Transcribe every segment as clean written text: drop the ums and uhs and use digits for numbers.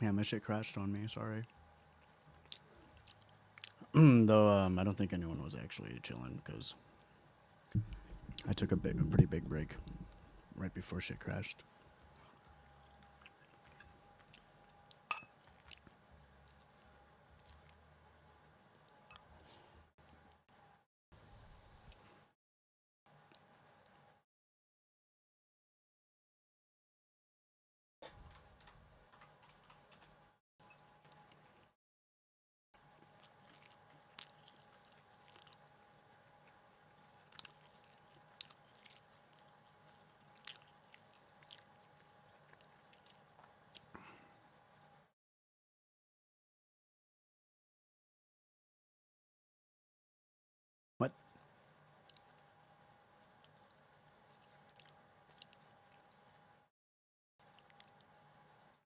Yeah, my shit crashed on me. Sorry. Though I don't think anyone was actually chilling because I took a pretty big break right before shit crashed. What?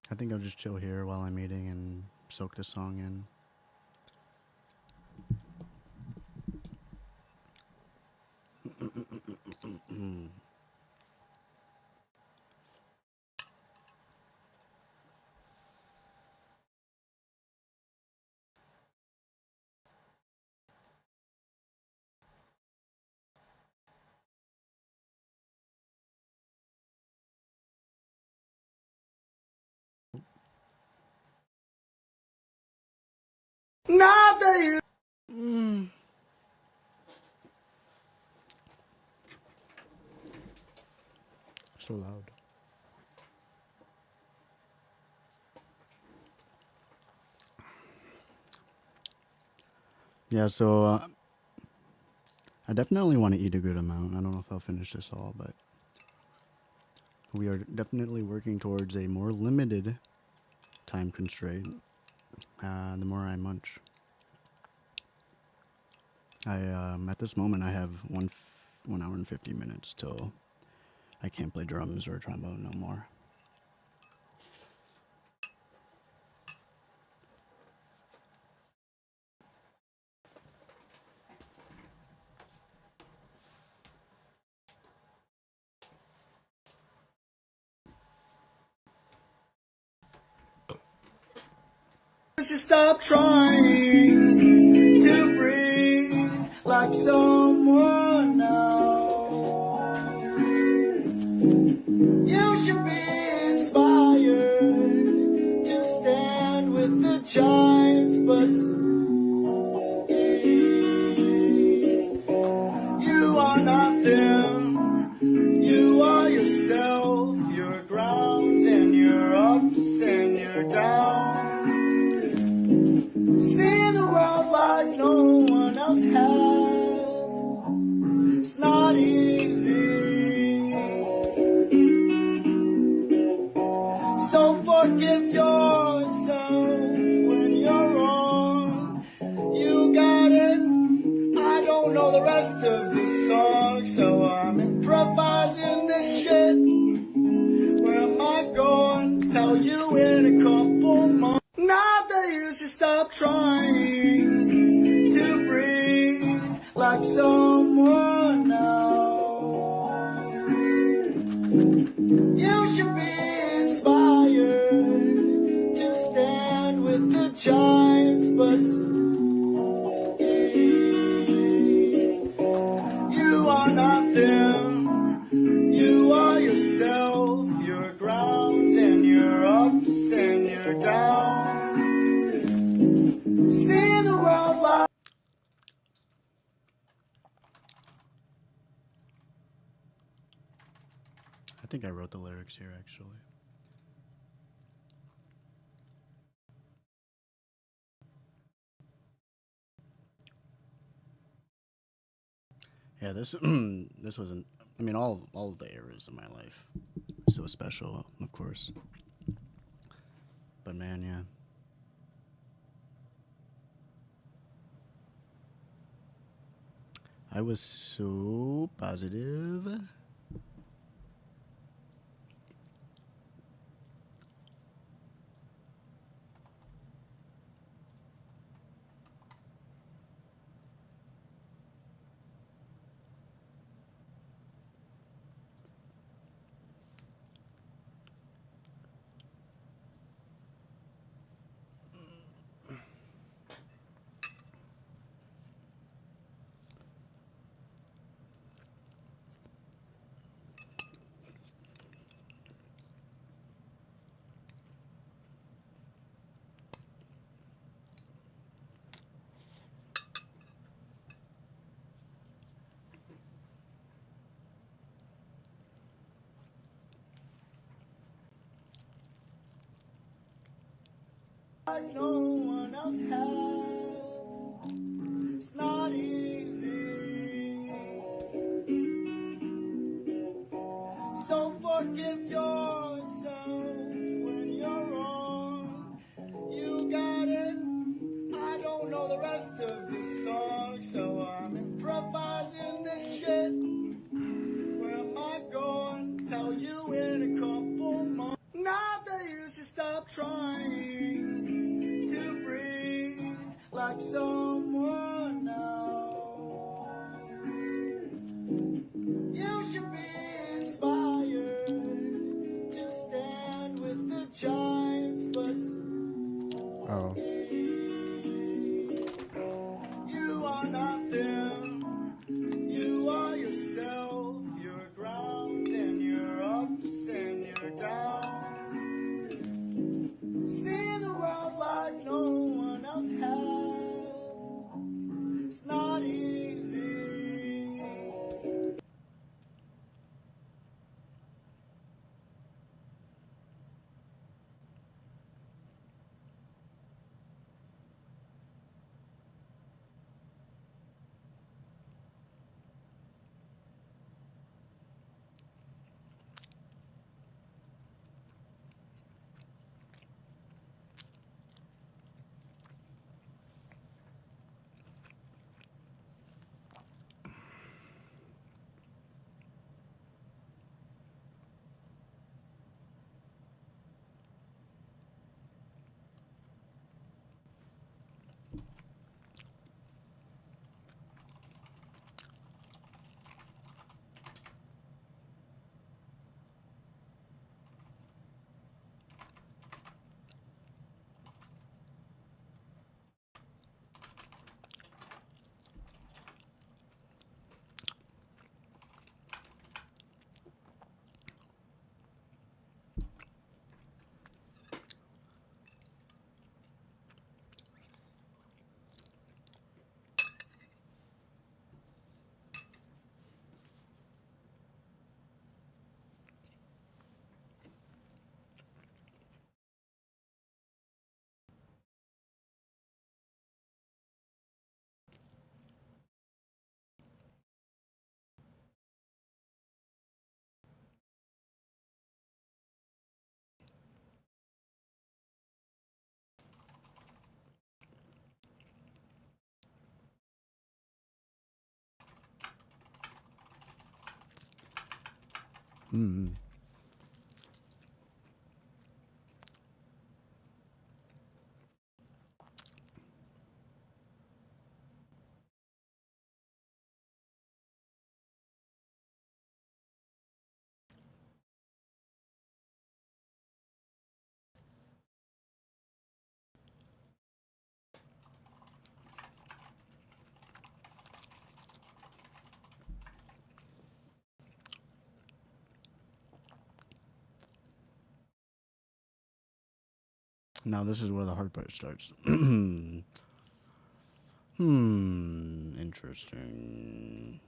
I think I'll just chill here while I'm eating and soak this song in. Not that you. So loud. Yeah, so I definitely want to eat a good amount. I don't know if I'll finish this all, but we are definitely working towards a more limited time constraint. The more I munch, I at this moment I have 1 hour and 50 minutes till I can't play drums or trombone no more. You stop trying to breathe like someone else. You should be inspired to stand with the giants, but you are not them. You are yourself, your grounds and your ups and your downs. See the world like no one else has. It's not easy. So forgive yourself when you're wrong. You got it. I don't know the rest of the song, so I'm improvising this shit. Where am I going? Tell you in a couple months. Not that you should stop trying to breathe like someone else. You should be inspired to stand with the giants, but you are not them. You are yourself, your grounds and your ups and your downs. See the world like. I think I wrote the lyrics here actually. Yeah, this this wasn't. I mean, all of the eras of my life so special, of course. But man, yeah. I was so positive. like no one else has. It's not easy. So forgive yourself when you're wrong. You got it. I don't know the rest of the song, so I'm improvising this shit. Where am I going? Tell you in a couple months. Not that you should stop trying to breathe like someone else. You should be inspired to stand with the giants, but you are not them. You are yourself. Your ground and your ups and your downs. See the world like no one else has. It's not easy. Now this is where the hard part starts. Interesting.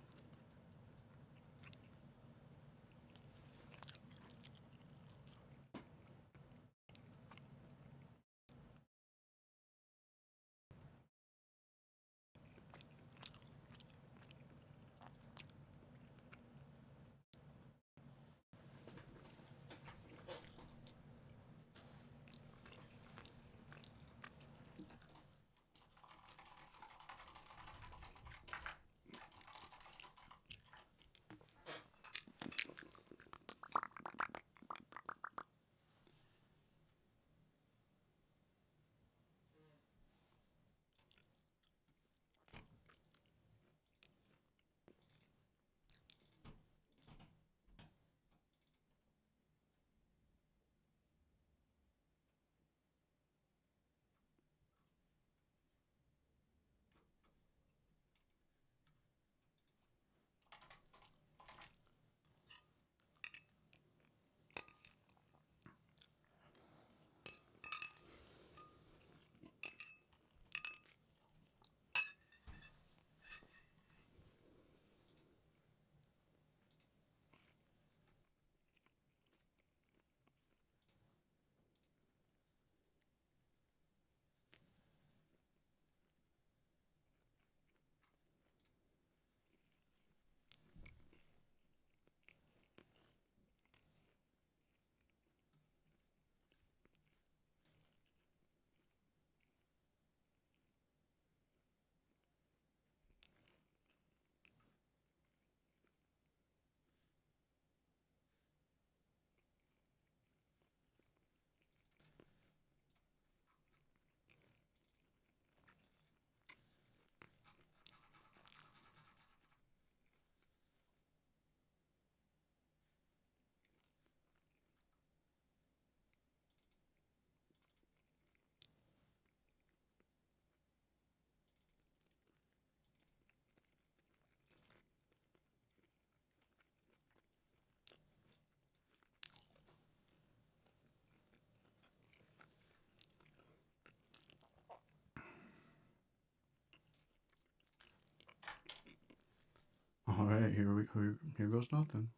right, here goes nothing.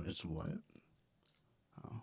It's what? Oh.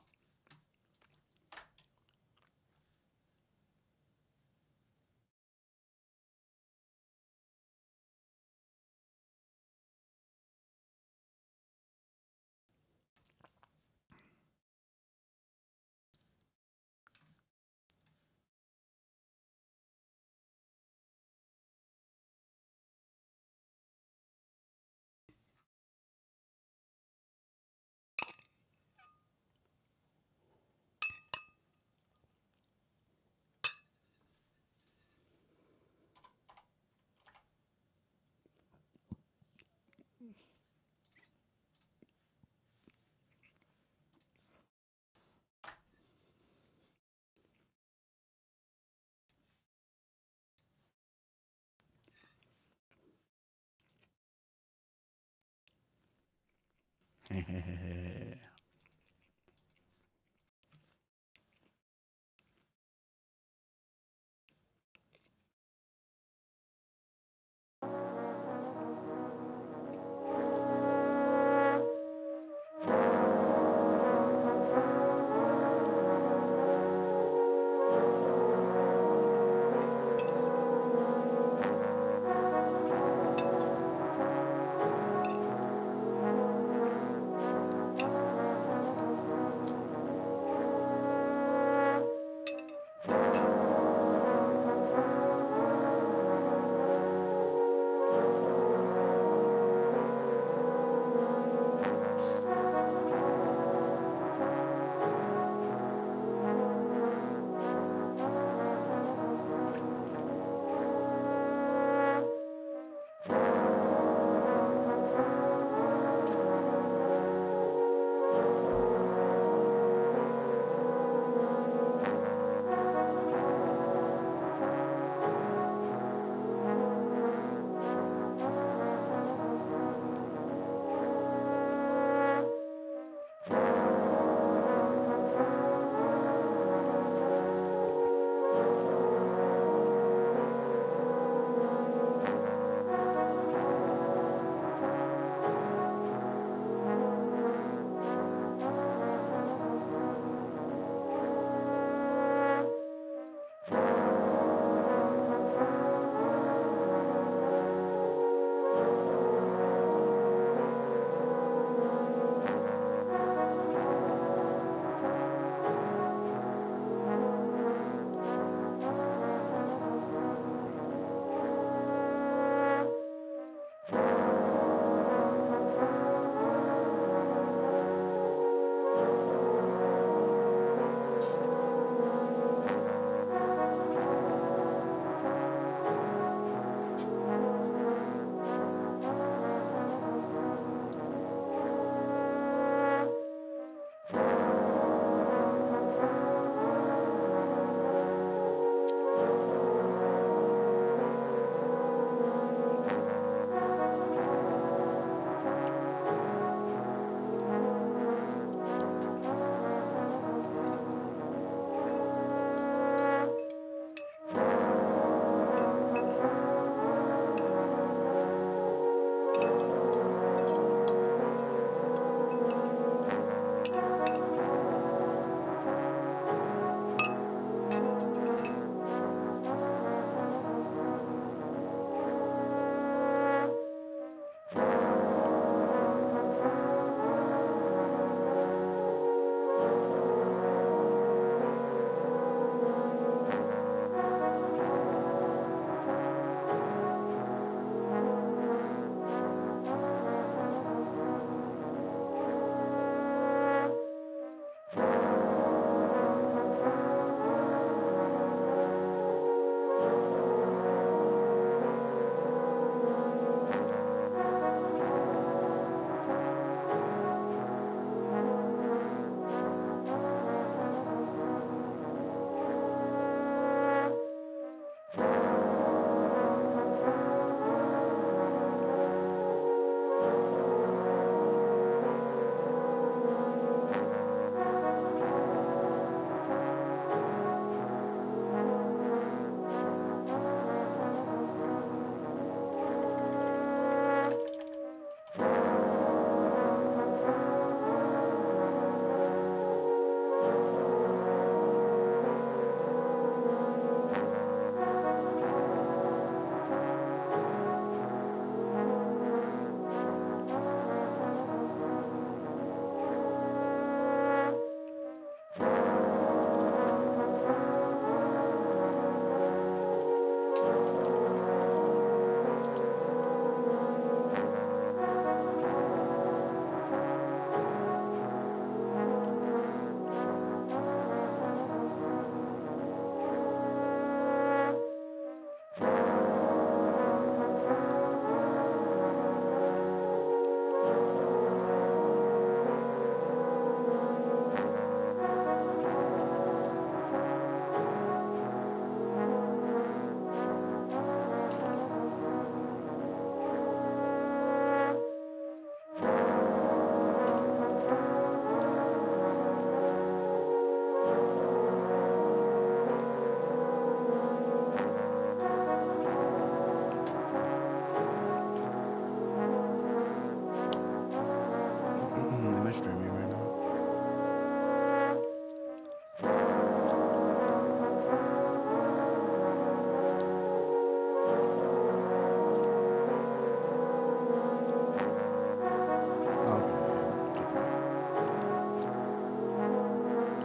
I streaming right now?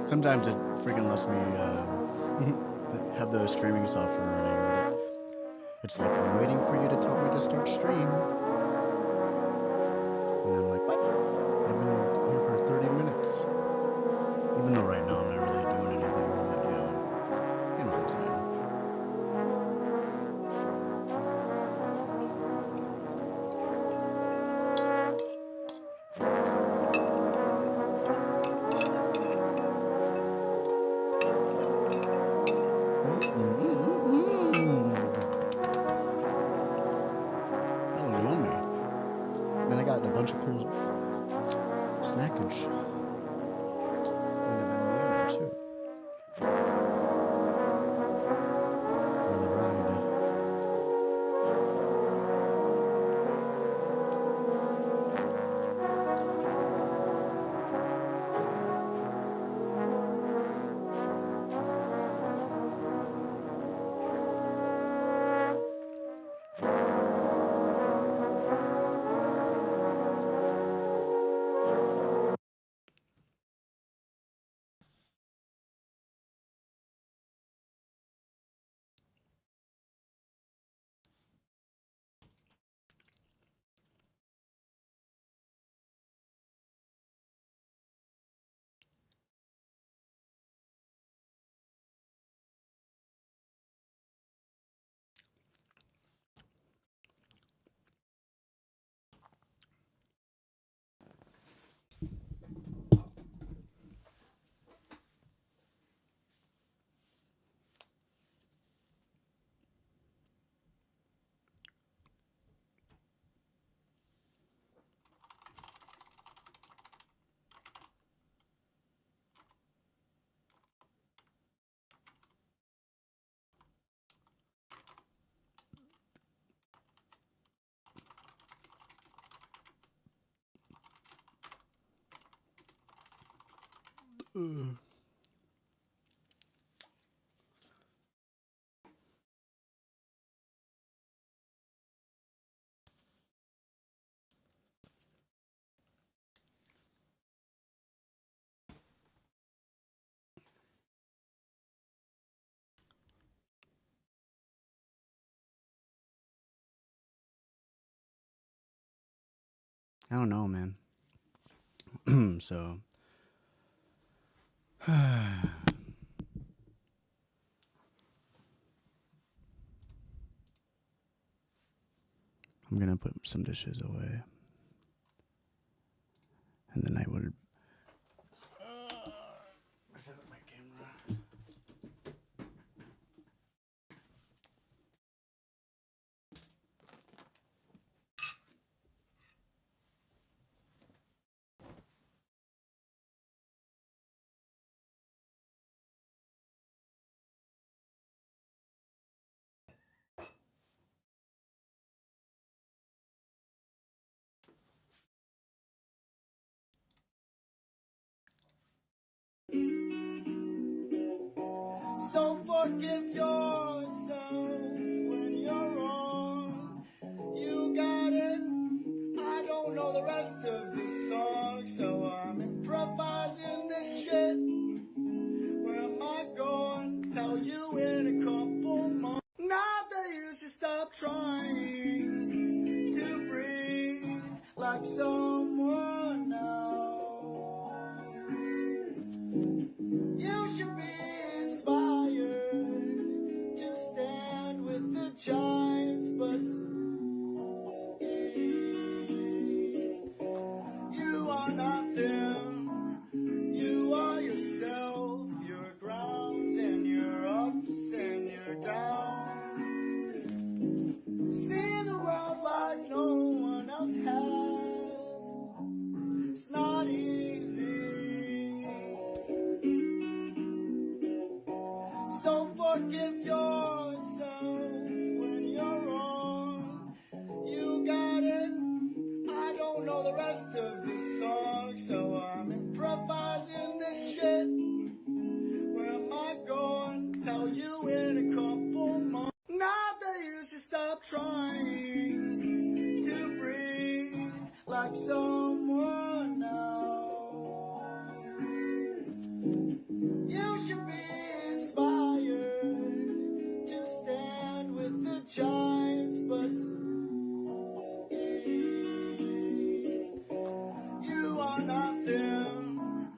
Sometimes it freaking lets me have the streaming software running, but it's like, I'm waiting for you to tell me to start stream. And I'm like, what? I've been here for 30 minutes. Even though right now I'm not really doing anything, but you know what I'm saying. That was yummy. Then I got a bunch of cool snackage. And a banana too. For the ride. I don't know, man. So I'm gonna put some dishes away. And then I would set up my camera. So forgive yourself when you're wrong. You got it. I don't know the rest of the song, so I'm improvising this shit. Where am I going? Tell you in a couple months. Not that you should stop trying to breathe like someone else. You should be inspired to stand with the giants, but you are not them. You are yourself, your grounds and your ups and your downs. See the world like no one else has. It's not easy. So forgive yourself when you're wrong. You got it. I don't know know the rest of the song, so I'm improvising this shit. Where am I going? Tell you in a couple months. Not that you should stop trying to breathe like someone else. You should be inspired to stand with the giants, but you are not them.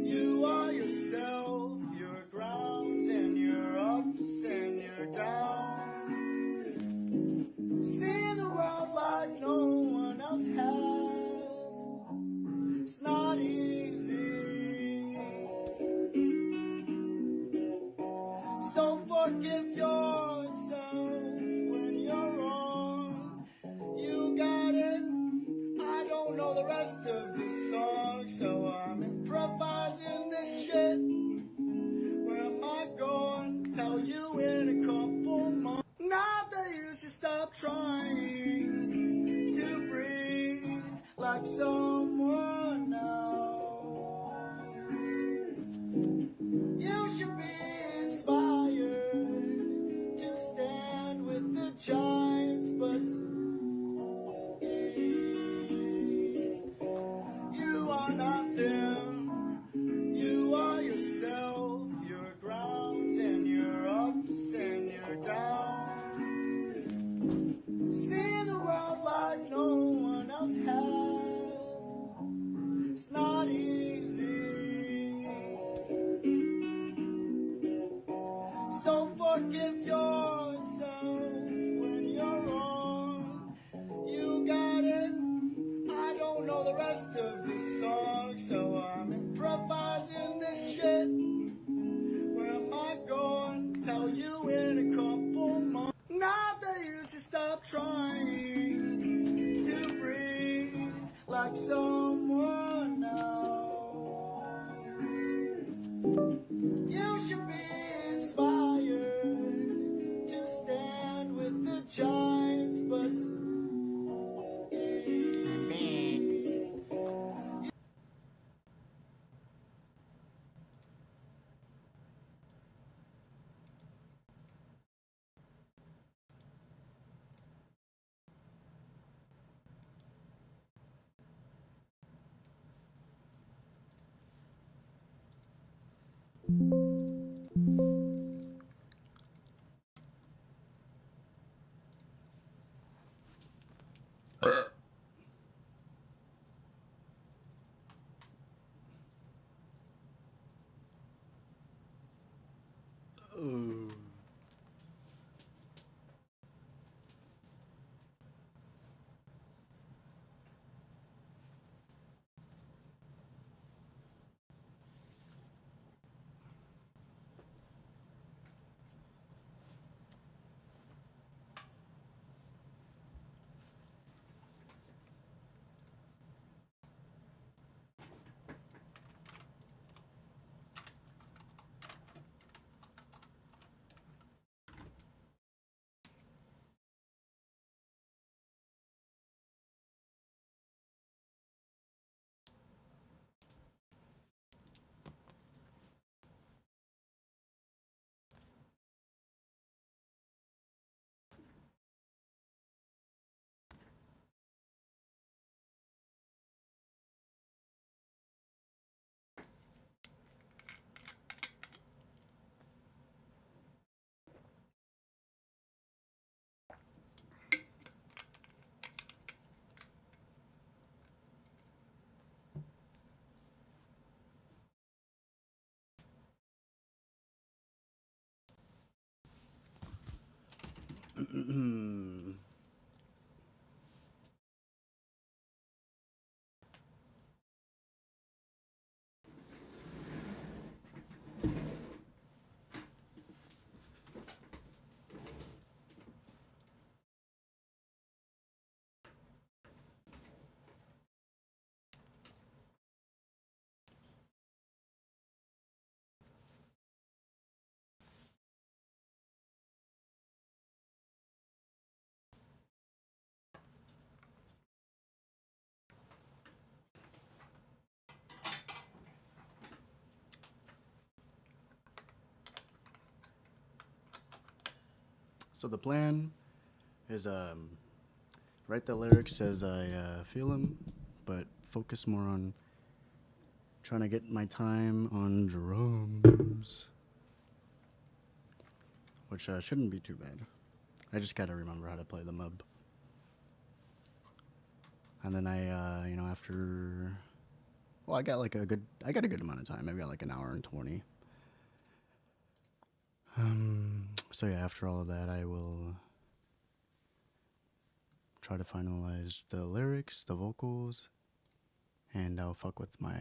You are yourself, your grounds and your ups and your downs. See the world like no one else has. It's not easy. So forgive yourself when you're wrong. You got it. I don't know the rest of the song, so I'm improvising this shit. Where am I going? Tell you in a couple months. Not that you should stop trying to breathe like someone else. You should be inspired to stand with the giants, but you are not them. You are yourself, your grounds and your ups and your downs. See the world like no one else has. It's not easy. So forgive yourself when you're wrong. You got it. I don't know the rest of the song, so I'm improvising this shit. Where am I going? Tell you in a couple months. Not that you should stop trying to breathe like someone else. You should be inspired to stand with the giants, but Oh. So the plan is write the lyrics as I feel them, but focus more on trying to get my time on drums, which shouldn't be too bad. I just gotta remember how to play them up. And then I, after, well, I got a good amount of time. I've got like an hour and 20. So yeah, after all of that, I will try to finalize the lyrics, the vocals, and I'll fuck with my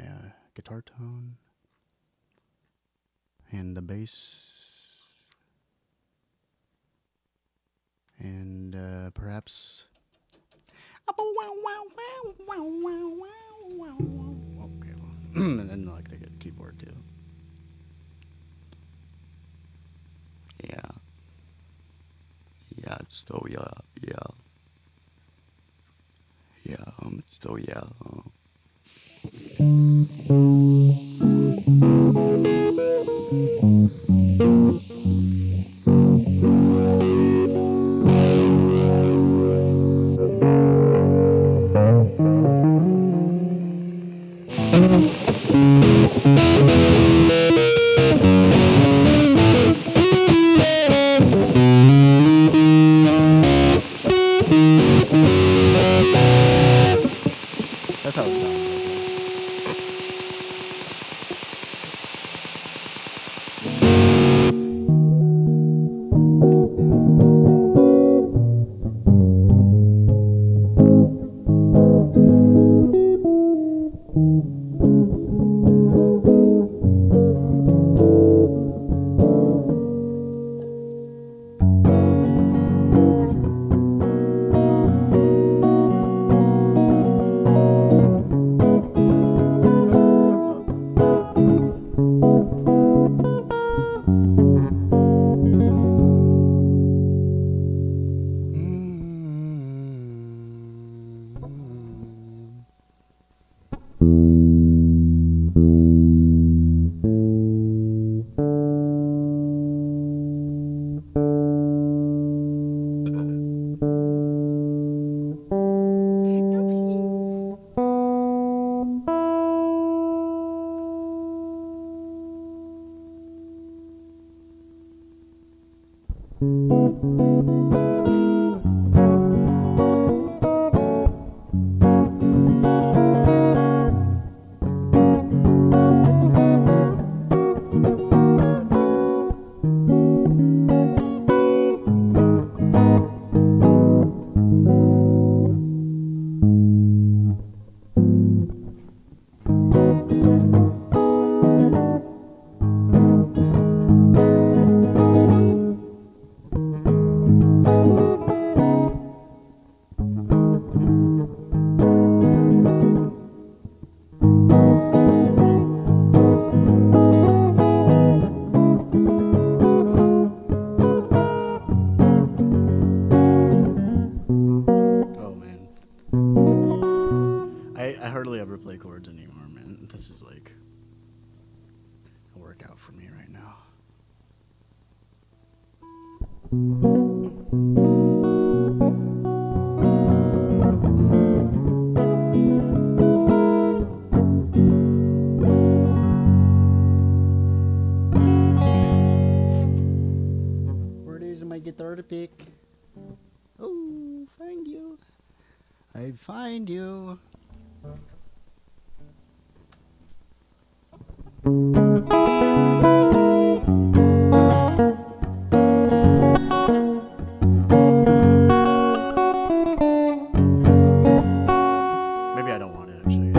guitar tone and the bass, and perhaps. Okay, well, and then like the keyboard too. Yeah, it's still, yeah. It's still, yeah. That's how it sounds. Okay. I hardly ever play chords anymore, man. This is like a workout for me right now. Where is my guitar to pick? Oh, find you. I find you. Maybe I don't want it actually.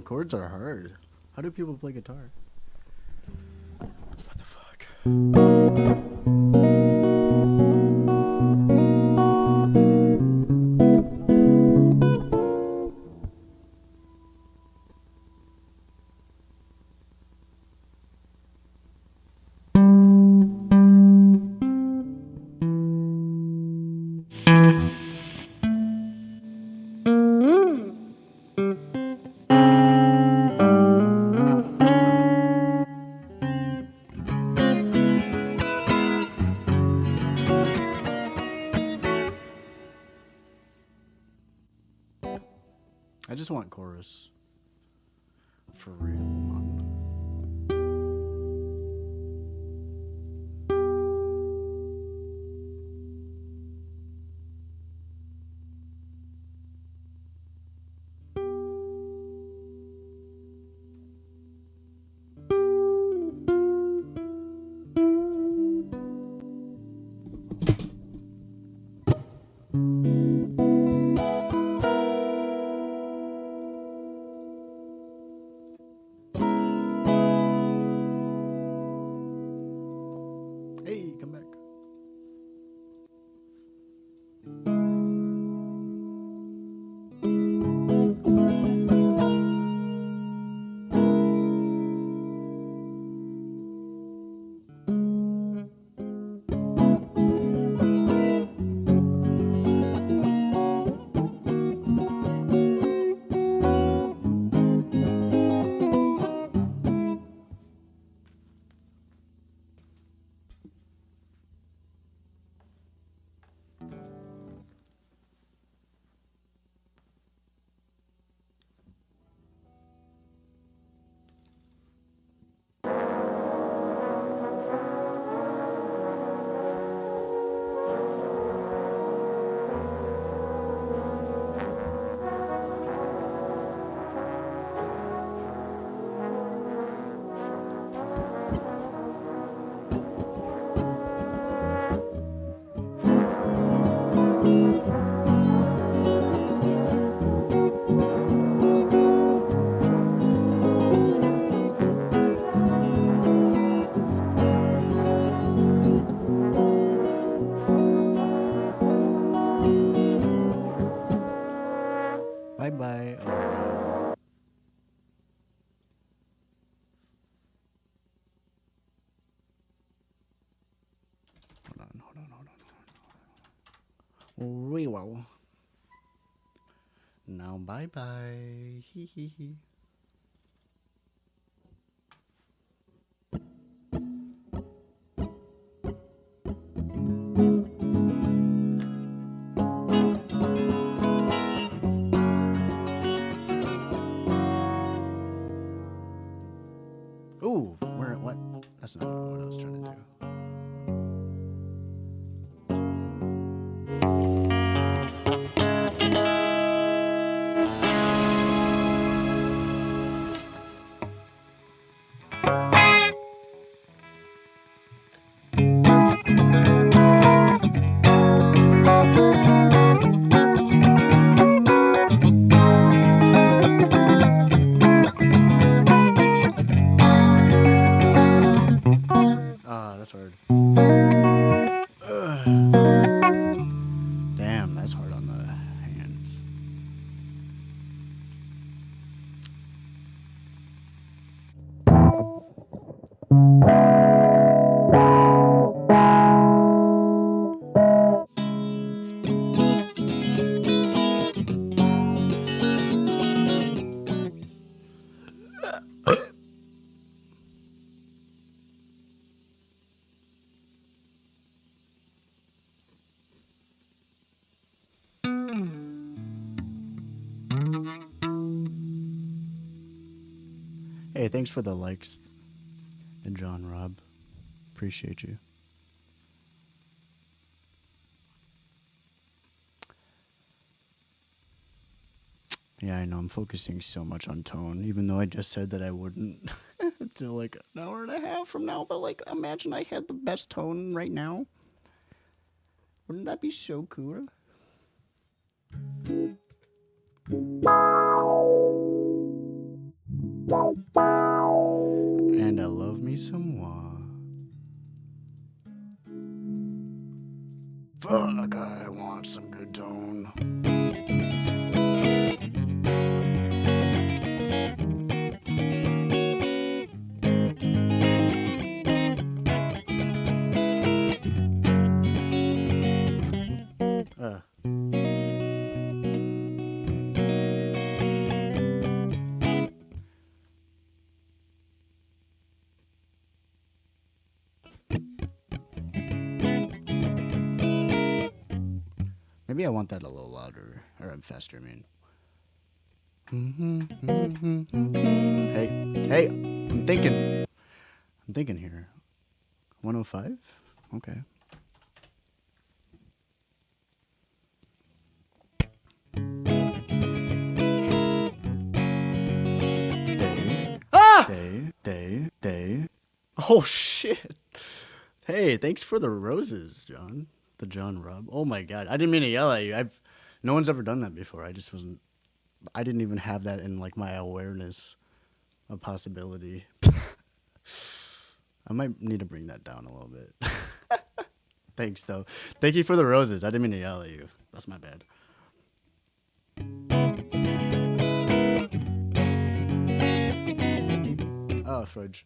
Chords are hard. How do people play guitar? What the fuck? I just want chorus. For real, man. Hey, come back. Bye bye. We will. Now bye bye. Hee hee hee. Ooh, where? What? That's not what I was trying to do. That's hard. Damn, that's hard on the hands. Hey, thanks for the likes, and John Rob. Appreciate you. Yeah, I know. I'm focusing so much on tone, even though I just said that I wouldn't until like an hour and a half from now. But like, imagine I had the best tone right now. Wouldn't that be so cool? And I love me some moi. Fuck, I want some good tone. Uh. Maybe I want that a little louder, or faster, I mean. Hey, I'm thinking here. 105? Okay. Day. Oh, shit. Hey, thanks for the roses, John. The John Rub. Oh, my God. I didn't mean to yell at you. No one's ever done that before. I didn't even have that in, like, my awareness of possibility. I might need to bring that down a little bit. Thanks, though. Thank you for the roses. I didn't mean to yell at you. That's my bad. Oh, fudge.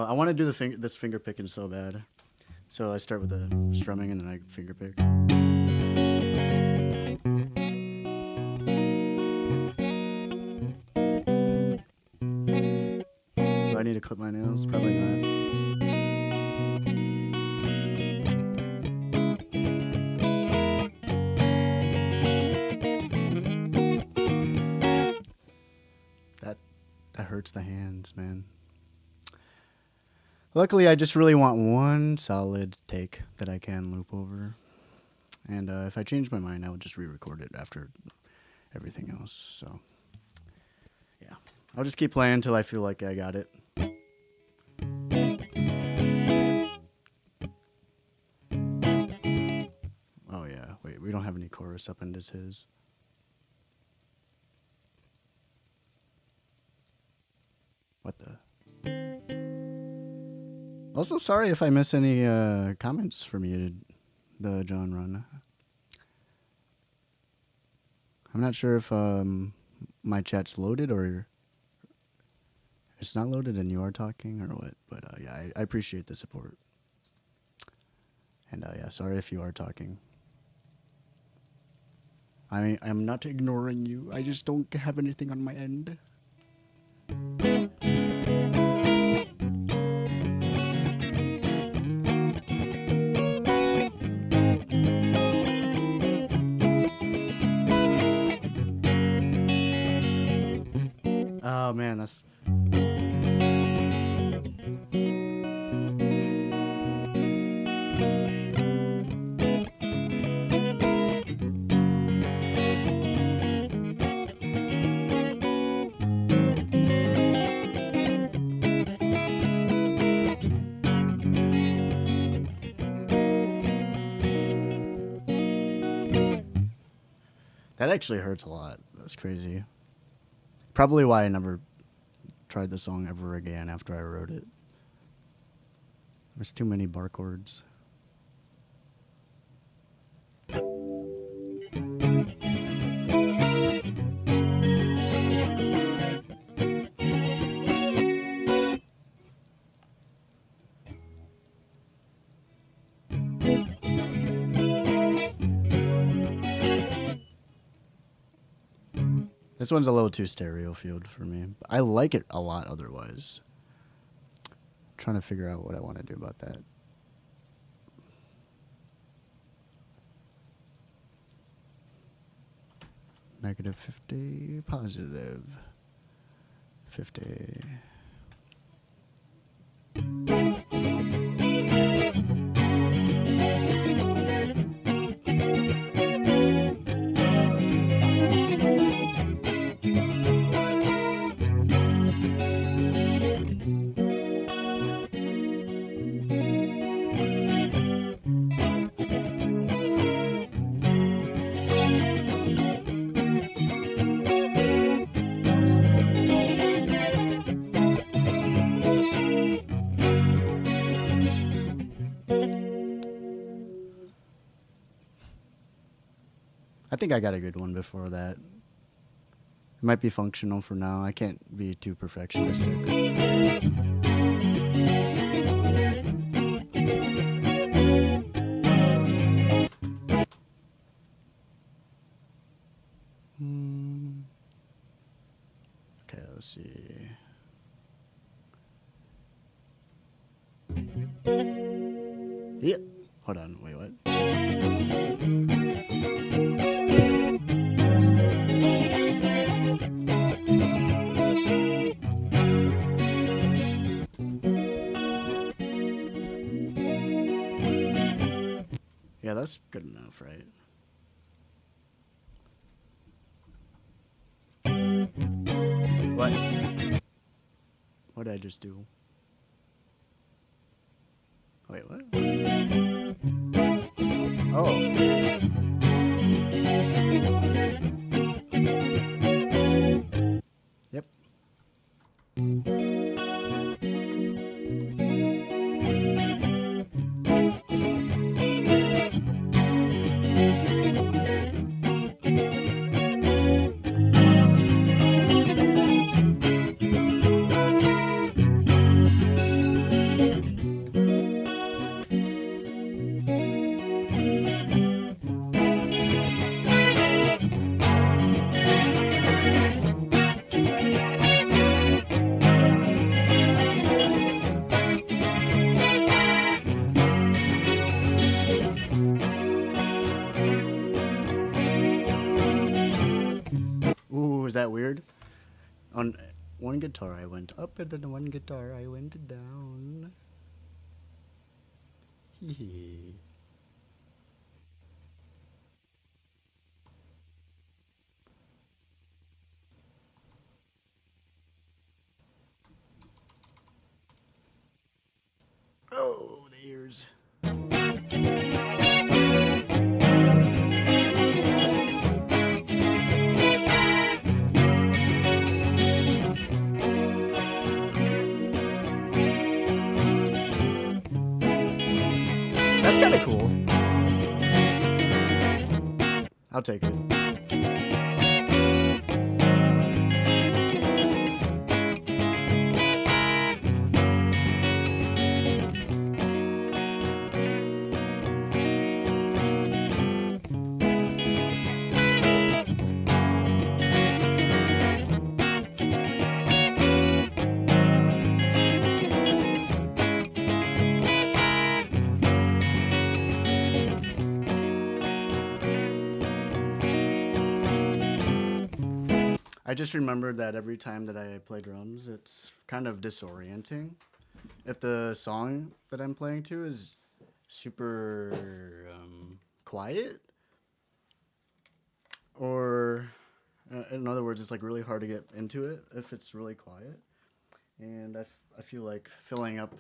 I want to do this finger picking so bad. So I start with the strumming and then I finger pick. Do I need to clip my nails? Probably not. That hurts the hands, man. Luckily, I just really want one solid take that I can loop over. And if I change my mind, I would just re-record it after everything else. So, yeah. I'll just keep playing until I feel like I got it. Oh, yeah. Wait, we don't have any chorus up in this his. What the? Also, sorry if I miss any comments from you, the John Run. I'm not sure if my chat's loaded or it's not loaded and you are talking or what, but yeah, I appreciate the support. And yeah, sorry if you are talking. I'm not ignoring you. I just don't have anything on my end. Oh man, that's... That actually hurts a lot. That's crazy. Probably why I never tried the song ever again after I wrote it. There's too many bar chords. This one's a little too stereo field for me. I like it a lot otherwise. I'm trying to figure out what I want to do about that. Negative 50, positive 50. I think I got a good one before that. It might be functional for now. I can't be too perfectionistic. Okay, let's see. Yeah. Hold on. Wait, what? Yeah, that's good enough, right? What? What did I just do? Wait, what? Oh. Yep. Ooh, is that weird? On one guitar I went up, and then one guitar I went down. Hee. Oh, the ears. That's kind of cool. I'll take it. I just remembered that every time that I play drums, it's kind of disorienting. If the song that I'm playing to is super quiet, or in other words, it's like really hard to get into it if it's really quiet. And I feel like filling up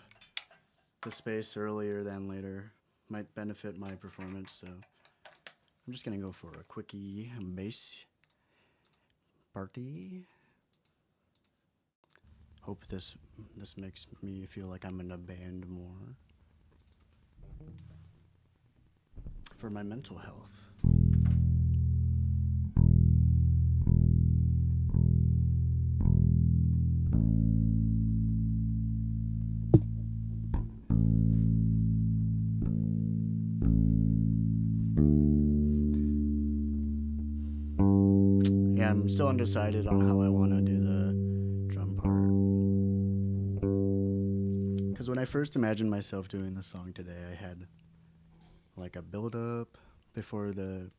the space earlier than later might benefit my performance, so I'm just gonna go for a quickie bass party. Hope this makes me feel like I'm in a band more. For my mental health. Yeah, I'm still undecided on how I want to do the drum part. Because when I first imagined myself doing the song today, I had like a build up before the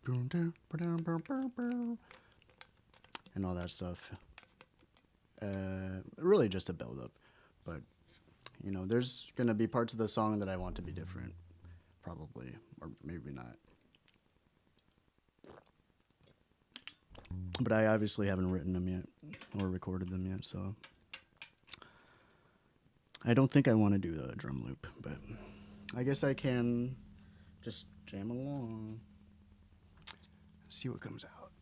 and all that stuff. Really just a build up. But, you know, there's going to be parts of the song that I want to be different. Probably. Or maybe not. But I obviously haven't written them yet or recorded them yet, so I don't think I want to do the drum loop, but I guess I can just jam along, see what comes out.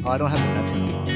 Oh, I don't have the metronome on.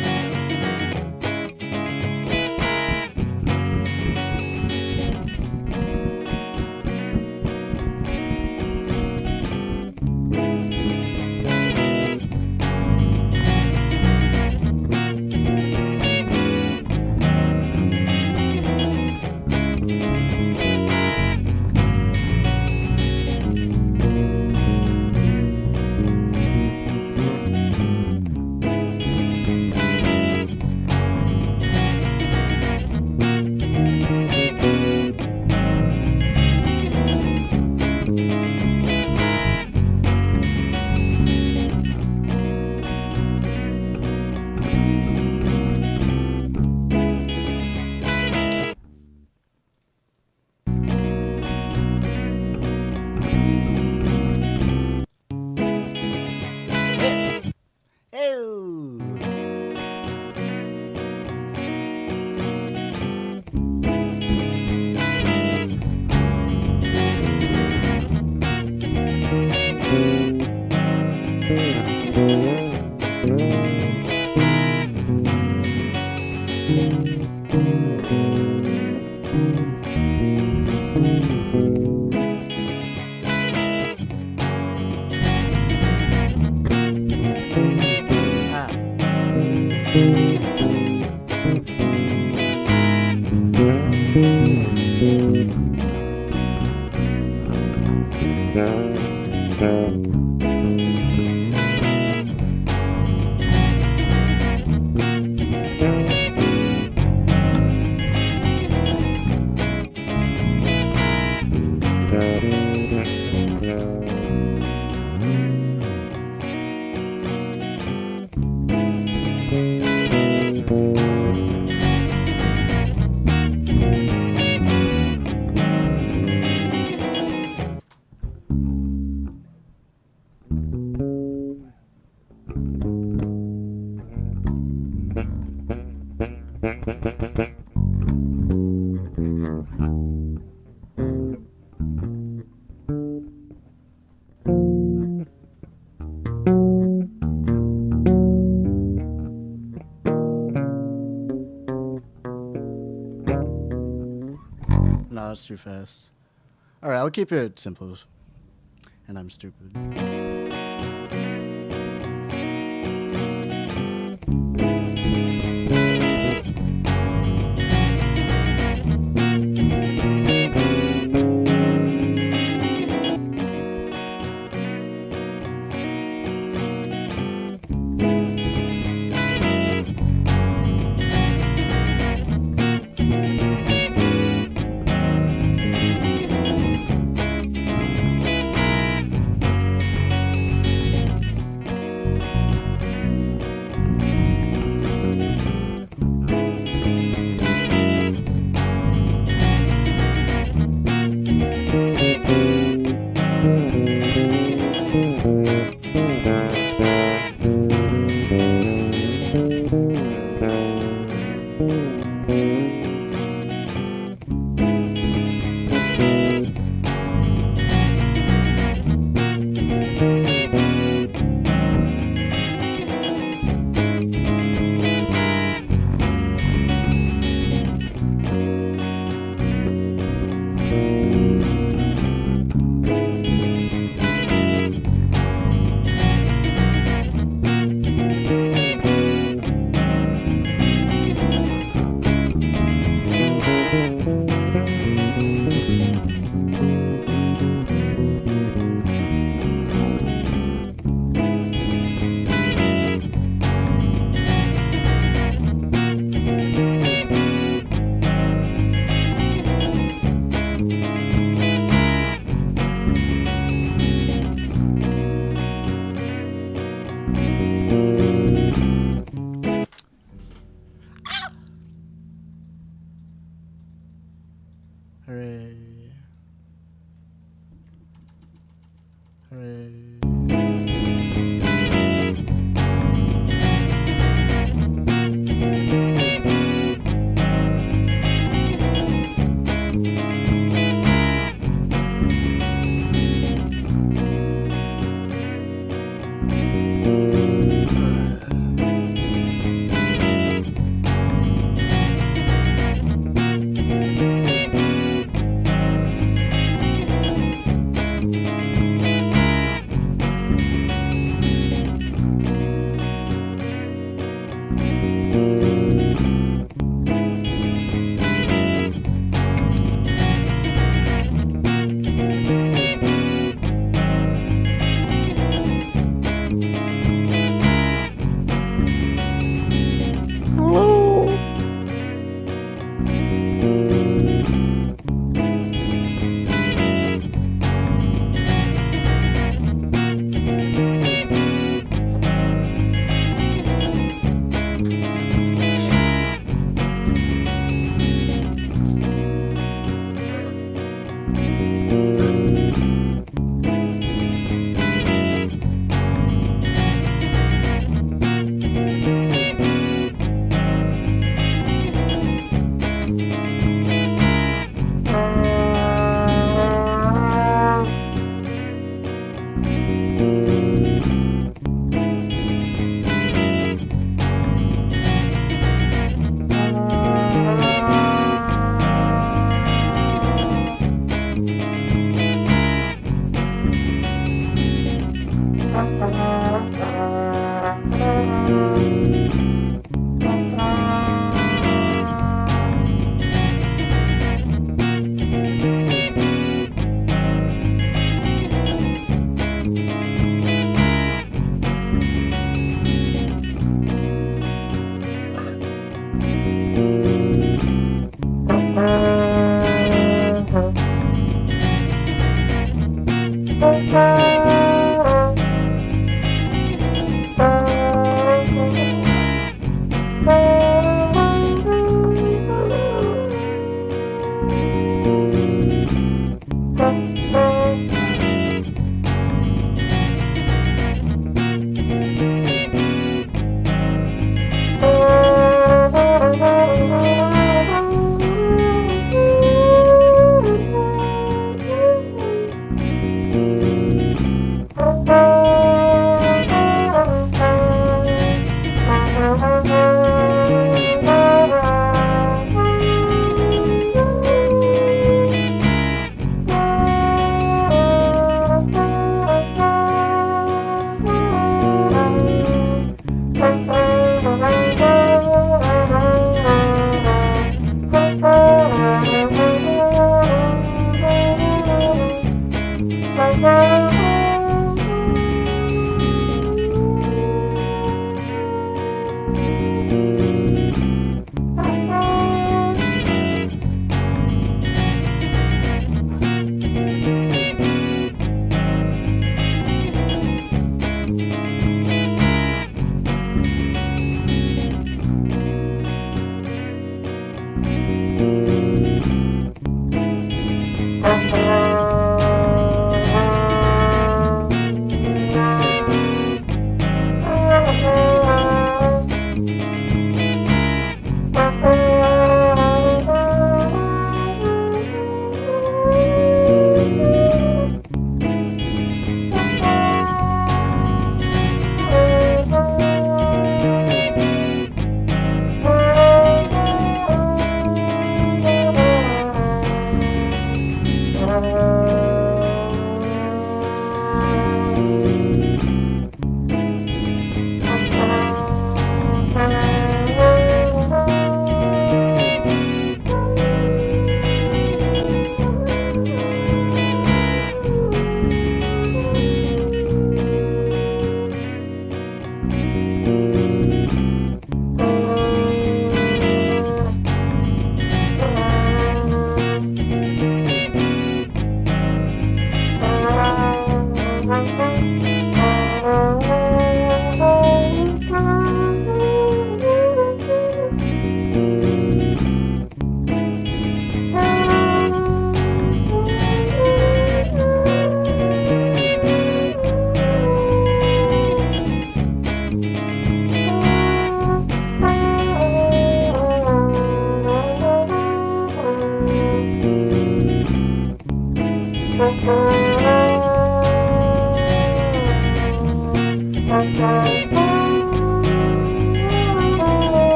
No, that's too fast. Alright, I'll keep it simple. And I'm stupid.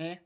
Eh?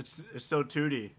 It's so tooty.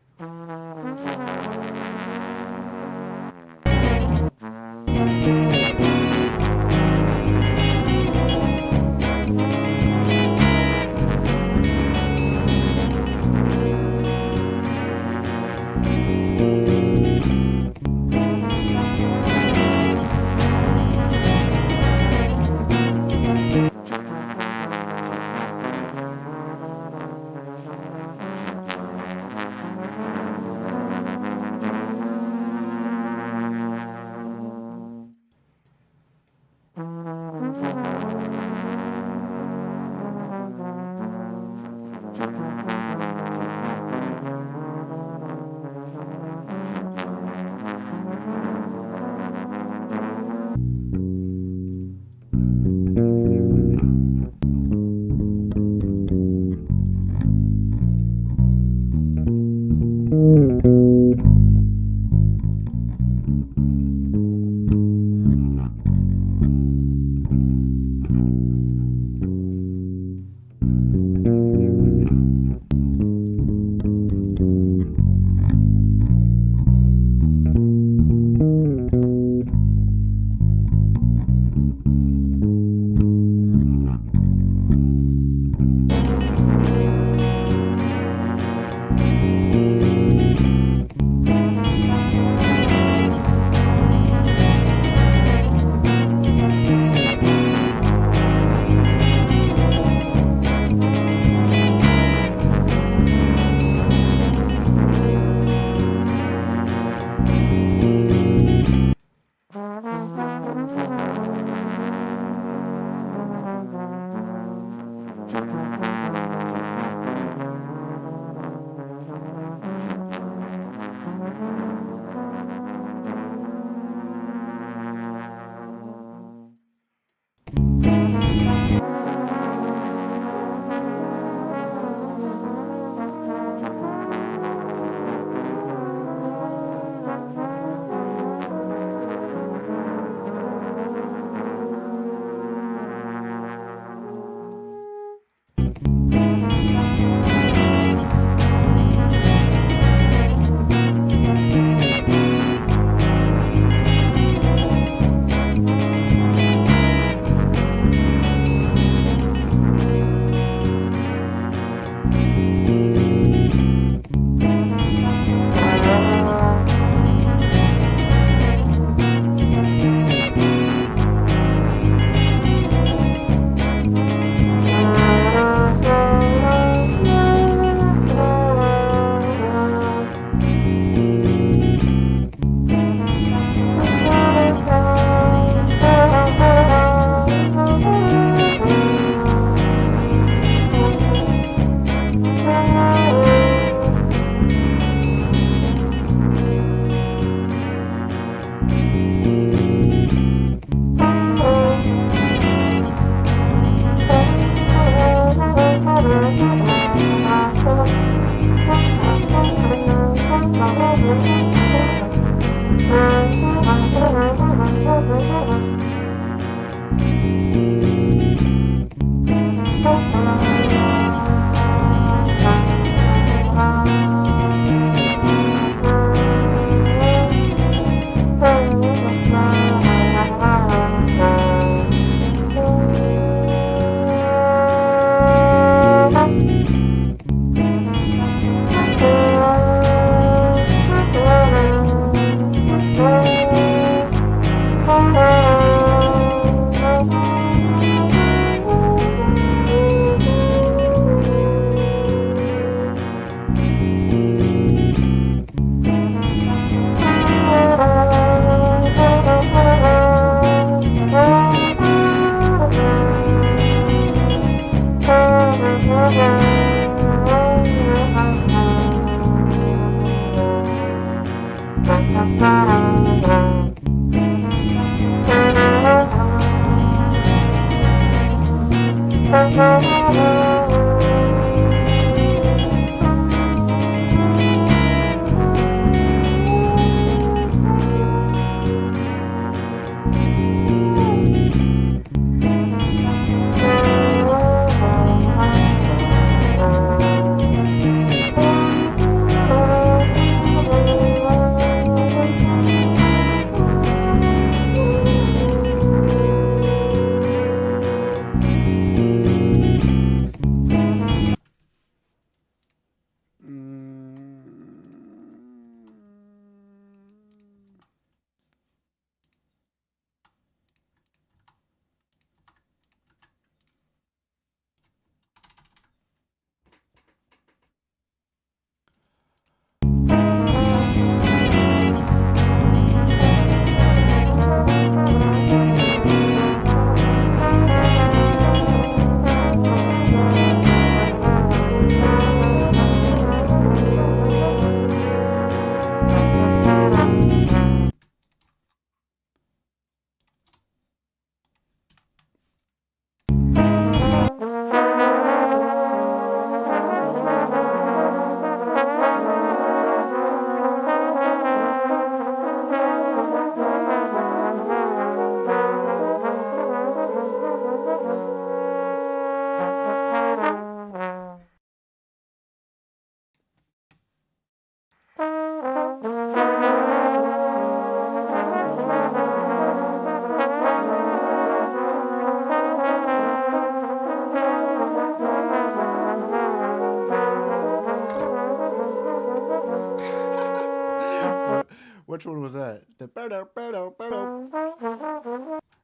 Which one was that? The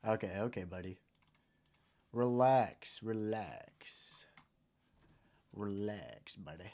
okay, okay, buddy. Relax, relax. Relax, buddy.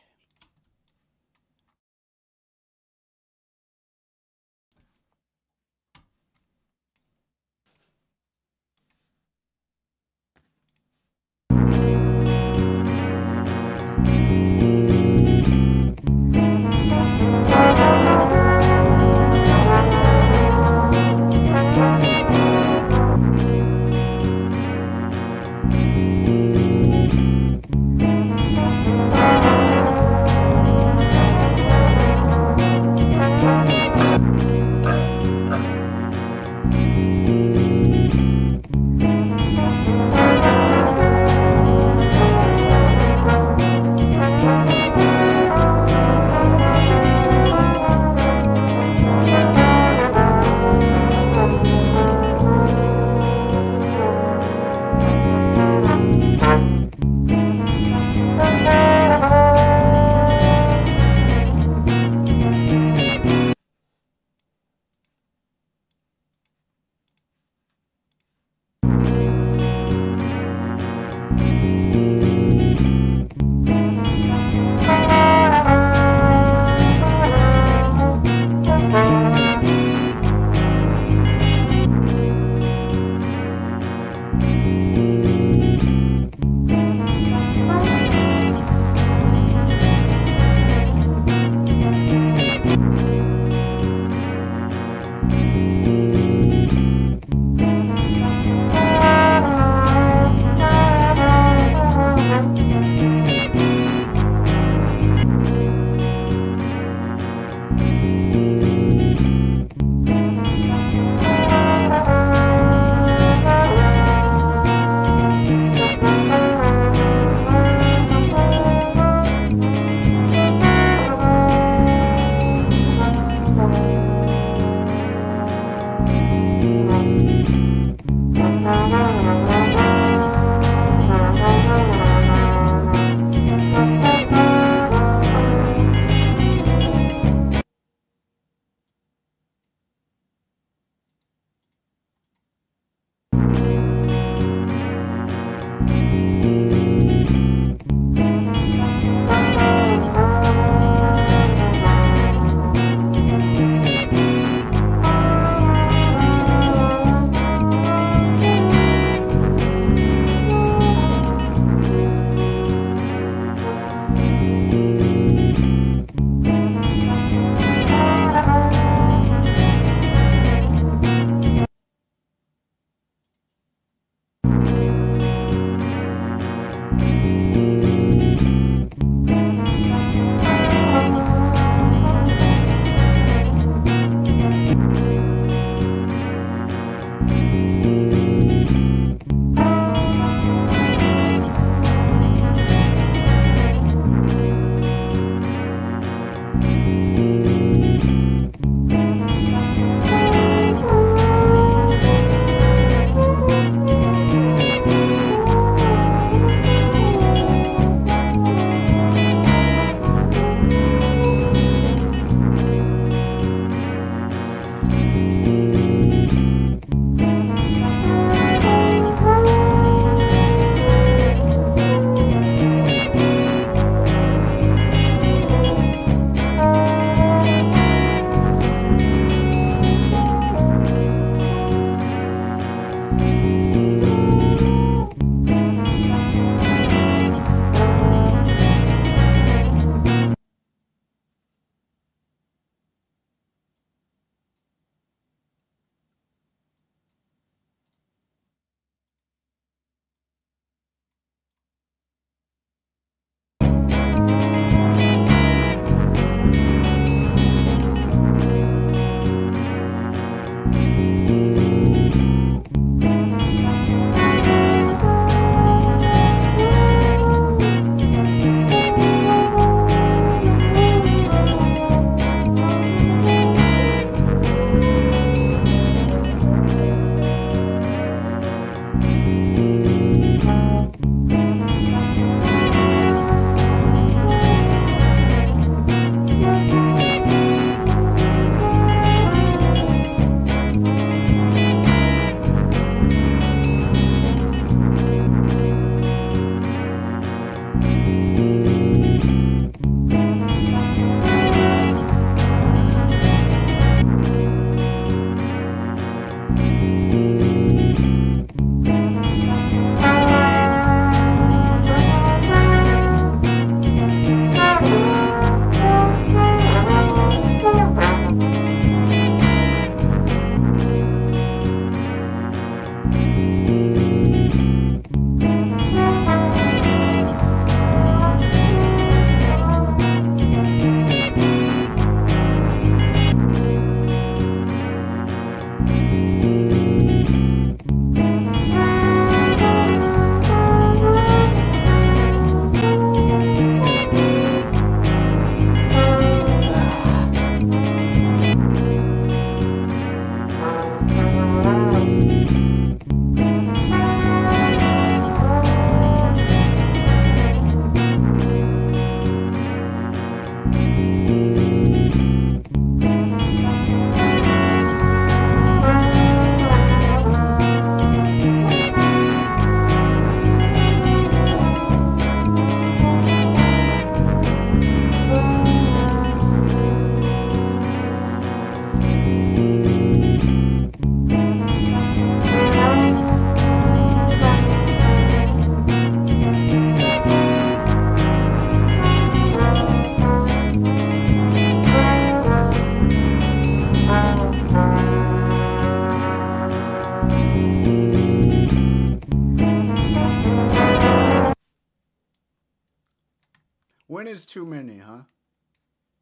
When is too many, huh?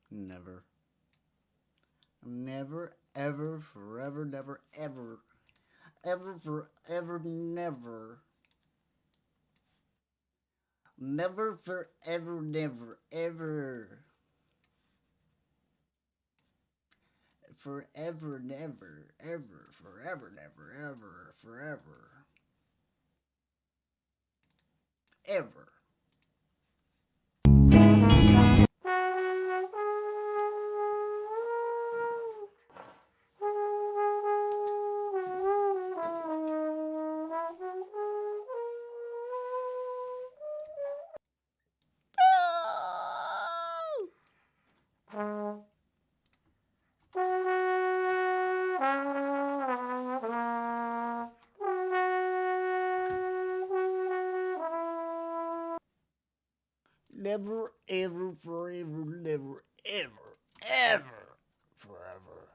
Never. Never, ever, forever, never, ever. Ever, forever, never. Never, forever, never, ever. Forever, never, ever. Forever, never, ever. Forever. Ever. Never, ever, forever, never, ever, ever, forever.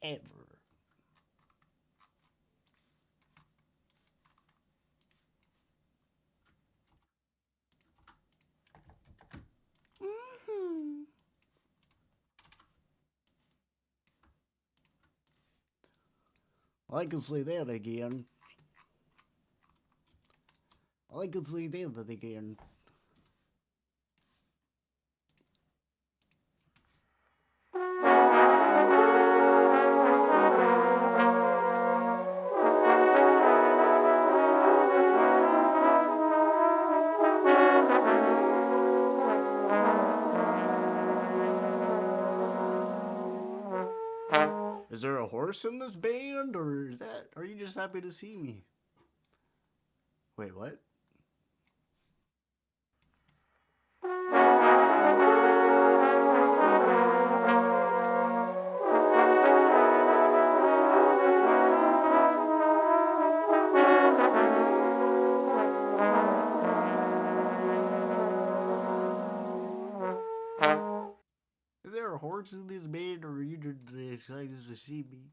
Ever. I can say that again. I can say that again. Is there a horse in this band, or are you just happy to see me? Wait, what? Is there a horse in this band, or are you just excited to see me?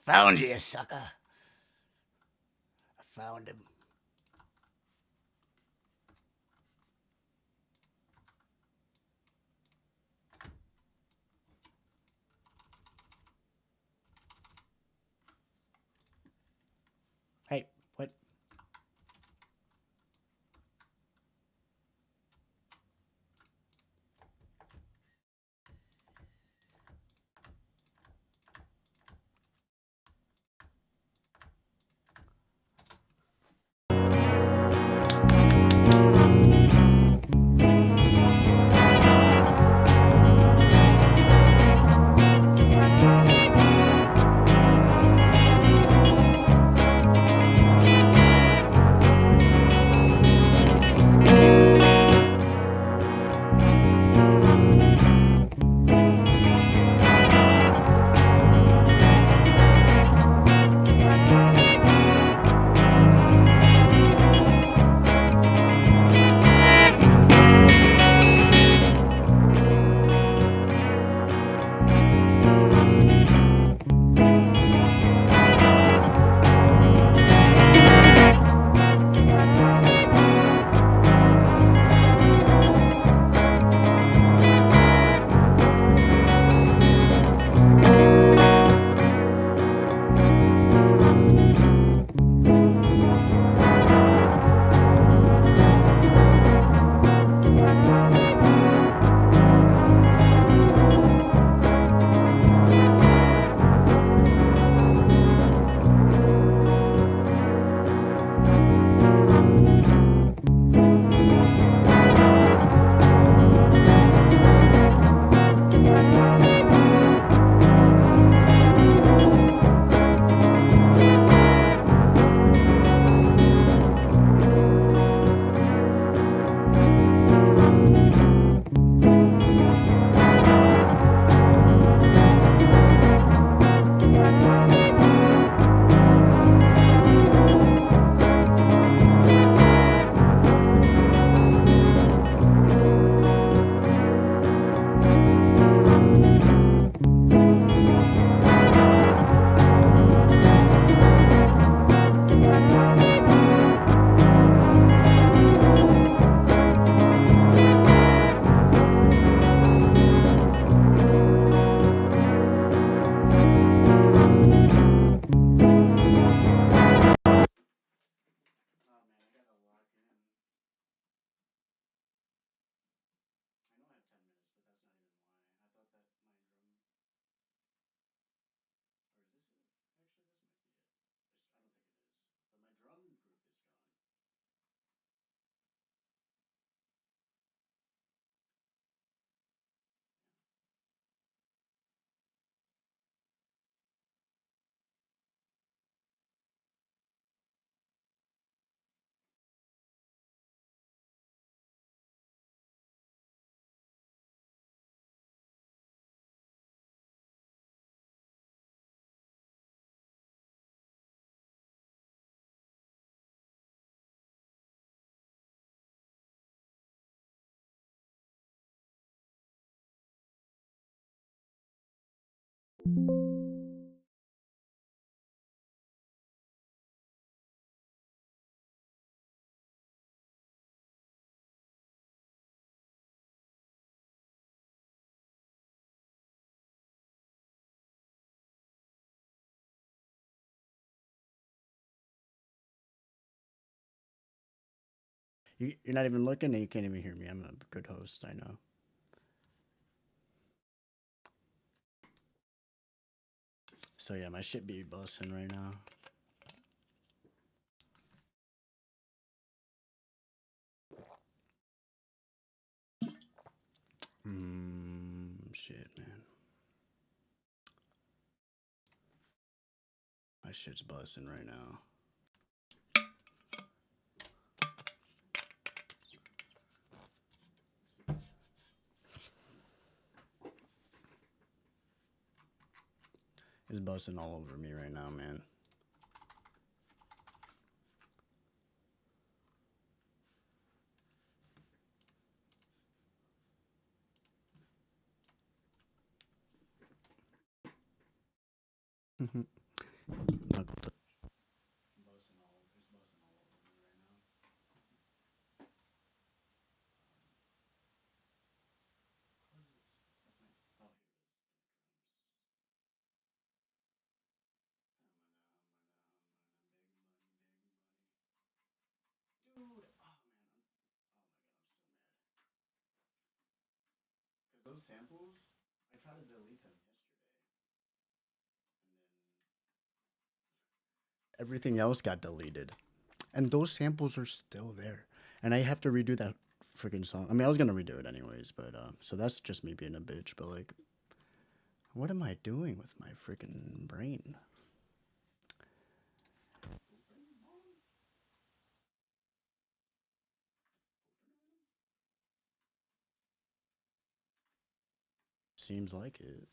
Found you, sucker. I found him. Hey, what? You're not even looking and you can't even hear me. I'm a good host, I know. So yeah, my shit be busting right now. Shit, man. My shit's busting right now. It's busting all over me right now, man. Not good. Dude, oh man, oh my god, I'm so mad. Because those samples, I tried to delete them yesterday, and then everything else got deleted, and those samples are still there, and I have to redo that freaking song. I mean, I was gonna redo it anyways, but so that's just me being a bitch. But like, what am I doing with my freaking brain? Seems like it.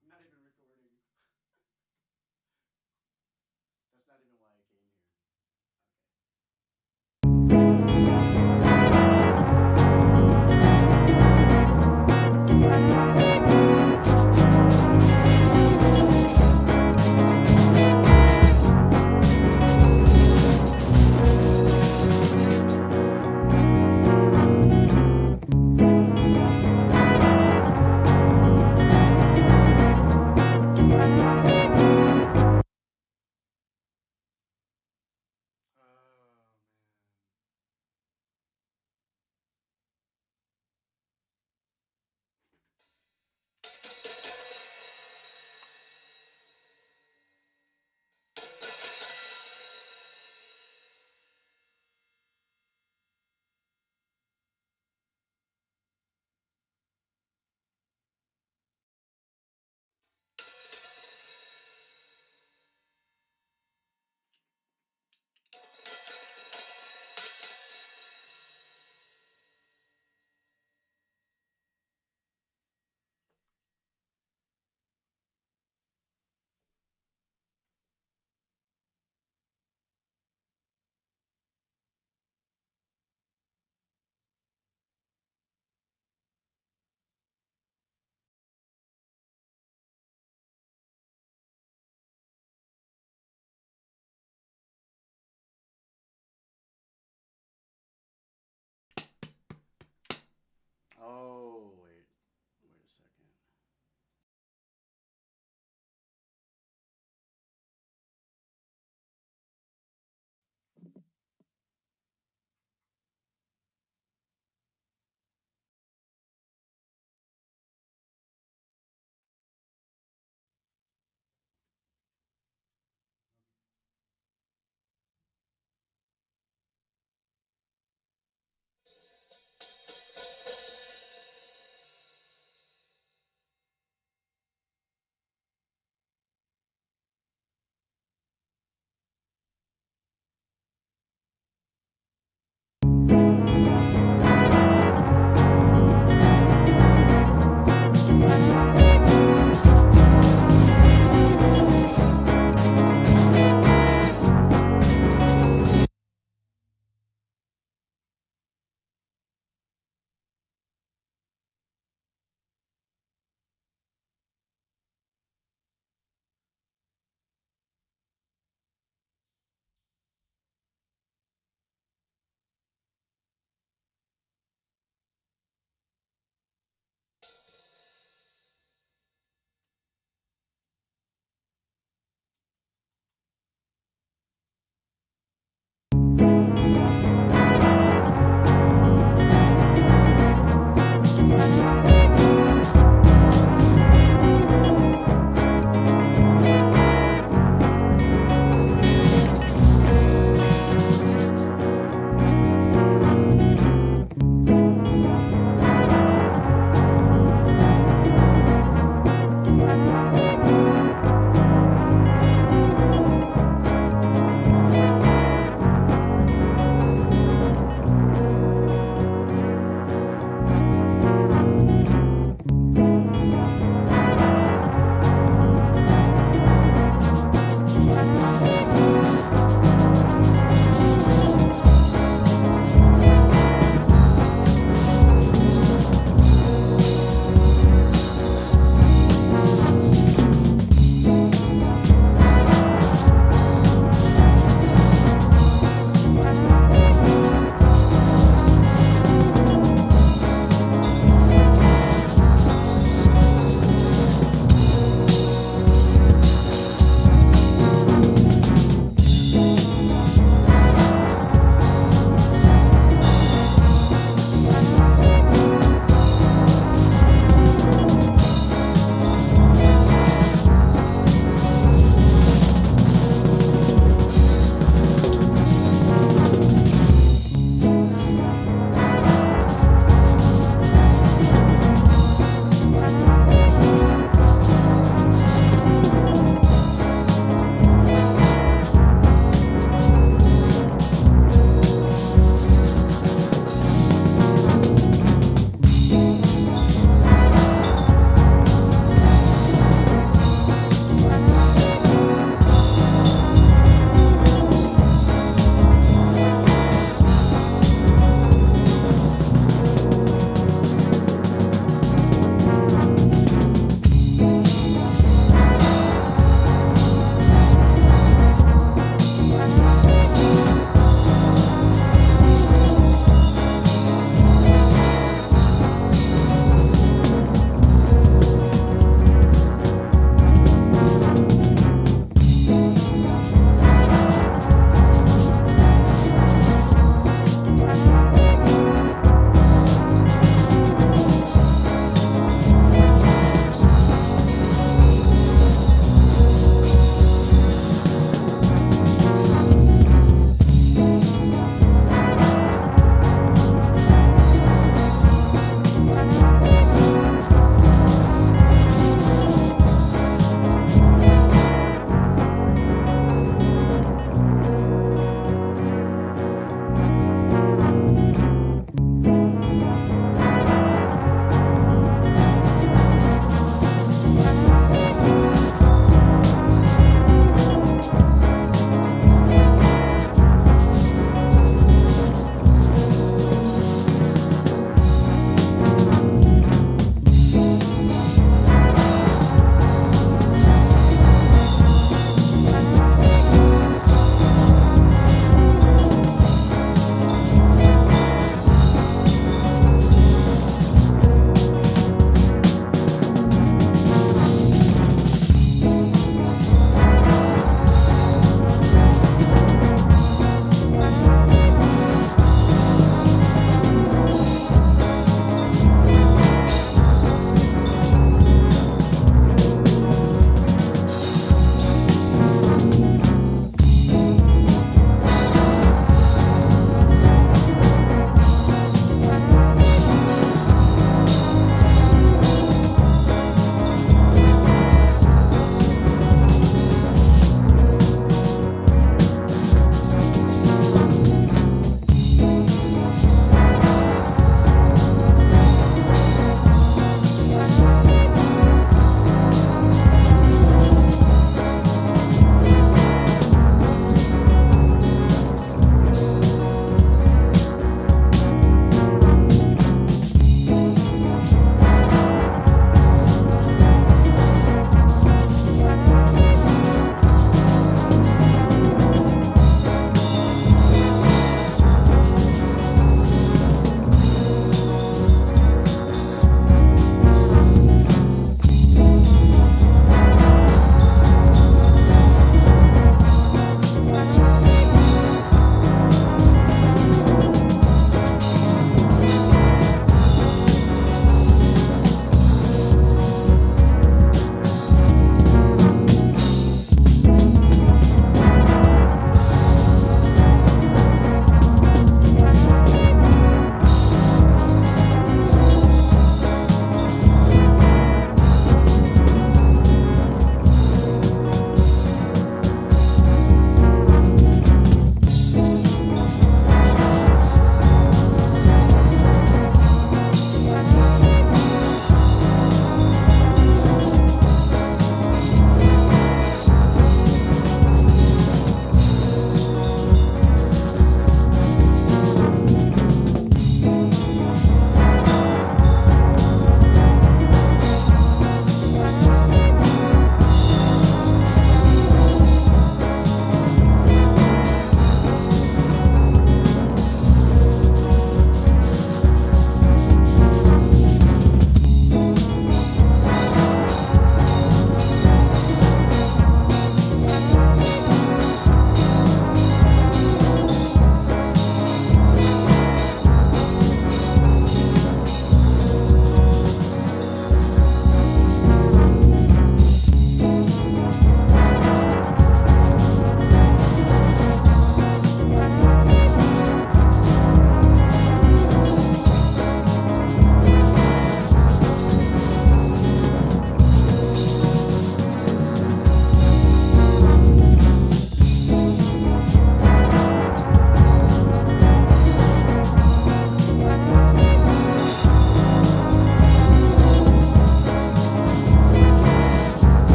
I'm not even recording. That's not even why I came here. Oh man. Oh wait a second.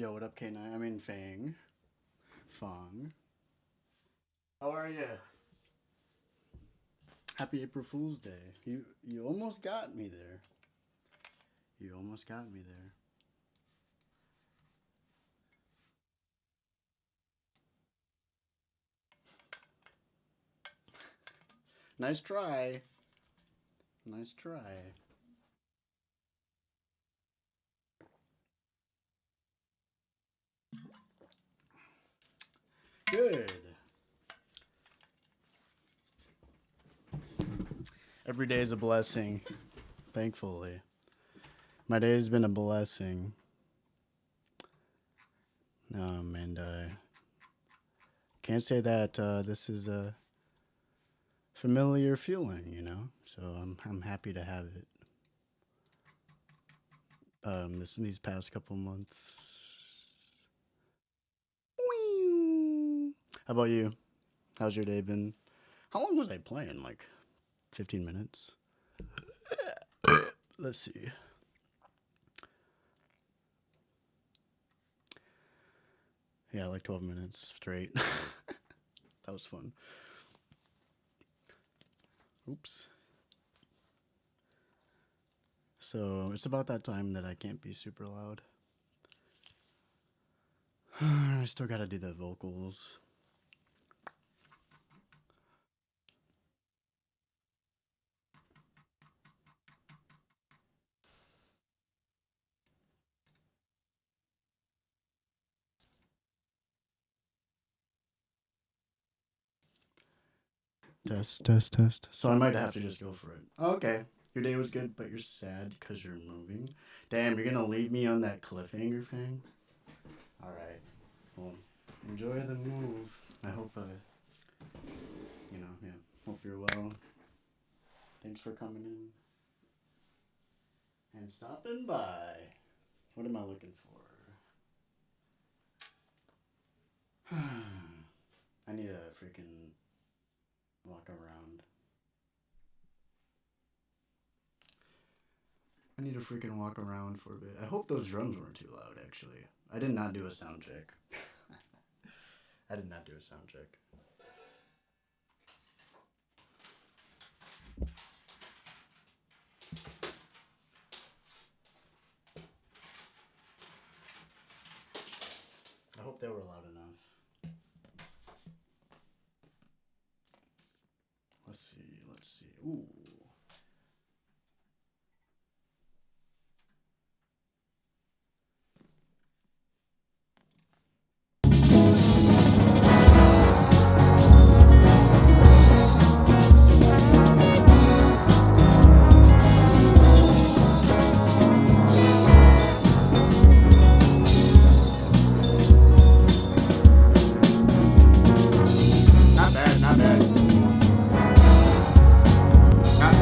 Yo, what up, K9? I mean, Fang. Fong. How are ya? Happy April Fool's Day. You almost got me there. You almost got me there. Nice try. Nice try. Good. Every day is a blessing, thankfully. My day has been a blessing. And can't say that this is a familiar feeling, you know. So I'm happy to have it. These past couple months. How about you? How's your day been? How long was I playing? Like 15 minutes? Let's see. Yeah, like 12 minutes straight. That was fun. Oops. So it's about that time that I can't be super loud. I still gotta do the vocals. Test, test, test. So I might have to just go for it. Okay. Your day was good, but you're sad because you're moving. Damn, you're gonna leave me on that cliffhanger thing? Alright. Well, enjoy the move. I hope, hope you're well. Thanks for coming in. And stopping by. What am I looking for? I need a freaking walk around. I need to freaking walk around for a bit. I hope those drums weren't too loud, actually. I did not do a sound check. I did not do a sound check. I hope they were loud enough. Let's see, let's see. Ooh. Not bad, not bad. Not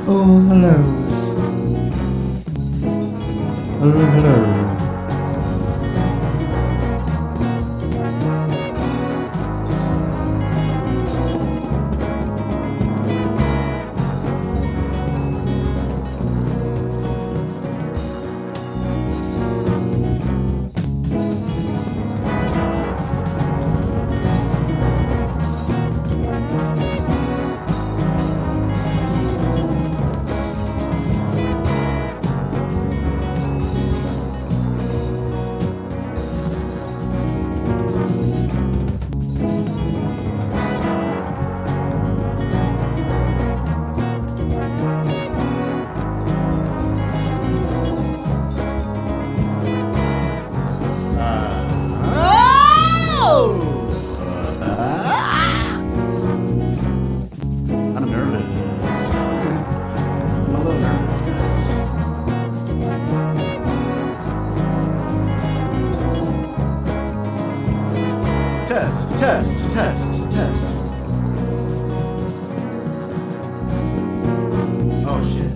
Oh, hello. Hello, hello. I'm nervous. I'm a little nervous, guys. Test. Oh shit.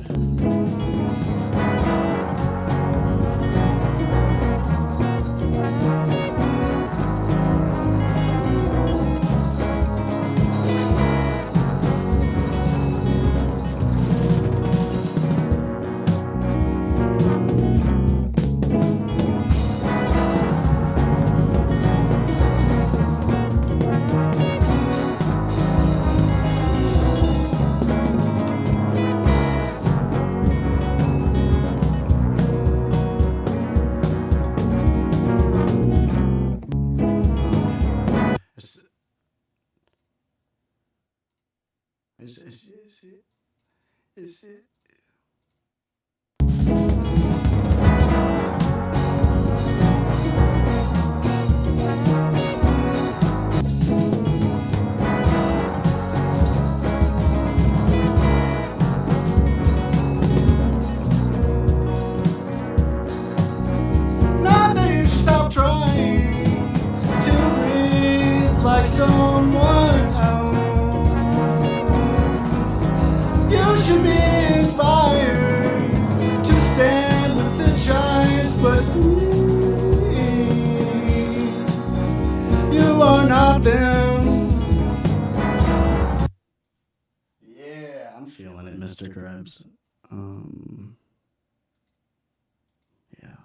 Is it? Not that you should stop trying to breathe like someone else. You should be inspired to stand with the giants, but you are not them. Yeah, I'm feeling it, Mr. Krebs. Yeah.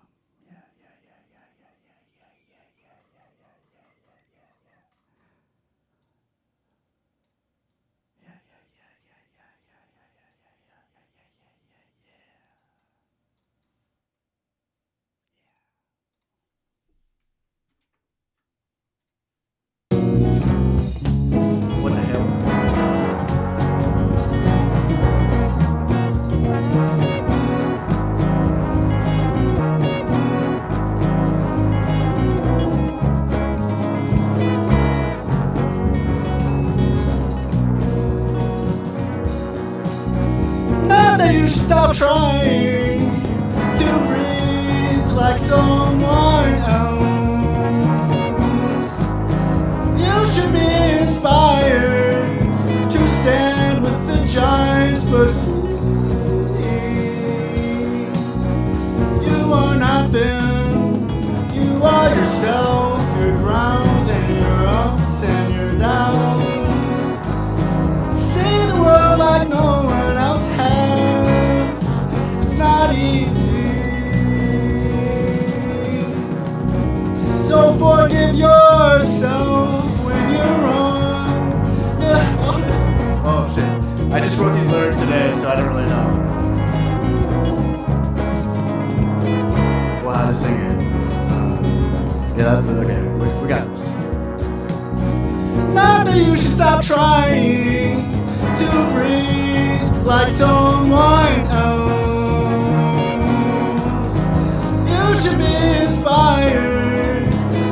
What the hell? Not that you should stop trying to breathe like someone else. You should be inspired to stand with the giants, but you are not them. You are yourself, your grounds and your ups and your downs. See the world like no one else has. It's not easy. So forgive yourself when you're wrong. Oh shit. I just wrote these lyrics today, so I don't really know. Well, how to sing it. Yeah, that's the, okay. We got this. Not that you should stop trying to breathe like someone else. You should be inspired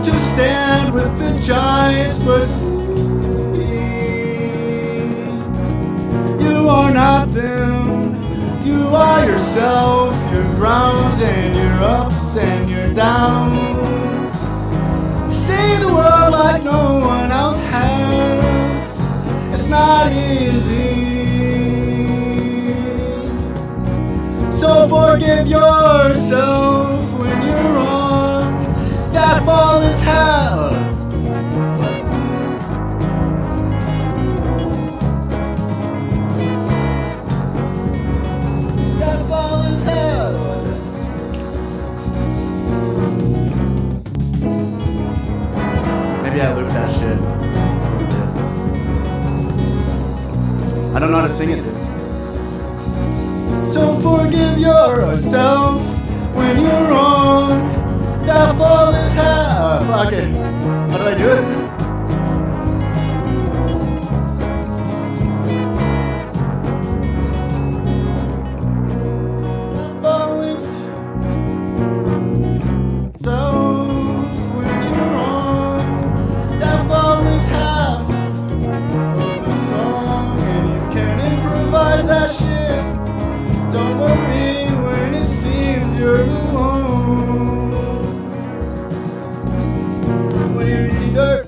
to stand with the giants, but you are not them. You are yourself, your grounds and your ups and your downs. See the world like no one else has. It's not easy. So forgive yourself when you're wrong. That fall is hell. That fall is hell. Maybe I looped that shit. I don't know how to sing it, dude. So forgive yourself when you're wrong. That fall is hell. Fuck it. How did I do it? That fall is self when you're wrong. That fall is half the song, and you can improvise that shit. Don't worry when it seems you're alone. When you're eating dirt.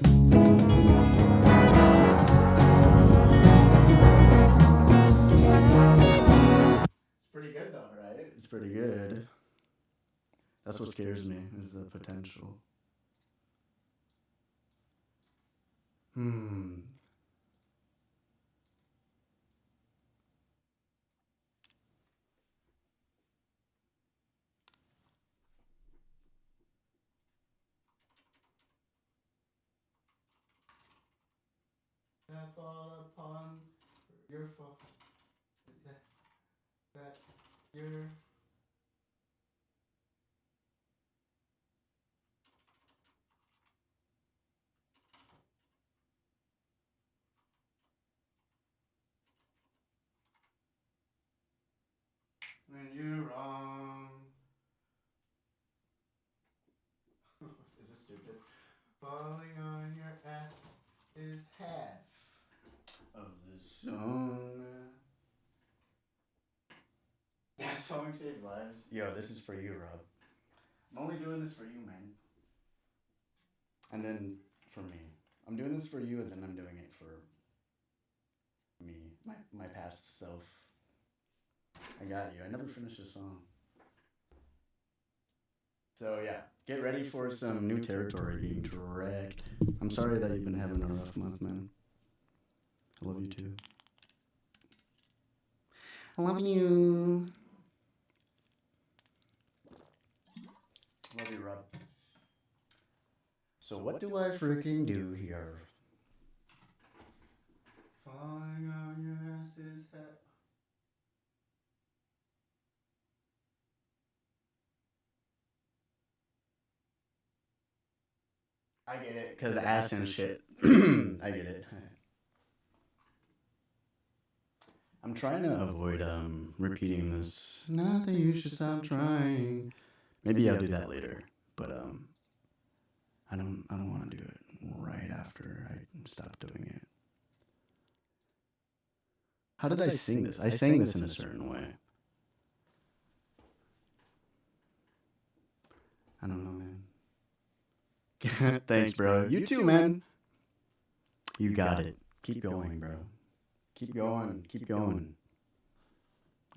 It's pretty good though, right? It's pretty good. That's what scares me, is the potential. That fall upon your fault. That you're. When you're wrong. Is this stupid? Falling on your ass is half Of this song. That song saves lives. Yo, this is for you, Rob. I'm only doing this for you, man. And then for me. I'm doing this for you, and then I'm doing it for me, my past self. I got you. I never finished a song. So yeah, get ready for some new territory being dragged. I'm sorry that you've been having a rough month, man. I love you too. I love you. Love you, Rob. So what do I freaking do here? falling on your ass is half. I get it, cause ass and shit. I get it. I'm trying to avoid repeating this. Not that you should stop trying. Maybe I'll do that later, but I don't want to do it right after I stop doing it. How did I sing this? I sang this in a certain way. I don't know, man. Thanks, bro. You too, man. You got it. Keep going, bro. Keep going. Keep going.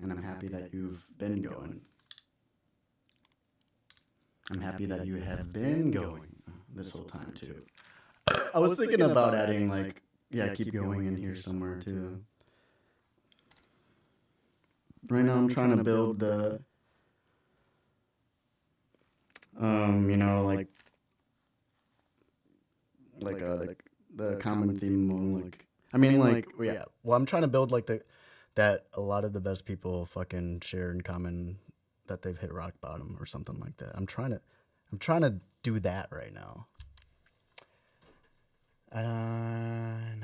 And I'm happy that you've been going. I'm happy that you have been going this whole time, too. I was thinking about adding, like, yeah, keep going in here somewhere, too. Right now, I'm trying to build the, you know, like the common theme, like, I mean, like, yeah. Well, I'm trying to build like that a lot of the best people fucking share in common that they've hit rock bottom or something like that. I'm trying to do that right now. And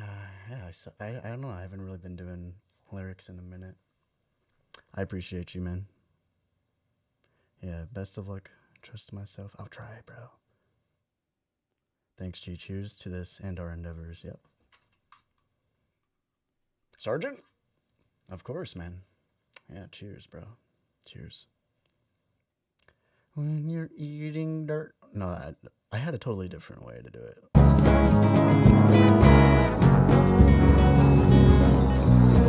yeah, I don't know. I haven't really been doing lyrics in a minute. I appreciate you, man. Yeah, best of luck. Trust myself. I'll try, bro. Thanks, G. Cheers to this and our endeavors. Yep. Sergeant? Of course, man. Yeah, cheers, bro. Cheers. When you're eating dirt. No, I had a totally different way to do it.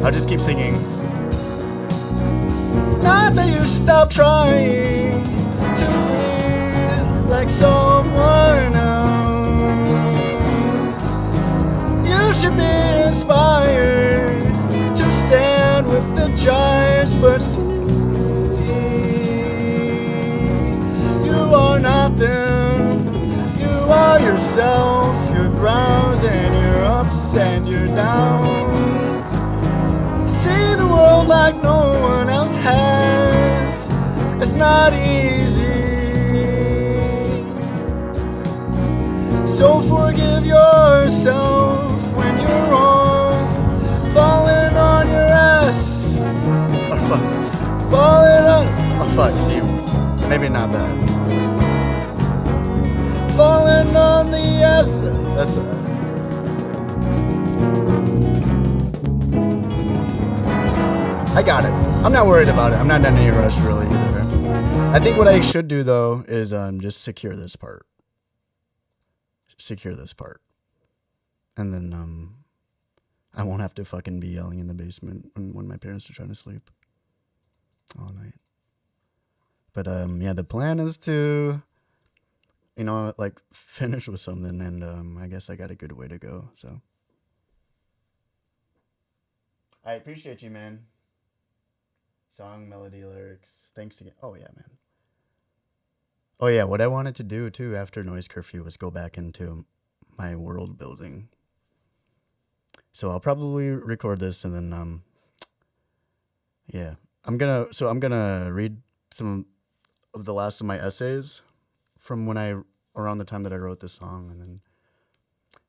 I'll just keep singing. Not that you should stop trying to breathe like someone else. You should be inspired to stand with the giants, but you are not them. You are yourself, your grounds and your ups and your downs. See the world like no one else has. It's not easy. So forgive yourself when you're wrong, falling on your ass. Oh fuck. Falling on, Oh fuck. See, maybe not that. falling on the ass. That's. I got it. I'm not worried about it. I'm not in any rush really either. I think what I should do though is just secure this part. Secure this part. And then I won't have to fucking be yelling in the basement when my parents are trying to sleep all night. But yeah, the plan is to, you know, like finish with something, and I guess I got a good way to go. So I appreciate you, man. Song, melody, lyrics. Thanks again. Oh yeah, man. Oh yeah, what I wanted to do too after Noise Curfew was go back into my world building. So I'll probably record this and then yeah. I'm gonna read some of the last of my essays from around the time that I wrote this song, and then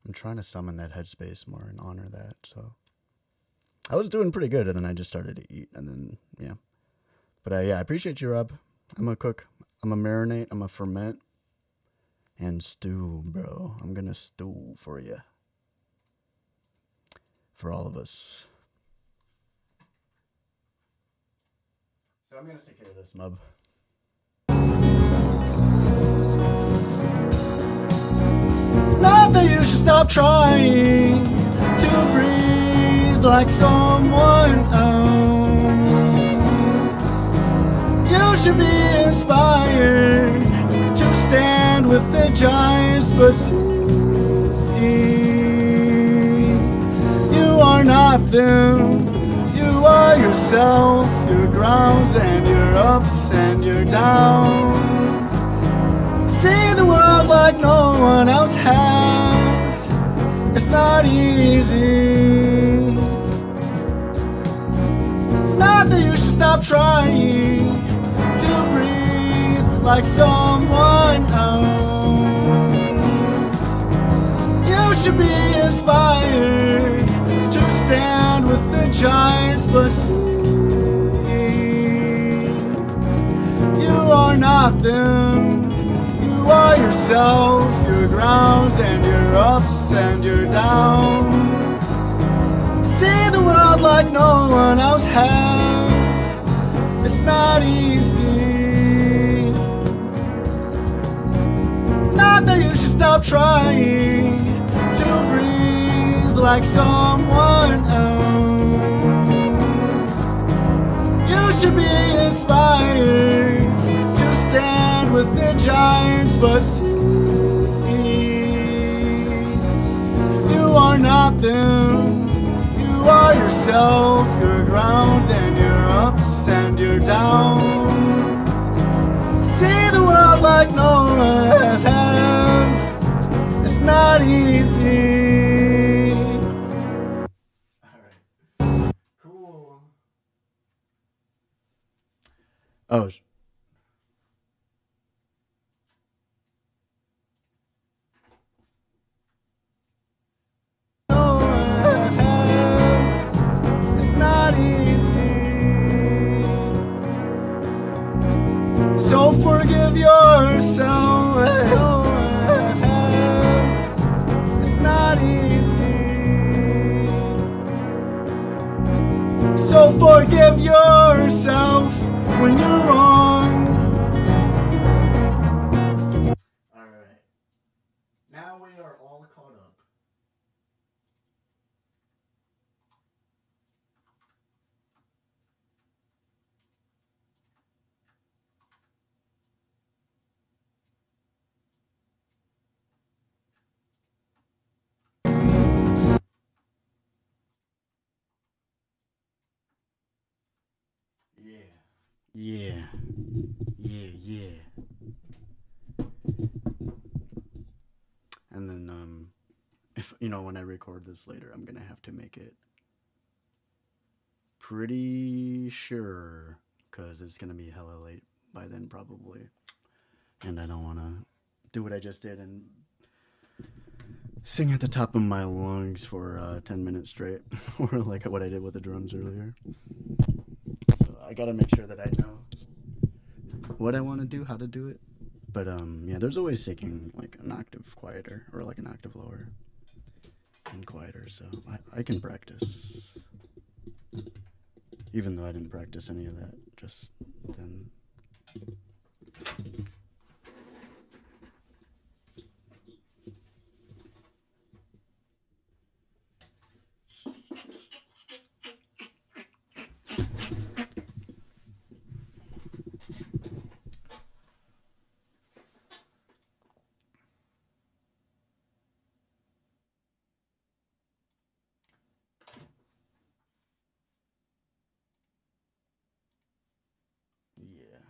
I'm trying to summon that headspace more and honor that. So I was doing pretty good, and then I just started to eat, and then yeah. But yeah, I appreciate you, Rob. I'm a cook. I'm a marinate. I'm a ferment and stew, bro. I'm gonna stew for you, for all of us. So I'm gonna secure this, Mub. Not that you should stop trying to breathe like someone else. You should be inspired to stand with the giants, but see, you are not them. You are yourself, your grounds and your ups and your downs. See the world like no one else has. It's not easy. Not that you should stop trying to breathe like someone else. You should be inspired to stand with the giants, but see, you are not them. You are yourself, your grounds and your ups and your downs. See the world like no one else has. It's not easy. Not that you should stop trying to breathe like someone else. You should be inspired to stand with the giants, but see, you are not them. You are yourself, your grounds and your ups and your downs. See the world like no one else has. It's not easy. Alright. Cool. Oh. No one else has. It's not easy. So forgive yourself. No one else has. It's not easy. So forgive yourself when you're wrong. Alright. Now we are all caught up. Yeah. Yeah, yeah. And then, if, when I record this later, I'm gonna have to make it pretty sure, because it's gonna be hella late by then, probably. And I don't wanna do what I just did and sing at the top of my lungs for 10 minutes straight, or like what I did with the drums earlier. So I gotta make sure that I know what I want to do, how to do it. But yeah, there's always singing like an octave quieter or like an octave lower and quieter, so I can practice. Even though I didn't practice any of that just then. Yeah.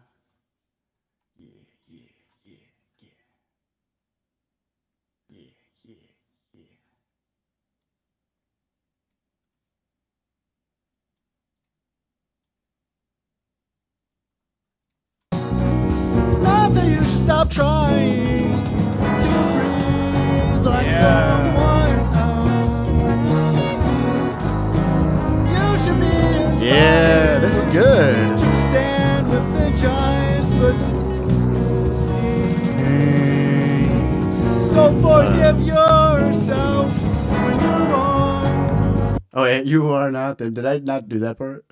Yeah, yeah, yeah, yeah. Yeah, yeah, yeah. Not that you should stop trying to breathe like someone else. You should be inspired. Yeah, this is good. To stand with the giants, but so forgive yourself when you're wrong. Oh, hey, you are not. Did I not do that part?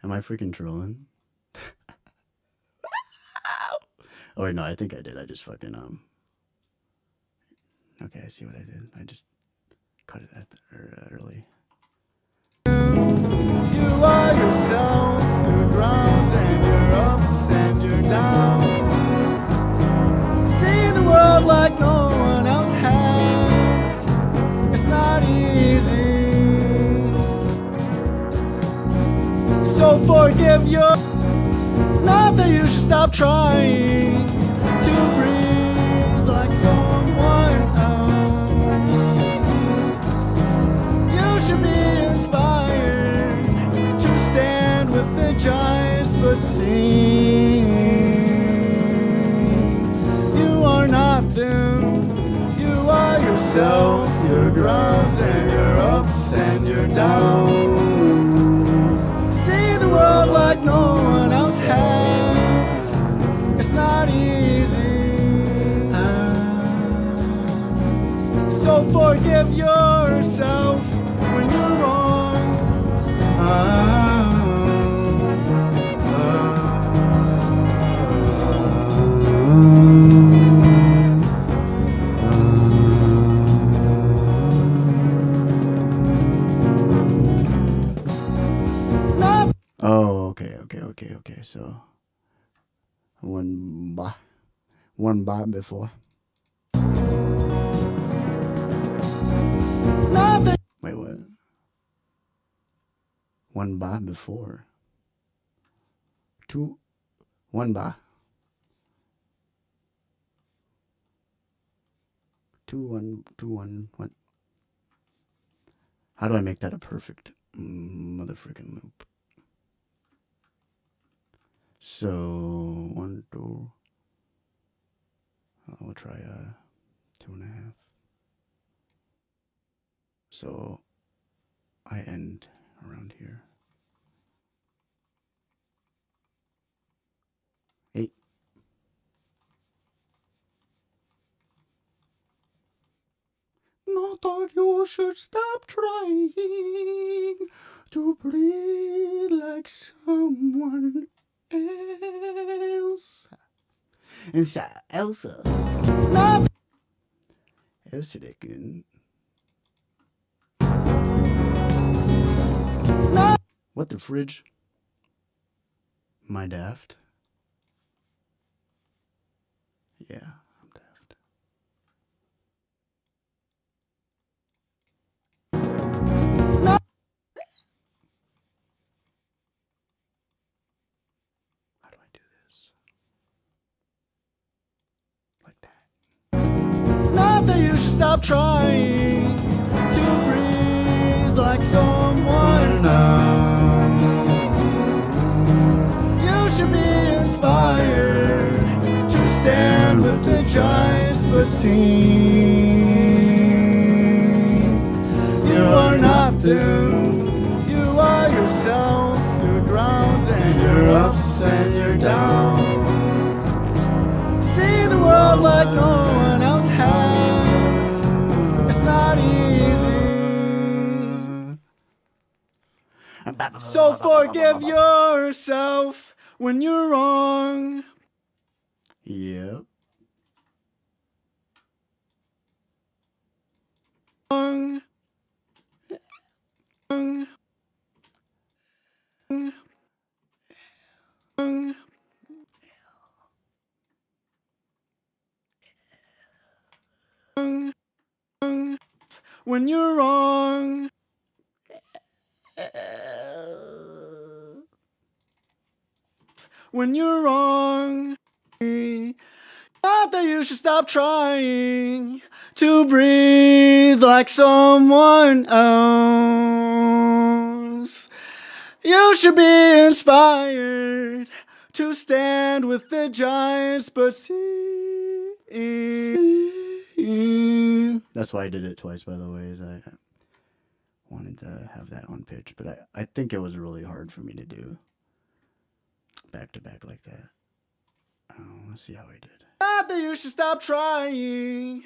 Am I freaking trolling? Oh wait, no, I think I did. I just fucking Okay, I see what I did. I just cut it at early. You are yourself, your grounds and your ups and your downs. See the world like no one else has. It's not easy. So forgive your. Not that you should stop trying to breathe like someone else. You should be inspired to stand with the giants, but sing. You are not them. You are yourself, your grounds and your ups and your downs. See the world like no one else has. It's not easy. So forgive yourself when you're wrong. Oh, okay. So one bar before. Wait, what? One bar before. One bar. Two, one. How do I make that a perfect motherfucking loop? So 1, 2. I'll try 2.5. So I end around here. 8. Not that you should stop trying to breathe like someone else. Elsa. Not Elsa again. What the fridge? My daft? Yeah, I'm daft. How do I stop trying to breathe like someone else. You should be inspired to stand with the giants, but see, you are not them. You are yourself, your grounds and your ups and your downs. See the world like no one else has. It's not easy. So forgive yourself when you're wrong. Yep. Wrong. When you're wrong. When you're wrong. Not that you should stop trying to breathe like someone else. You should be inspired to stand with the giants, but see. That's why I did it twice, by the way. Is I wanted to have that on pitch, but I think it was really hard for me to do back to back like that. Let's see how I did. Not that you should stop trying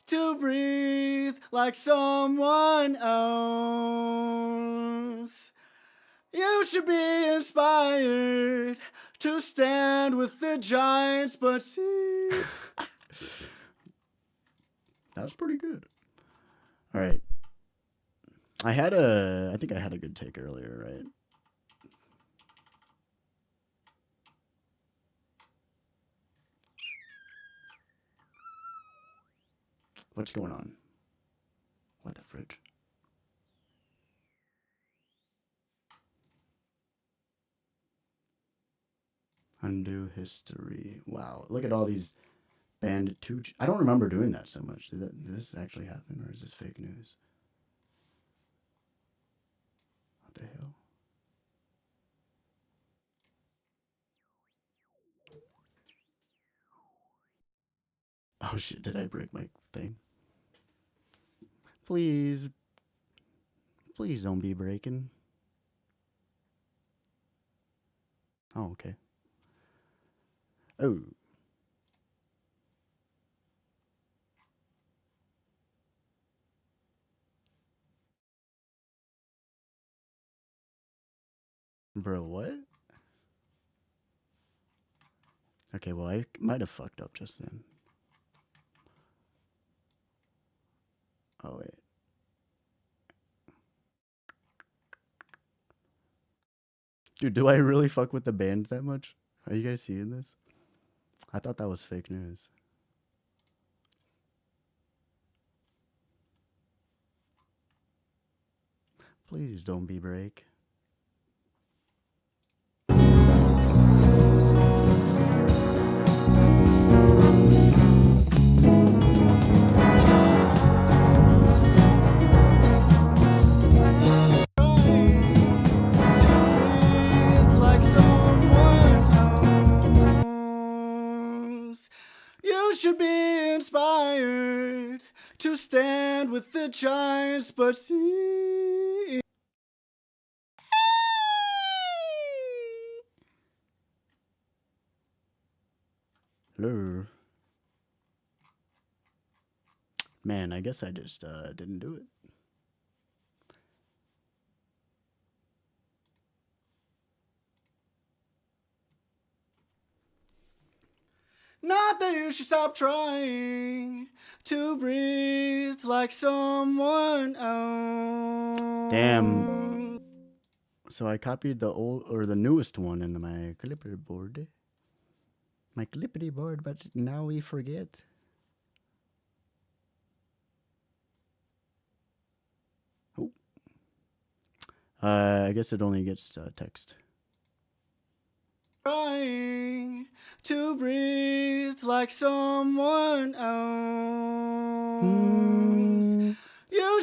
to breathe like someone else. You should be inspired to stand with the giants, but see. That was pretty good. All right. I think I had a good take earlier, right? What's going on? What the fridge? Undo history. Wow. Look at all these banned two. I don't remember doing that so much. Did this actually happen, or is this fake news? What the hell? Oh shit, did I break my thing? Please. Please don't be breaking. Oh, okay. Oh. Bro, what? Okay, well, I might have fucked up just then. Oh, wait. Dude, do I really fuck with the bands that much? Are you guys seeing this? I thought that was fake news. Please don't be break. You should be inspired to stand with the giants, but see. Hello. Man, I guess I just didn't do it. Not that you should stop trying to breathe like someone else. Damn. So I copied the old or the newest one into my clipboard. My clippity board, but now we forget. Oh. I guess it only gets text. Trying to breathe like someone else. You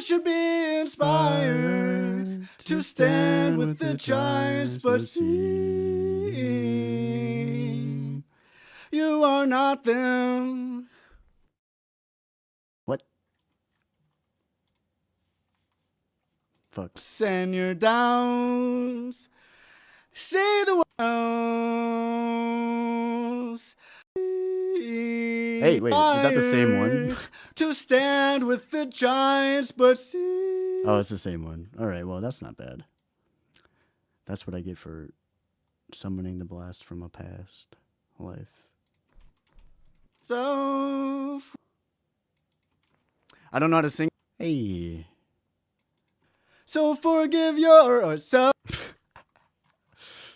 should be inspired to stand with the giants, but see, you are not them. What? Fuck. Send your downs. See the world. Hey, wait, is that the same one? To stand with the giants, but see. Oh, it's the same one. All right, well, that's not bad. That's what I get for summoning the blast from a past life. So, I don't know how to sing. Hey. So forgive yourself.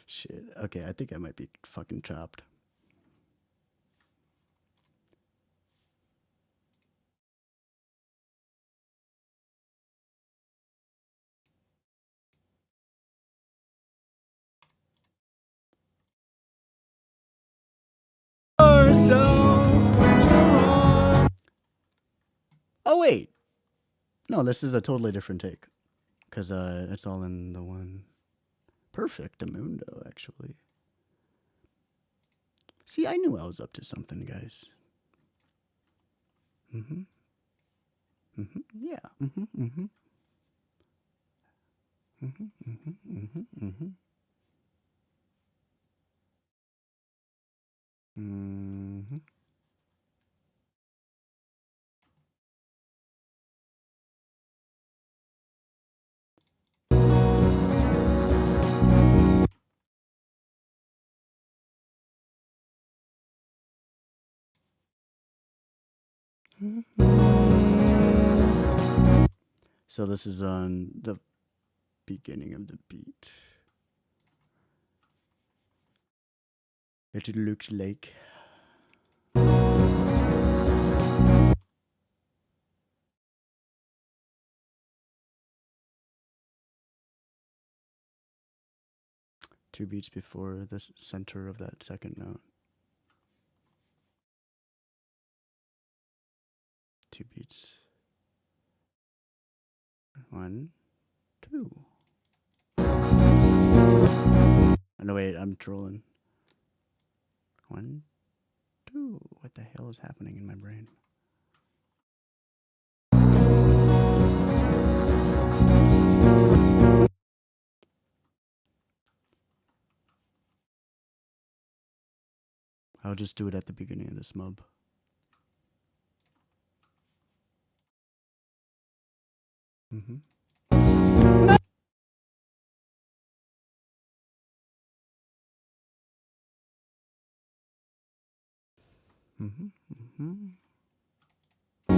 Shit. Okay, I think I might be fucking chopped. Oh wait, no, this is a totally different take, cause it's all in the one. Perfectamundo, actually. See, I knew I was up to something, guys. Yeah. So this is on the beginning of the beat. It looks like. Two beats before the center of that second note. Two beats. 1, 2. Oh, no, wait, I'm trolling. 1, 2. What the hell is happening in my brain? I'll just do it at the beginning of this mub.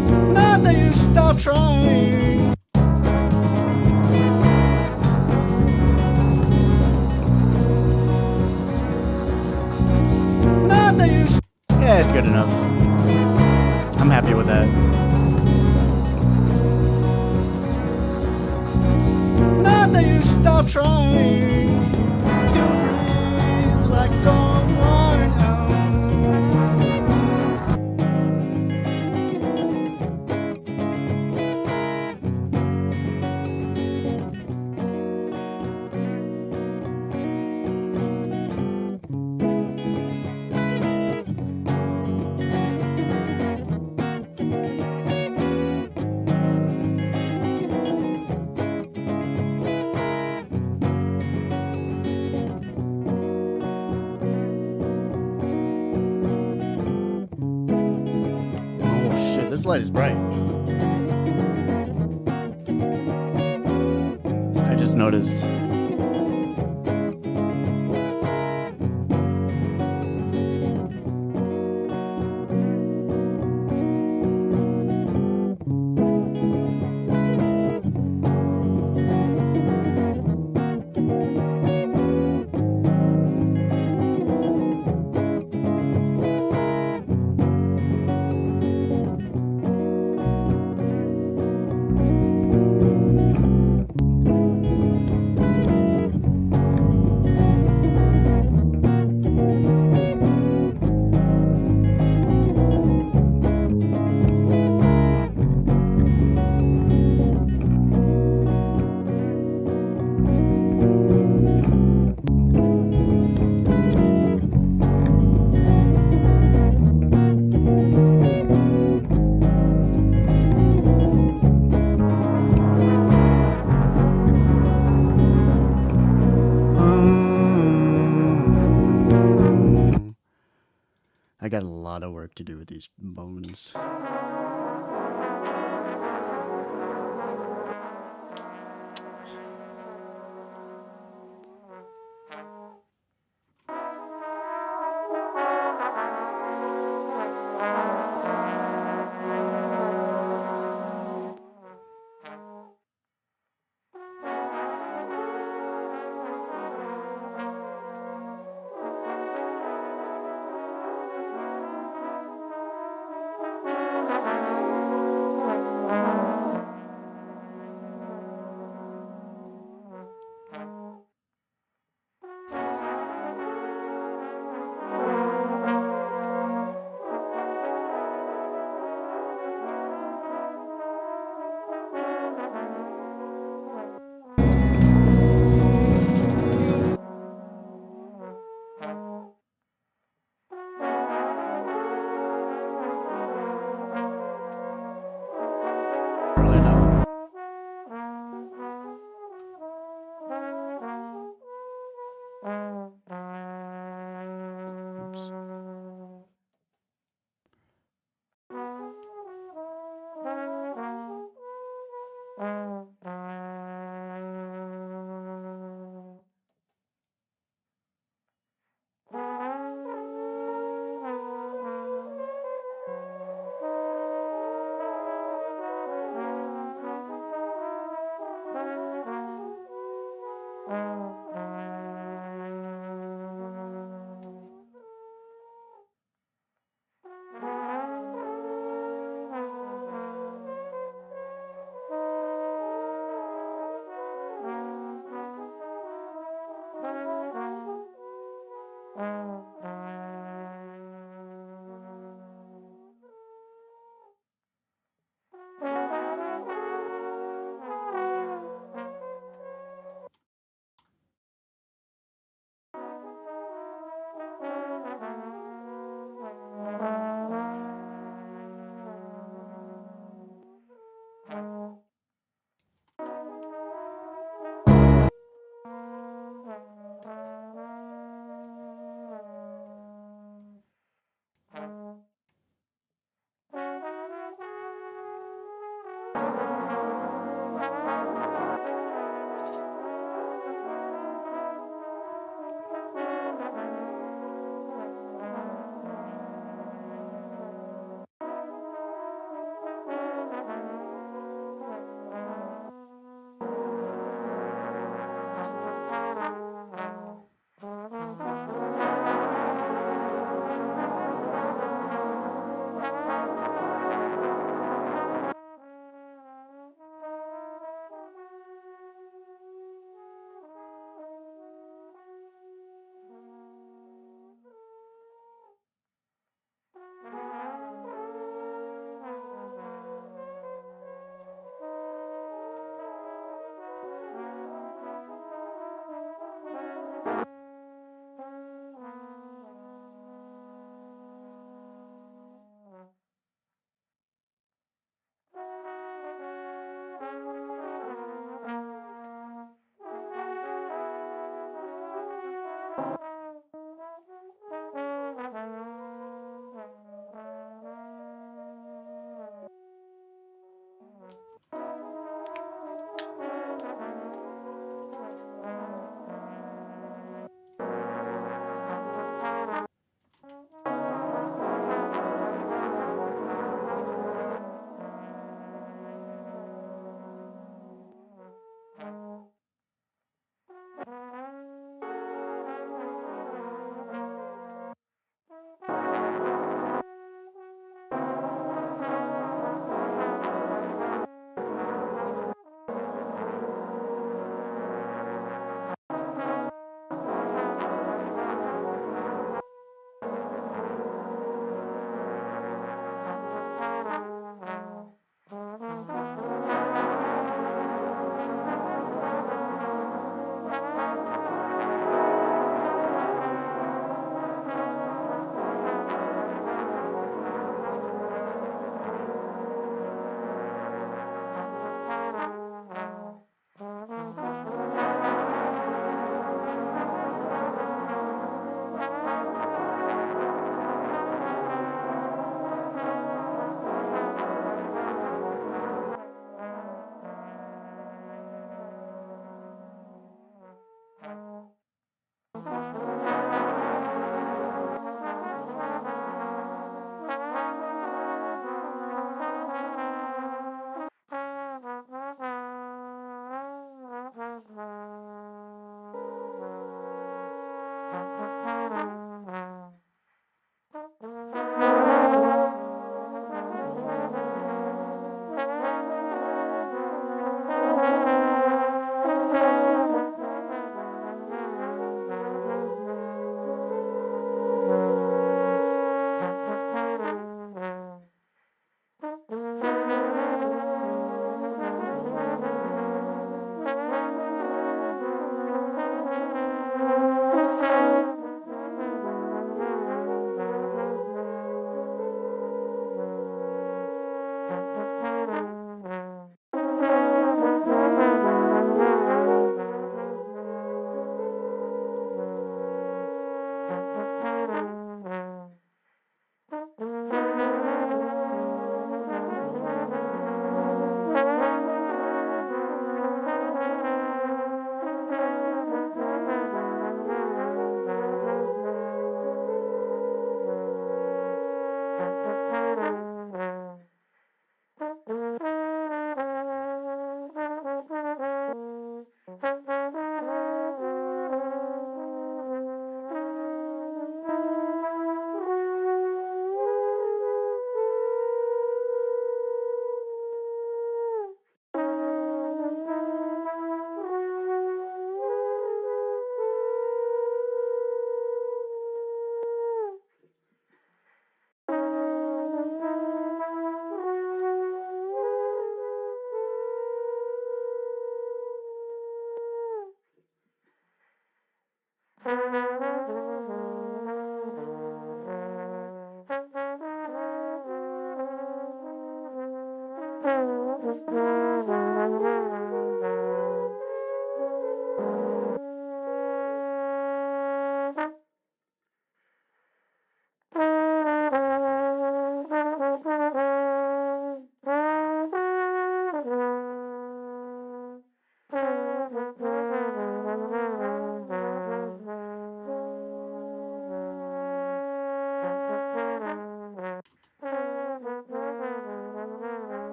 Not that you should stop trying. Not that you should. Yeah, it's good enough. I'm happy with that. Not that you should stop trying to breathe like someone else. This light is bright. I just noticed. I got a lot of work to do with these bones.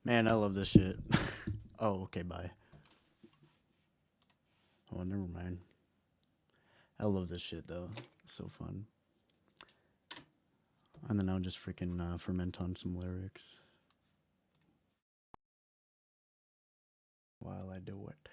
Man, I love this shit. Oh, okay, bye. Oh, never mind. I love this shit though. It's so fun. And then I'll just freaking ferment on some lyrics while I do it.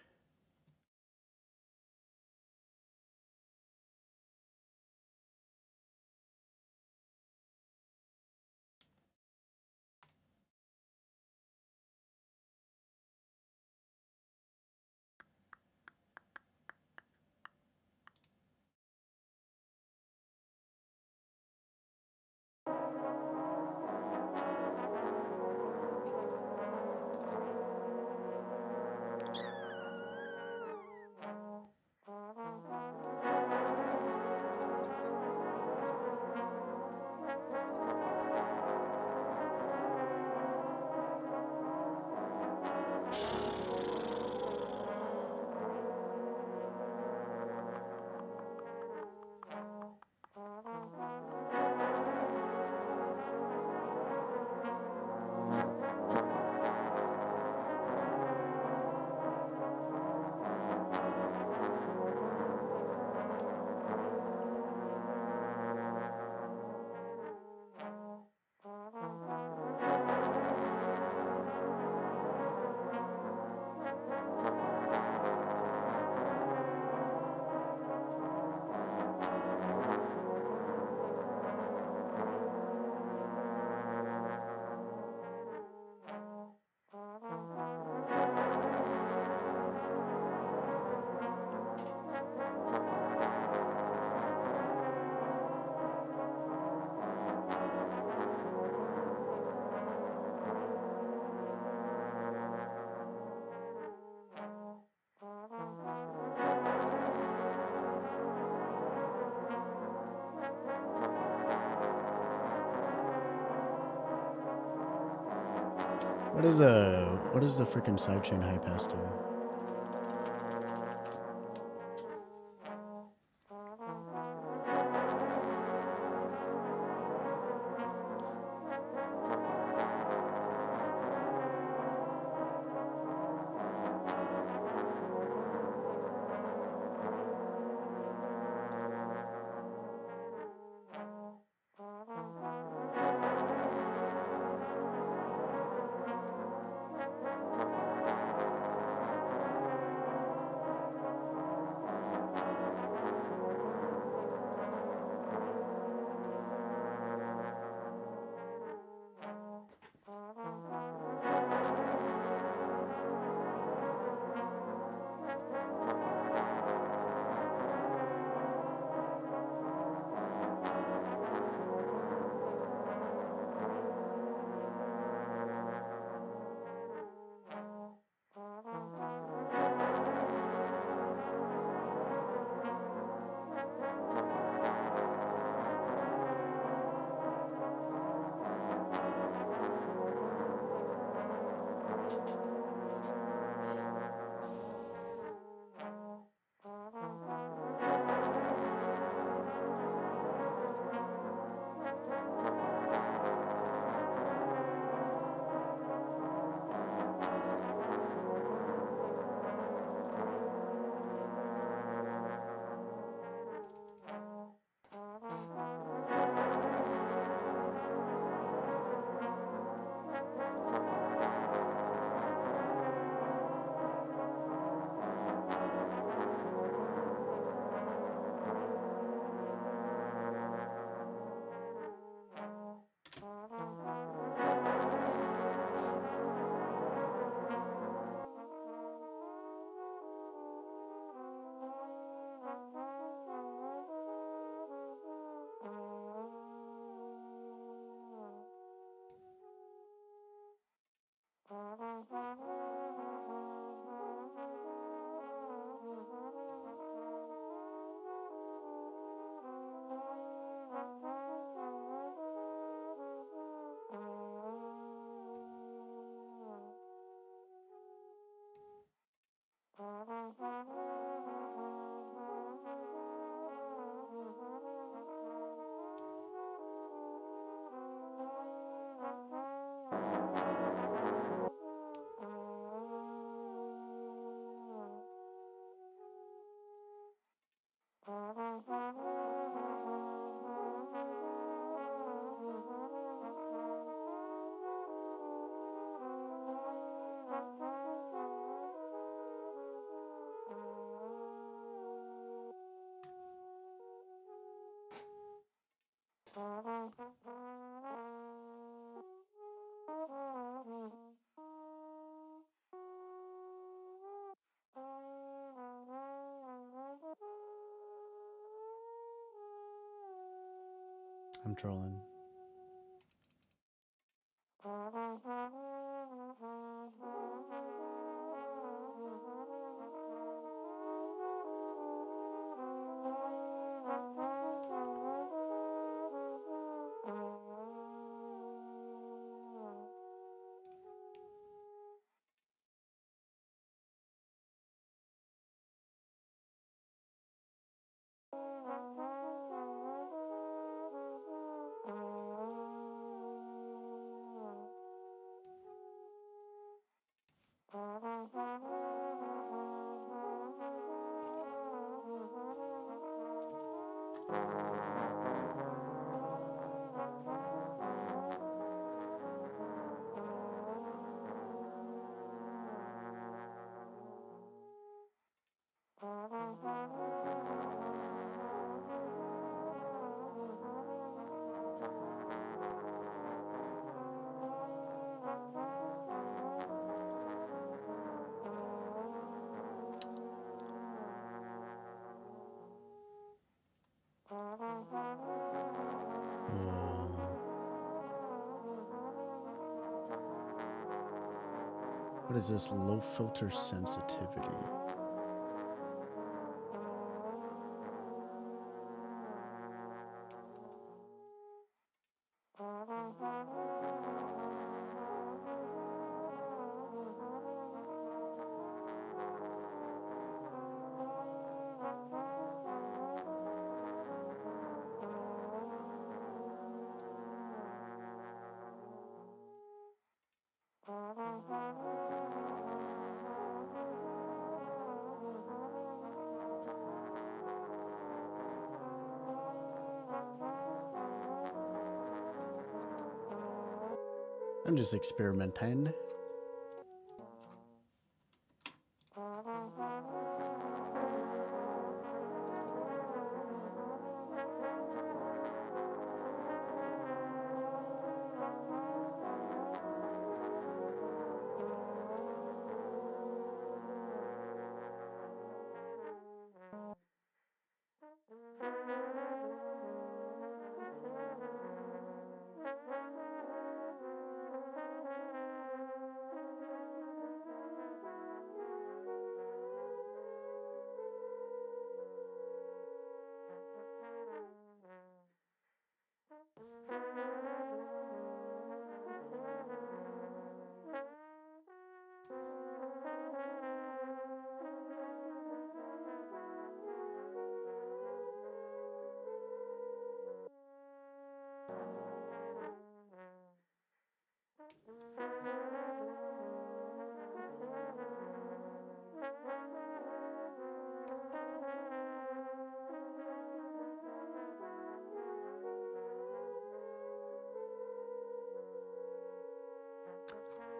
What is the freaking sidechain high pass to? I'm trolling. What is this? Low filter sensitivity. I'm just experimenting.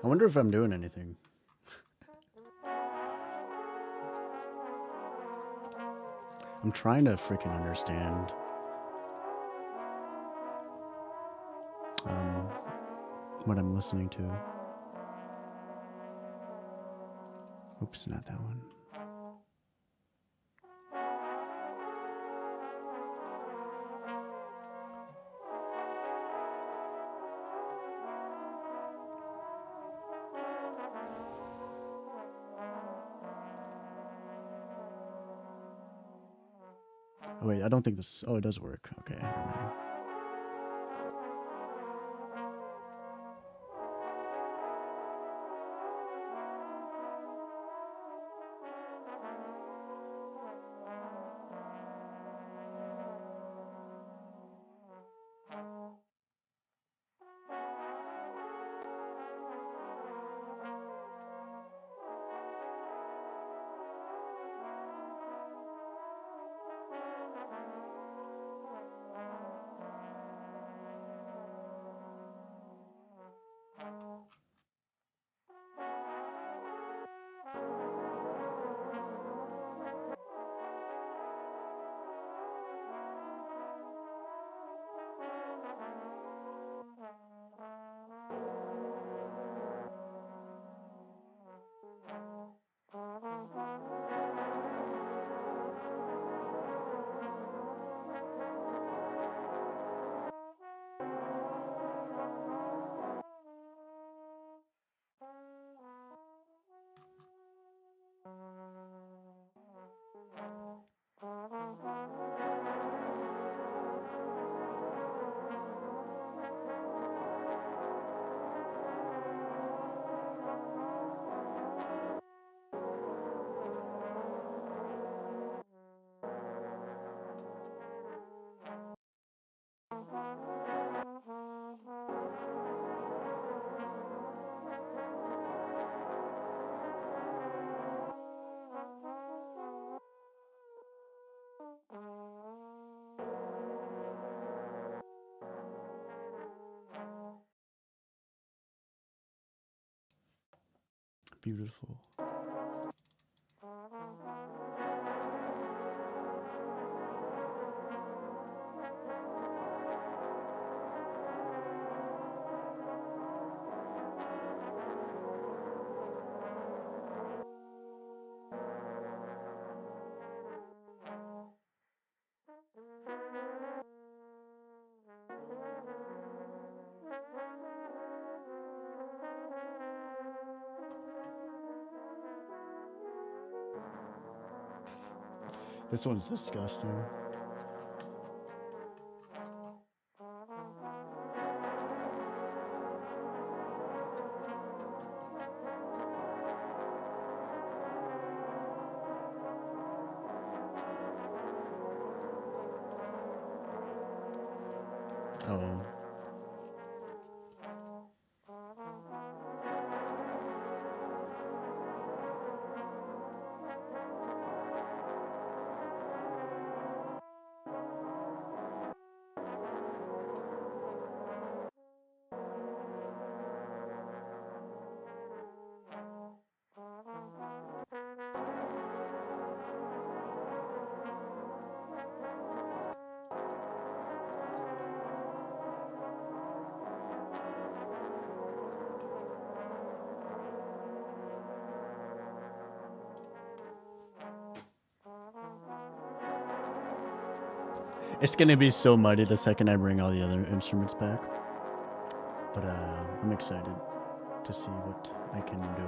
I wonder if I'm doing anything. I'm trying to freaking understand what I'm listening to. Oops, not that one. Oh wait, I don't think this. Oh, it does work. Okay. Never mind. beautiful. This one's disgusting. Oh. It's gonna be so muddy the second I bring all the other instruments back. But I'm excited to see what I can do.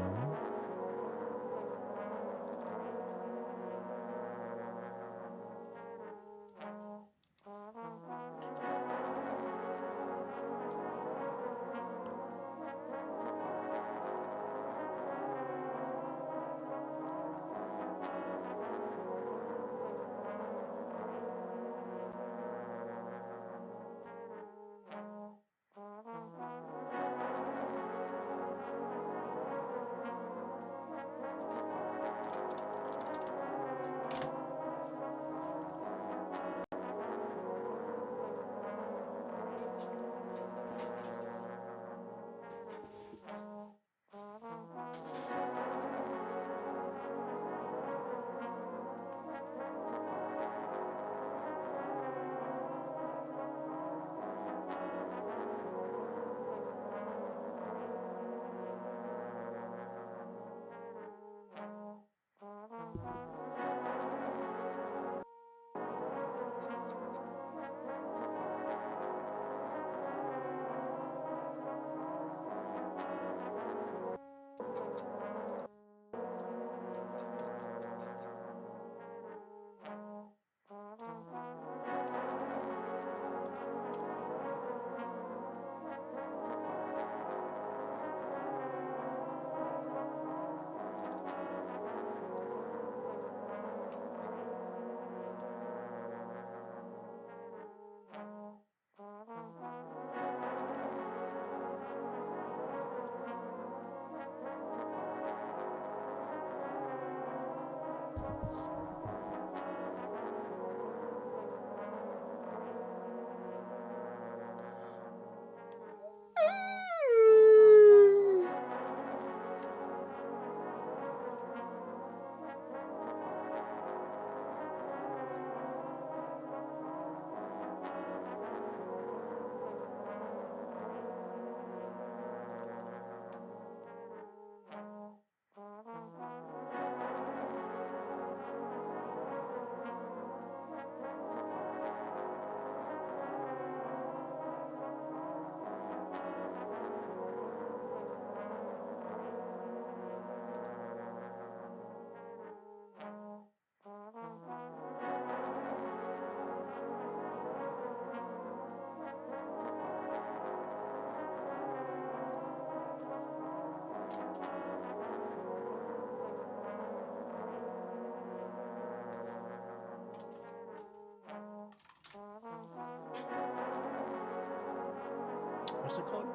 What's it called?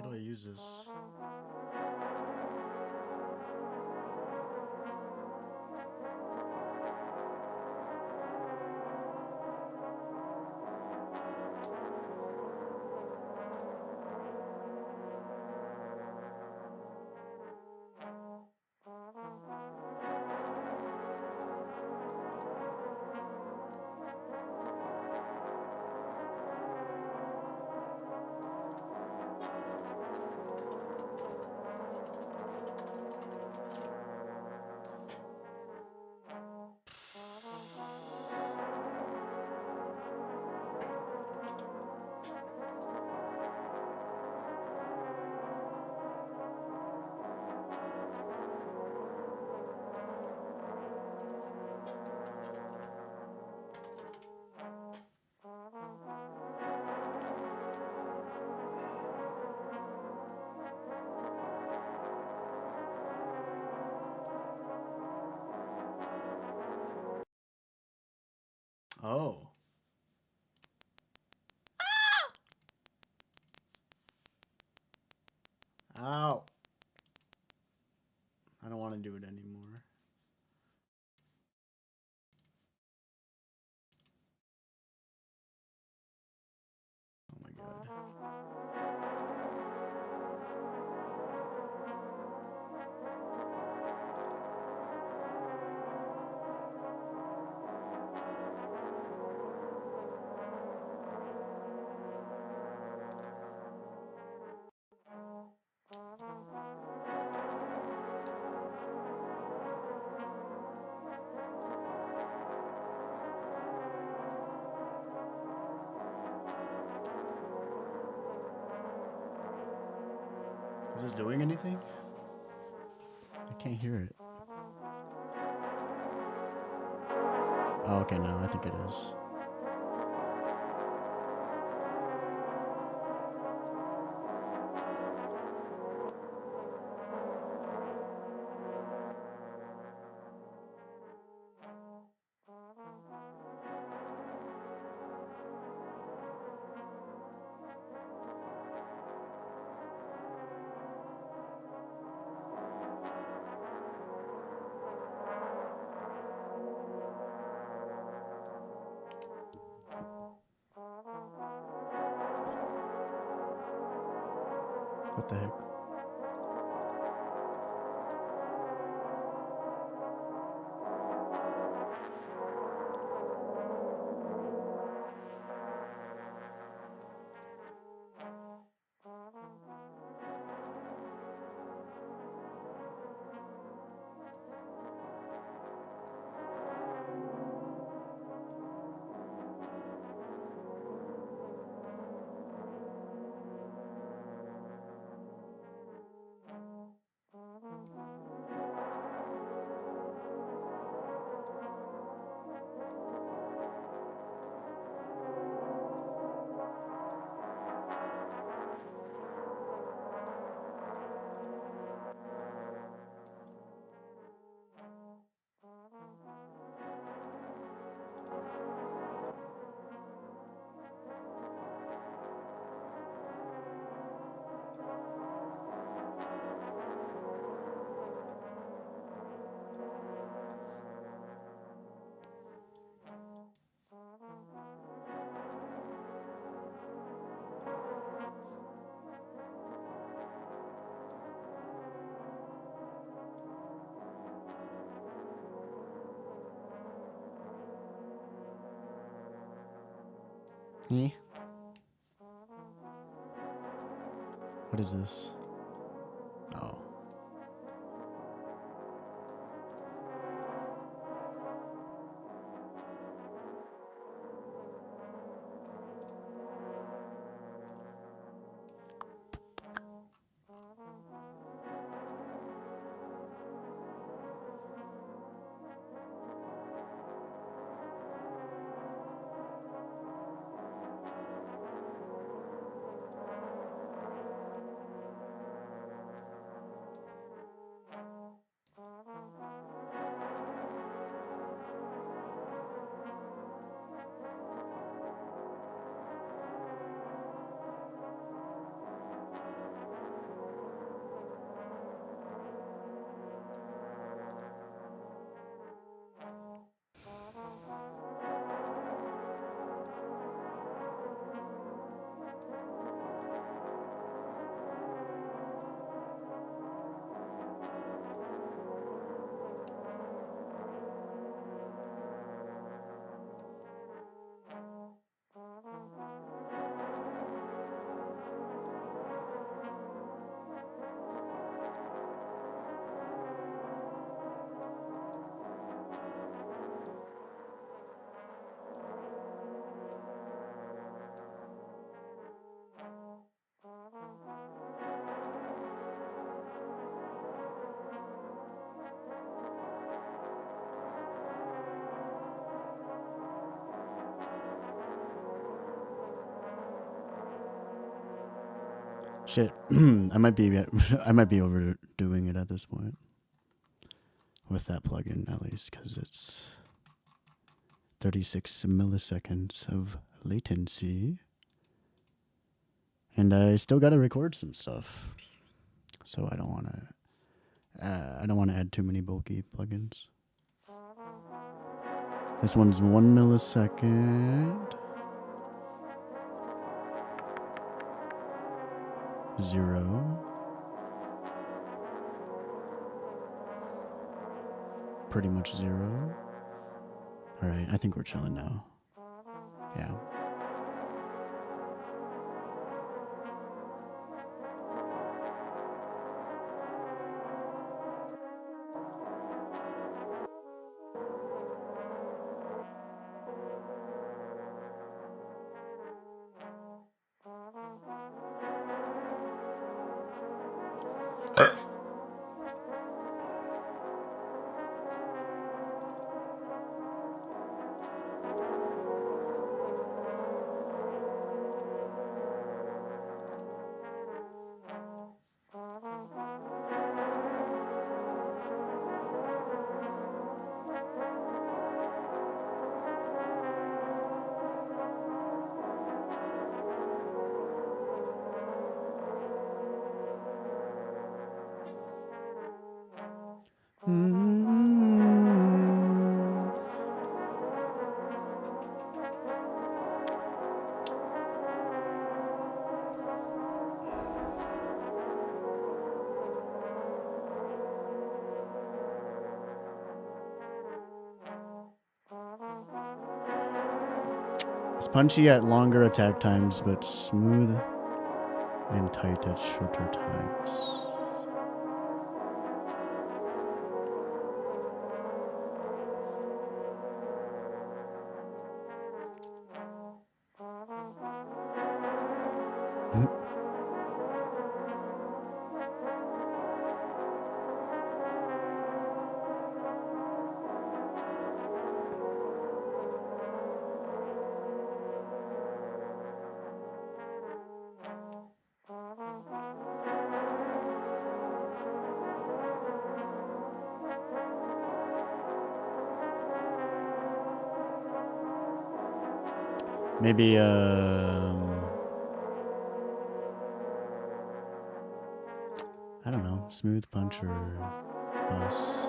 How do I use this? Oh. Ow. I don't want to do it anymore. Oh my god. Is this doing anything? I can't hear it. Oh, okay, no, I think it is. What the heck? Eh? What is this? Oh. Shit. I might be overdoing it at this point. With that plugin at least, because 36 milliseconds of latency. And I still got to record some stuff. So I don't want to add too many bulky plugins. This one's 1 millisecond. 0. Pretty much 0. Alright, I think we're chilling now. Yeah. It's punchy at longer attack times, but smooth and tight at shorter times. Maybe, I don't know, smooth punch or bus.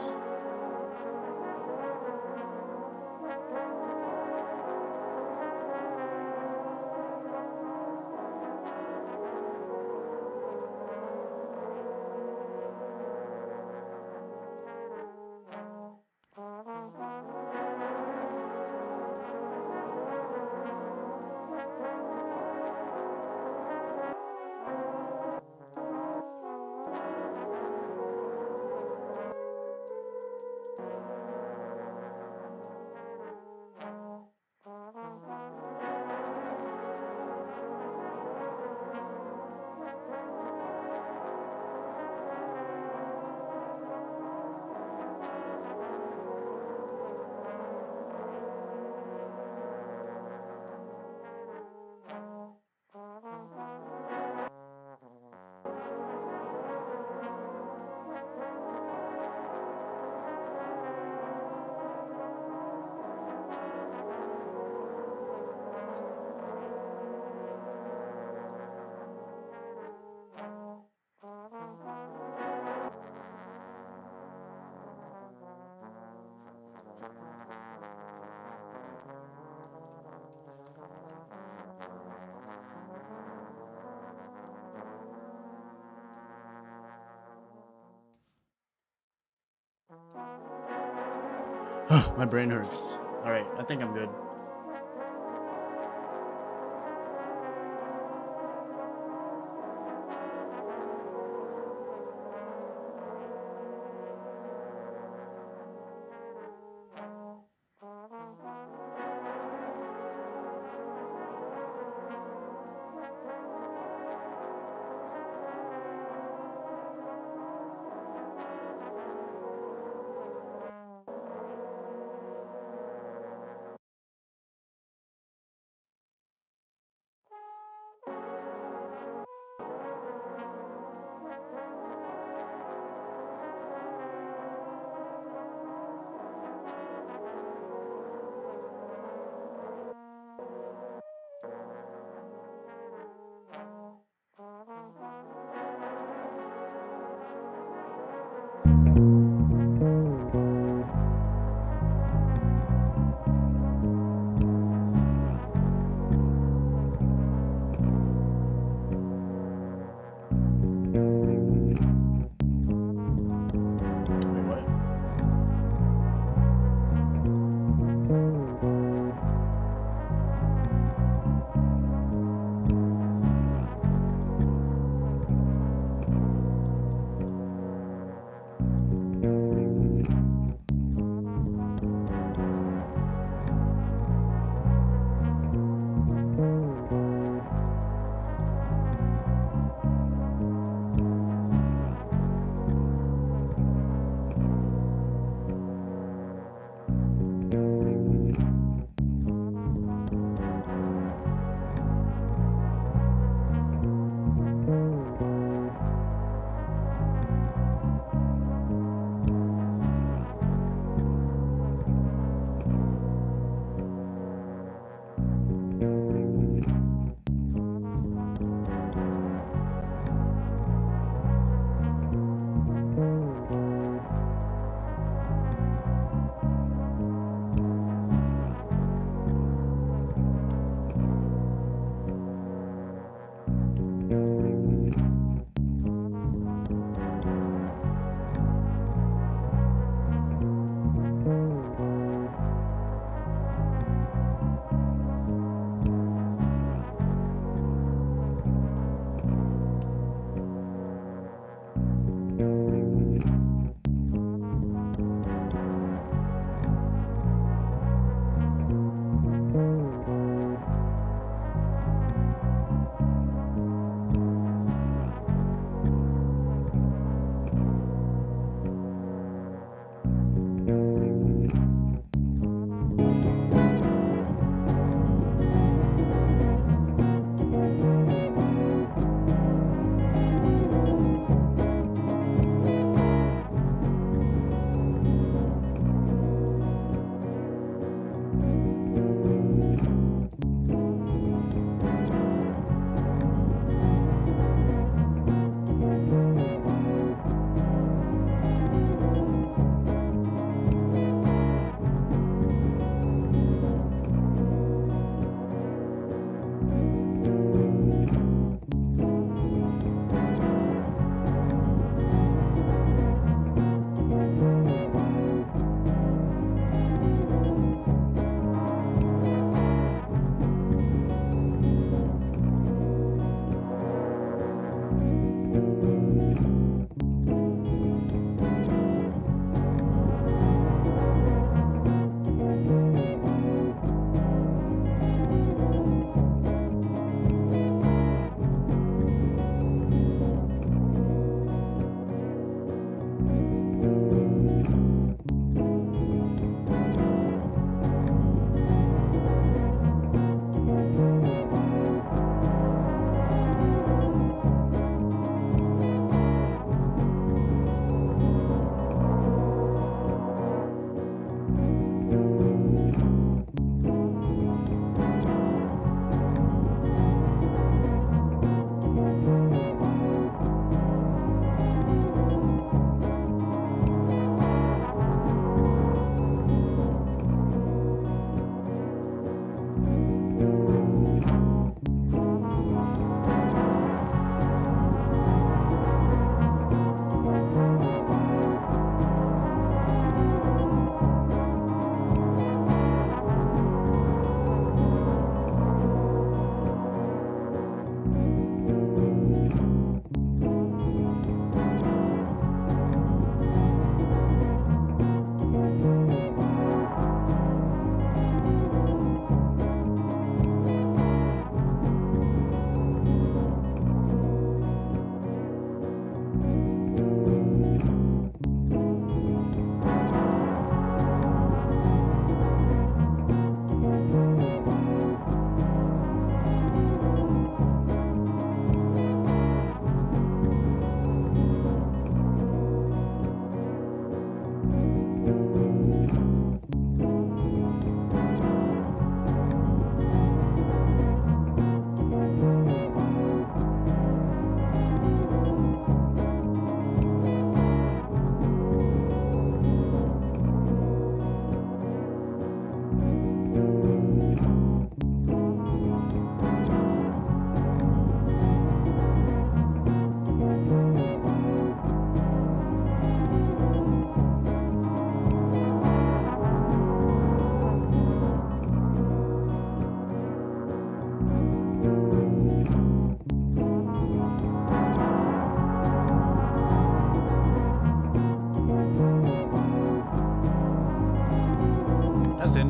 My brain hurts. Alright, I think I'm good.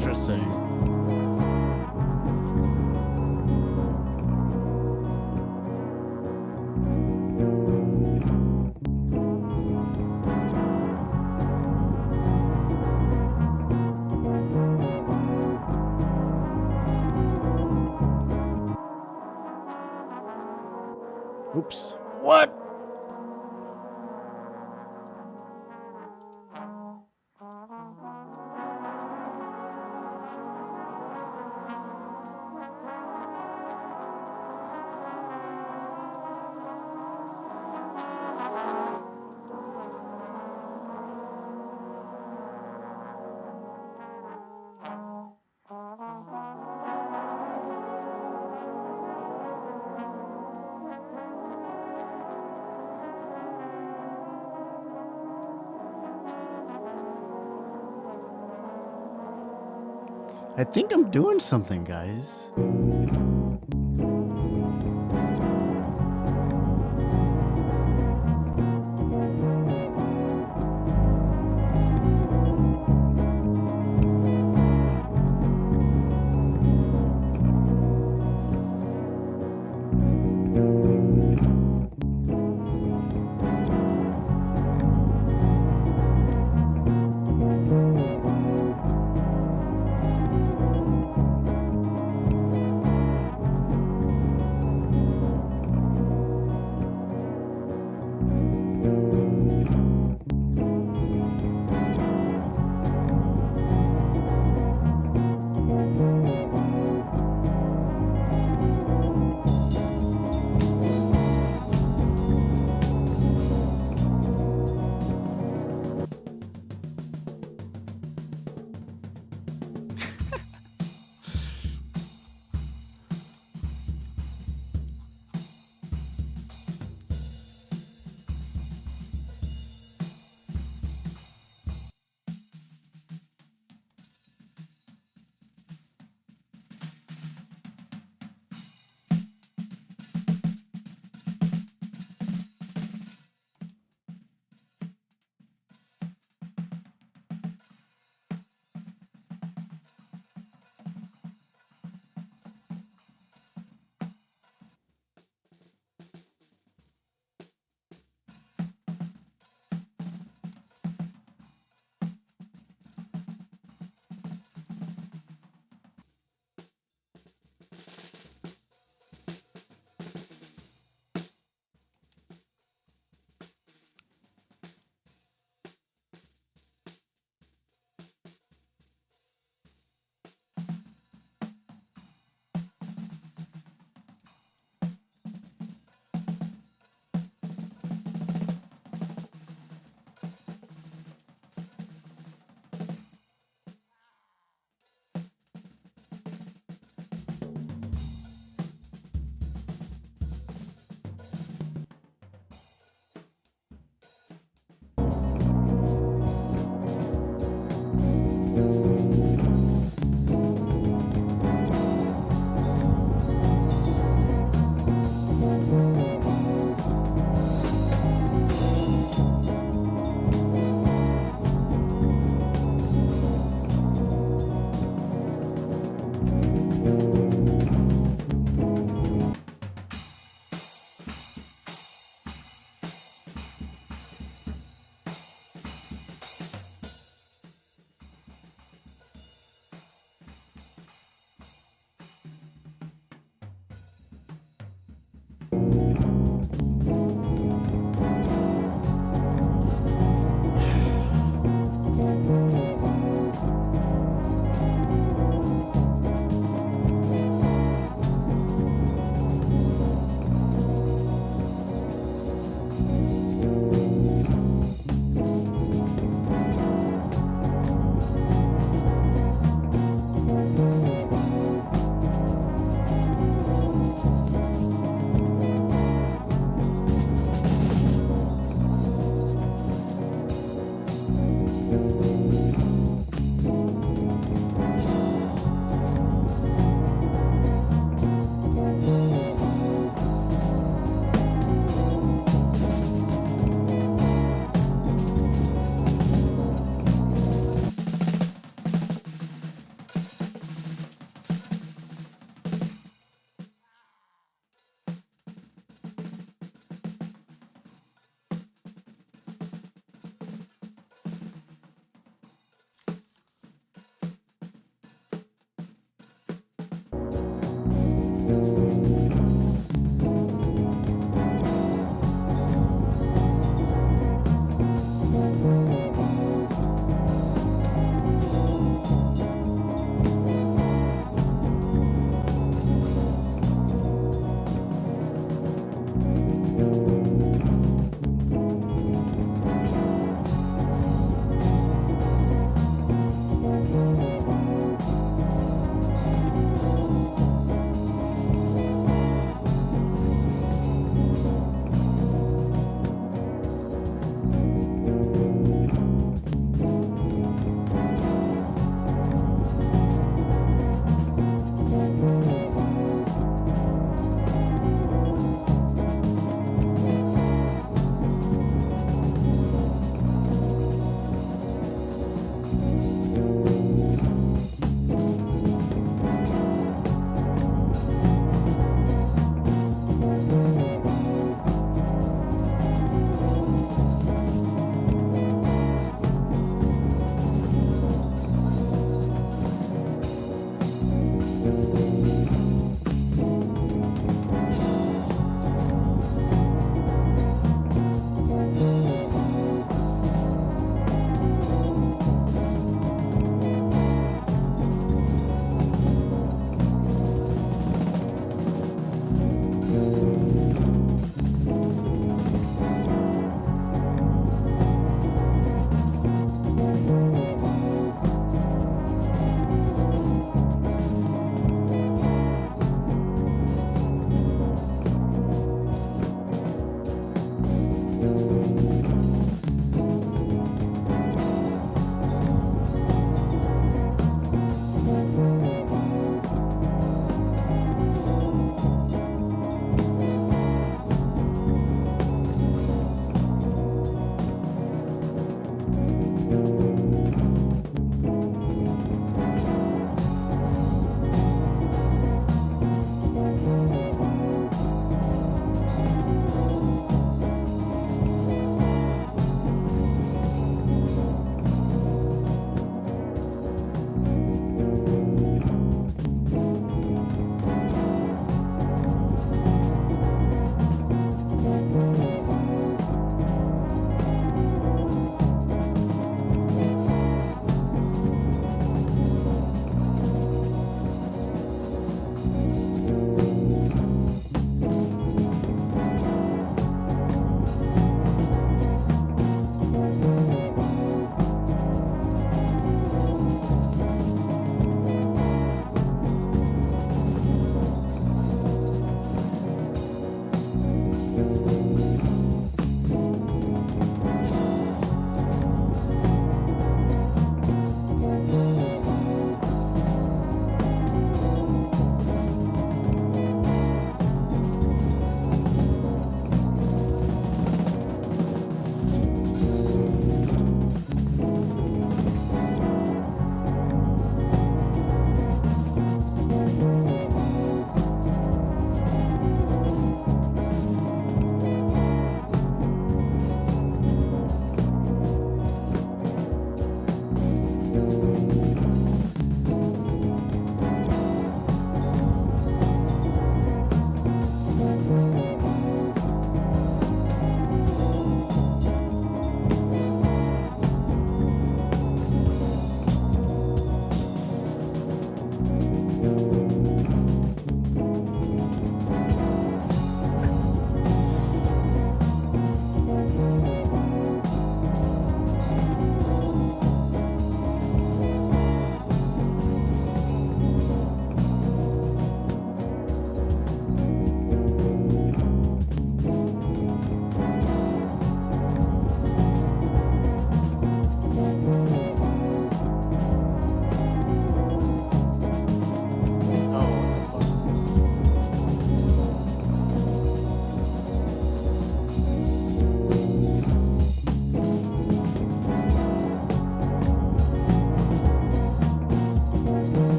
Interesting. Oops. What? I think I'm doing something, guys.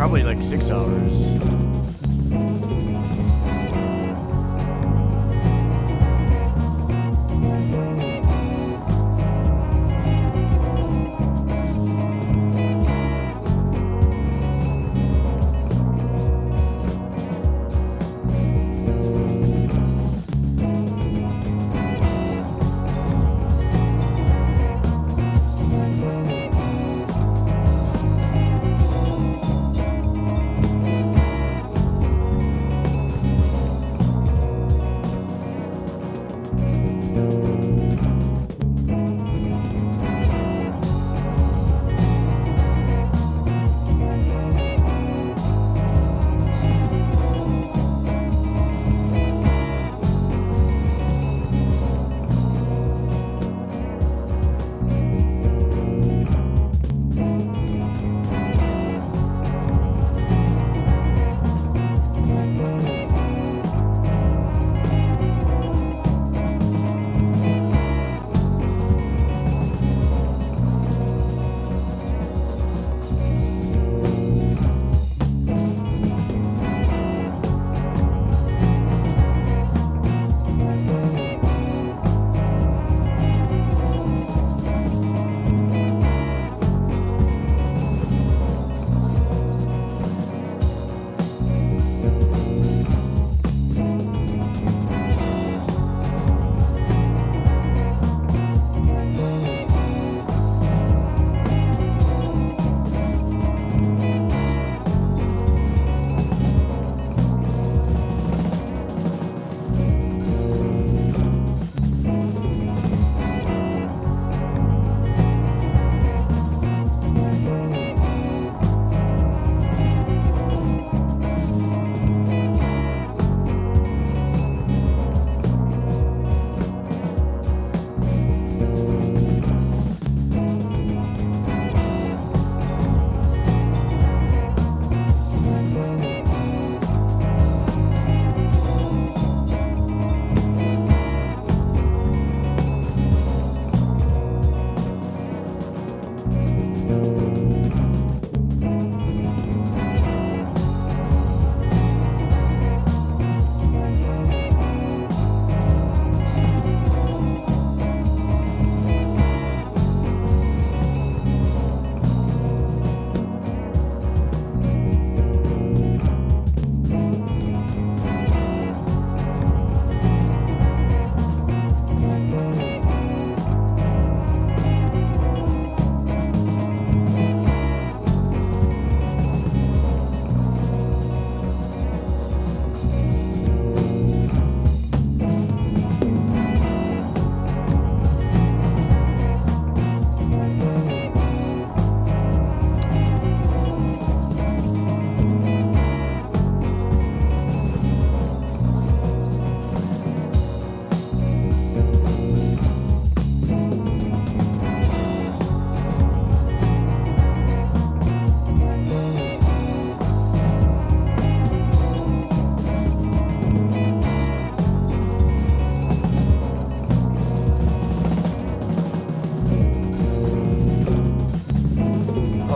Probably like 6 hours.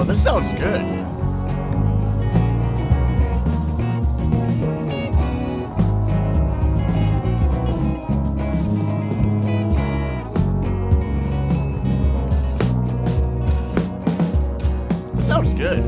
This sounds good. This sounds good.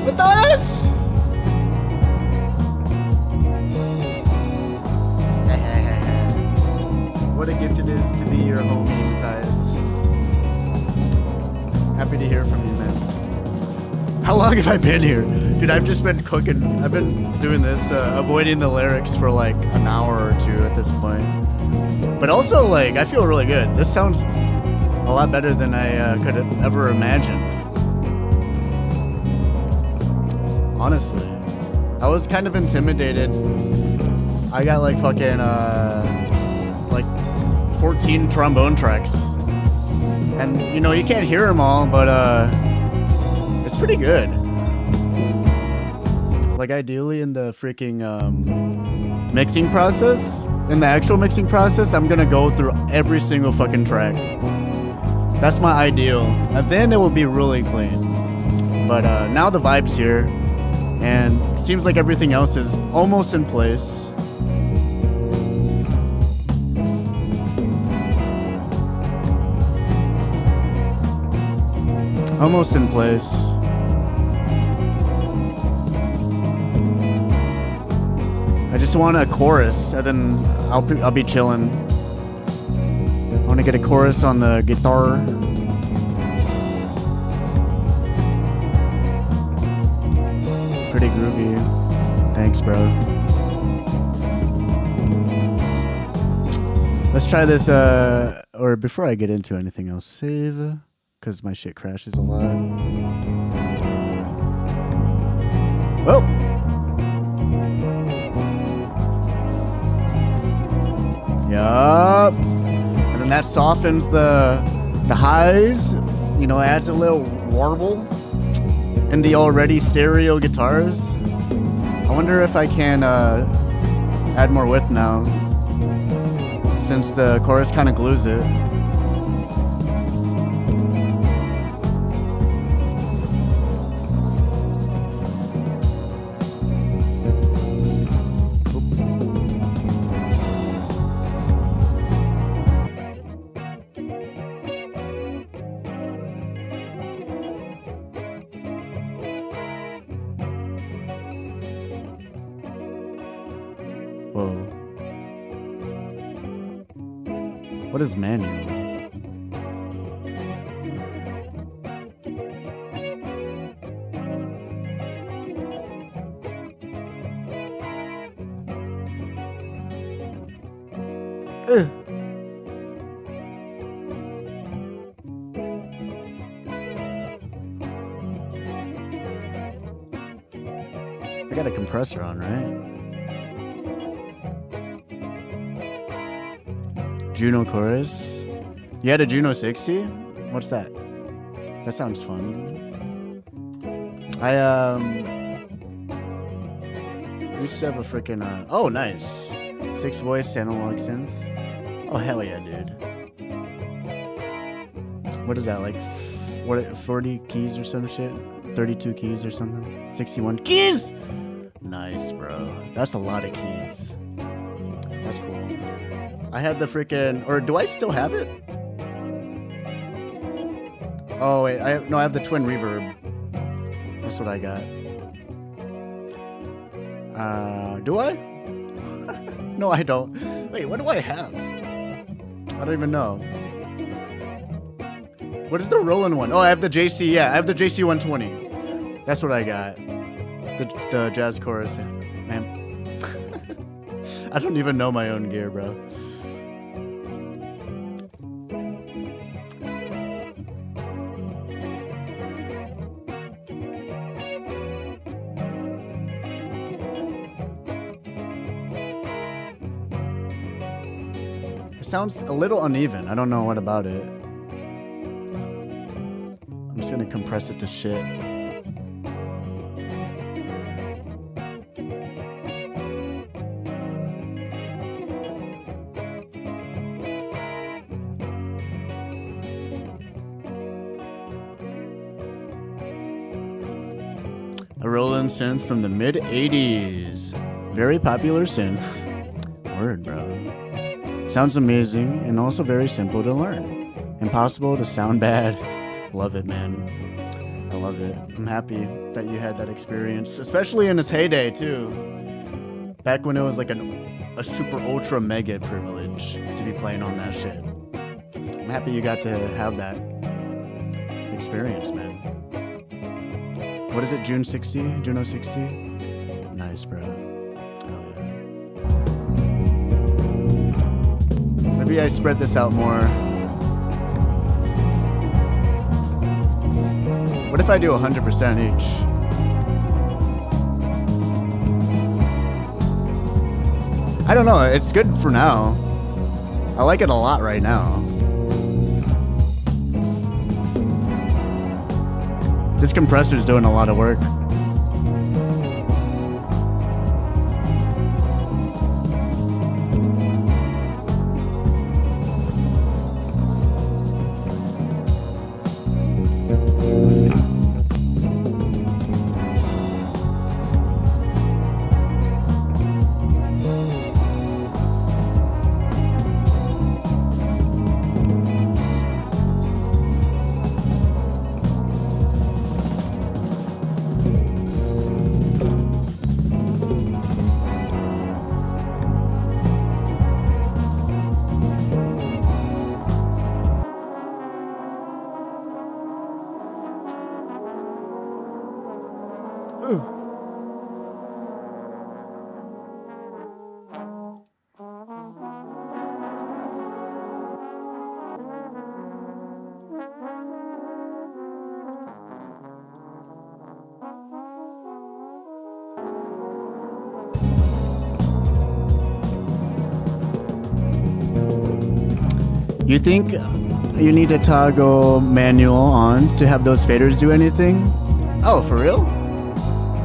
Matthias! What a gift it is to be your homie, Matthias. Happy to hear from you, man. How long have I been here? Dude, I've just been cooking. I've been doing this, avoiding the lyrics for like an hour or two at this point. But also, like, I feel really good. This sounds a lot better than I could have ever imagined. Honestly, I was kind of intimidated. I got like fucking like 14 trombone tracks, and you know you can't hear them all, but it's pretty good. Like ideally in the freaking mixing process, in the actual mixing process, I'm gonna go through every single fucking track. That's my ideal, and then it will be really clean. But now the vibe's here, and seems like everything else is almost in place. Almost in place. I just want a chorus, and then I'll be chilling. I want to get a chorus on the guitar. Pretty groovy. Thanks, bro. Let's try this, or before I get into anything else, save, because my shit crashes a lot. Whoa! Yup. And then that softens the highs, you know, adds a little warble in the already stereo guitars. I wonder if I can add more width now, since the chorus kind of glues it. Whoa. What is manual? Ugh. I got a compressor on, right? Juno chorus. You had a Juno 60? What's that? That sounds fun. I used to have a freaking oh nice. 6 voice analog synth. Oh hell yeah, dude. What is that, like 40 keys or some shit? 32 keys or something? 61 keys! Nice, bro. That's a lot of keys. That's cool. I had the freaking, or do I still have it? Oh wait, I have the twin reverb. That's what I got. Do I? No, I don't. Wait, what do I have? I don't even know. What is the Roland one? Oh, I have the JC. Yeah, I have the JC 120. That's what I got. The jazz chorus. Man, I don't even know my own gear, bro. It sounds a little uneven. I don't know what about it. I'm just gonna compress it to shit. A Roland synth from the mid 80s. Very popular synth. Word, bro. Sounds amazing and also very simple to learn. Impossible to sound bad. Love it, man. I love it. I'm happy that you had that experience, especially in its heyday too. Back when it was like a super ultra mega privilege to be playing on that shit. I'm happy you got to have that experience, man. What is it, June 60? Juno 60? Nice, bro. Oh, yeah. Maybe I spread this out more. What if I do 100% each? I don't know, it's good for now. I like it a lot right now. This compressor's doing a lot of work. You think you need to toggle manual on to have those faders do anything? Oh, for real?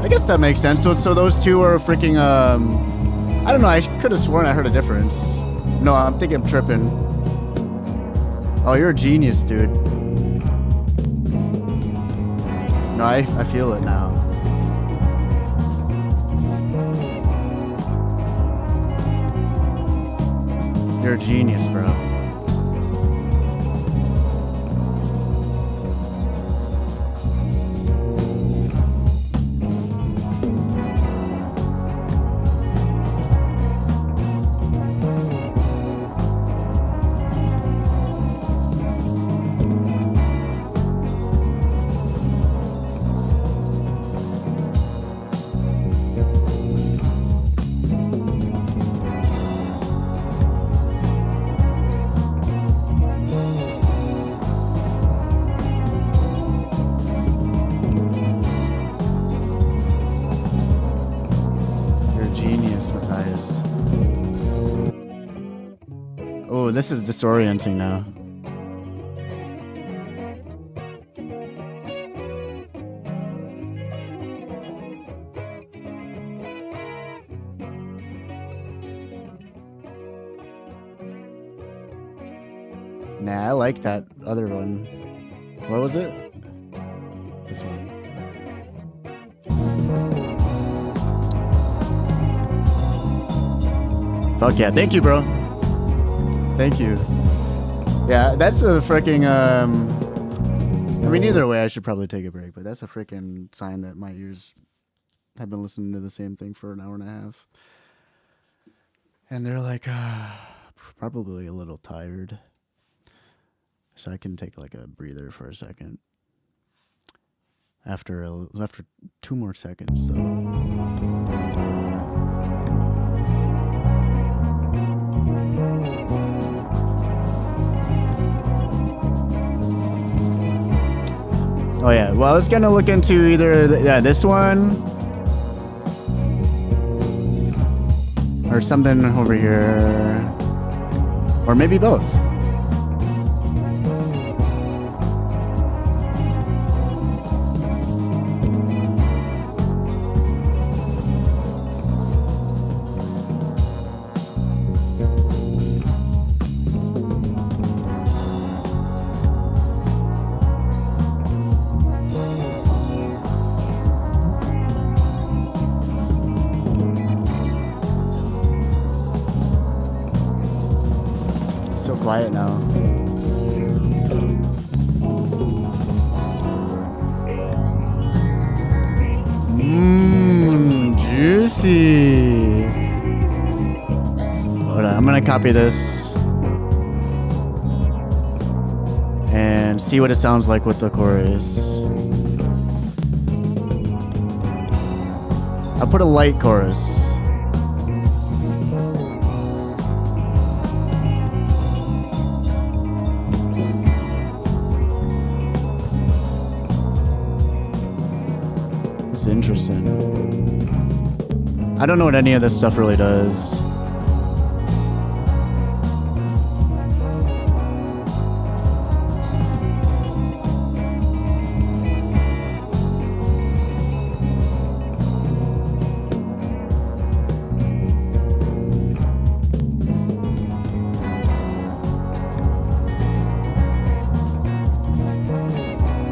I guess that makes sense. So those two are freaking, I don't know, I could have sworn I heard a difference. No, I'm thinking I'm tripping. Oh, you're a genius, dude. No, I feel it now. You're a genius, bro. Oh, this is disorienting now. Nah, I like that other one. What was it? This one. Fuck yeah, thank you, bro. Thank you. Yeah, that's a freaking, I mean, either way, I should probably take a break, but that's a freaking sign that my ears have been listening to the same thing for an hour and a half. And they're like, probably a little tired. So I can take like a breather for a second. After 2 more seconds, so. Oh yeah, well, I was gonna look into either this one or something over here, or maybe both. Quiet now. juicy. Hold on, I'm gonna copy this and see what it sounds like with the chorus. I'll put a light chorus. It's interesting. I don't know what any of this stuff really does.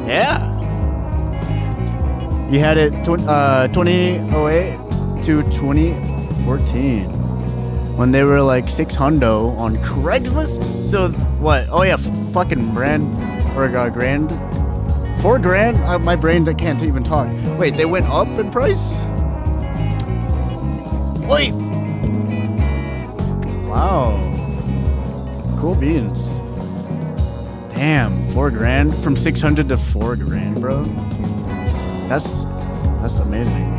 Yeah. You had it 2008 to 2014 when they were like $600 on Craigslist. So what? Oh yeah, fucking brand or grand. $4,000. My brain can't even talk. Wait, they went up in price? Wait. Wow. Cool beans. Damn, $4,000 from 600 to $4,000, bro. That's amazing.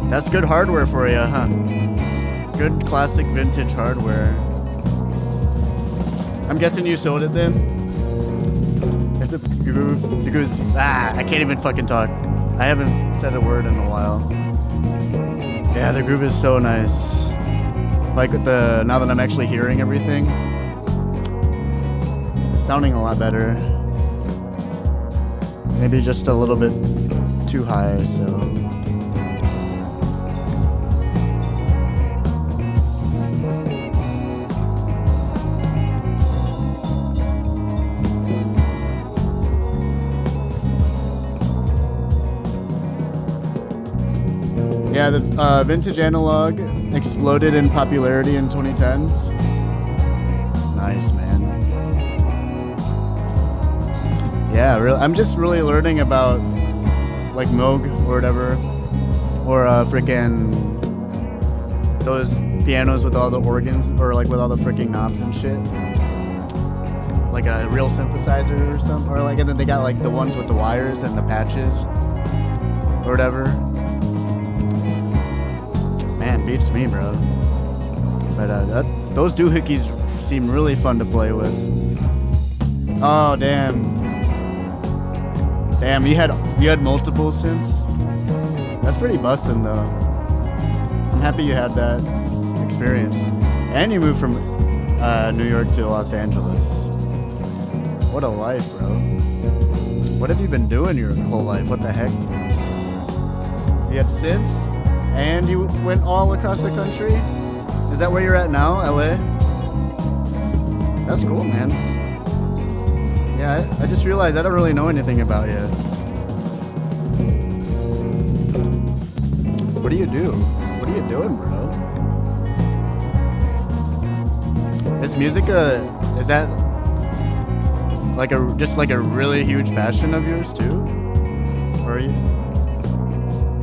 That's good hardware for you, huh? Good classic vintage hardware. I'm guessing you sold it then? If the groove, I can't even fucking talk. I haven't said a word in a while. Yeah, the groove is so nice. Like with now that I'm actually hearing everything, sounding a lot better. Maybe just a little bit too high, so. Yeah, the vintage analog exploded in popularity in 2010s. Nice, man. Yeah, I'm just really learning about like Moog or whatever, or frickin' those pianos with all the organs or like with all the frickin' knobs and shit. Like a real synthesizer or something, or like, and then they got like the ones with the wires and the patches or whatever. Man, beats me, bro. But those doohickeys seem really fun to play with. Oh, damn. Damn, you had multiple synths? That's pretty bussin' though. I'm happy you had that experience. And you moved from New York to Los Angeles. What a life, bro. What have you been doing your whole life? What the heck? You had synths? And you went all across the country? Is that where you're at now, LA? That's cool, man. Yeah, I just realized I don't really know anything about you. What do you do? What are you doing, bro? Is music is that like just like a really huge passion of yours too? Or are you?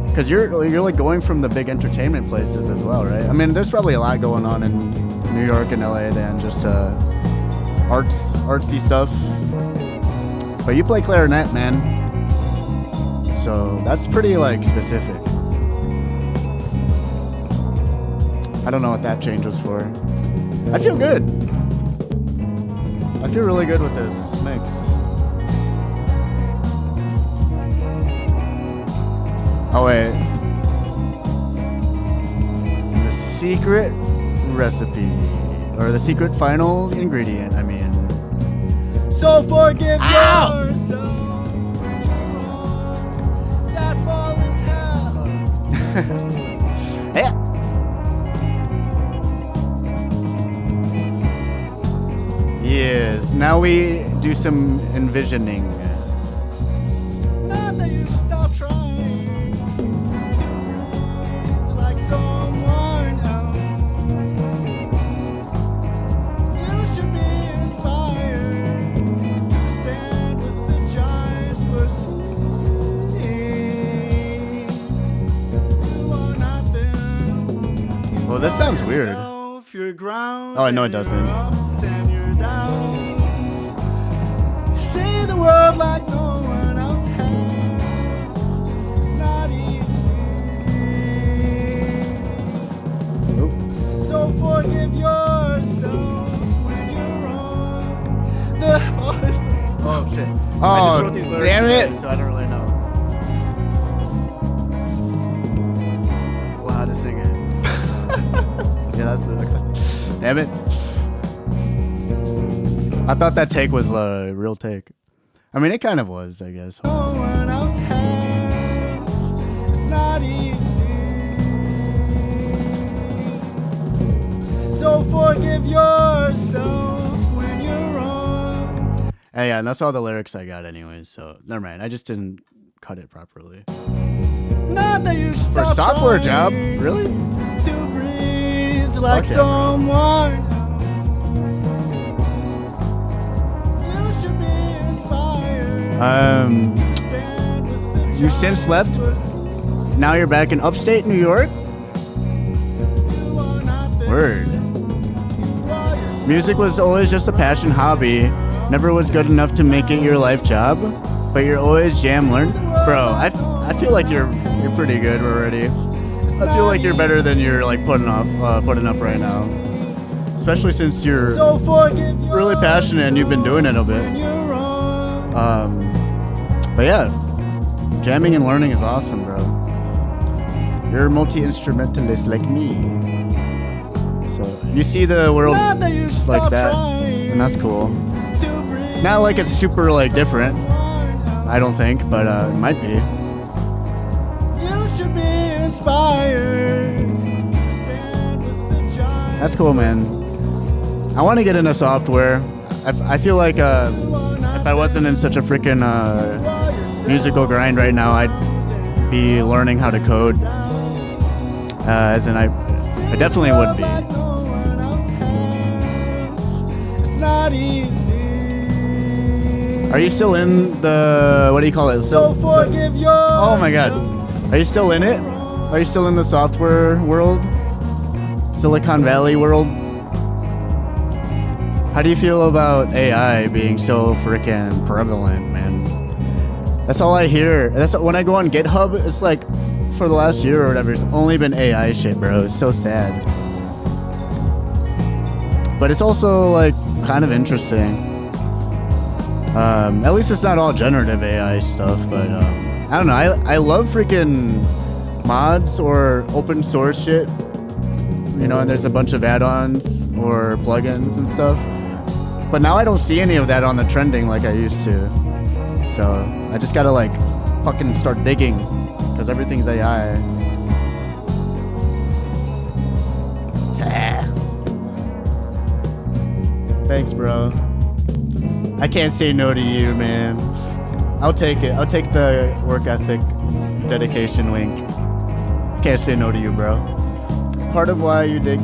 Because you're like going from the big entertainment places as well, right? I mean, there's probably a lot going on in New York and LA than just artsy stuff. But you play clarinet, man. So that's pretty like specific. I don't know what that change was for. I feel good. I feel really good with this mix. Oh wait. The secret recipe, or the secret final ingredient, I mean. So forgive Ow! yourself when you're wrong. That fall is hell. Hey. Yes, now we do some envisioning. Not that you should stop trying to breathe like someone else. You should be inspired to stand with the giants pursued. Well, this sounds weird. Oh, I know it doesn't. See the world like no one else has. It's not easy. Nope. So forgive yourself when you're wrong. Oh shit. I Oh, just wrote these lyrics damn today, it. so I don't really know. Well, how to sing it. Yeah, that's the. Damn it. I thought that take was a real take. I mean, it kind of was, I guess. No one else has. It's not easy. So forgive yourself when you're wrong. Hey, yeah, and that's all the lyrics I got, anyways. So never mind. I just didn't cut it properly. Not that you should For a stop software job, trying really? to breathe like Fuck yeah, bro. someone. You should be inspired. Stand with the You've since giants, left? but Now you're back in upstate New York? you are not there. Word. You are yourself. Music was always just a passion hobby. Never was good enough to make it your life job. But you're always jam learn. Bro, I feel like you're pretty good already. I feel like you're better than you're like putting up right now. Especially since you're So forgive really passionate and you've been doing it a when bit. you're wrong. But yeah, jamming and learning is awesome, bro. You're a multi-instrumentalist like me. So you see the world Not that you should like stop that, trying and that's cool. to breathe Not like it's super like different, someone. I don't think, but it might be. You should be inspired. Stand with the giants. That's cool, man. I want to get into software. I feel like if I wasn't in such a freaking musical grind right now, I'd be learning how to code. As in, I definitely would be. Like no one else has. It's not easy. Are you still in the, what do you call it? So forgive yourself. Oh my god. Are you still in it? Are you still in the software world? Silicon Valley world? How do you feel about AI being so freaking prevalent, man? That's all I hear. That's when I go on GitHub, it's like for the last year or whatever, it's only been AI shit, bro. It's so sad. But it's also like kind of interesting. At least it's not all generative AI stuff, but I don't know. I love freaking mods or open source shit. You know, and there's a bunch of add-ons or plugins and stuff. But now I don't see any of that on the trending like I used to. So I just gotta like fucking start digging because everything's AI. Yeah. Thanks, bro. I can't say no to you, man. I'll take it. I'll take the work ethic, dedication wink. Can't say no to you, bro. Part of why you dig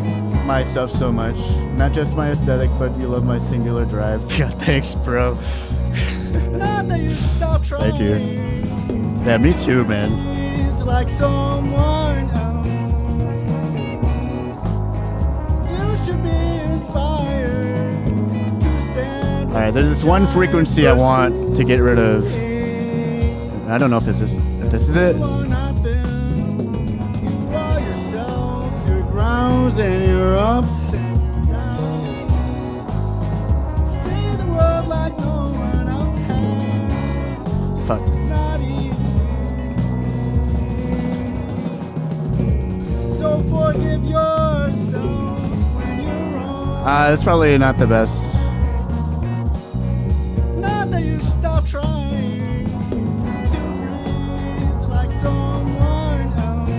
my stuff so much, not just my aesthetic, but you love my singular drive. Yeah, thanks, bro. Not that you should stop trying. Thank you. Yeah, me too, man. Breathe like someone else. You should be inspired to stand. All right, there's this one frequency I want to get rid of. I don't know if this is it. You are not them. You are yourself, your grounds and your ups and downs. See the world like no one else has. Fuck. It's not easy. So forgive yourself when you're wrong. That's probably not the best. Not that you should stop trying to breathe like someone else.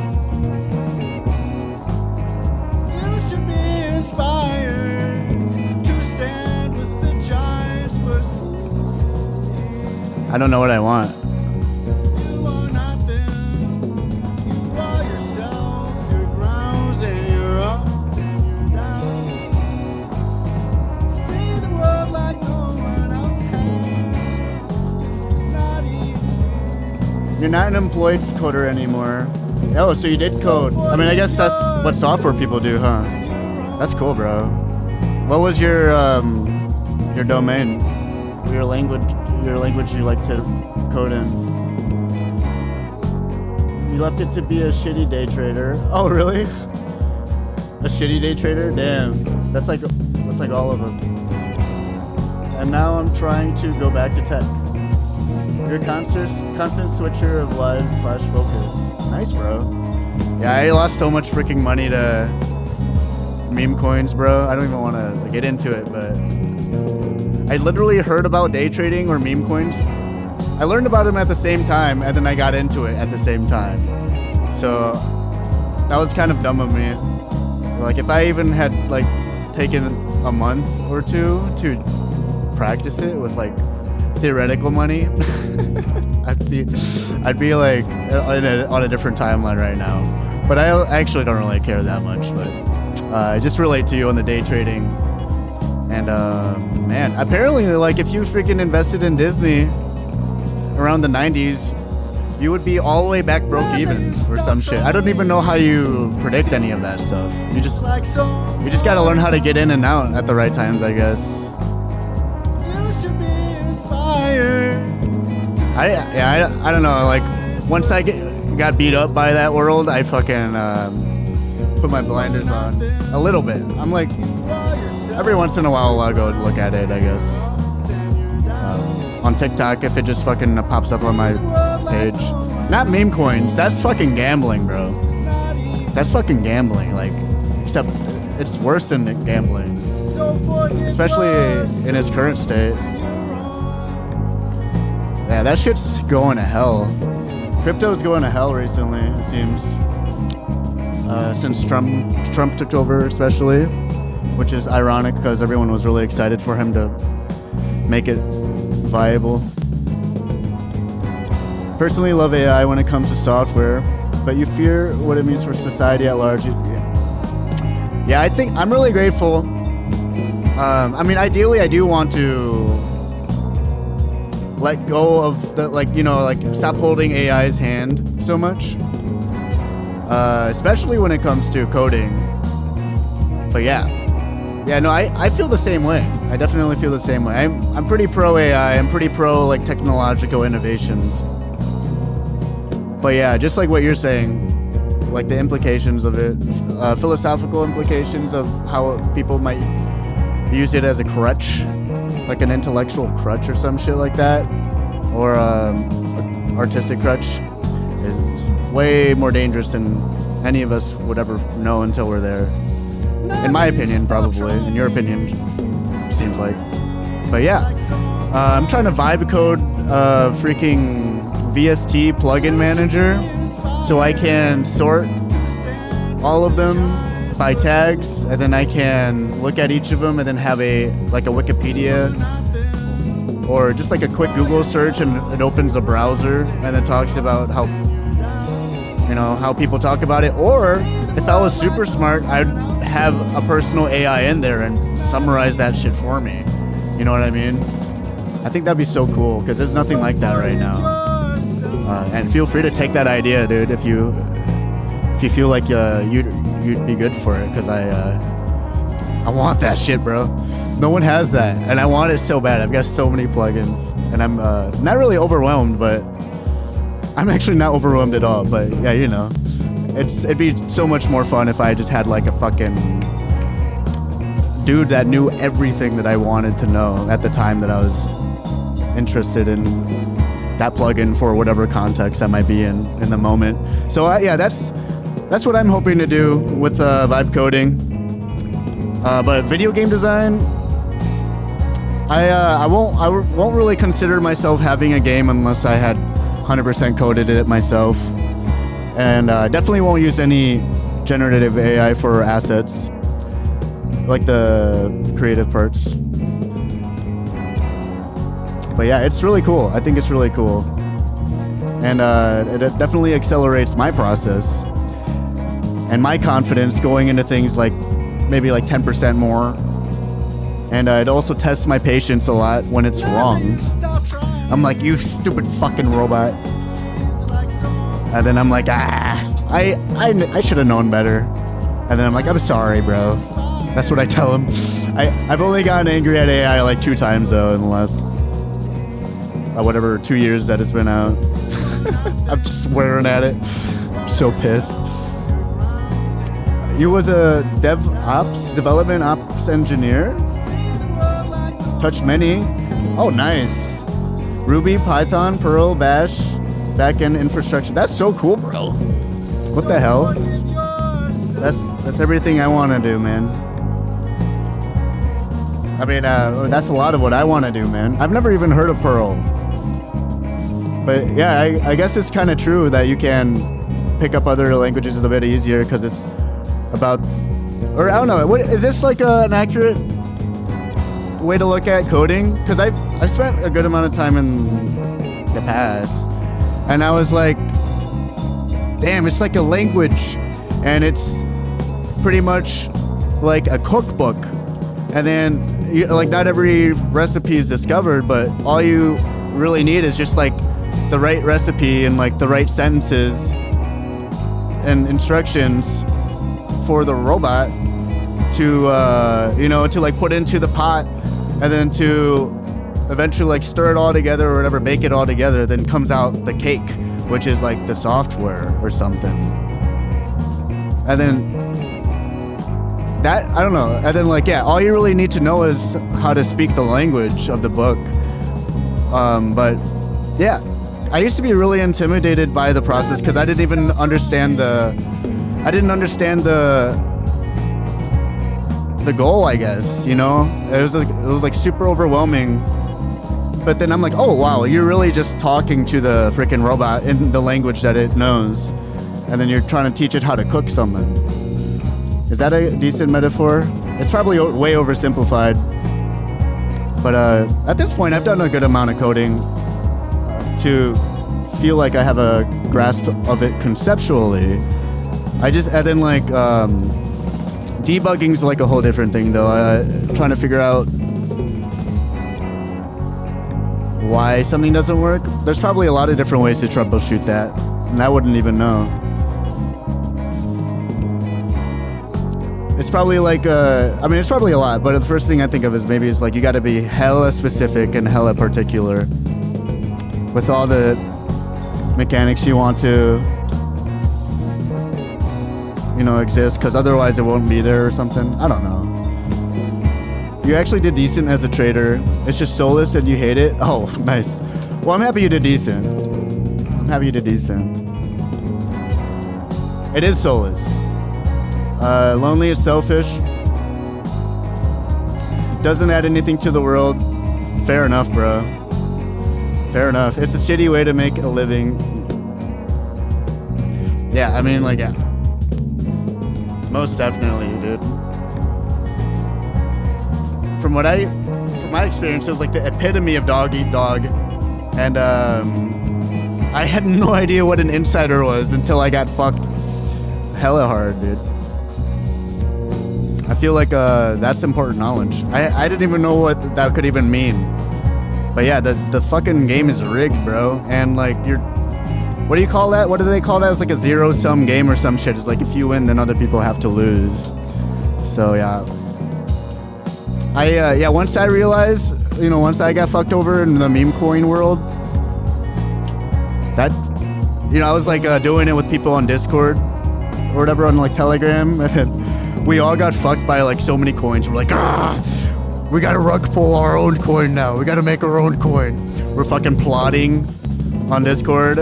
You should be inspired to stand with the giants, but I don't know what I want. you are not them. You are yourself, your grounds and your ups and your downs. See the world like no one else has. It's not easy. You're not an employed coder anymore. Oh, so you did code. I mean, I guess that's what software people do, huh? That's cool, bro. What was your domain? Your language you like to code in? You left it to be a shitty day trader. Oh, really? A shitty day trader? Damn. That's like all of them. And now I'm trying to go back to tech. You're a constant switcher of lives/focus. Nice, bro. Yeah, I lost so much freaking money to meme coins, bro. I don't even want to get into it, but I literally heard about day trading or meme coins. I learned about them at the same time, and then I got into it at the same time. So that was kind of dumb of me. Like, if I even had like taken a month or two to practice it with like theoretical money, I'd be like on a different timeline right now. But I actually don't really care that much. But I just relate to you on the day trading. And man, apparently, like, if you freaking invested in Disney around the 90s, you would be all the way back broke even or some shit. I don't even know how you predict any of that stuff. You just gotta learn how to get in and out at the right times, I guess. You should be inspired. I don't know. Like, once I got beat up by that world, I fucking put my blinders on a little bit. I'm like, every once in a while I'll go look at it, I guess. On TikTok, if it just fucking pops up on my page. Not meme coins. That's fucking gambling, bro. That's fucking gambling. Like, except it's worse than gambling, especially in its current state. Yeah, that shit's going to hell. Crypto's going to hell recently, it seems. Since Trump took over, especially, which is ironic because everyone was really excited for him to make it viable. Personally, love AI when it comes to software, but you fear what it means for society at large. Yeah, I think I'm really grateful. I mean, ideally, I do want to let go of the, like, stop holding AI's hand so much, especially when it comes to coding. But yeah, no, I feel the same way. I definitely feel the same way. I'm pretty pro AI. I'm pretty pro like technological innovations. But yeah, just like what you're saying, like the implications of it, philosophical implications of how people might use it as a crutch, like an intellectual crutch or some shit like that, or artistic crutch, is way more dangerous than any of us would ever know until we're there. In my opinion, probably. In your opinion, seems like. But yeah, I'm trying to vibe code freaking VST plugin manager so I can sort all of them by tags, and then I can look at each of them and then have a Wikipedia or just like a quick Google search, and it opens a browser and it talks about how people talk about it. Or if I was super smart, I'd have a personal AI in there and summarize that shit for me. You know what I mean? I think that'd be so cool because there's nothing like that right now. And feel free to take that idea, dude, if you feel like you'd be good for it, because I want that shit, bro. No one has that, and I want it so bad. I've got so many plugins, and I'm not really overwhelmed, but I'm actually not overwhelmed at all. But yeah, it'd be so much more fun if I just had like a fucking dude that knew everything that I wanted to know at the time that I was interested in that plugin for whatever context I might be in the moment. So yeah, that's what I'm hoping to do with vibe coding. But video game design, I won't really consider myself having a game unless I had 100% coded it myself, and definitely won't use any generative AI for assets, like the creative parts. But yeah, it's really cool. I think it's really cool. And it definitely accelerates my process and my confidence going into things like maybe like 10% more. And it also tests my patience a lot when it's wrong. I'm like, you stupid fucking robot. And then I'm like, I should have known better. And then I'm like, I'm sorry, bro. That's what I tell him. I've only gotten angry at AI like 2 times though in the last whatever 2 years that it's been out. I'm just swearing at it. I'm so pissed. You was a development ops engineer? Touched many. Oh, nice. Ruby, Python, Perl, Bash, backend infrastructure. That's so cool, bro. What the hell? That's everything I want to do, man. I mean, that's a lot of what I want to do, man. I've never even heard of Perl. But yeah, I guess it's kind of true that you can pick up other languages a bit easier because it's about, or I don't know, what, is this like an accurate way to look at coding? Because I've spent a good amount of time in the past, and I was like, damn, it's like a language, and it's pretty much like a cookbook. And then, like, not every recipe is discovered, but all you really need is just like the right recipe and like the right sentences and instructions for the robot to to like put into the pot, and then to eventually like stir it all together or whatever, bake it all together. Then comes out the cake, which is like the software or something. And then that, I don't know, and then like, yeah, all you really need to know is how to speak the language of the book. But yeah, I used to be really intimidated by the process because I didn't even understand the goal, I guess, you know? It was like super overwhelming. But then I'm like, oh wow, you're really just talking to the freaking robot in the language that it knows. And then you're trying to teach it how to cook something. Is that a decent metaphor? It's probably way oversimplified. But at this point, I've done a good amount of coding to feel like I have a grasp of it conceptually. And then like, debugging's like a whole different thing though. Trying to figure out why something doesn't work. There's probably a lot of different ways to troubleshoot that, and I wouldn't even know. It's probably like, it's probably a lot, but the first thing I think of is maybe it's like you gotta be hella specific and hella particular with all the mechanics you want to, exist, because otherwise it won't be there or something. I don't know. You actually did decent as a trader. It's just soulless and you hate it? Oh, nice. Well, I'm happy you did decent. It is soulless. Lonely is selfish. Doesn't add anything to the world. Fair enough, bro. Fair enough. It's a shitty way to make a living. Yeah, yeah. Most definitely, dude. From my experience, it was like the epitome of dog eat dog. And I had no idea what an insider was until I got fucked hella hard, dude. I feel like that's important knowledge. I didn't even know what that could even mean. But yeah, the fucking game is rigged, bro. And like, what do you call that? What do they call that? It's like a zero-sum game or some shit. It's like if you win, then other people have to lose. So yeah. Once I realized, once I got fucked over in the meme coin world, that, I was like doing it with people on Discord or whatever, on like Telegram, and then we all got fucked by like so many coins. We're like, we gotta rug pull our own coin now. We gotta make our own coin. We're fucking plotting on Discord.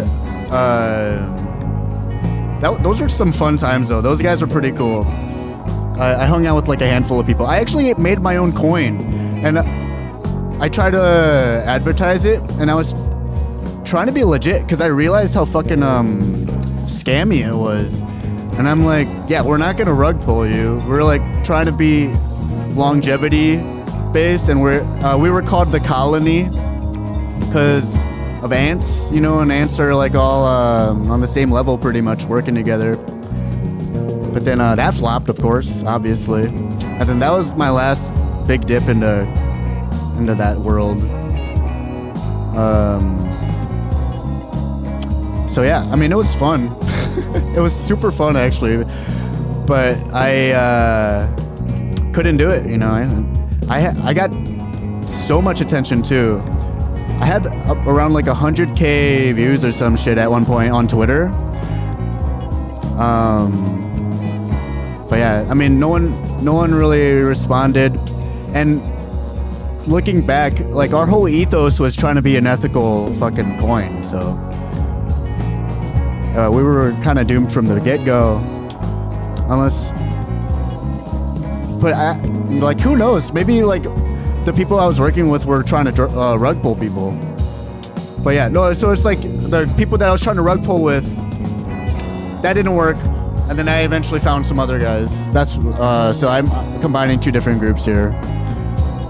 Those were some fun times though. Those guys were pretty cool. I hung out with like a handful of people. I actually made my own coin, and I tried to advertise it, and I was trying to be legit because I realized how fucking scammy it was. And I'm like, yeah, we're not gonna rug pull you. We're like trying to be longevity based, and we were called the Colony because of ants, and ants are like all on the same level pretty much, working together. But then that flopped, of course, obviously. And then that was my last big dip into that world. So yeah, it was fun. It was super fun actually, but I couldn't do it. You know, I got so much attention too. I had around like 100K views or some shit at one point on Twitter. But yeah, I mean, no one really responded, and looking back, like our whole ethos was trying to be an ethical fucking coin, so we were kind of doomed from the get-go, unless. But like, who knows? Maybe like the people I was working with were trying to rug pull people. But yeah, no. So it's like the people that I was trying to rug pull with, that didn't work. And then I eventually found some other guys. That's so I'm combining two different groups here.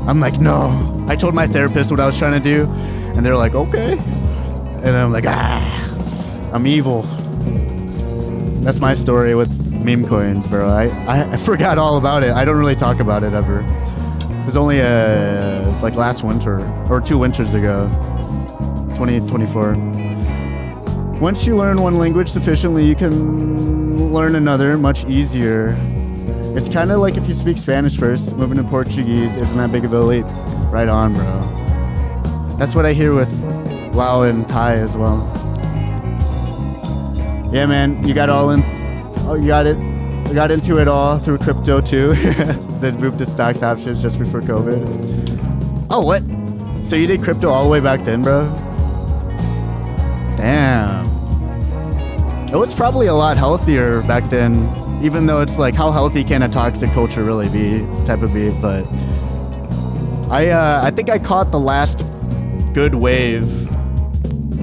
I'm like, no. I told my therapist what I was trying to do, and they're like, okay. And I'm like, I'm evil. That's my story with meme coins, bro. I forgot all about it. I don't really talk about it ever. It was only it's like last winter or 2 winters ago, 2024. Once you learn one language sufficiently, you can learn another much easier. It's kind of like if you speak Spanish first, moving to Portuguese isn't that big of a leap. Right on, bro. That's what I hear with Lao and Thai as well. Yeah, man, you got all in. Oh, you got it. I got into it all through crypto too. Then moved to stocks options just before COVID. Oh, what? So you did crypto all the way back then, bro? Damn. It was probably a lot healthier back then, even though it's like, how healthy can a toxic culture really be type of beat. But I think I caught the last good wave,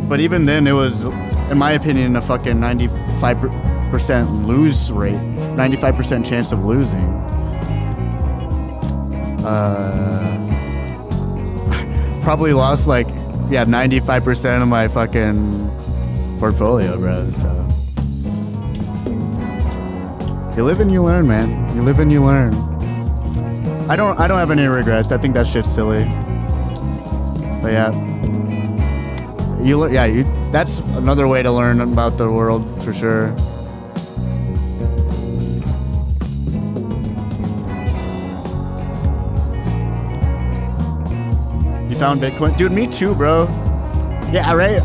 but even then it was, in my opinion, a fucking 95% lose rate, 95% chance of losing. Probably lost like, yeah, 95% of my fucking portfolio, bro. So you live and you learn, man. You live and you learn. I don't have any regrets. I think that shit's silly. But yeah, that's another way to learn about the world for sure. You found Bitcoin? Dude, me too, bro. Yeah, right?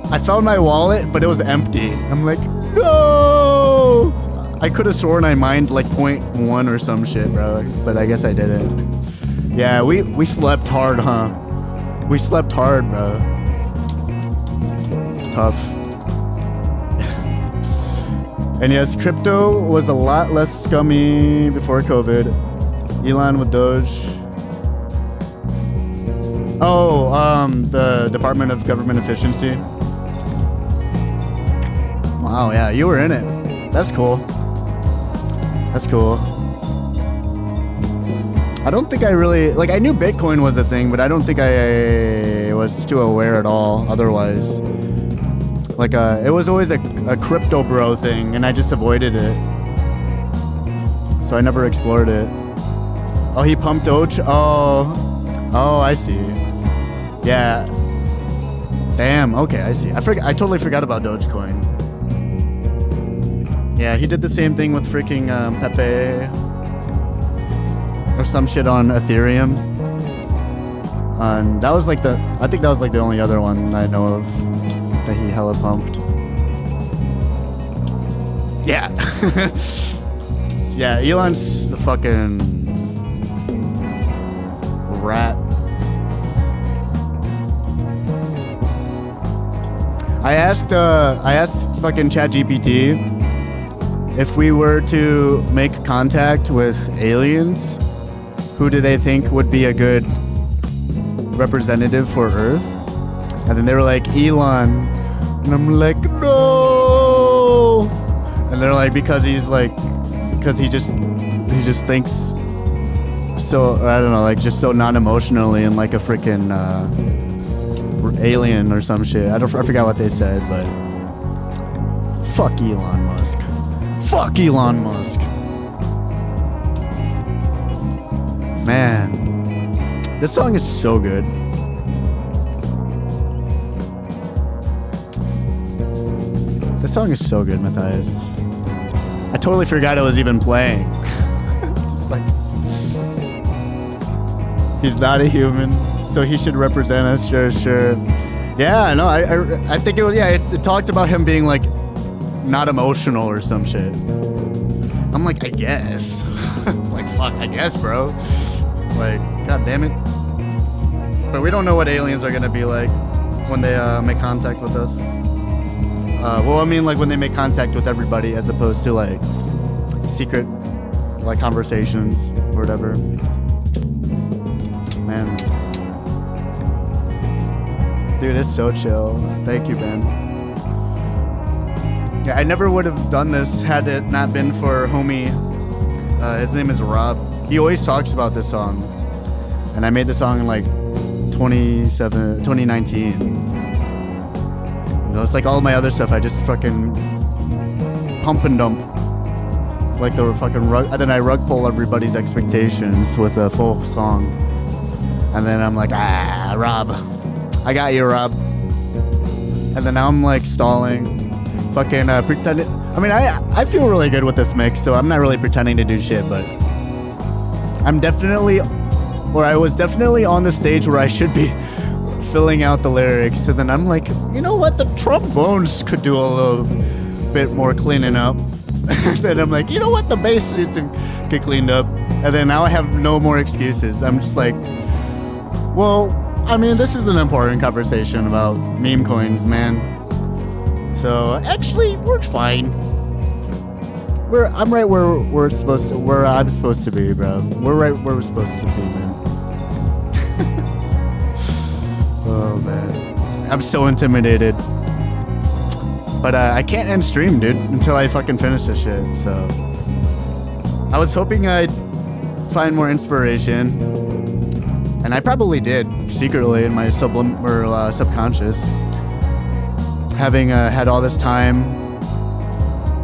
I found my wallet, but it was empty. I'm like, no! I could have sworn I mined like 0.1 or some shit, bro. But I guess I didn't. Yeah, we slept hard, huh? We slept hard, bro. Tough. And yes, crypto was a lot less scummy before COVID. Elon with Doge. Oh, the Department of Government Efficiency. Wow, yeah, you were in it. That's cool. That's cool. I don't think I really, like, I knew Bitcoin was a thing, but I don't think I was too aware at all otherwise. Like, it was always a crypto bro thing, and I just avoided it. So I never explored it. Oh, he pumped Doge? Oh, I see. Yeah. Damn, okay, I see. I totally forgot about Dogecoin. Yeah, he did the same thing with freaking Pepe or some shit on Ethereum. And that was like I think that was like the only other one I know of that he hella pumped. Yeah. Yeah, Elon's the fucking rat. I asked fucking ChatGPT if we were to make contact with aliens, who do they think would be a good representative for Earth? And then they were like, Elon. And I'm like, no. And they're like, because he just thinks so, I don't know, like just so non-emotionally and like a freaking alien or some shit. I forgot what they said, but fuck Elon Musk. Fuck Elon Musk. Man, this song is so good. This song is so good, Matthias. I totally forgot it was even playing. Just like, he's not a human, so he should represent us. Sure. Yeah, no, I think it was. Yeah, it talked about him being like not emotional or some shit. I'm like, I guess. Like, fuck, I guess, bro. Like, god damn it. But we don't know what aliens are gonna be like when they make contact with us. Well, I mean, like when they make contact with everybody, as opposed to like secret, like conversations or whatever. Man, dude, it's so chill. Thank you, man. Yeah, I never would have done this had it not been for homie. His name is Rob. He always talks about this song, and I made the song in like 2019. You know, it's like all my other stuff. I just fucking pump and dump, like the fucking rug. And then I rug pull everybody's expectations with a full song. And then I'm like, Rob, I got you, Rob. And then now I'm like stalling, fucking pretending. I mean, I feel really good with this mix, so I'm not really pretending to do shit, but I'm definitely, or I was definitely on the stage where I should be filling out the lyrics, and then I'm like, you know what, the trombones could do a little bit more cleaning up. Then I'm like, you know what, the bass needs to get cleaned up. And then now I have no more excuses. I'm just like, well, I mean, this is an important conversation about meme coins, man. So actually, we're fine. I'm right where I'm supposed to be, bro. We're right where we're supposed to be, man. Oh man, I'm so intimidated. But I can't end stream, dude, until I fucking finish this shit. So I was hoping I'd find more inspiration, and I probably did secretly in my subconscious, having had all this time.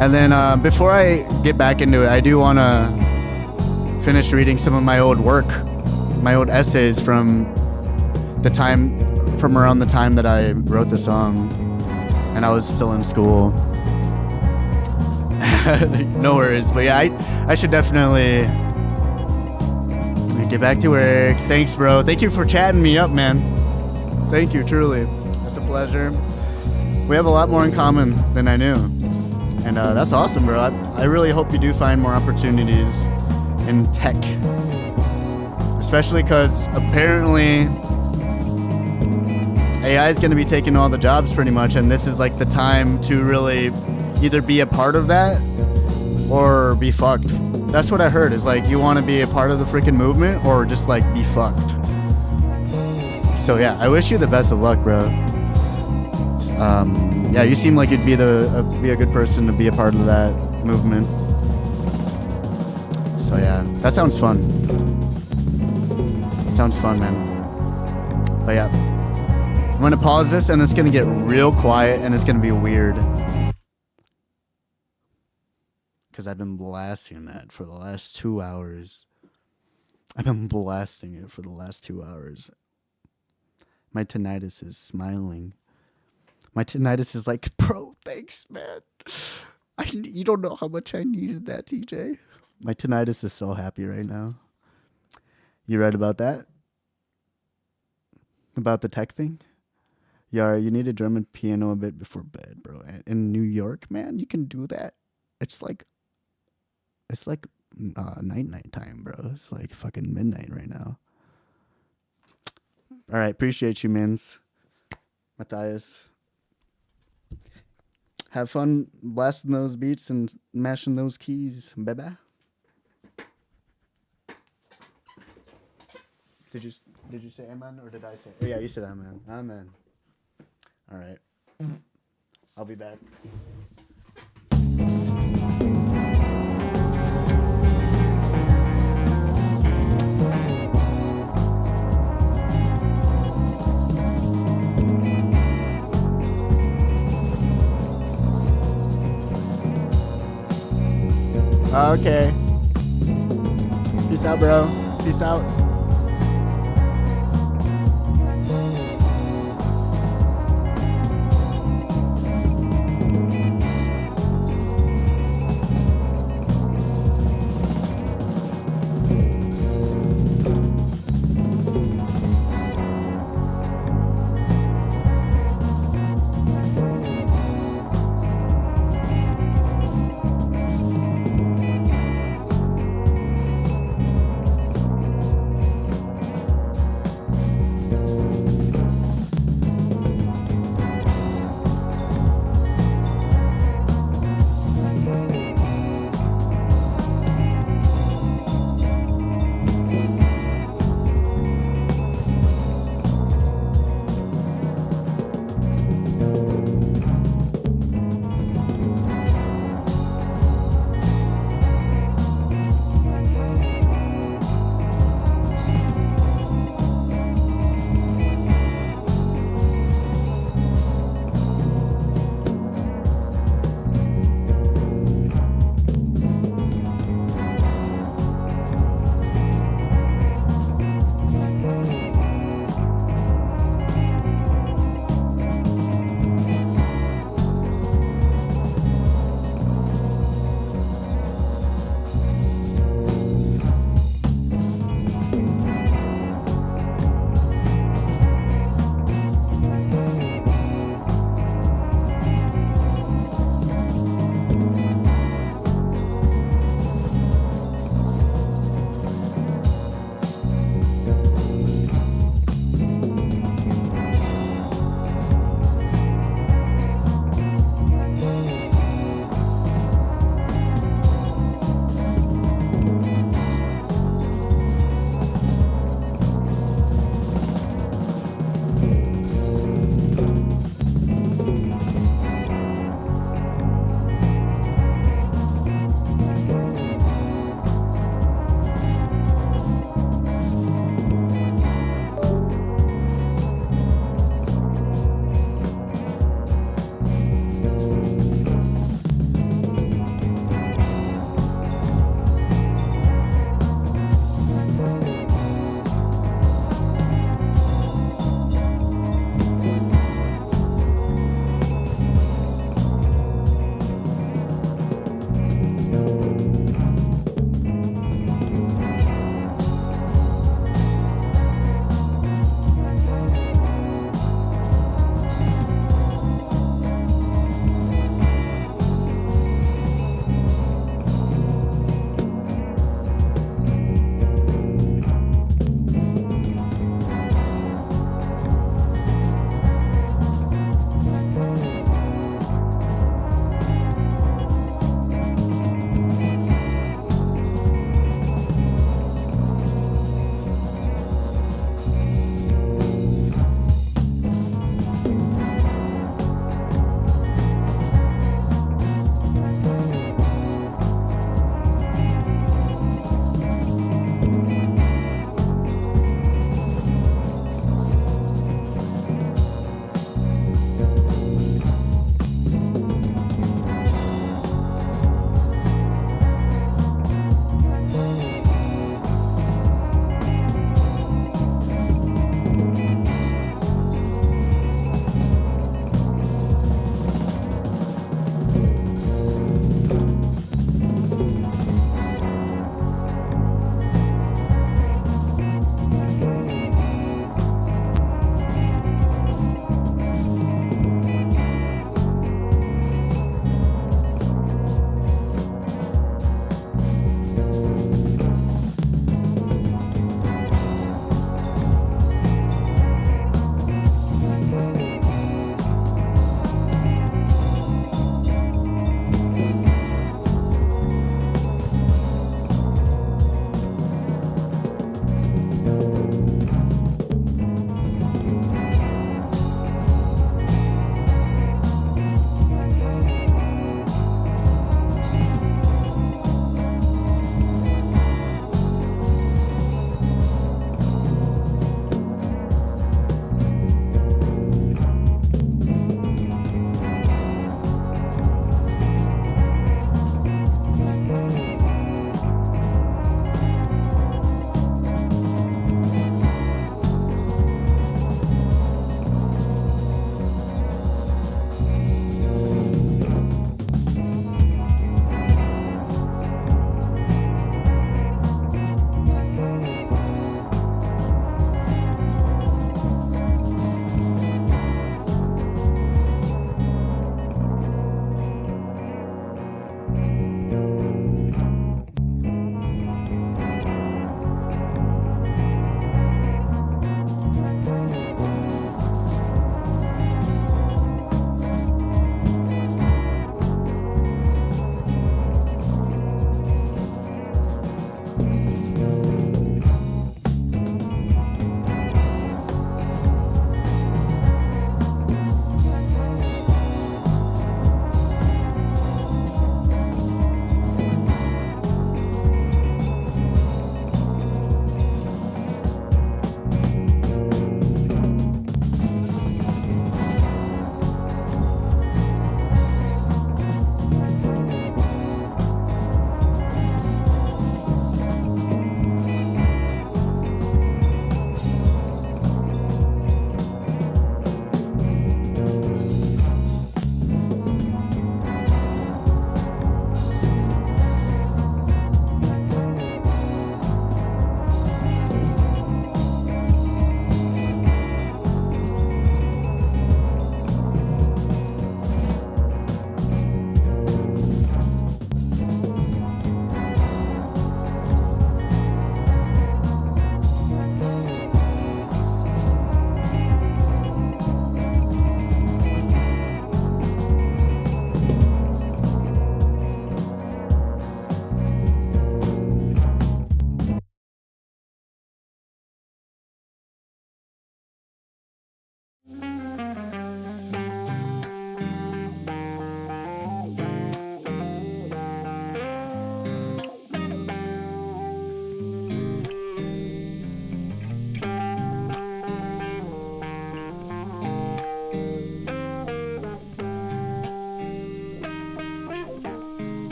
And then before I get back into it, I do want to finish reading some of my old work, my old essays from around the time that I wrote the song, and I was still in school. No worries, but yeah, I should definitely get back to work. Thanks, bro. Thank you for chatting me up, man. Thank you, truly. It's a pleasure. We have a lot more in common than I knew. And that's awesome, bro. I really hope you do find more opportunities in tech. Especially because apparently AI is going to be taking all the jobs pretty much, and this is like the time to really either be a part of that or be fucked. That's what I heard, is like you want to be a part of the freaking movement or just like be fucked. So yeah, I wish you the best of luck, bro. Yeah, you seem like you'd be a good person to be a part of that movement. So yeah, that sounds fun. Sounds fun, man. But yeah, I'm gonna pause this and it's gonna get real quiet and it's gonna be weird. Because I've been blasting that for the last 2 hours. I've been blasting it for the last 2 hours. My tinnitus is smiling. My tinnitus is like, bro, thanks, man. You don't know how much I needed that, TJ. My tinnitus is so happy right now. You read about that? About the tech thing? Yara, you need a drum and piano a bit before bed, bro. In New York, man, you can do that. It's like night time, bro. It's like fucking midnight right now. All right, appreciate you, mins. Matthias. Have fun blasting those beats and mashing those keys, baby. Did you say amen or did I say? Oh yeah, you said amen. Amen. All right. I'll be back. Okay. Peace out, bro. Peace out.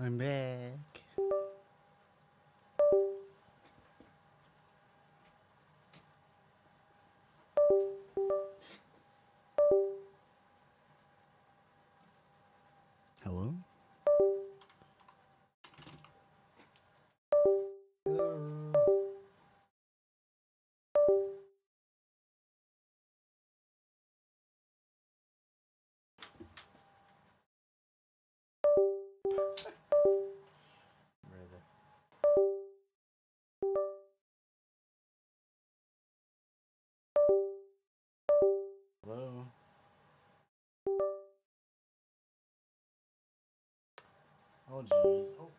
I'm back. Hello? Hello? Oh, jeez. Oh.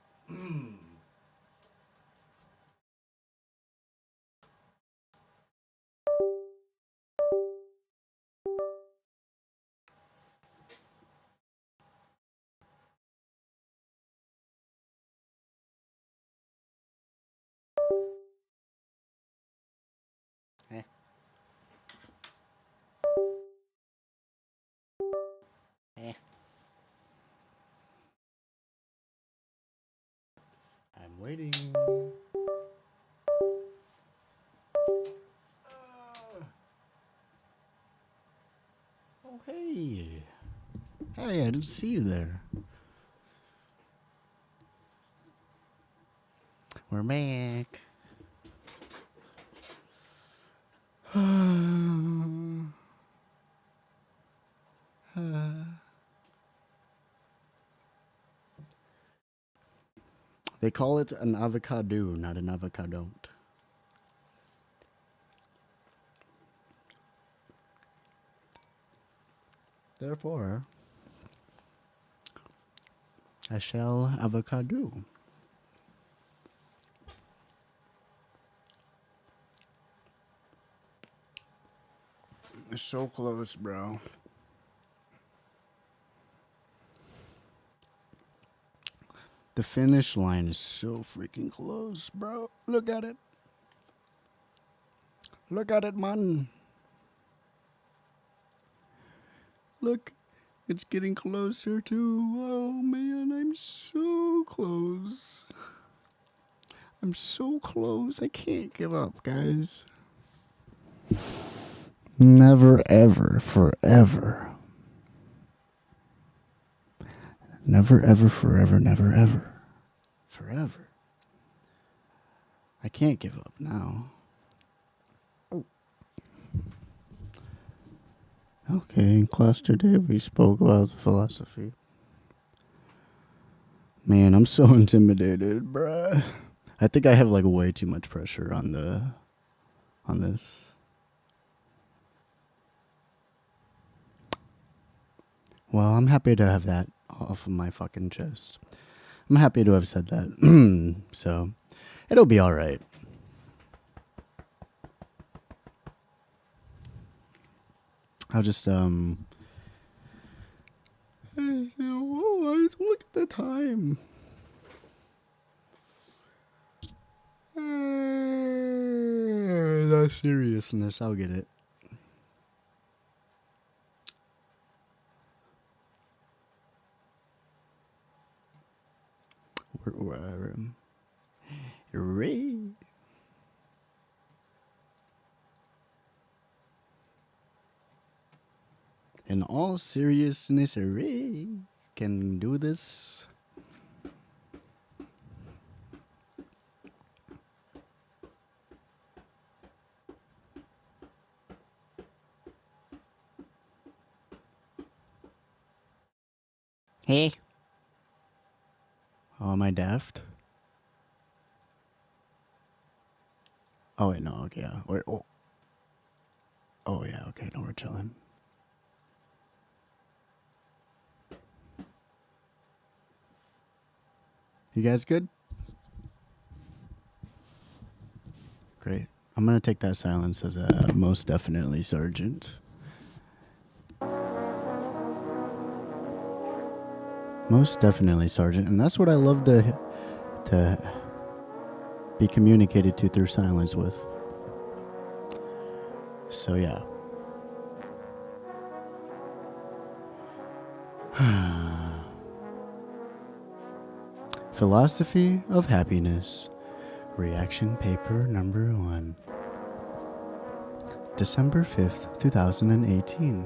Eh. Eh. I'm waiting. Oh, hey. Hey, I didn't see you there. We're back. They call it an avocado, not an avocado. Therefore, I shall avocado. It's so close, bro. The finish line is so freaking close, bro. Look at it. Look at it, man. Look, it's getting closer too. Oh man, I'm so close. I'm so close. I can't give up, guys. Never, ever, forever. Never, ever, forever, never, ever. Forever. I can't give up now. Okay, in class today we spoke about philosophy. Man, I'm so intimidated, bruh. I think I have like way too much pressure on this. Well, I'm happy to have that off of my fucking chest. I'm happy to have said that. So, it'll be alright. I'll just, oh, look at the time. That seriousness, I'll get it. Ray. In all seriousness, Ray can do this. Hey. Oh, am I daft? Oh, wait, no, okay, yeah. Wait, oh. Oh, yeah, okay, no, we're chilling. You guys good? Great. I'm gonna take that silence as a most definitely, Sergeant. Most definitely, Sergeant. And that's what I love to be communicated to through silence with. So, yeah. Philosophy of Happiness, reaction paper number 1. December 5th, 2018.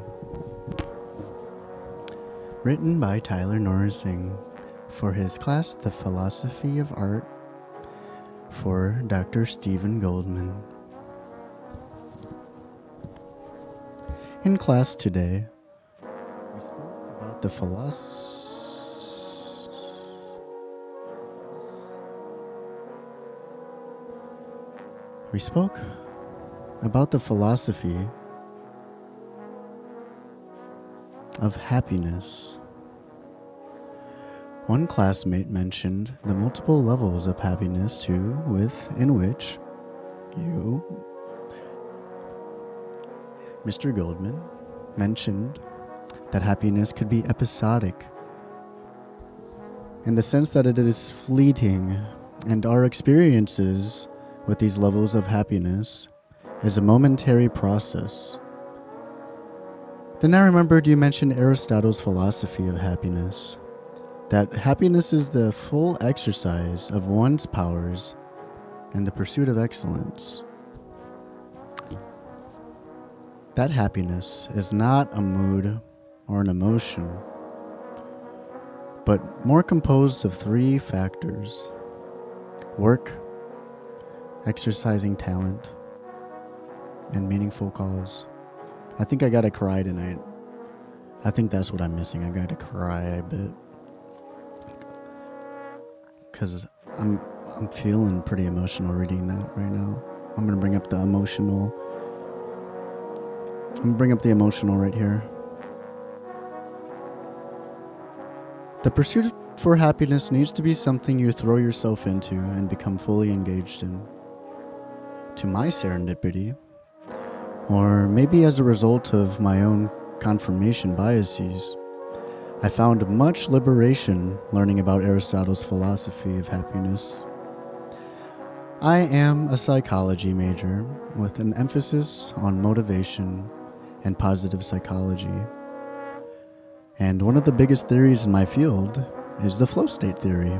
Written by Tyler Norrising for his class, The Philosophy of Art, for Dr. Stephen Goldman. In class today, we spoke about the philosophy of happiness. One classmate mentioned the multiple levels of happiness in which you, Mr. Goldman, mentioned that happiness could be episodic in the sense that it is fleeting, and our experiences with these levels of happiness is a momentary process. Then I remembered you mentioned Aristotle's philosophy of happiness, that happiness is the full exercise of one's powers and the pursuit of excellence. That happiness is not a mood or an emotion, but more composed of 3 factors: work, exercising talent, and meaningful cause. I think I gotta cry tonight. I think that's what I'm missing. I gotta cry a bit. Because I'm feeling pretty emotional reading that right now. I'm gonna bring up the emotional right here. The pursuit for happiness needs to be something you throw yourself into and become fully engaged in. To my serendipity, or maybe as a result of my own confirmation biases, I found much liberation learning about Aristotle's philosophy of happiness. I am a psychology major with an emphasis on motivation and positive psychology. And one of the biggest theories in my field is the flow state theory.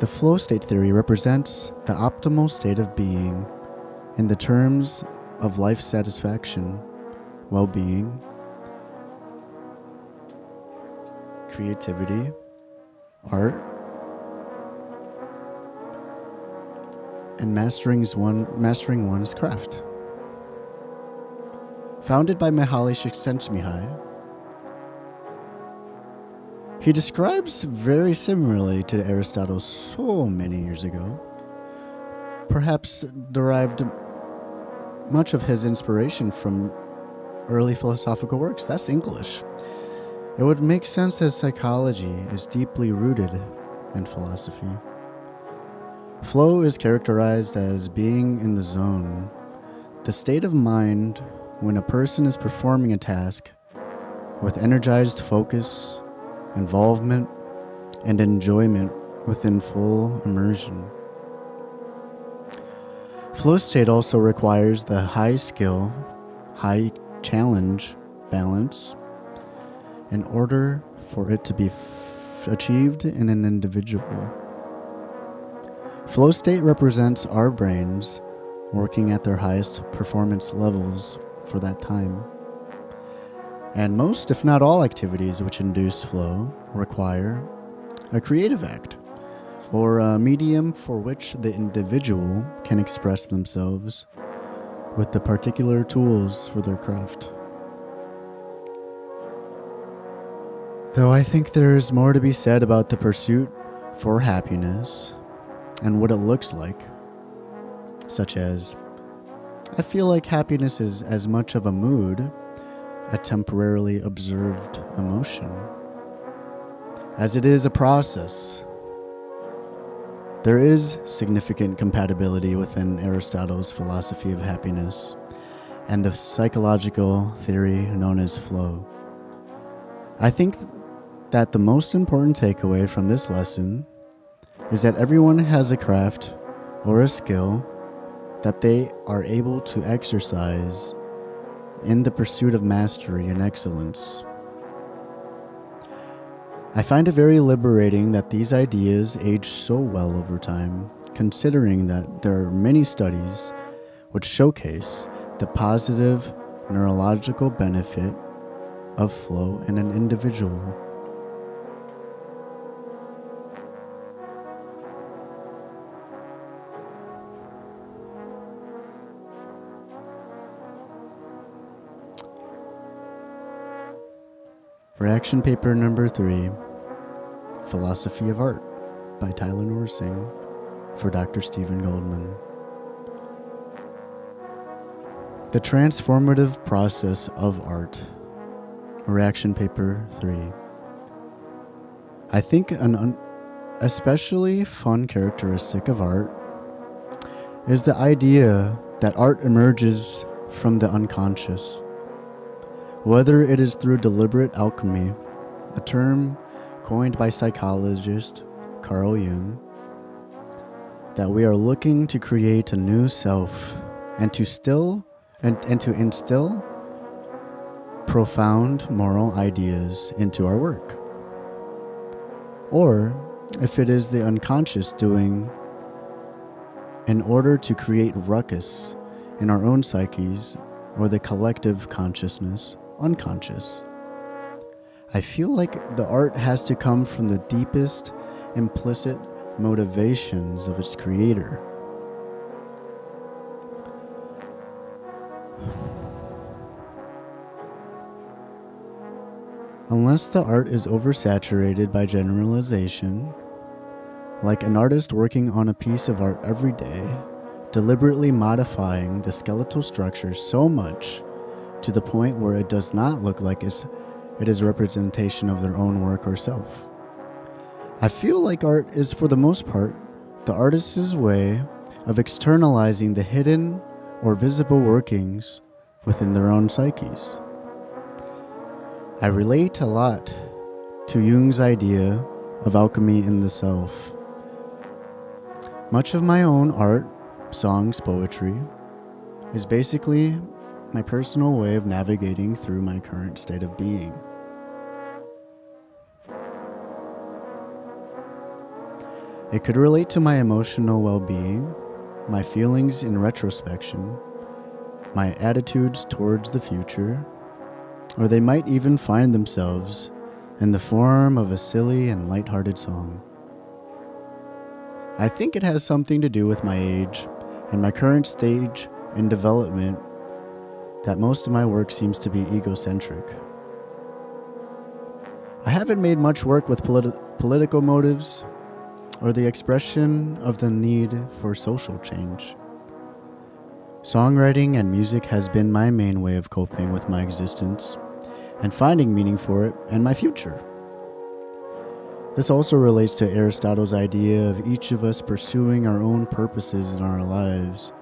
The flow state theory represents the optimal state of being in the terms of life satisfaction, well-being, creativity, art, and mastering one's craft. Founded by Mihaly Csikszentmihalyi, he describes very similarly to Aristotle so many years ago, perhaps derived much of his inspiration from early philosophical works. That's English. It would make sense as psychology is deeply rooted in philosophy. Flow is characterized as being in the zone, the state of mind when a person is performing a task with energized focus, involvement, and enjoyment within full immersion. Flow state also requires the high skill, high challenge balance in order for it to be achieved in an individual. Flow state represents our brains working at their highest performance levels for that time. And most, if not all, activities which induce flow require a creative act, or a medium for which the individual can express themselves with the particular tools for their craft. Though I think there is more to be said about the pursuit for happiness and what it looks like, such as, I feel like happiness is as much of a mood, a temporarily observed emotion, as it is a process. There is significant compatibility within Aristotle's philosophy of happiness and the psychological theory known as flow. I think that the most important takeaway from this lesson is that everyone has a craft or a skill that they are able to exercise in the pursuit of mastery and excellence. I find it very liberating that these ideas age so well over time, considering that there are many studies which showcase the positive neurological benefit of flow in an individual. Reaction paper number 3, Philosophy of Art by Tyler Norsing for Dr. Stephen Goldman. The transformative process of art. Reaction paper 3. I think an especially fun characteristic of art is the idea that art emerges from the unconscious. Whether it is through deliberate alchemy, a term coined by psychologist Carl Jung, that we are looking to create a new self and to instill profound moral ideas into our work. Or if it is the unconscious doing in order to create ruckus in our own psyches or the collective consciousness unconscious. I feel like the art has to come from the deepest implicit motivations of its creator. Unless the art is oversaturated by generalization, like an artist working on a piece of art every day, deliberately modifying the skeletal structure so much to the point where it does not look like it is a representation of their own work or self. I feel like art is, for the most part, the artist's way of externalizing the hidden or visible workings within their own psyches. I relate a lot to Jung's idea of alchemy in the self. Much of my own art, songs, poetry, is basically my personal way of navigating through my current state of being. It could relate to my emotional well-being, my feelings in retrospection, my attitudes towards the future, or they might even find themselves in the form of a silly and lighthearted song. I think it has something to do with my age and my current stage in development that most of my work seems to be egocentric. I haven't made much work with political motives or the expression of the need for social change. Songwriting and music has been my main way of coping with my existence and finding meaning for it and my future. This also relates to Aristotle's idea of each of us pursuing our own purposes in our lives.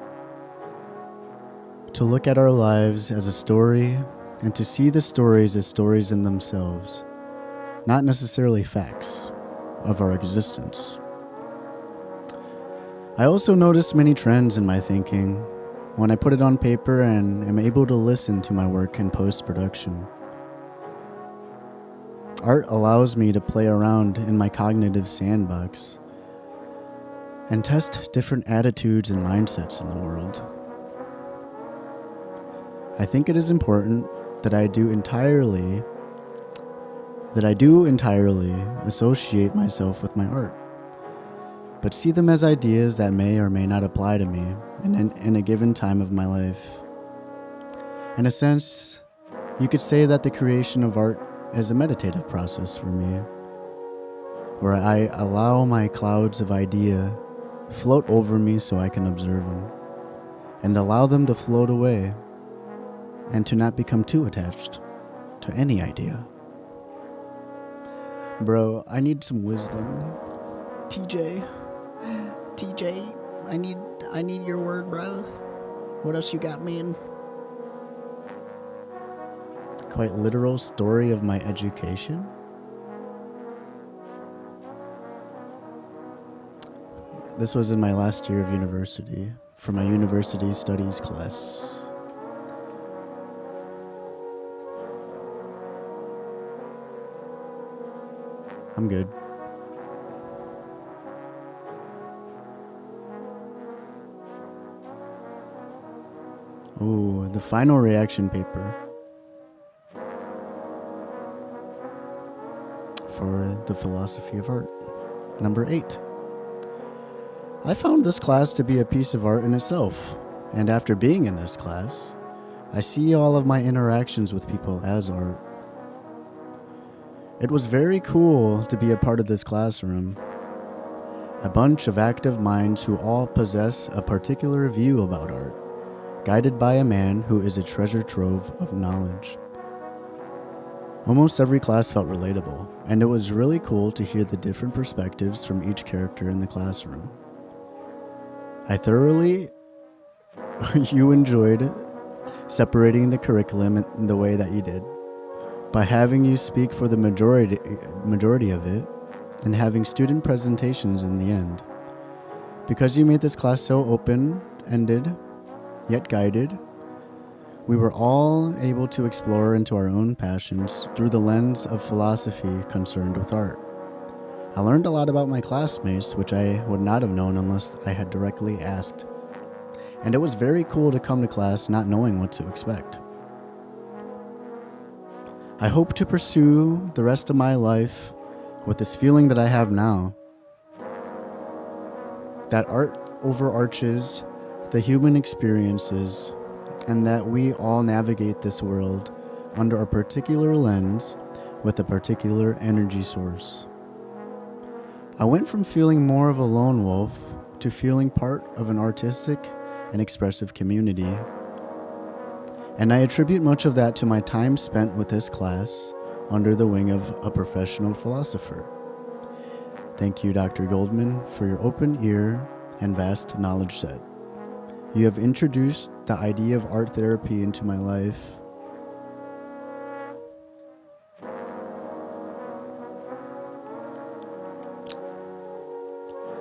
To look at our lives as a story and to see the stories as stories in themselves, not necessarily facts of our existence. I also notice many trends in my thinking when I put it on paper and am able to listen to my work in post-production. Art allows me to play around in my cognitive sandbox and test different attitudes and mindsets in the world. I think it is important that I do entirely associate myself with my art, but see them as ideas that may or may not apply to me in a given time of my life. In a sense, you could say that the creation of art is a meditative process for me, where I allow my clouds of idea float over me so I can observe them, and allow them to float away, and to not become too attached to any idea. Bro, I need some wisdom. TJ, I need your word, bro. What else you got, man? Quite literal story of my education. This was in my last year of university, for my university studies class. I'm good. Oh, the final reaction paper for the philosophy of art. Number 8. I found this class to be a piece of art in itself, and after being in this class, I see all of my interactions with people as art. It was very cool to be a part of this classroom. A bunch of active minds who all possess a particular view about art, guided by a man who is a treasure trove of knowledge. Almost every class felt relatable, and it was really cool to hear the different perspectives from each character in the classroom. I thoroughly you enjoyed separating the curriculum in the way that you did, by having you speak for the majority of it, and having student presentations in the end. Because you made this class so open-ended, yet guided, we were all able to explore into our own passions through the lens of philosophy concerned with art. I learned a lot about my classmates, which I would not have known unless I had directly asked. And it was very cool to come to class not knowing what to expect. I hope to pursue the rest of my life with this feeling that I have now, that art overarches the human experiences, and that we all navigate this world under a particular lens with a particular energy source. I went from feeling more of a lone wolf to feeling part of an artistic and expressive community. And I attribute much of that to my time spent with this class under the wing of a professional philosopher. Thank you, Dr. Goldman, for your open ear and vast knowledge set. You have introduced the idea of art therapy into my life.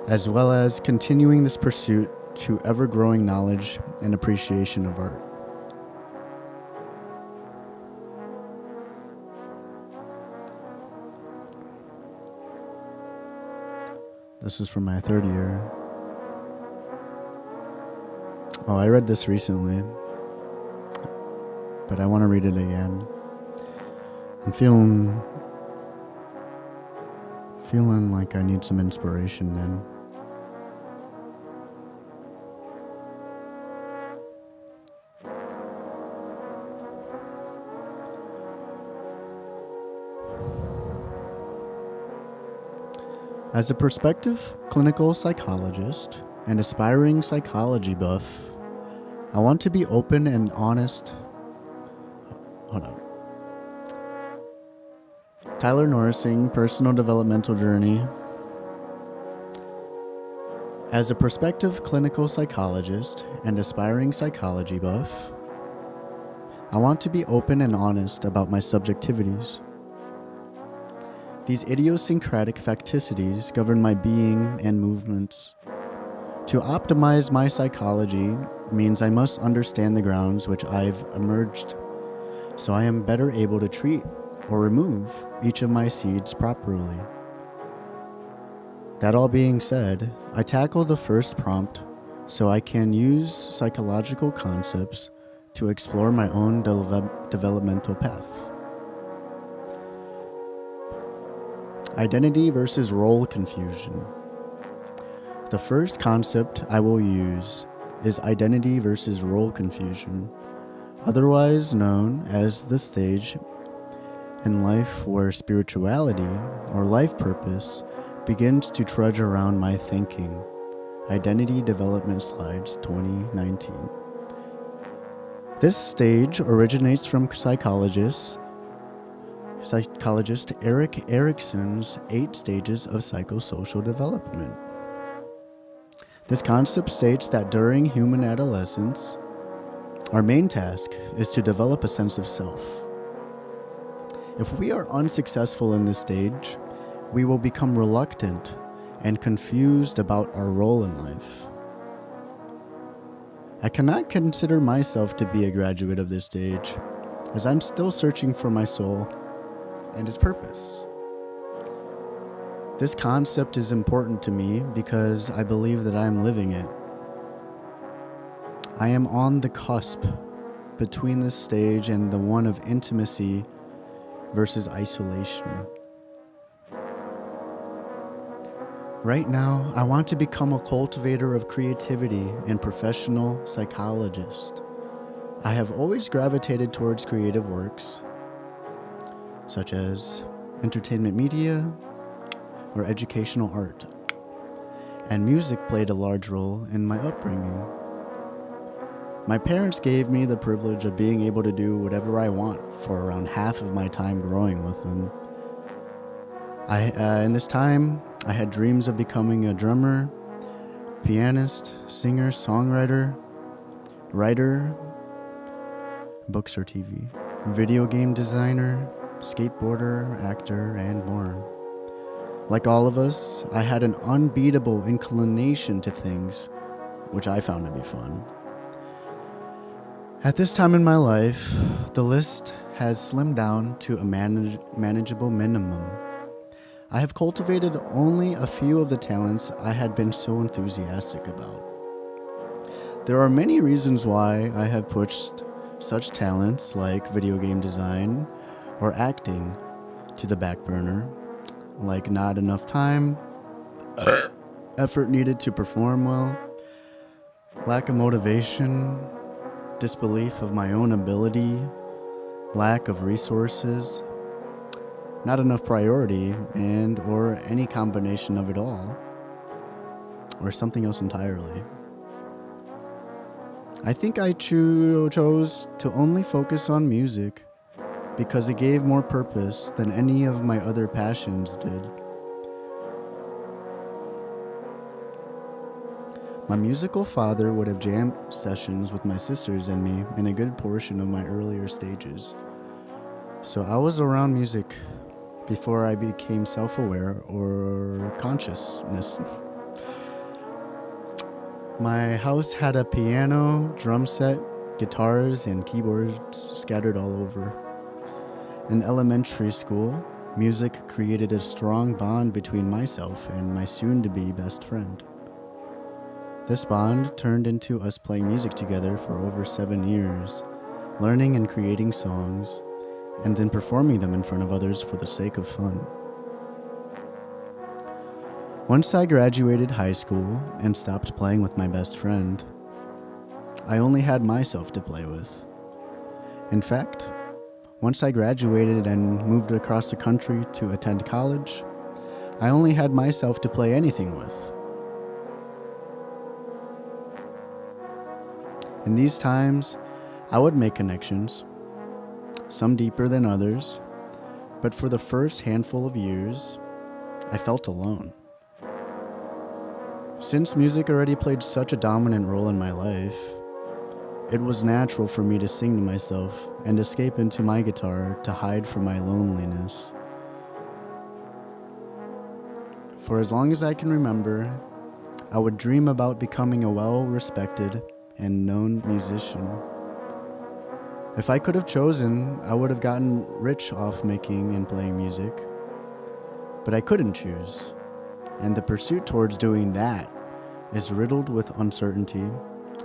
As well as continuing this pursuit to ever-growing knowledge and appreciation of art. This is from my third year. Oh, I read this recently, but I want to read it again. I'm feeling like I need some inspiration, man. As a prospective clinical psychologist and aspiring psychology buff, I want to be open and honest. Hold on. Tyler Norrising, Personal Developmental Journey. As a prospective clinical psychologist and aspiring psychology buff, I want to be open and honest about my subjectivities. These idiosyncratic facticities govern my being and movements. To optimize my psychology means I must understand the grounds which I've emerged, so I am better able to treat or remove each of my seeds properly. That all being said, I tackle the first prompt so I can use psychological concepts to explore my own developmental path. Identity versus role confusion. The first concept I will use is identity versus role confusion, otherwise known as the stage in life where spirituality or life purpose begins to trudge around my thinking. Identity Development Slides 2019. This stage originates from psychologist Erik Erikson's 8 stages of psychosocial development. This concept states that during human adolescence, our main task is to develop a sense of self. If we are unsuccessful in this stage, we will become reluctant and confused about our role in life. I cannot consider myself to be a graduate of this stage, as I'm still searching for my soul and its purpose. This concept is important to me because I believe that I am living it. I am on the cusp between this stage and the one of intimacy versus isolation. Right now, I want to become a cultivator of creativity and professional psychologist. I have always gravitated towards creative works, such as entertainment media or educational art, and music played a large role in my upbringing. My parents gave me the privilege of being able to do whatever I want for around half of my time growing with them. In this time, I had dreams of becoming a drummer, pianist, singer, songwriter, writer, books or TV, video game designer, skateboarder, actor, and more. Like all of us, I had an unbeatable inclination to things which I found to be fun. At this time in my life, the list has slimmed down to a manageable minimum. I have cultivated only a few of the talents I had been so enthusiastic about. There are many reasons why I have pushed such talents like video game design or acting to the back burner, like not enough time, effort needed to perform well, lack of motivation, disbelief of my own ability, lack of resources, not enough priority, and or any combination of it all, or something else entirely. I think I chose to only focus on music because it gave more purpose than any of my other passions did. My musical father would have jam sessions with my sisters and me in a good portion of my earlier stages. So I was around music before I became self-aware or consciousness. My house had a piano, drum set, guitars, and keyboards scattered all over. In elementary school, music created a strong bond between myself and my soon-to-be best friend. This bond turned into us playing music together for over 7 years, learning and creating songs, and then performing them in front of others for the sake of fun. Once I graduated high school and stopped playing with my best friend, I only had myself to play with. In fact, once I graduated and moved across the country to attend college, I only had myself to play anything with. In these times, I would make connections, some deeper than others, but for the first handful of years, I felt alone. Since music already played such a dominant role in my life, it was natural for me to sing to myself and escape into my guitar to hide from my loneliness. For as long as I can remember, I would dream about becoming a well-respected and known musician. If I could have chosen, I would have gotten rich off making and playing music. But I couldn't choose, and the pursuit towards doing that is riddled with uncertainty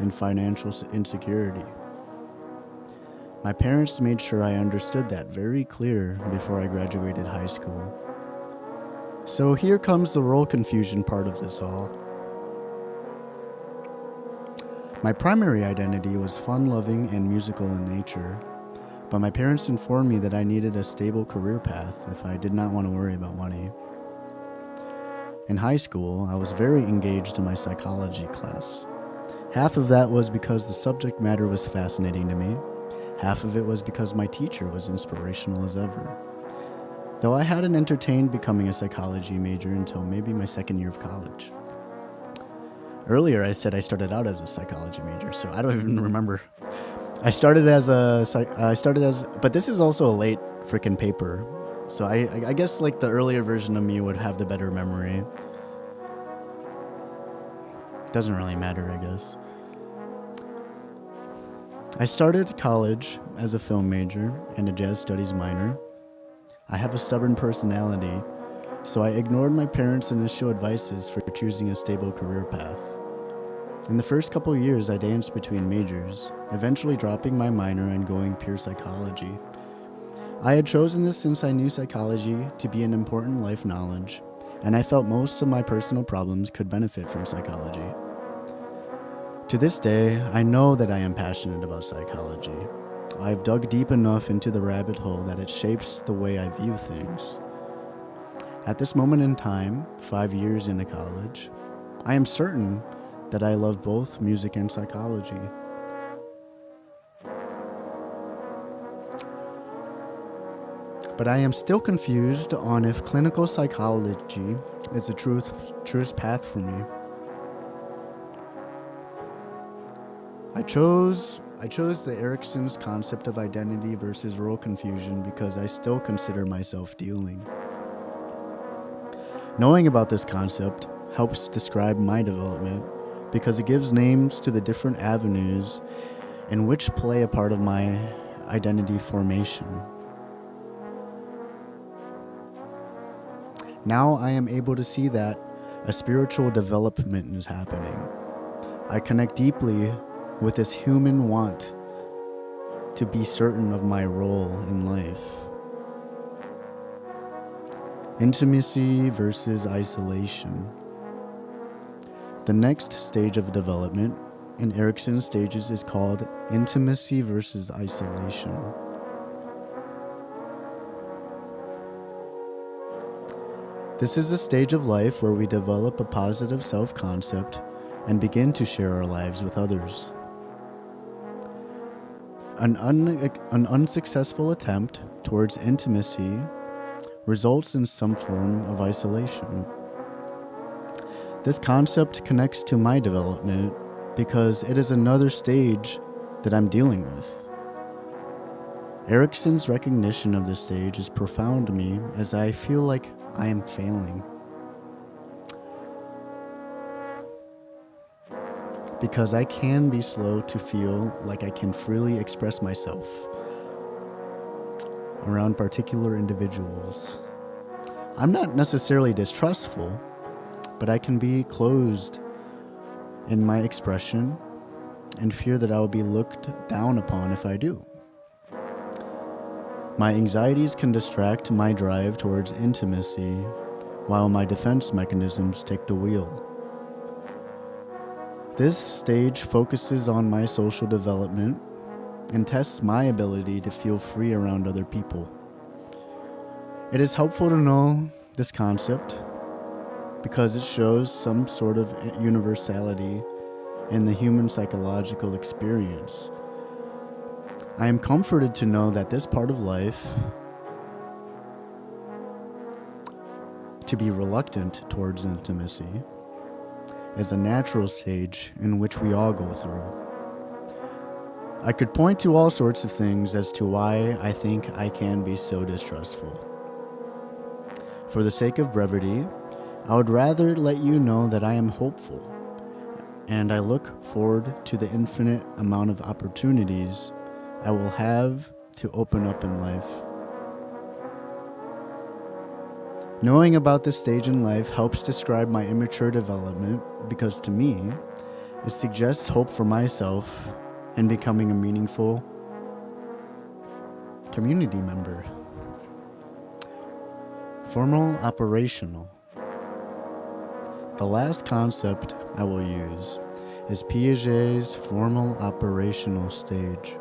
and financial insecurity. My parents made sure I understood that very clear before I graduated high school. So here comes the role confusion part of this all. My primary identity was fun-loving and musical in nature, but my parents informed me that I needed a stable career path if I did not want to worry about money. In high school, I was very engaged in my psychology class. Half of that was because the subject matter was fascinating to me. Half of it was because my teacher was inspirational as ever. Though I hadn't entertained becoming a psychology major until maybe my second year of college. Earlier, I said I started out as a psychology major, so I don't even remember. But this is also a late freaking paper. So I guess like the earlier version of me would have the better memory. Doesn't really matter, I guess. I started college as a film major and a jazz studies minor. I have a stubborn personality, so I ignored my parents' initial advices for choosing a stable career path. In the first couple years, I danced between majors, eventually dropping my minor and going pure psychology. I had chosen this since I knew psychology to be an important life knowledge, and I felt most of my personal problems could benefit from psychology. To this day, I know that I am passionate about psychology. I've dug deep enough into the rabbit hole that it shapes the way I view things. At this moment in time, 5 years into college, I am certain that I love both music and psychology. But I am still confused on if clinical psychology is the truest path for me. I chose the Erikson's concept of identity versus role confusion because I still consider myself dealing. Knowing about this concept helps describe my development because it gives names to the different avenues in which play a part of my identity formation. Now I am able to see that a spiritual development is happening. I connect deeply with this human want to be certain of my role in life. Intimacy versus isolation. The next stage of development in Erikson's stages is called intimacy versus isolation. This is a stage of life where we develop a positive self-concept and begin to share our lives with others. An unsuccessful attempt towards intimacy results in some form of isolation. This concept connects to my development because it is another stage that I'm dealing with. Erikson's recognition of this stage is profound to me as I feel like I am failing. Because I can be slow to feel like I can freely express myself around particular individuals. I'm not necessarily distrustful, but I can be closed in my expression and fear that I will be looked down upon if I do. My anxieties can distract my drive towards intimacy, while my defense mechanisms take the wheel. This stage focuses on my social development and tests my ability to feel free around other people. It is helpful to know this concept because it shows some sort of universality in the human psychological experience. I am comforted to know that this part of life, to be reluctant towards intimacy, is a natural stage in which we all go through. I could point to all sorts of things as to why I think I can be so distrustful. For the sake of brevity, I would rather let you know that I am hopeful, and I look forward to the infinite amount of opportunities I will have to open up in life. Knowing about this stage in life helps describe my immature development because to me, it suggests hope for myself in becoming a meaningful community member. Formal operational. The last concept I will use is Piaget's formal operational stage.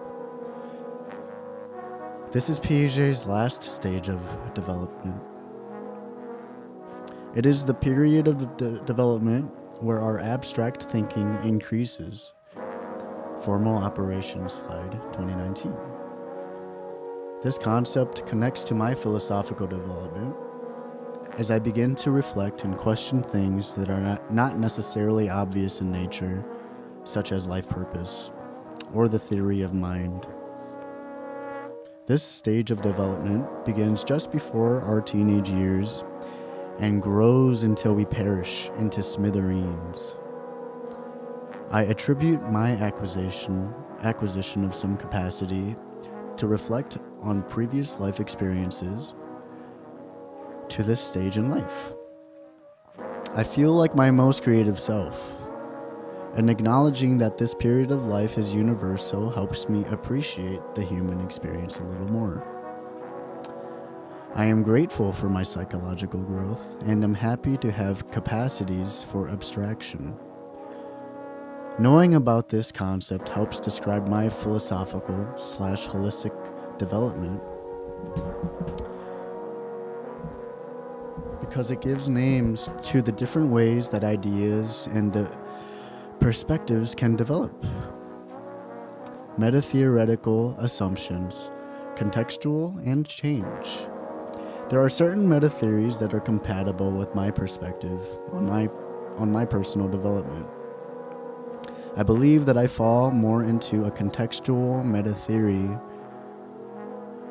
This is Piaget's last stage of development. It is the period of development where our abstract thinking increases. Formal operations slide 2019. This concept connects to my philosophical development as I begin to reflect and question things that are not necessarily obvious in nature, such as life purpose or the theory of mind. This stage of development begins just before our teenage years and grows until we perish into smithereens. I attribute my acquisition of some capacity to reflect on previous life experiences to this stage in life. I feel like my most creative self, and acknowledging that this period of life is universal helps me appreciate the human experience a little more. I am grateful for my psychological growth, and am happy to have capacities for abstraction. Knowing about this concept helps describe my philosophical/holistic development, because it gives names to the different ways that ideas and perspectives can develop. Meta-theoretical assumptions, contextual, and change. There are certain meta-theories that are compatible with my perspective on my personal development. I believe that I fall more into a contextual meta-theory,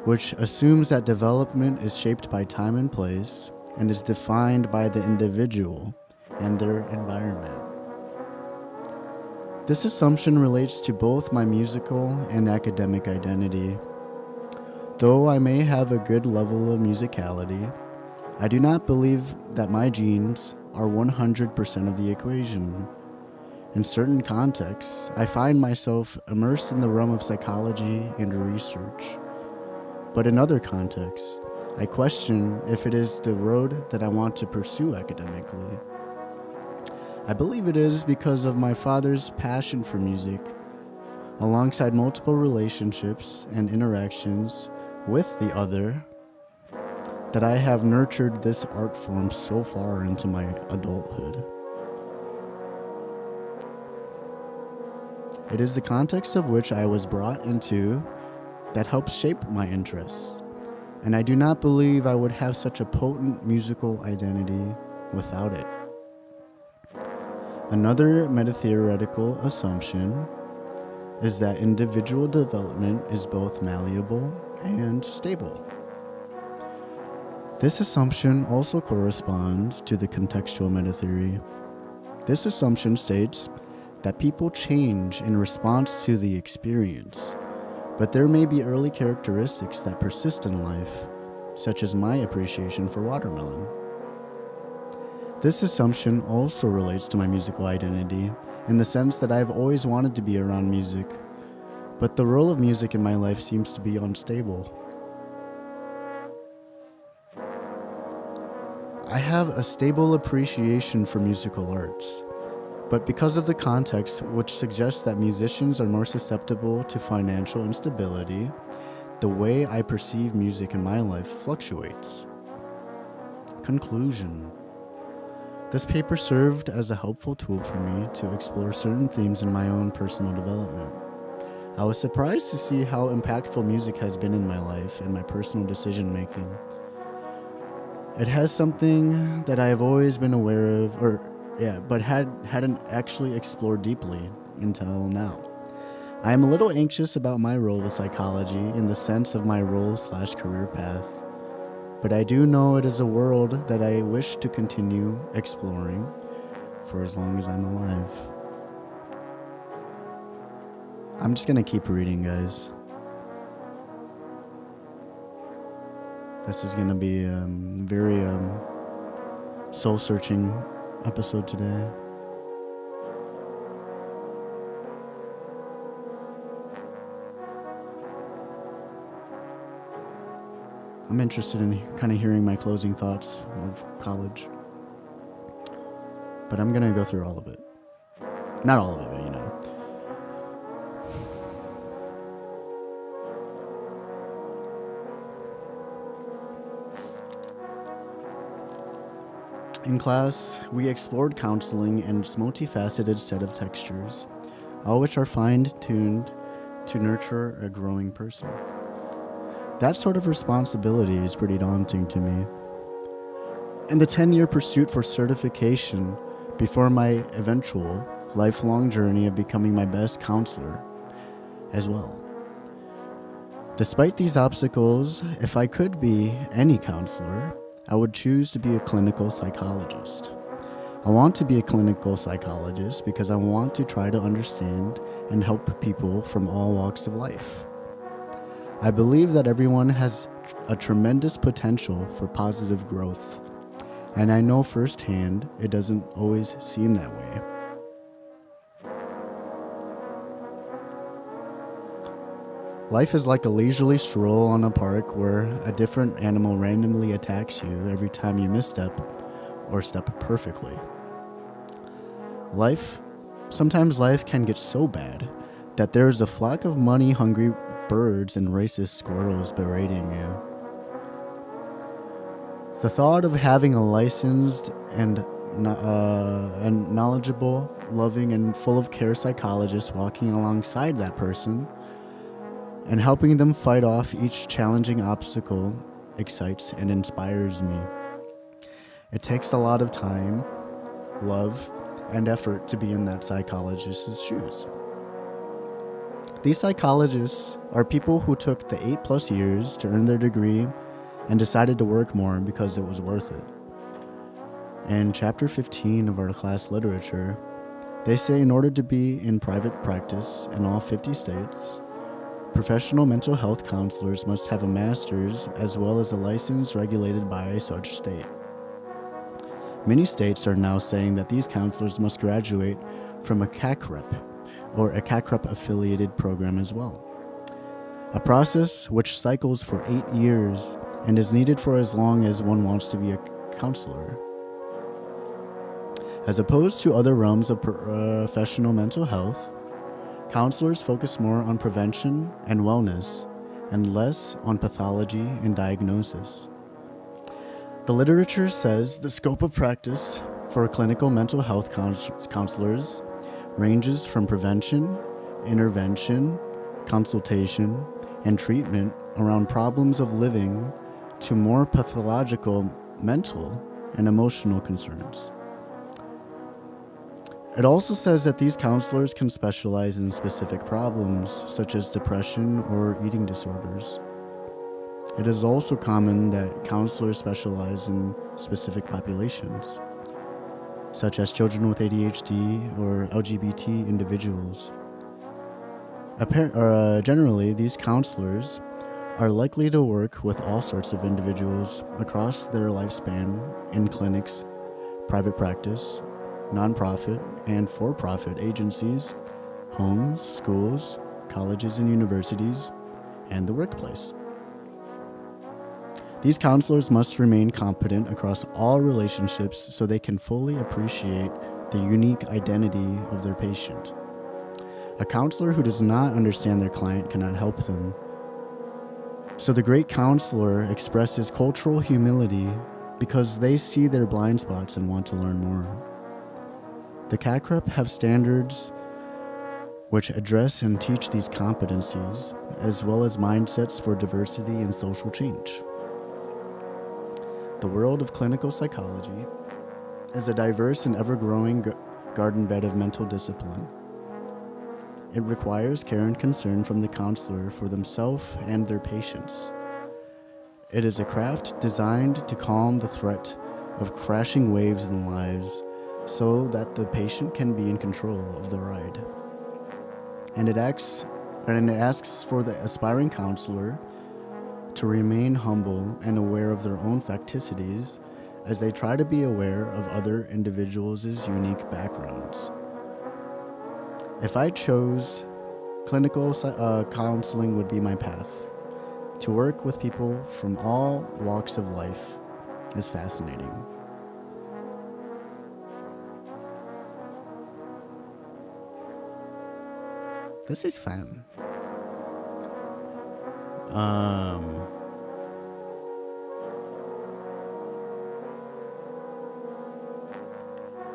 which assumes that development is shaped by time and place and is defined by the individual and their environment. This assumption relates to both my musical and academic identity. Though I may have a good level of musicality, I do not believe that my genes are 100% of the equation. In certain contexts, I find myself immersed in the realm of psychology and research. But in other contexts, I question if it is the road that I want to pursue academically. I believe it is because of my father's passion for music, alongside multiple relationships and interactions with the other, that I have nurtured this art form so far into my adulthood. It is the context of which I was brought into that helps shape my interests, and I do not believe I would have such a potent musical identity without it. Another meta-theoretical assumption is that individual development is both malleable and stable. This assumption also corresponds to the contextual meta-theory. This assumption states that people change in response to the experience, but there may be early characteristics that persist in life, such as my appreciation for watermelon. This assumption also relates to my musical identity, in the sense that I've always wanted to be around music, but the role of music in my life seems to be unstable. I have a stable appreciation for musical arts, but because of the context which suggests that musicians are more susceptible to financial instability, the way I perceive music in my life fluctuates. Conclusion. This paper served as a helpful tool for me to explore certain themes in my own personal development. I was surprised to see how impactful music has been in my life and my personal decision making. It has something that I have always been aware of, but hadn't actually explored deeply until now. I am a little anxious about my role with psychology in the sense of my role/career path, but I do know it is a world that I wish to continue exploring for as long as I'm alive. I'm just gonna keep reading, guys. This is gonna be a very soul-searching episode today. I'm interested in kind of hearing my closing thoughts of college, but I'm gonna go through all of it. Not all of it, but you know. In class, we explored counseling and its multifaceted set of textures, all which are fine-tuned to nurture a growing person. That sort of responsibility is pretty daunting to me. And the 10-year pursuit for certification before my eventual lifelong journey of becoming my best counselor as well. Despite these obstacles, if I could be any counselor, I would choose to be a clinical psychologist. I want to be a clinical psychologist because I want to try to understand and help people from all walks of life. I believe that everyone has a tremendous potential for positive growth. And I know firsthand it doesn't always seem that way. Life is like a leisurely stroll on a park where a different animal randomly attacks you every time you misstep or step perfectly. Sometimes life can get so bad that there's a flock of money-hungry birds and racist squirrels berating you. The thought of having a licensed and knowledgeable, loving, and full of care psychologist walking alongside that person and helping them fight off each challenging obstacle excites and inspires me. It takes a lot of time, love, and effort to be in that psychologist's shoes. These psychologists are people who took the 8+ years to earn their degree and decided to work more because it was worth it. In chapter 15 of our class literature, they say in order to be in private practice in all 50 states, professional mental health counselors must have a master's as well as a license regulated by such state. Many states are now saying that these counselors must graduate from a CACREP, or a CACREP-affiliated program as well. A process which cycles for 8 years and is needed for as long as one wants to be a counselor. As opposed to other realms of professional mental health, counselors focus more on prevention and wellness and less on pathology and diagnosis. The literature says the scope of practice for clinical mental health counselors ranges from prevention, intervention, consultation, and treatment around problems of living to more pathological mental and emotional concerns. It also says that these counselors can specialize in specific problems such as depression or eating disorders. It is also common that counselors specialize in specific populations, such as children with ADHD or LGBT individuals. Generally, these counselors are likely to work with all sorts of individuals across their lifespan in clinics, private practice, nonprofit and for-profit agencies, homes, schools, colleges and universities, and the workplace. These counselors must remain competent across all relationships so they can fully appreciate the unique identity of their patient. A counselor who does not understand their client cannot help them. So the great counselor expresses cultural humility because they see their blind spots and want to learn more. The CACREP have standards which address and teach these competencies, as well as mindsets for diversity and social change. The world of clinical psychology is a diverse and ever-growing garden bed of mental discipline. It requires care and concern from the counselor for themselves and their patients. It is a craft designed to calm the threat of crashing waves in lives so that the patient can be in control of the ride. And it asks for the aspiring counselor to remain humble and aware of their own facticities as they try to be aware of other individuals' unique backgrounds. If I chose, clinical counseling would be my path. To work with people from all walks of life is fascinating. This is fun.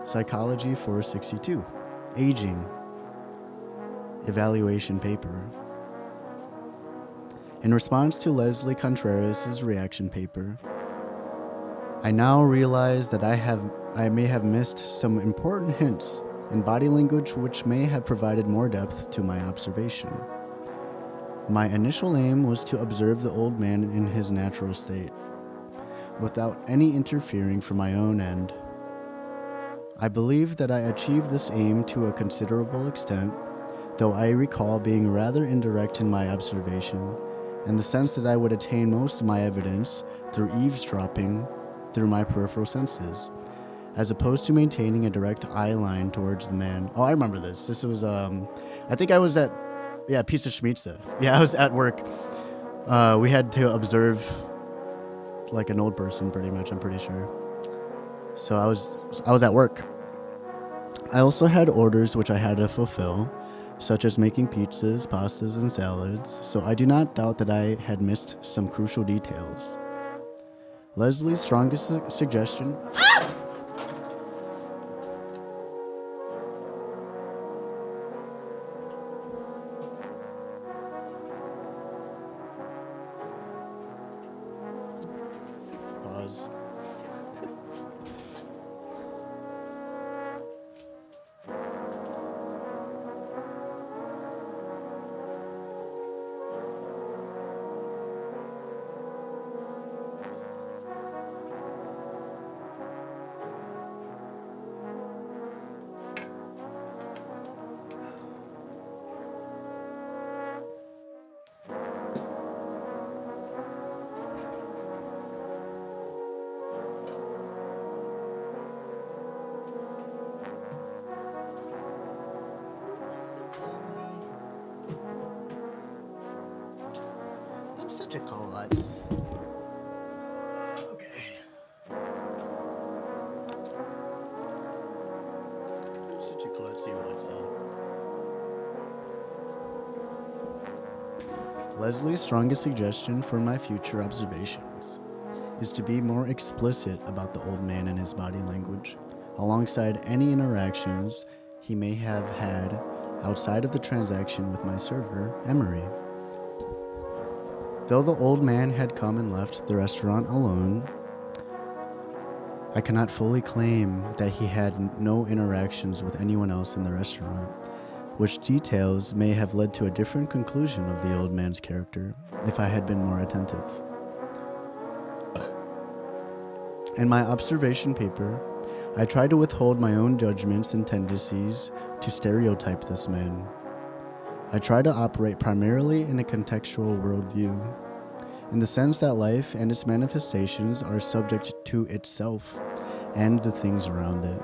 Psychology 462. Aging. Evaluation paper. In response to Leslie Contreras' reaction paper, I now realize that I may have missed some important hints in body language which may have provided more depth to my observation. My initial aim was to observe the old man in his natural state, without any interfering from my own end. I believe that I achieved this aim to a considerable extent, though I recall being rather indirect in my observation in the sense that I would attain most of my evidence through eavesdropping through my peripheral senses, as opposed to maintaining a direct eye line towards the man. Oh, I remember this. This was, I think I was at, Pizza Schmitza. Yeah, I was at work. We had to observe like an old person, pretty much, I'm pretty sure. So I was at work. I also had orders which I had to fulfill, such as making pizzas, pastas, and salads, so I do not doubt that I had missed some crucial details. Leslie's strongest suggestion... Pause. I'm such a klutz. Okay. I'm such a klutzy what's up. Leslie's strongest suggestion for my future observations is to be more explicit about the old man and his body language, alongside any interactions he may have had outside of the transaction with my server, Emery. Though the old man had come and left the restaurant alone, I cannot fully claim that he had no interactions with anyone else in the restaurant, which details may have led to a different conclusion of the old man's character if I had been more attentive. In my observation paper, I tried to withhold my own judgments and tendencies to stereotype this man. I try to operate primarily in a contextual worldview, in the sense that life and its manifestations are subject to itself and the things around it.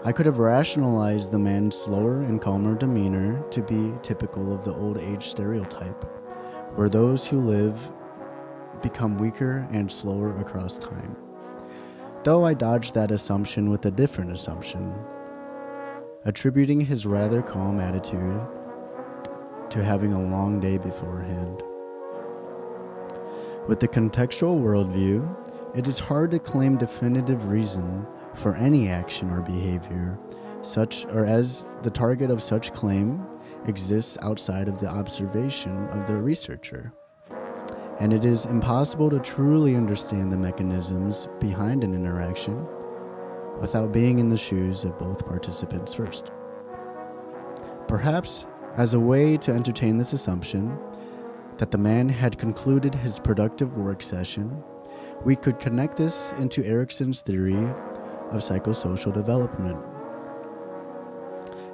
I could have rationalized the man's slower and calmer demeanor to be typical of the old age stereotype, where those who live become weaker and slower across time. Though I dodged that assumption with a different assumption, attributing his rather calm attitude to having a long day beforehand. With the contextual worldview, it is hard to claim definitive reason for any action or behavior, such or as the target of such claim exists outside of the observation of the researcher. And it is impossible to truly understand the mechanisms behind an interaction without being in the shoes of both participants first. Perhaps, as a way to entertain this assumption that the man had concluded his productive work session, we could connect this into Erikson's theory of psychosocial development.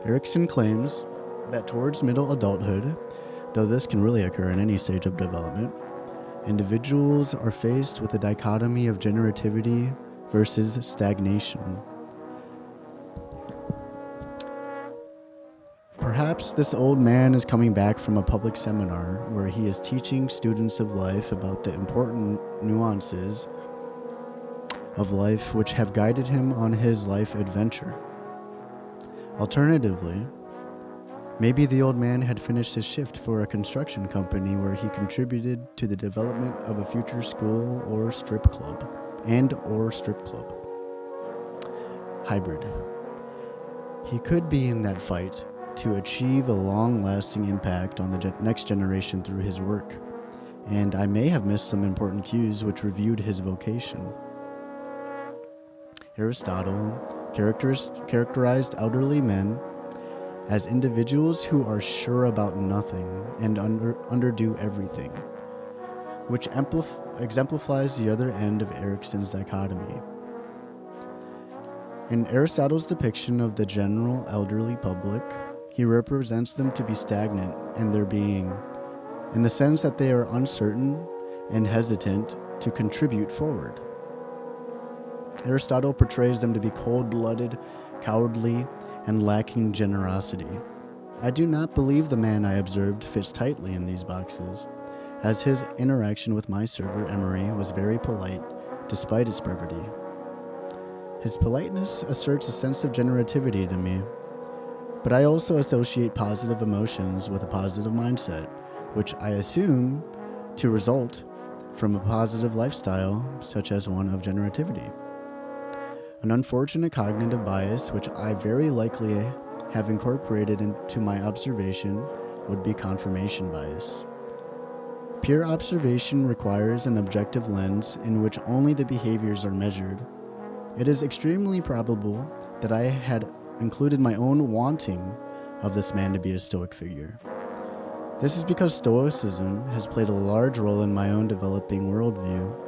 Erikson claims that towards middle adulthood, though this can really occur in any stage of development, individuals are faced with a dichotomy of generativity versus stagnation. Perhaps this old man is coming back from a public seminar where he is teaching students of life about the important nuances of life which have guided him on his life adventure. Alternatively, maybe the old man had finished his shift for a construction company where he contributed to the development of a future school or strip club, hybrid. He could be in that fight to achieve a long-lasting impact on the next generation through his work, and I may have missed some important cues which reviewed his vocation. Aristotle characterized elderly men as individuals who are sure about nothing and underdo everything, which exemplifies the other end of Erikson's dichotomy. In Aristotle's depiction of the general elderly public, he represents them to be stagnant in their being, in the sense that they are uncertain and hesitant to contribute forward. Aristotle portrays them to be cold-blooded, cowardly, and lacking generosity. I do not believe the man I observed fits tightly in these boxes, as his interaction with my server Emery was very polite, despite its brevity. His politeness asserts a sense of generativity to me, but I also associate positive emotions with a positive mindset, which I assume to result from a positive lifestyle, such as one of generativity. An unfortunate cognitive bias, which I very likely have incorporated into my observation, would be confirmation bias. Pure observation requires an objective lens in which only the behaviors are measured. It is extremely probable that I had included my own wanting of this man to be a Stoic figure. This is because Stoicism has played a large role in my own developing worldview,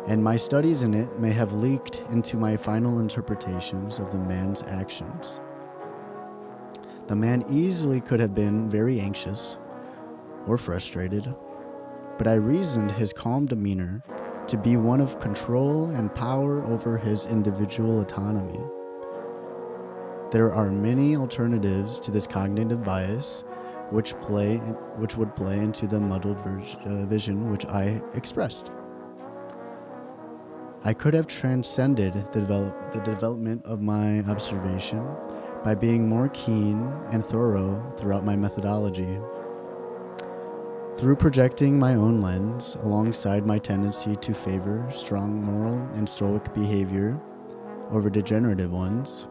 and my studies in it may have leaked into my final interpretations of the man's actions. The man easily could have been very anxious or frustrated, but I reasoned his calm demeanor to be one of control and power over his individual autonomy. There are many alternatives to this cognitive bias which would play into the muddled vision which I expressed. I could have transcended the development of my observation by being more keen and thorough throughout my methodology. Through projecting my own lens alongside my tendency to favor strong moral and Stoic behavior over degenerative ones,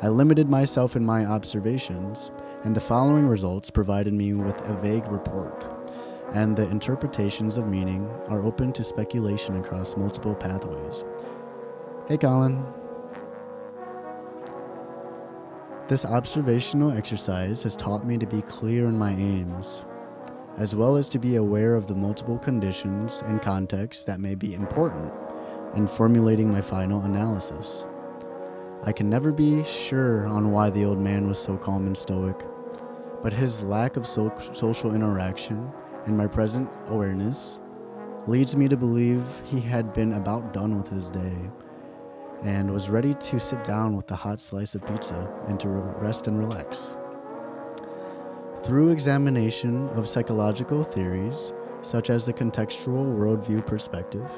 I limited myself in my observations, and the following results provided me with a vague report, and the interpretations of meaning are open to speculation across multiple pathways. Hey, Colin. This observational exercise has taught me to be clear in my aims, as well as to be aware of the multiple conditions and contexts that may be important in formulating my final analysis. I can never be sure on why the old man was so calm and stoic, but his lack of social interaction and my present awareness leads me to believe he had been about done with his day and was ready to sit down with a hot slice of pizza and to rest and relax. Through examination of psychological theories, such as the contextual worldview perspective,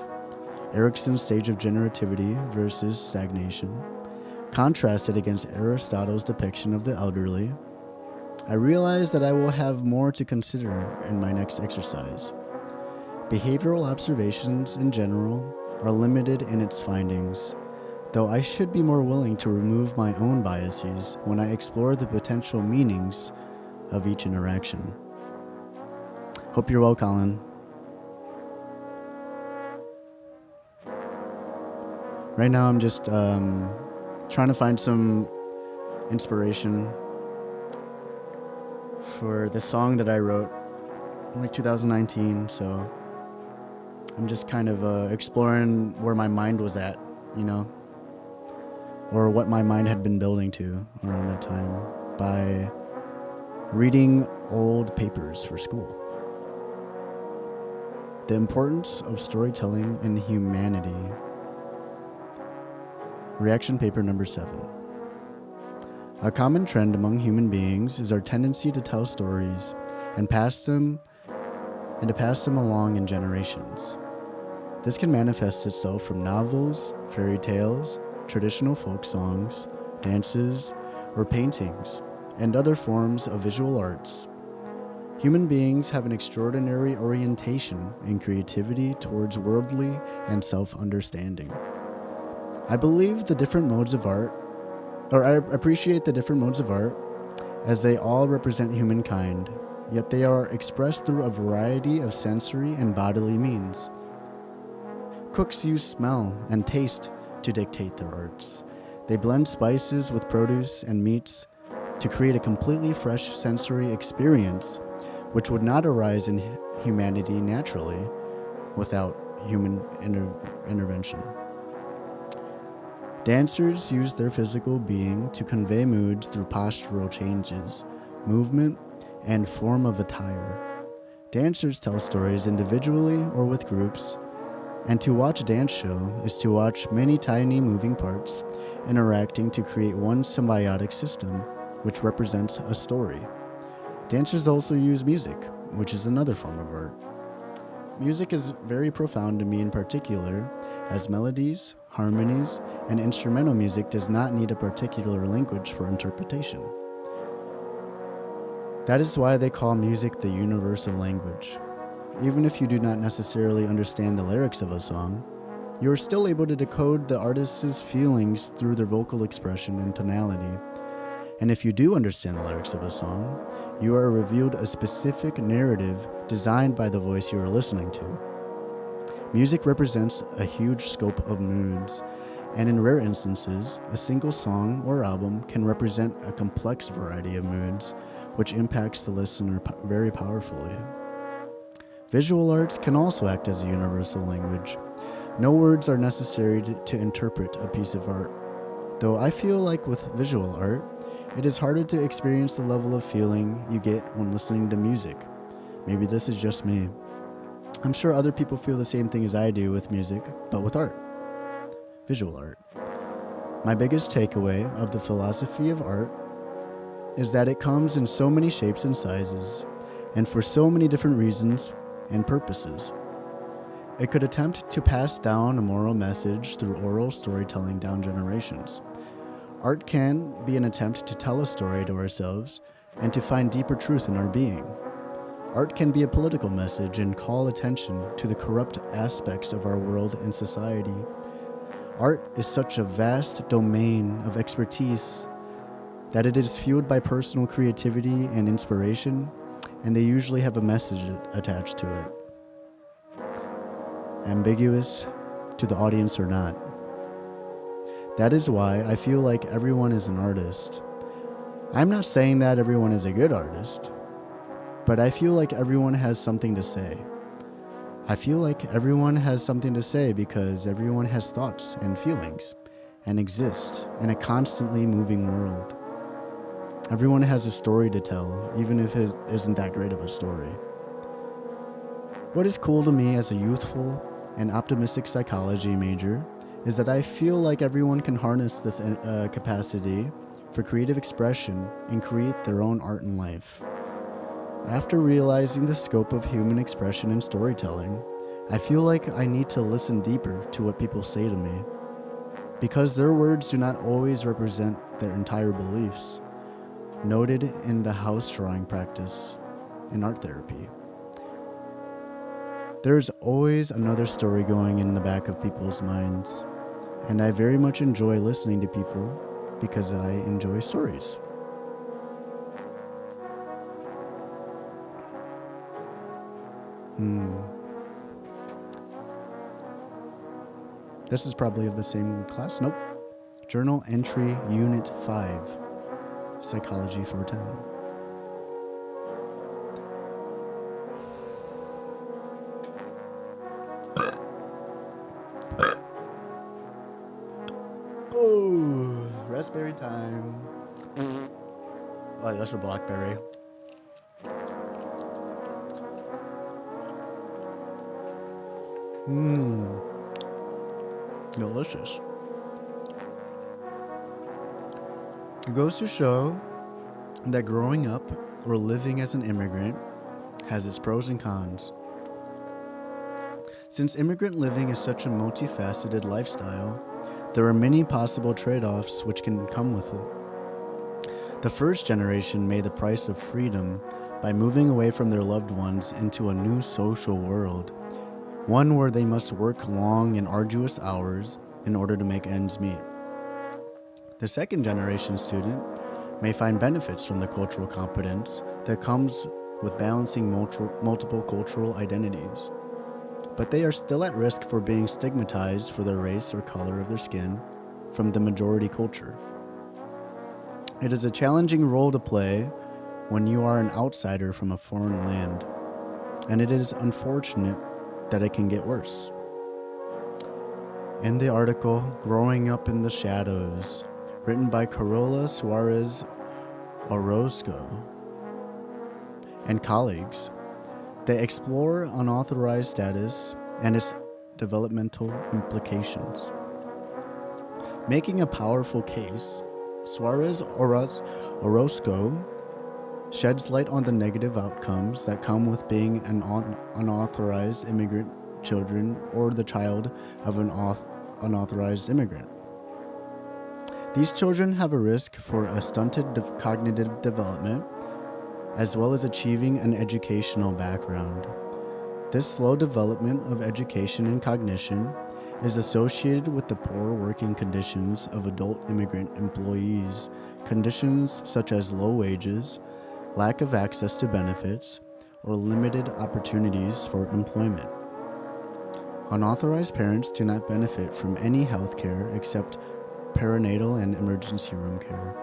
Erikson's stage of generativity versus stagnation, contrasted against Aristotle's depiction of the elderly, I realize that I will have more to consider in my next exercise. Behavioral observations in general are limited in its findings, though I should be more willing to remove my own biases when I explore the potential meanings of each interaction. Hope you're well, Colin. Right now I'm just trying to find some inspiration for the song that I wrote in like 2019, so I'm just kind of exploring where my mind was at, you know, or what my mind had been building to around that time by reading old papers for school. The importance of storytelling in humanity. Reaction paper number 7. A common trend among human beings is our tendency to tell stories and to pass them along in generations. This can manifest itself from novels, fairy tales, traditional folk songs, dances, or paintings, and other forms of visual arts. Human beings have an extraordinary orientation and creativity towards worldly and self-understanding. I appreciate the different modes of art as they all represent humankind, yet they are expressed through a variety of sensory and bodily means. Cooks use smell and taste to dictate their arts. They blend spices with produce and meats to create a completely fresh sensory experience which would not arise in humanity naturally without human intervention. Dancers use their physical being to convey moods through postural changes, movement, and form of attire. Dancers tell stories individually or with groups, and to watch a dance show is to watch many tiny moving parts interacting to create one symbiotic system, which represents a story. Dancers also use music, which is another form of art. Music is very profound to me in particular, as melodies, harmonies, and instrumental music does not need a particular language for interpretation. That is why they call music the universal language. Even if you do not necessarily understand the lyrics of a song, you are still able to decode the artist's feelings through their vocal expression and tonality. And if you do understand the lyrics of a song, you are revealed a specific narrative designed by the voice you are listening to. Music represents a huge scope of moods, and in rare instances, a single song or album can represent a complex variety of moods, which impacts the listener very powerfully. Visual arts can also act as a universal language. No words are necessary to interpret a piece of art, though I feel like with visual art, it is harder to experience the level of feeling you get when listening to music. Maybe this is just me. I'm sure other people feel the same thing as I do with music, but with art. Visual art. My biggest takeaway of the philosophy of art is that it comes in so many shapes and sizes, and for so many different reasons and purposes. It could attempt to pass down a moral message through oral storytelling down generations. Art can be an attempt to tell a story to ourselves and to find deeper truth in our being. Art can be a political message and call attention to the corrupt aspects of our world and society. Art is such a vast domain of expertise that it is fueled by personal creativity and inspiration, and they usually have a message attached to it. Ambiguous to the audience or not. That is why I feel like everyone is an artist. I'm not saying that everyone is a good artist, but I feel like everyone has something to say. I feel like everyone has something to say because everyone has thoughts and feelings and exist in a constantly moving world. Everyone has a story to tell, even if it isn't that great of a story. What is cool to me as a youthful and optimistic psychology major is that I feel like everyone can harness this capacity for creative expression and create their own art in life. After realizing the scope of human expression and storytelling, I feel like I need to listen deeper to what people say to me, because their words do not always represent their entire beliefs, noted in the house drawing practice in art therapy. There is always another story going in the back of people's minds, and I very much enjoy listening to people because I enjoy stories. This is probably of the same class. Nope. Journal Entry Unit 5, Psychology 410. Oh, raspberry time. Oh, that's a blackberry. Delicious. It goes to show that growing up or living as an immigrant has its pros and cons. Since immigrant living is such a multifaceted lifestyle, there are many possible trade-offs which can come with it. The first generation made the price of freedom by moving away from their loved ones into a new social world, one where they must work long and arduous hours in order to make ends meet. The second generation student may find benefits from the cultural competence that comes with balancing multiple cultural identities, but they are still at risk for being stigmatized for their race or color of their skin from the majority culture. It is a challenging role to play when you are an outsider from a foreign land, and it is unfortunate that it can get worse. In the article, Growing Up in the Shadows, written by Carola Suarez Orozco and colleagues, They explore unauthorized status and its developmental implications. Making a powerful case, Suarez Orozco sheds light on the negative outcomes that come with being an unauthorized immigrant children or the child of an unauthorized immigrant. These children have a risk for a stunted cognitive development as well as achieving an educational background. This slow development of education and cognition is associated with the poor working conditions of adult immigrant employees, conditions such as low wages, lack of access to benefits, or limited opportunities for employment. Unauthorized parents do not benefit from any health care except perinatal and emergency room care,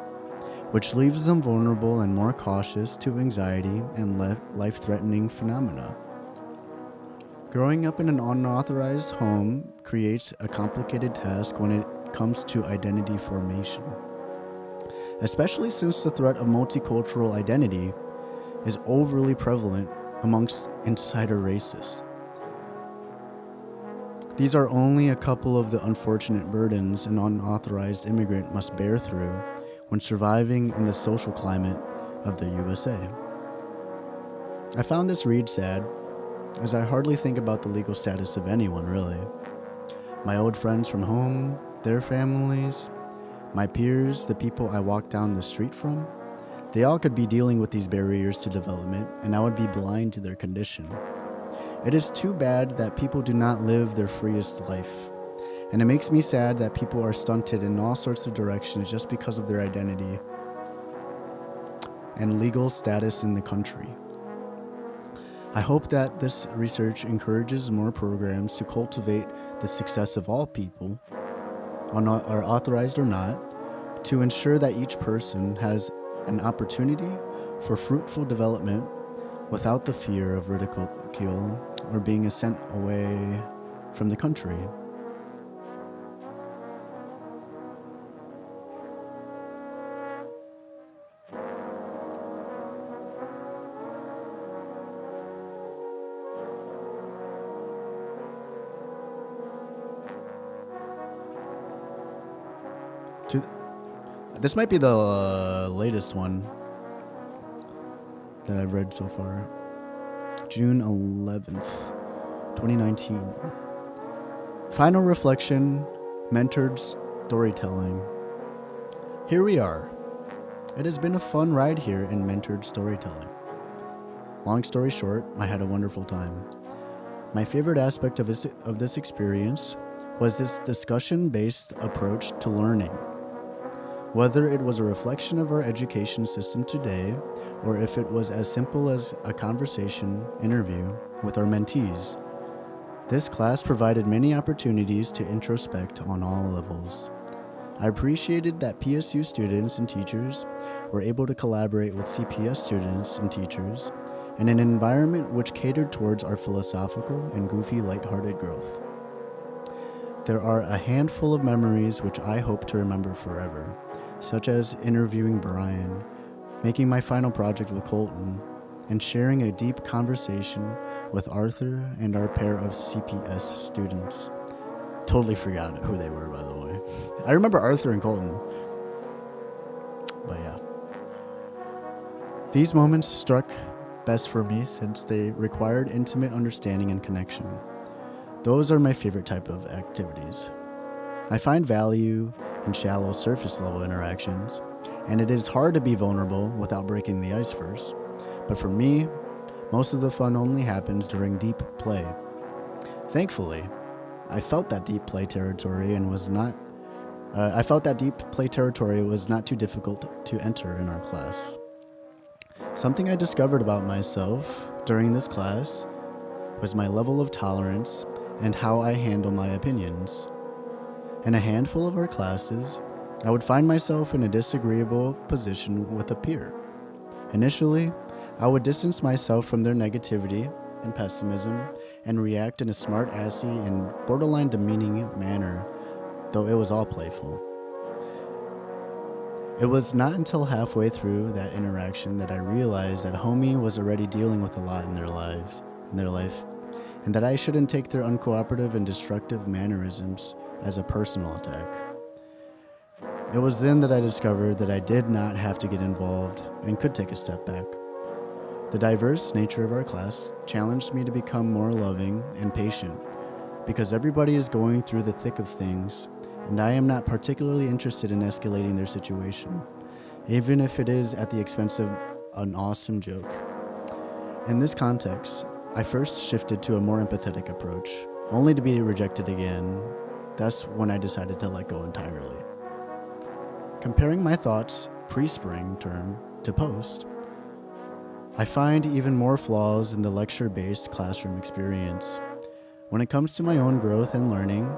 which leaves them vulnerable and more cautious to anxiety and life-threatening phenomena. Growing up in an unauthorized home creates a complicated task when it comes to identity formation, especially since the threat of multicultural identity is overly prevalent amongst insider racists. These are only a couple of the unfortunate burdens an unauthorized immigrant must bear through when surviving in the social climate of the USA. I found this read sad, as I hardly think about the legal status of anyone, really. My old friends from home, their families, my peers, the people I walk down the street from, they all could be dealing with these barriers to development, and I would be blind to their condition. It is too bad that people do not live their freest life, and it makes me sad that people are stunted in all sorts of directions just because of their identity and legal status in the country. I hope that this research encourages more programs to cultivate the success of all people, are authorized or not, to ensure that each person has an opportunity for fruitful development without the fear of ridicule or being sent away from the country. This might be the latest one that I've read so far. June 11th, 2019. Final reflection, mentored storytelling. Here we are. It has been a fun ride here in mentored storytelling. Long story short, I had a wonderful time. My favorite aspect of this experience was this discussion-based approach to learning. Whether it was a reflection of our education system today, or if it was as simple as a conversation interview with our mentees, this class provided many opportunities to introspect on all levels. I appreciated that PSU students and teachers were able to collaborate with CPS students and teachers in an environment which catered towards our philosophical and goofy lighthearted growth. There are a handful of memories which I hope to remember forever, such as interviewing Brian, making my final project with Colton, and sharing a deep conversation with Arthur and our pair of CPS students. Totally forgot who they were, by the way. I remember Arthur and Colton. But yeah. These moments struck best for me since they required intimate understanding and connection. Those are my favorite type of activities. I find value in shallow surface level interactions, and it is hard to be vulnerable without breaking the ice first. But for me, most of the fun only happens during deep play. Thankfully, I felt that deep play territory was not too difficult to enter in our class. Something I discovered about myself during this class was my level of tolerance and how I handle my opinions. In a handful of our classes, I would find myself in a disagreeable position with a peer. Initially, I would distance myself from their negativity and pessimism and react in a smart-assy and borderline demeaning manner, though it was all playful. It was not until halfway through that interaction that I realized that homie was already dealing with a lot in their lives, in their life, and that I shouldn't take their uncooperative and destructive mannerisms as a personal attack. It was then that I discovered that I did not have to get involved and could take a step back. The diverse nature of our class challenged me to become more loving and patient, because everybody is going through the thick of things, and I am not particularly interested in escalating their situation, even if it is at the expense of an awesome joke. In this context, I first shifted to a more empathetic approach, only to be rejected again. That's when I decided to let go entirely. Comparing my thoughts pre-spring term to post, I find even more flaws in the lecture-based classroom experience. When it comes to my own growth and learning,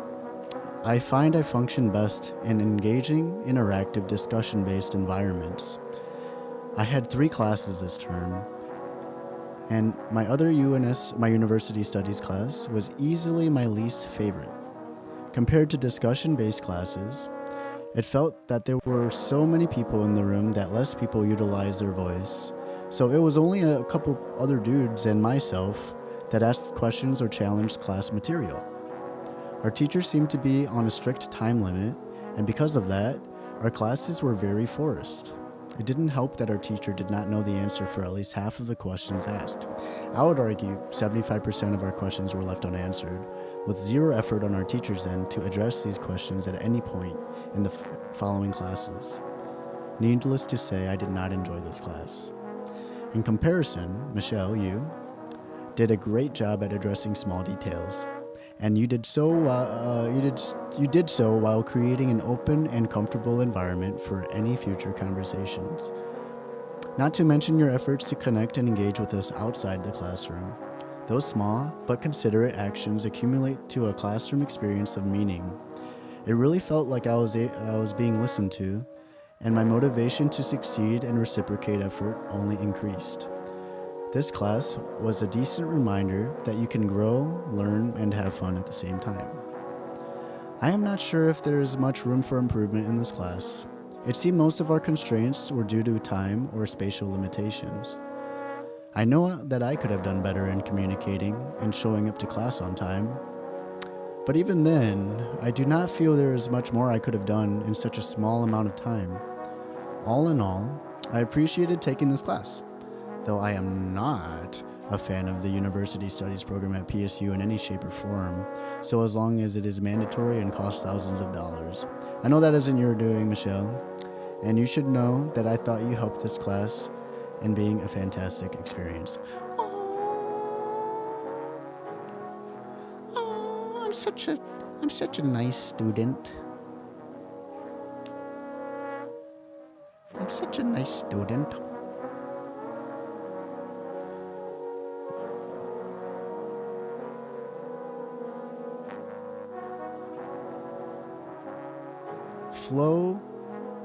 I find I function best in engaging, interactive, discussion-based environments. I had 3 classes this term, and my other my university studies class, was easily my least favorite. Compared to discussion-based classes, it felt that there were so many people in the room that less people utilized their voice. So it was only a couple other dudes and myself that asked questions or challenged class material. Our teachers seemed to be on a strict time limit, and because of that, our classes were very forced. It didn't help that our teacher did not know the answer for at least half of the questions asked. I would argue 75% of our questions were left unanswered, with zero effort on our teacher's end to address these questions at any point in the following classes. Needless to say, I did not enjoy this class. In comparison, Michelle, you did a great job at addressing small details, and you did so while creating an open and comfortable environment for any future conversations. Not to mention your efforts to connect and engage with us outside the classroom. Those small but considerate actions accumulate to a classroom experience of meaning. It really felt like I was being listened to, and my motivation to succeed and reciprocate effort only increased. This class was a decent reminder that you can grow, learn, and have fun at the same time. I am not sure if there is much room for improvement in this class. It seemed most of our constraints were due to time or spatial limitations. I know that I could have done better in communicating and showing up to class on time, but even then, I do not feel there is much more I could have done in such a small amount of time. All in all, I appreciated taking this class, though I am not a fan of the University Studies program at PSU in any shape or form, so as long as it is mandatory and costs thousands of dollars. I know that isn't your doing, Michelle, and you should know that I thought you helped this class in being a fantastic experience. Oh, I'm such a nice student. I'm such a nice student. Flow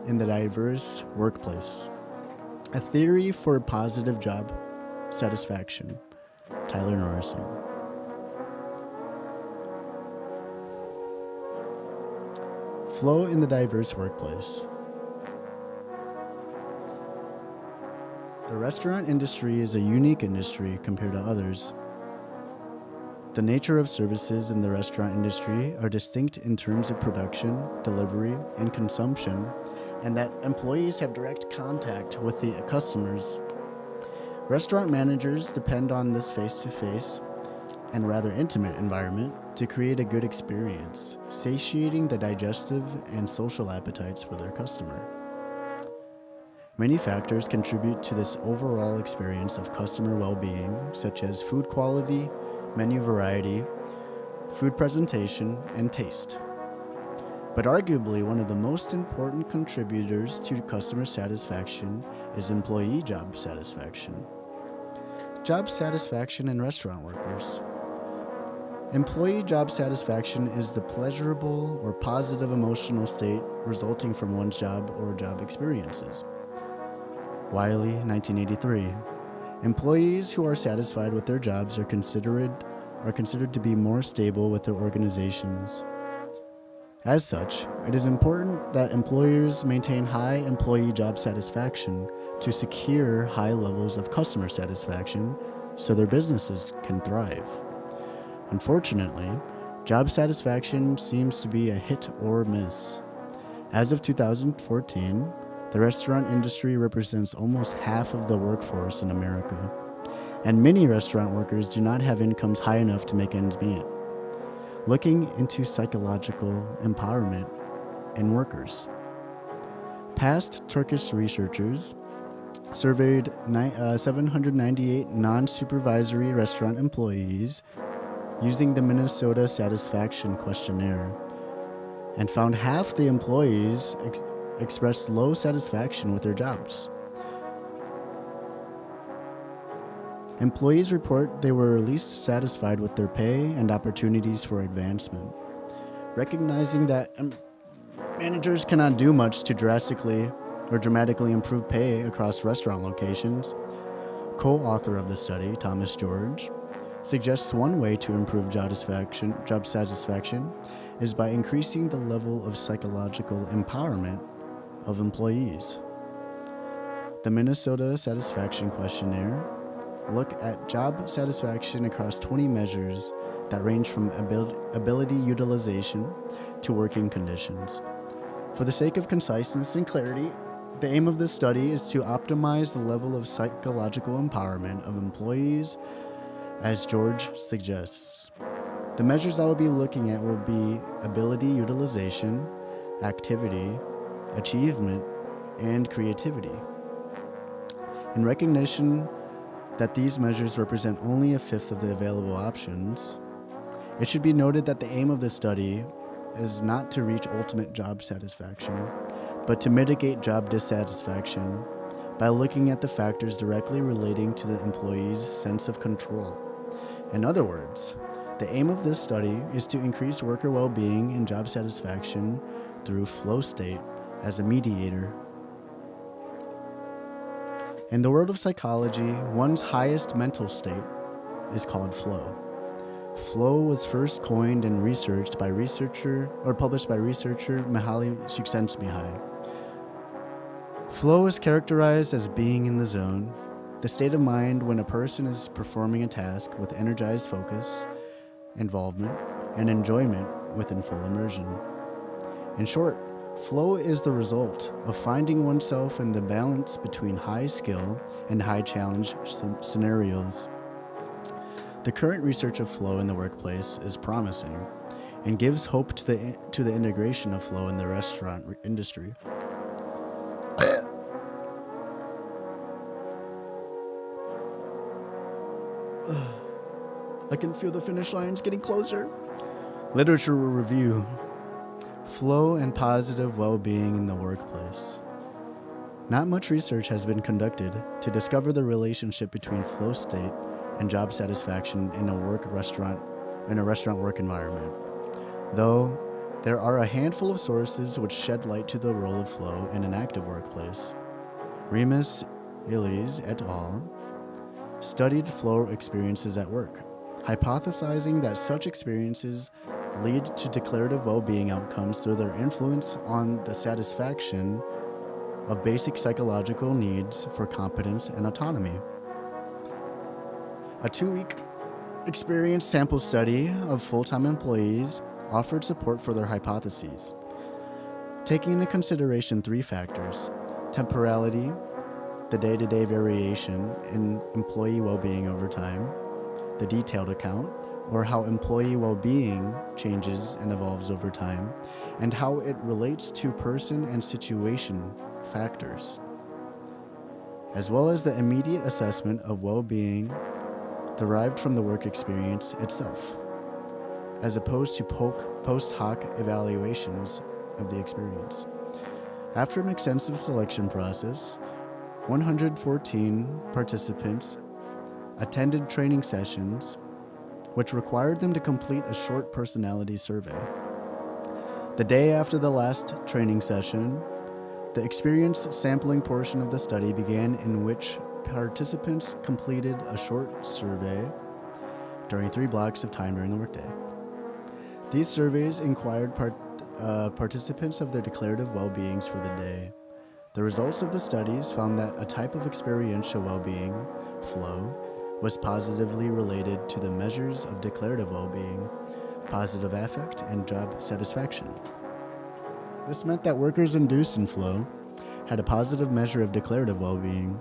in the diverse workplace. A theory for positive job satisfaction. Tyler Norrison. Flow in the diverse workplace. The restaurant industry is a unique industry compared to others. The nature of services in the restaurant industry are distinct in terms of production, delivery, and consumption, and that employees have direct contact with the customers. Restaurant managers depend on this face-to-face and rather intimate environment to create a good experience, satiating the digestive and social appetites for their customer. Many factors contribute to this overall experience of customer well-being, such as food quality, menu variety, food presentation, and taste. But arguably one of the most important contributors to customer satisfaction is employee job satisfaction. Job satisfaction in restaurant workers. Employee job satisfaction is the pleasurable or positive emotional state resulting from one's job or job experiences. Wiley, 1983. Employees who are satisfied with their jobs are considered to be more stable with their organizations. As such, it is important that employers maintain high employee job satisfaction to secure high levels of customer satisfaction so their businesses can thrive. Unfortunately, job satisfaction seems to be a hit or miss. As of 2014, the restaurant industry represents almost half of the workforce in America, and many restaurant workers do not have incomes high enough to make ends meet. Looking into psychological empowerment in workers. Past Turkish researchers surveyed 798 non-supervisory restaurant employees using the Minnesota Satisfaction Questionnaire, and found half the employees expressed low satisfaction with their jobs. Employees report they were least satisfied with their pay and opportunities for advancement. Recognizing that managers cannot do much to drastically or dramatically improve pay across restaurant locations, co-author of the study, Thomas George, suggests one way to improve job satisfaction is by increasing the level of psychological empowerment of employees. The Minnesota Satisfaction Questionnaire look at job satisfaction across 20 measures that range from ability utilization to working conditions. For the sake of conciseness and clarity, the aim of this study is to optimize the level of psychological empowerment of employees, as George suggests. The measures I will be looking at will be ability utilization, activity, achievement, and creativity. In recognition that these measures represent only a fifth of the available options, it should be noted that the aim of this study is not to reach ultimate job satisfaction, but to mitigate job dissatisfaction by looking at the factors directly relating to the employee's sense of control. In other words, the aim of this study is to increase worker well-being and job satisfaction through flow state as a mediator. In the world of psychology, one's highest mental state is called flow. Flow was first coined and published by researcher Mihaly Csikszentmihalyi. Flow is characterized as being in the zone, the state of mind when a person is performing a task with energized focus, involvement, and enjoyment within full immersion. In short, flow is the result of finding oneself in the balance between high skill and high challenge scenarios. The current research of flow in the workplace is promising and gives hope to the integration of flow in the restaurant industry. I can feel the finish lines getting closer. Literature review. Flow and positive well-being in the workplace. Not much research has been conducted to discover the relationship between flow state and job satisfaction in a restaurant work environment. Though there are a handful of sources which shed light to the role of flow in an active workplace. Remus Illies et al. Studied flow experiences at work, hypothesizing that such experiences lead to declarative well-being outcomes through their influence on the satisfaction of basic psychological needs for competence and autonomy. A 2-week experience sample study of full-time employees offered support for their hypotheses, taking into consideration 3 factors: temporality, the day-to-day variation in employee well-being over time, the detailed account, or how employee well-being changes and evolves over time, and how it relates to person and situation factors, as well as the immediate assessment of well-being derived from the work experience itself, as opposed to post hoc evaluations of the experience. After an extensive selection process, 114 participants attended training sessions which required them to complete a short personality survey. The day after the last training session, the experience sampling portion of the study began, in which participants completed a short survey during 3 blocks of time during the workday. These surveys inquired participants of their declarative well-beings for the day. The results of the studies found that a type of experiential well-being, flow, was positively related to the measures of declarative well-being, positive affect, and job satisfaction. This meant that workers induced in flow had a positive measure of declarative well-being.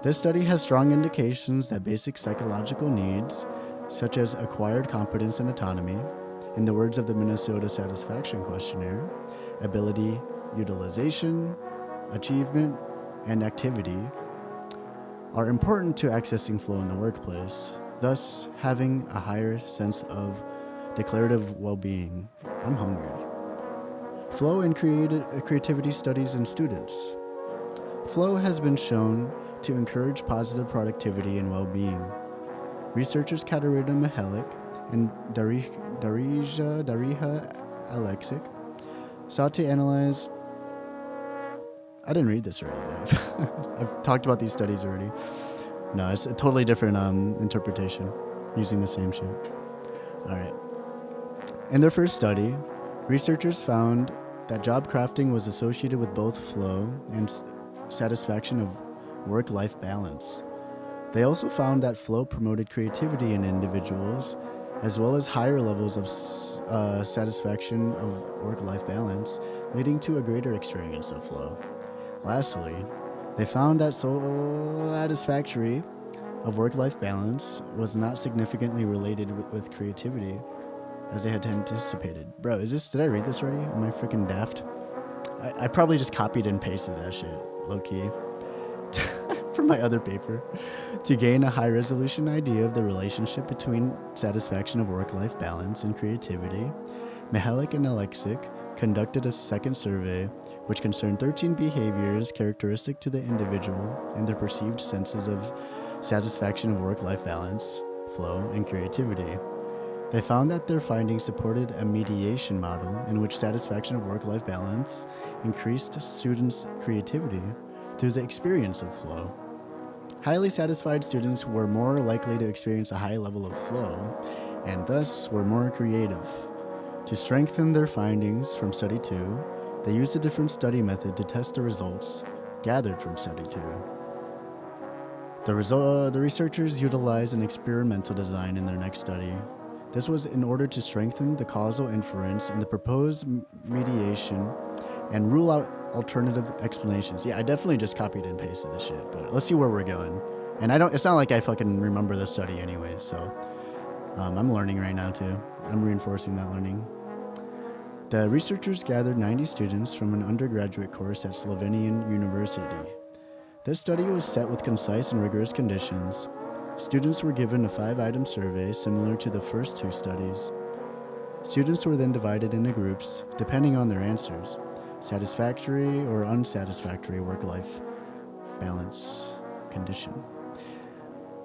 This study has strong indications that basic psychological needs, such as acquired competence and autonomy, in the words of the Minnesota Satisfaction Questionnaire, ability, utilization, achievement, and activity, are important to accessing flow in the workplace, thus having a higher sense of declarative well-being. I'm hungry. Flow and creativity studies in students. Flow has been shown to encourage positive productivity and well-being. Researchers Katerina Mihelik and Dariha Alexic sought to analyze. I didn't read this already. I've talked about these studies already. No, it's a totally different interpretation using the same shit. All right. In their first study, researchers found that job crafting was associated with both flow and satisfaction of work-life balance. They also found that flow promoted creativity in individuals, as well as higher levels of satisfaction of work-life balance, leading to a greater experience of flow. Lastly, they found that satisfaction of work-life balance was not significantly related with creativity, as they had anticipated. Bro, did I read this already? Am I freaking daft? I probably just copied and pasted that shit, low-key, from my other paper, to gain a high-resolution idea of the relationship between satisfaction of work-life balance and creativity. Mihelik and Alexic conducted a second survey, which concerned 13 behaviors characteristic to the individual and their perceived senses of satisfaction of work-life balance, flow, and creativity. They found that their findings supported a mediation model in which satisfaction of work-life balance increased students' creativity through the experience of flow. Highly satisfied students were more likely to experience a high level of flow and thus were more creative. To strengthen their findings from Study 2, they used a different study method to test the results gathered from Study 2. The researchers utilized an experimental design in their next study. This was in order to strengthen the causal inference in the proposed mediation and rule out alternative explanations. Yeah, I definitely just copied and pasted this shit, but let's see where we're going. And it's not like I fucking remember this study anyway, so I'm learning right now too. I'm reinforcing that learning. The researchers gathered 90 students from an undergraduate course at Slovenian University. This study was set with concise and rigorous conditions. Students were given a 5-item survey similar to the first 2 studies. Students were then divided into groups depending on their answers: satisfactory or unsatisfactory work-life balance condition.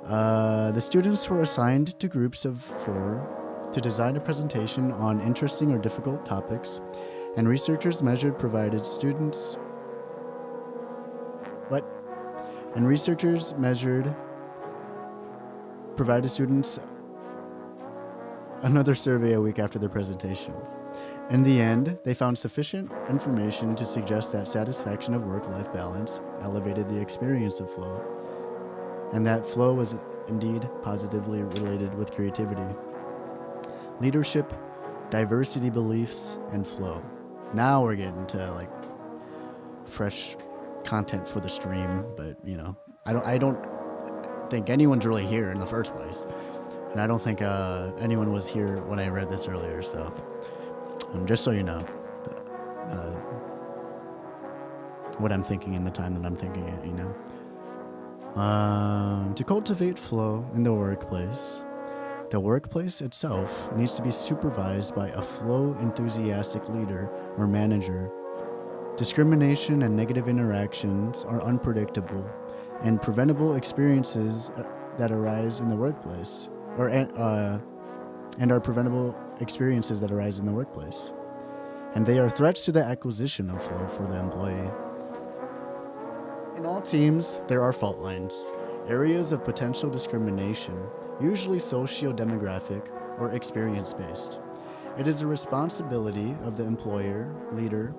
The students were assigned to groups of 4 to design a presentation on interesting or difficult topics, and researchers provided students another survey a week after their presentations. In the end, they found sufficient information to suggest that satisfaction of work-life balance elevated the experience of flow, and that flow was indeed positively related with creativity, leadership, diversity beliefs, and flow. Now we're getting to like fresh content for the stream, but I don't think anyone's really here in the first place, and I don't think anyone was here when I read this earlier. So just so you know what I'm thinking in the time that I'm thinking it, to cultivate flow in the workplace itself needs to be supervised by a flow enthusiastic leader or manager. Discrimination and negative interactions are unpredictable and preventable experiences that arise in the workplace, and are preventable experiences that arise in the workplace. And they are threats to the acquisition of flow for the employee. In all teams, there are fault lines, areas of potential discrimination, usually socio-demographic or experience-based. It is a responsibility of the employer, leader,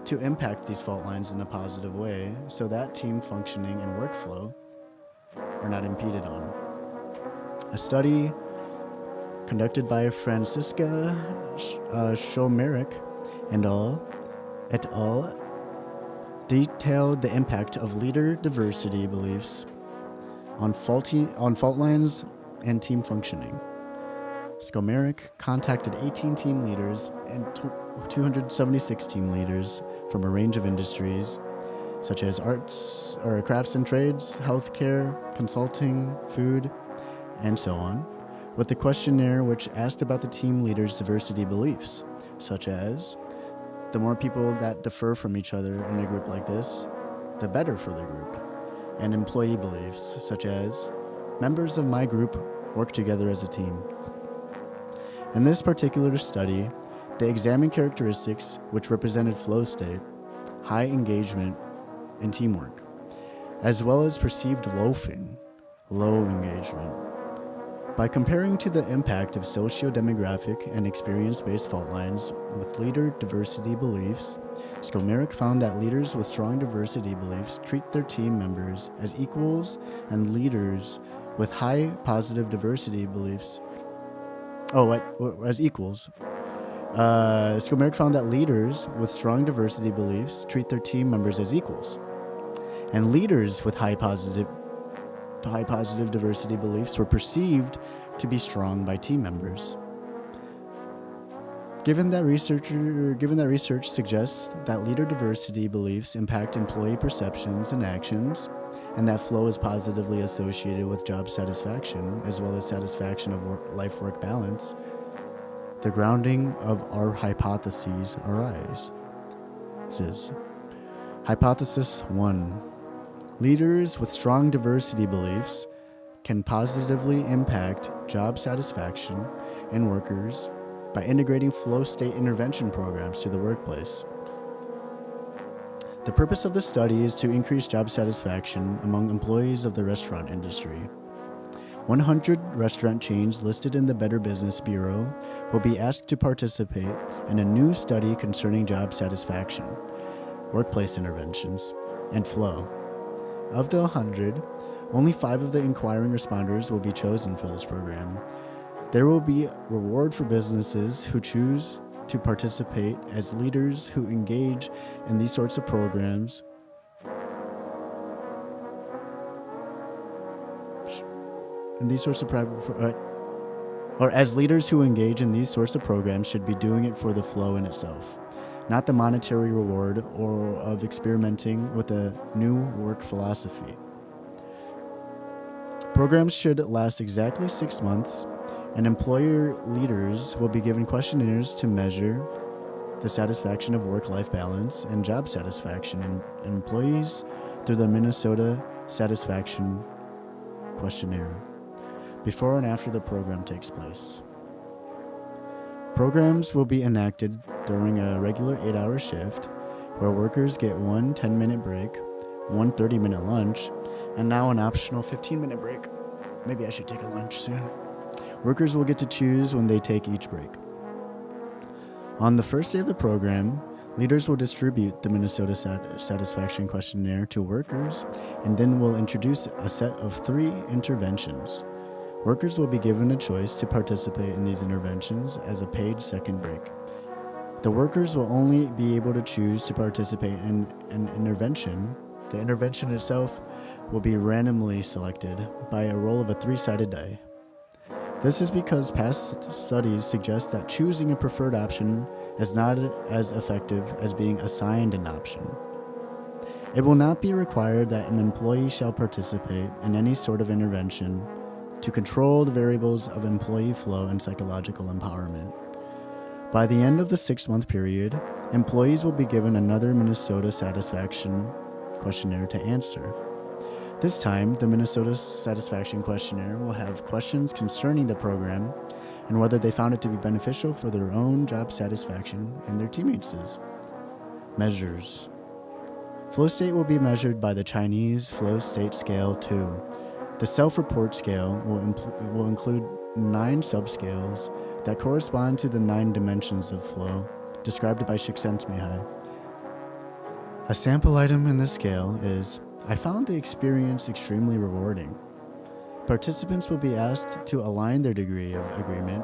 to impact these fault lines in a positive way so that team functioning and workflow are not impeded on. A study conducted by Franziska Schomerich and et al. Detailed the impact of leader diversity beliefs on fault lines and team functioning. Schomerich contacted 18 team leaders and 276 team leaders from a range of industries, such as arts or crafts and trades, healthcare, consulting, food, and so on, with the questionnaire which asked about the team leaders' diversity beliefs, such as, the more people that differ from each other in a group like this, the better for the group, and employee beliefs, such as, members of my group work together as a team. In this particular study, they examined characteristics which represented flow state, high engagement, and teamwork, as well as perceived loafing, low engagement. By comparing to the impact of socio-demographic and experience-based fault lines with leader diversity beliefs, Schomerich found that leaders with strong diversity beliefs treat their team members as equals, and leaders with high positive diversity beliefs as equals. Schomerich found that leaders with strong diversity beliefs treat their team members as equals, and leaders with high positive diversity beliefs were perceived to be strong by team members. Given that research suggests that leader diversity beliefs impact employee perceptions and actions, and that flow is positively associated with job satisfaction as well as satisfaction of life-work balance, the grounding of our hypotheses arises. Hypothesis 1. Leaders with strong diversity beliefs can positively impact job satisfaction in workers by integrating flow state intervention programs to the workplace. The purpose of the study is to increase job satisfaction among employees of the restaurant industry. 100 restaurant chains listed in the Better Business Bureau will be asked to participate in a new study concerning job satisfaction, workplace interventions, and flow. Of the 100, only 5 of the inquiring responders will be chosen for this program. There will be a reward for businesses who choose to participate as leaders who engage in these sorts of programs. As leaders who engage in these sorts of programs should be doing it for the flow in itself, not the monetary reward or of experimenting with a new work philosophy. Programs should last exactly 6 months, and employer leaders will be given questionnaires to measure the satisfaction of work-life balance and job satisfaction in employees through the Minnesota Satisfaction Questionnaire, before and after the program takes place. Programs will be enacted during a regular 8-hour shift, where workers get one 10-minute break, one 30-minute lunch, and now an optional 15-minute break. Maybe I should take a lunch soon. Workers will get to choose when they take each break. On the first day of the program, leaders will distribute the Minnesota Satisfaction Questionnaire to workers and then will introduce a set of 3 interventions. Workers will be given a choice to participate in these interventions as a paid second break. The workers will only be able to choose to participate in an intervention. The intervention itself will be randomly selected by a roll of a 3-sided die. This is because past studies suggest that choosing a preferred option is not as effective as being assigned an option. It will not be required that an employee shall participate in any sort of intervention to control the variables of employee flow and psychological empowerment. By the end of the 6-month period, employees will be given another Minnesota Satisfaction Questionnaire to answer. This time, the Minnesota Satisfaction Questionnaire will have questions concerning the program and whether they found it to be beneficial for their own job satisfaction and their teammates'. Measures. Flow state will be measured by the Chinese Flow State Scale 2. The self-report scale will include 9 subscales that correspond to the 9 dimensions of flow, described by Csikszentmihalyi. A sample item in this scale is, I found the experience extremely rewarding. Participants will be asked to align their degree of agreement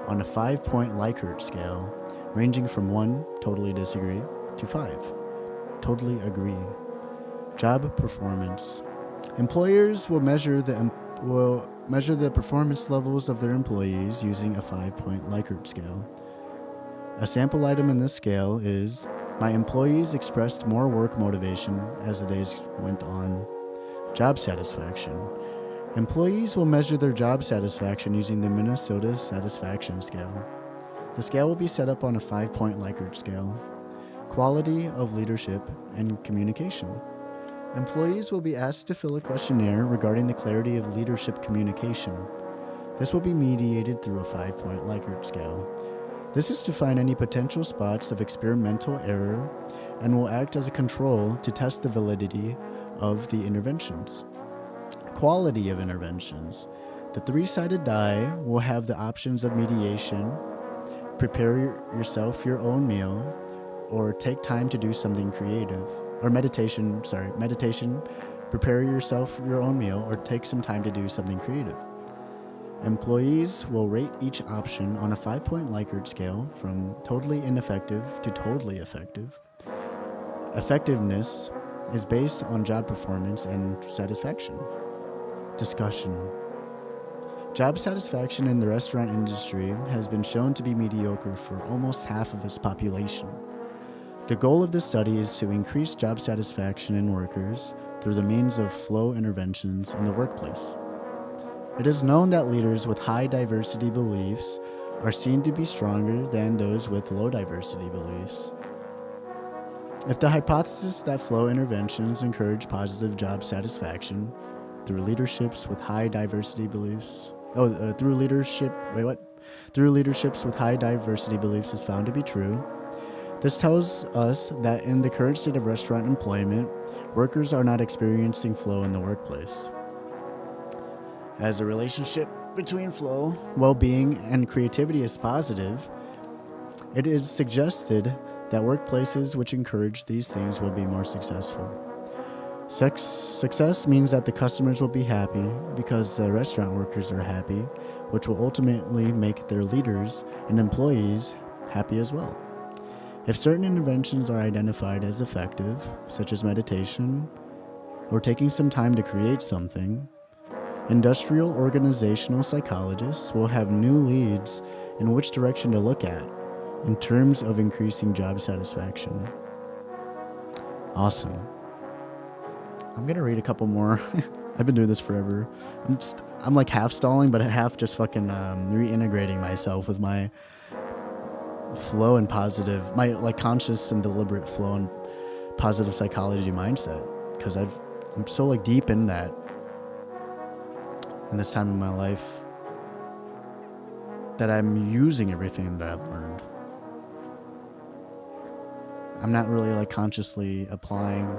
on a 5-point Likert scale, ranging from 1, totally disagree, to 5, totally agree. Job performance. Employers will measure the performance levels of their employees using a 5-point Likert scale. A sample item in this scale is, my employees expressed more work motivation as the days went on. Job satisfaction. Employees will measure their job satisfaction using the Minnesota Satisfaction Scale. The scale will be set up on a 5-point Likert scale. Quality of leadership and communication. Employees will be asked to fill a questionnaire regarding the clarity of leadership communication. This will be mediated through a 5-point Likert scale. This is to find any potential spots of experimental error and will act as a control to test the validity of the interventions. Quality of interventions. The 3-sided die will have the options of mediation, prepare yourself your own meal, or take time to do something creative. Or meditation, prepare yourself your own meal, or take some time to do something creative. Employees will rate each option on a 5-point Likert scale from totally ineffective to totally effective. Effectiveness is based on job performance and satisfaction. Discussion. Job satisfaction in the restaurant industry has been shown to be mediocre for almost half of its population. The goal of this study is to increase job satisfaction in workers through the means of flow interventions in the workplace. It is known that leaders with high diversity beliefs are seen to be stronger than those with low diversity beliefs. If the hypothesis that flow interventions encourage positive job satisfaction through leaderships with high diversity beliefs, through leaderships with high diversity beliefs is found to be true, this tells us that in the current state of restaurant employment, workers are not experiencing flow in the workplace. As a relationship between flow, well-being, and creativity is positive, it is suggested that workplaces which encourage these things will be more successful. Success means that the customers will be happy because the restaurant workers are happy, which will ultimately make their leaders and employees happy as well. If certain interventions are identified as effective, such as meditation or taking some time to create something, industrial organizational psychologists will have new leads in which direction to look at in terms of increasing job satisfaction. Awesome. I'm gonna read a couple more. I've been doing this forever. I'm like half stalling, but half just fucking reintegrating myself with my flow and positive, my like conscious and deliberate flow and positive psychology mindset, because I'm so like deep in that in this time in my life that I'm using everything that I've learned. I'm not really like consciously applying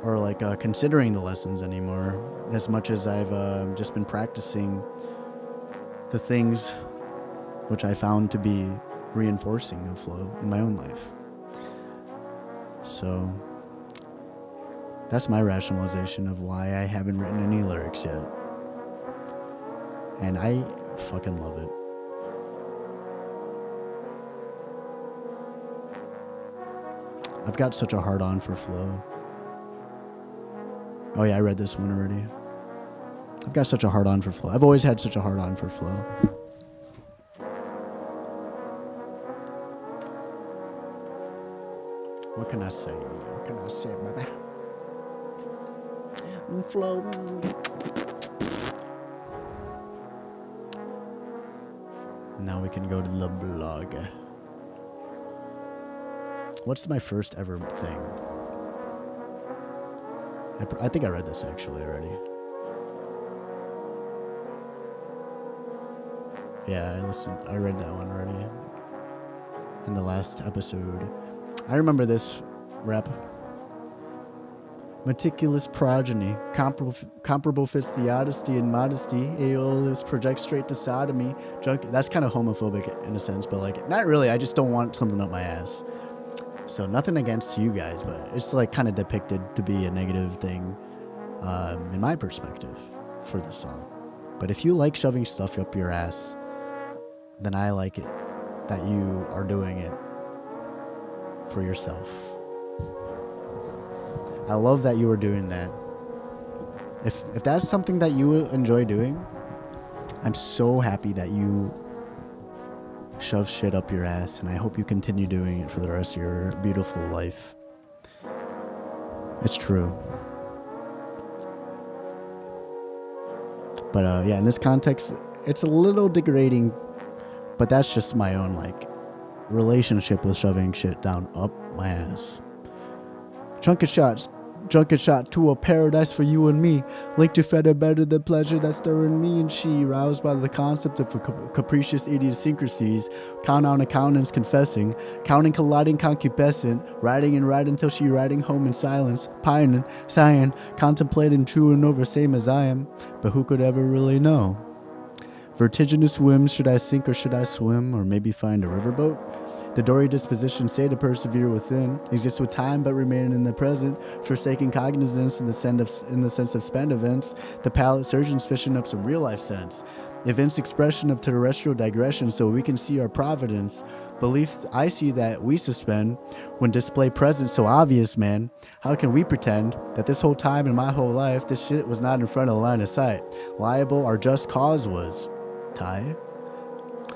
or like considering the lessons anymore, as much as I've just been practicing the things which I found to be reinforcing of flow in my own life. So that's my rationalization of why I haven't written any lyrics yet. And I fucking love it. I've got such a hard-on for flow. Oh yeah, I read this one already. I've got such a hard-on for flow. I've always had such a hard-on for flow. What can I say? What can I say, baby? Flow. And now we can go to the blog. What's my first ever thing? I think I read this actually already. Yeah, I read that one already in the last episode. I remember this rap. Meticulous progeny, comparable fits the honesty and modesty. Aeolus projects straight to sodomy. That's kind of homophobic in a sense, but like not really. I just don't want something up my ass. So nothing against you guys, but it's like kind of depicted to be a negative thing. in my perspective, for this song. But if you like shoving stuff up your ass, then I like it that you are doing it for yourself. I love that you are doing that. If that's something that you enjoy doing, I'm so happy that you shove shit up your ass, and I hope you continue doing it for the rest of your beautiful life. It's true. But yeah, in this context, it's a little degrading, but that's just my own like relationship with shoving shit down up my ass. Junket shot to a paradise for you and me. Linked to feather better than pleasure that's stirring me and she. Roused by the concept of capricious idiosyncrasies. Count on accountants confessing. Counting colliding concupiscent. Riding and riding till she riding home in silence. Pining, sighing, contemplating true and over same as I am. But who could ever really know? Vertiginous whims, should I sink or should I swim? Or maybe find a riverboat? The dory disposition say to persevere within, exists with time but remain in the present, forsaking cognizance in the sense of spent events, the palate surgeons fishing up some real life sense. Events expression of terrestrial digression so we can see our providence. Belief I see that we suspend when display present so obvious, man. How can we pretend that this whole time in my whole life this shit was not in front of the line of sight? Liable our just cause was. Ty?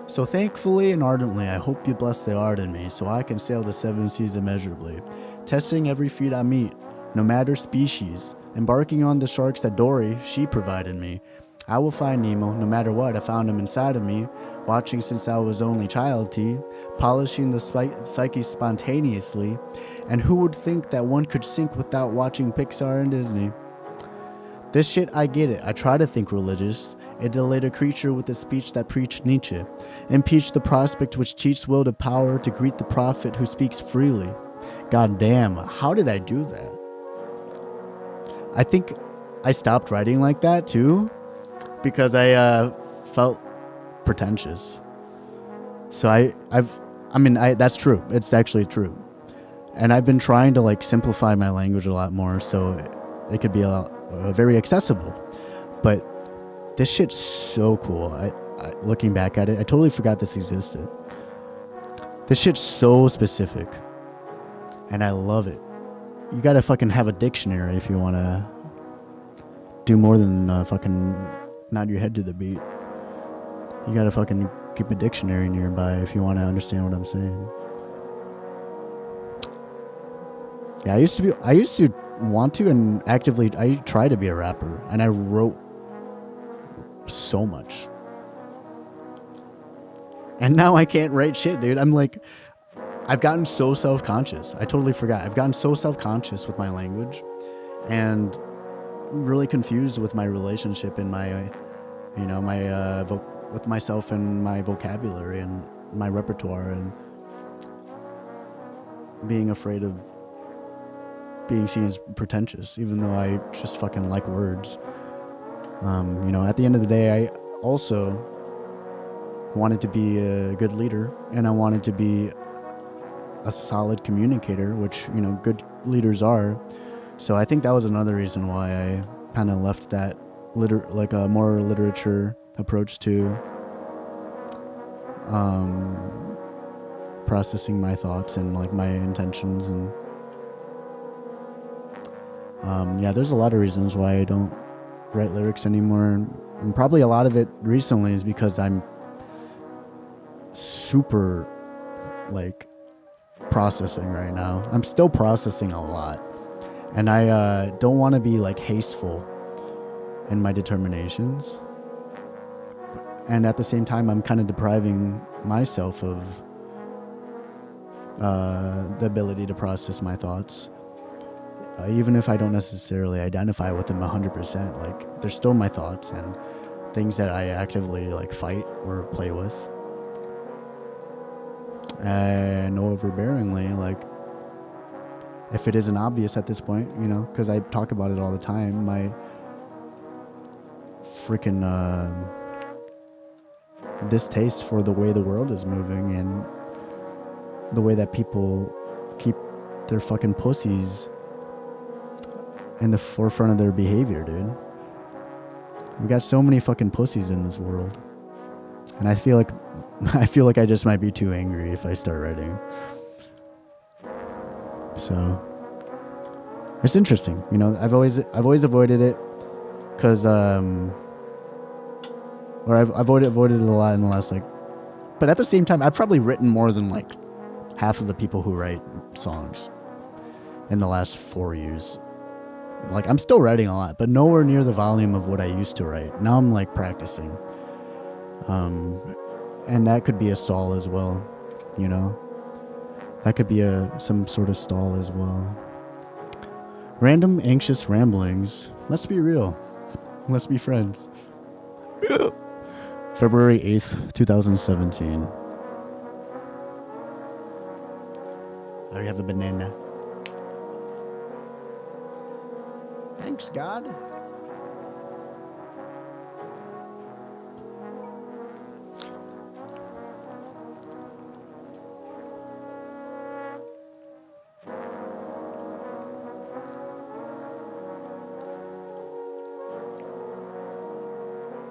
So thankfully and ardently, I hope you bless the art in me so I can sail the seven seas immeasurably, testing every feat I meet, no matter species, embarking on the sharks that Dory, she provided me. I will find Nemo, no matter what, I found him inside of me, watching since I was only child T, polishing the psyche spontaneously, and who would think that one could sink without watching Pixar and Disney? This shit, I get it, I try to think religious. It delayed a creature with a speech that preached Nietzsche. Impeached the prospect which cheats will to power to greet the prophet who speaks freely. God damn, how did I do that? I think I stopped writing like that too, because I felt pretentious. So that's true. It's actually true. And I've been trying to like simplify my language a lot more so it could be very accessible. But this shit's so cool. I looking back at it, I totally forgot this existed. This shit's so specific. And I love it. You gotta fucking have a dictionary if you wanna do more than fucking nod your head to the beat. You gotta fucking keep a dictionary nearby if you wanna understand what I'm saying. Yeah, I used to want to and actively, I try to be a rapper, and I wrote so much. And now I can't write shit, dude. I'm like, I've gotten so self-conscious. I totally forgot. I've gotten so self-conscious with my language and really confused with my relationship and my, with myself and my vocabulary and my repertoire, and being afraid of being seen as pretentious, even though I just fucking like words. At the end of the day, I also wanted to be a good leader, and I wanted to be a solid communicator, which, good leaders are. So I think that was another reason why I kind of left that a more literature approach to processing my thoughts and like my intentions. And there's a lot of reasons why I don't write lyrics anymore, and probably a lot of it recently is because I'm super like processing right now. I'm still processing a lot, and I don't want to be like hasteful in my determinations, and at the same time I'm kind of depriving myself of the ability to process my thoughts. Even if I don't necessarily identify with them 100%, like they're still my thoughts and things that I actively like fight or play with. And overbearingly, like if it isn't obvious at this point, because I talk about it all the time, my freaking distaste for the way the world is moving and the way that people keep their fucking pussies in the forefront of their behavior, dude. We got so many fucking pussies in this world. And I feel like I just might be too angry if I start writing. So it's interesting, you know. I've always avoided it because or I've avoided it a lot in the last but at the same time I've probably written more than like half of the people who write songs in the last 4 years. Like, I'm still writing a lot, but nowhere near the volume of what I used to write. Now I'm like practicing. And that could be a stall as well, you know? That could be some sort of stall as well. Random anxious ramblings. Let's be real. Let's be friends. February 8th, 2017. I have the banana. Thanks, God.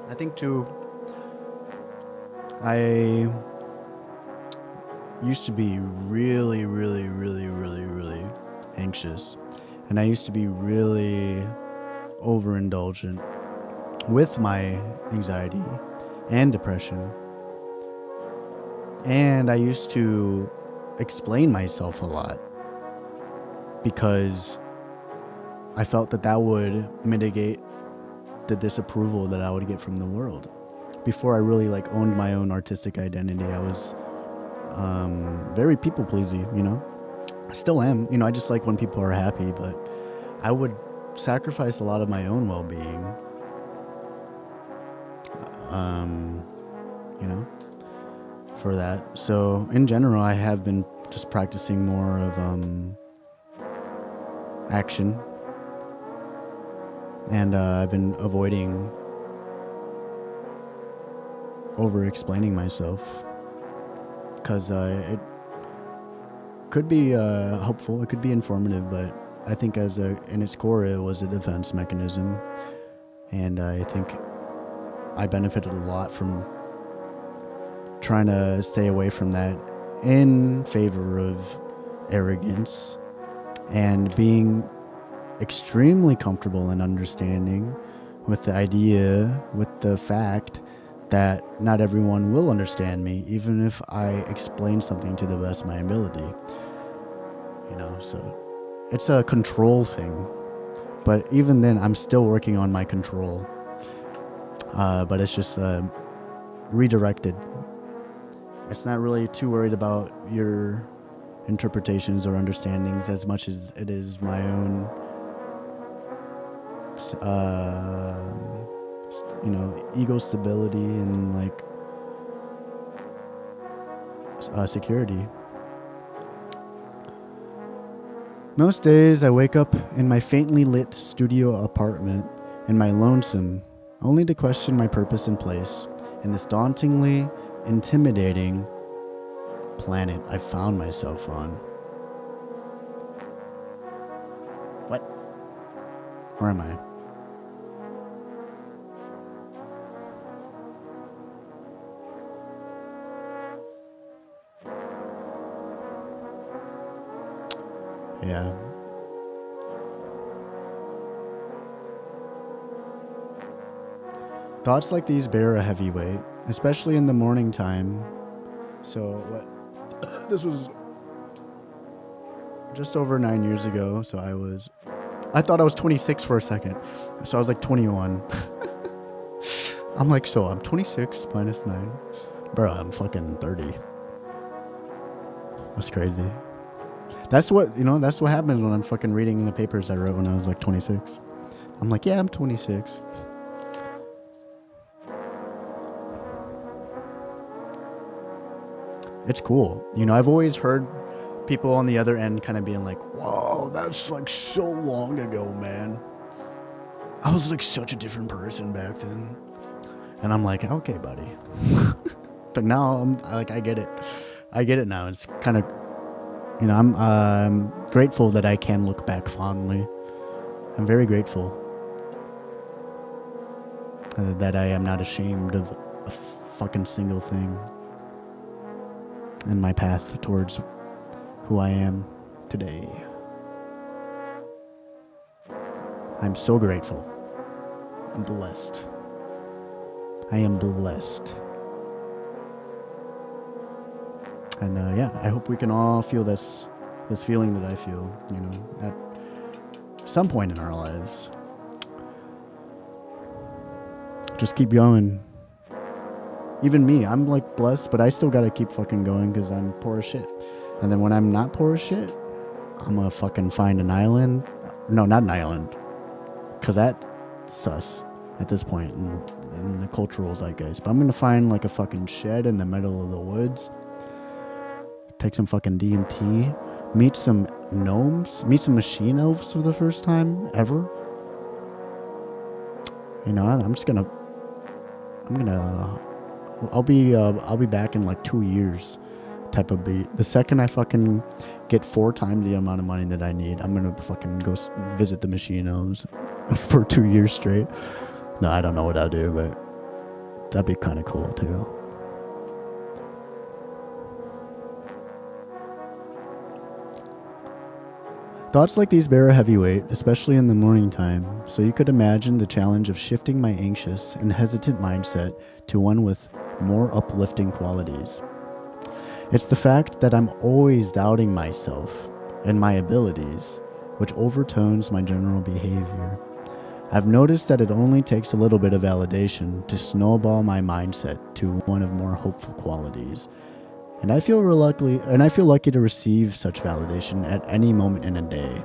I think too, I used to be really anxious. And I used to be really overindulgent with my anxiety and depression. And I used to explain myself a lot because I felt that would mitigate the disapproval that I would get from the world. Before I really owned my own artistic identity, I was very people pleasing, you know. I still am, you know. I just like when people are happy, but I would sacrifice a lot of my own well-being, you know, for that. So in general, I have been just practicing more of action, and I've been avoiding over-explaining myself because it could be helpful, it could be informative, but I think in its core it was a defense mechanism, and I think I benefited a lot from trying to stay away from that in favor of arrogance and being extremely comfortable and understanding with the fact that not everyone will understand me, even if I explain something to the best of my ability. You know, so it's a control thing. But even then, I'm still working on my control. But it's just redirected. It's not really too worried about your interpretations or understandings as much as it is my own ego stability and security. Most days I wake up in my faintly lit studio apartment in my lonesome, only to question my purpose and place in this dauntingly intimidating planet I found myself on. What? Where am I? Yeah. Thoughts like these bear a heavy weight, especially in the morning time. So this was just over 9 years ago. So I thought I was 26 for a second. So I was 21. I'm I'm 26 minus 9. Bro, I'm fucking 30. That's crazy. That's what happens when I'm fucking reading the papers I wrote when I was 26. I'm yeah, I'm 26. It's cool. You know, I've always heard people on the other end kind of being whoa, that's so long ago, man. I was such a different person back then. And I'm okay, buddy. But now I get it. I get it now. It's kind of, I'm grateful that I can look back fondly I'm very grateful that I am not ashamed of a fucking single thing in my path towards who I am today. I'm so grateful. I'm blessed. I am blessed. And yeah, I hope we can all feel this feeling that I feel, you know, at some point in our lives. Just keep going. Even me, I'm like blessed, but I still gotta keep fucking going because I'm poor as shit. And then when I'm not poor as shit, I'm gonna fucking find an island. No, not an island. Because that's sus at this point in the cultural zeitgeist. But I'm gonna find like a fucking shed in the middle of the woods. Take some fucking DMT. Meet some gnomes. Meet some machine elves for the first time ever. You know, I'll be back in like 2 years type of beat. The second I fucking get 4 times the amount of money that I need, I'm gonna fucking go visit the machine elves for 2 years straight. No, I don't know what I'll do, but that'd be kind of cool too. Thoughts like these bear a heavy weight, especially in the morning time, so you could imagine the challenge of shifting my anxious and hesitant mindset to one with more uplifting qualities. It's the fact that I'm always doubting myself and my abilities, which overtones my general behavior. I've noticed that it only takes a little bit of validation to snowball my mindset to one of more hopeful qualities. And I feel lucky to receive such validation at any moment in a day.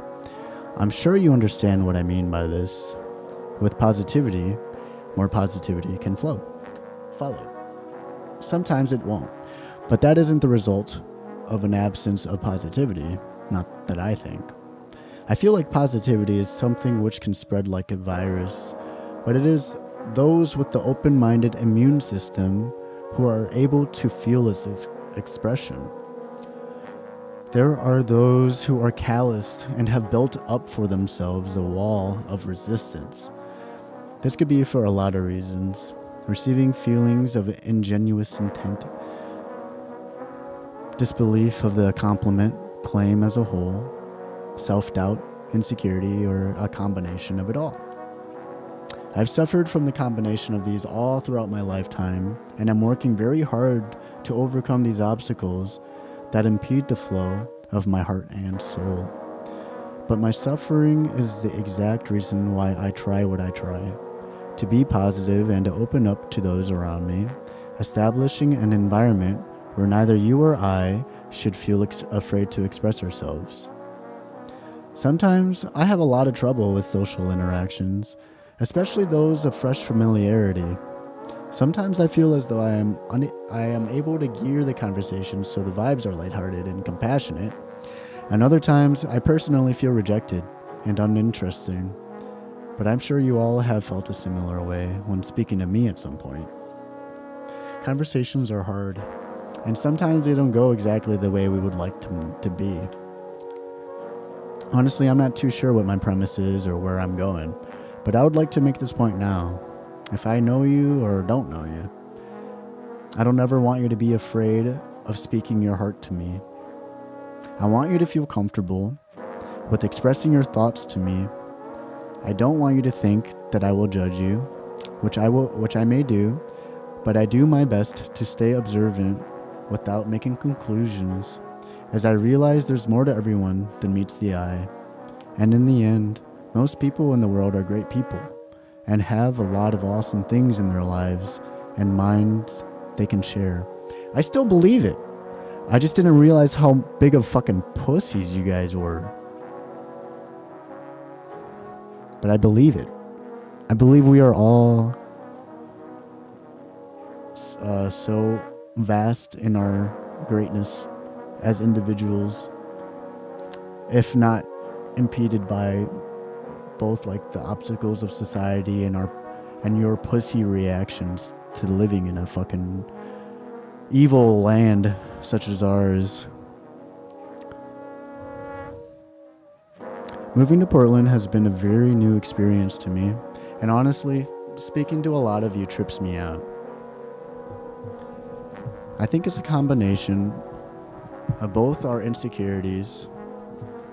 I'm sure you understand what I mean by this. With positivity, more positivity can follow. Sometimes it won't, but that isn't the result of an absence of positivity, not that I think. I feel like positivity is something which can spread like a virus, but it is those with the open-minded immune system who are able to feel its expression. There are those who are calloused and have built up for themselves a wall of resistance. This could be for a lot of reasons. Receiving feelings of ingenuous intent, disbelief of the compliment claim as a whole, self-doubt, insecurity, or a combination of it all. I've suffered from the combination of these all throughout my lifetime, and I'm working very hard to overcome these obstacles that impede the flow of my heart and soul. But my suffering is the exact reason why I try what I try, to be positive and to open up to those around me, establishing an environment where neither you or I should feel afraid to express ourselves. Sometimes I have a lot of trouble with social interactions, especially those of fresh familiarity. Sometimes I feel as though I am able to gear the conversation so the vibes are lighthearted and compassionate, and other times I personally feel rejected and uninteresting. But I'm sure you all have felt a similar way when speaking to me at some point. Conversations are hard, and sometimes they don't go exactly the way we would like them to be. Honestly, I'm not too sure what my premise is or where I'm going, but I would like to make this point now. If I know you or don't know you, I don't ever want you to be afraid of speaking your heart to me. I want you to feel comfortable with expressing your thoughts to me. I don't want you to think that I will judge you, which I may do, but I do my best to stay observant without making conclusions, as I realize there's more to everyone than meets the eye. And in the end, most people in the world are great people and have a lot of awesome things in their lives and minds they can share. I still believe it. I just didn't realize how big of fucking pussies you guys were. But I believe it. I believe we are all so vast in our greatness as individuals, if not impeded by both like the obstacles of society and your pussy reactions to living in a fucking evil land such as ours. Moving to Portland has been a very new experience to me, and honestly, speaking to a lot of you trips me out. I think it's a combination of both our insecurities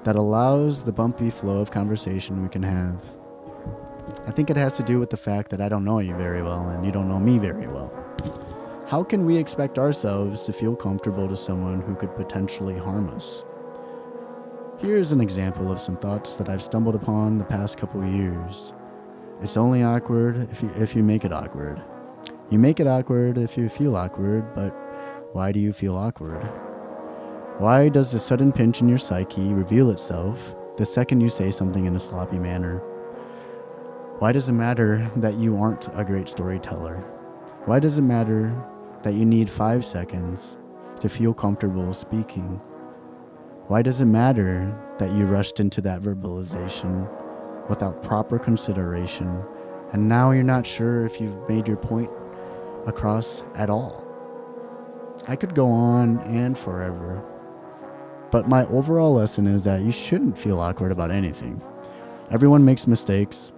that allows the bumpy flow of conversation we can have. I think it has to do with the fact that I don't know you very well and you don't know me very well. How can we expect ourselves to feel comfortable to someone who could potentially harm us? Here's an example of some thoughts that I've stumbled upon the past couple years. It's only awkward if you make it awkward. You make it awkward if you feel awkward, but why do you feel awkward? Why does the sudden pinch in your psyche reveal itself the second you say something in a sloppy manner? Why does it matter that you aren't a great storyteller? Why does it matter that you need 5 seconds to feel comfortable speaking? Why does it matter that you rushed into that verbalization without proper consideration, and now you're not sure if you've made your point across at all? I could go on and forever, but my overall lesson is that you shouldn't feel awkward about anything. Everyone makes mistakes,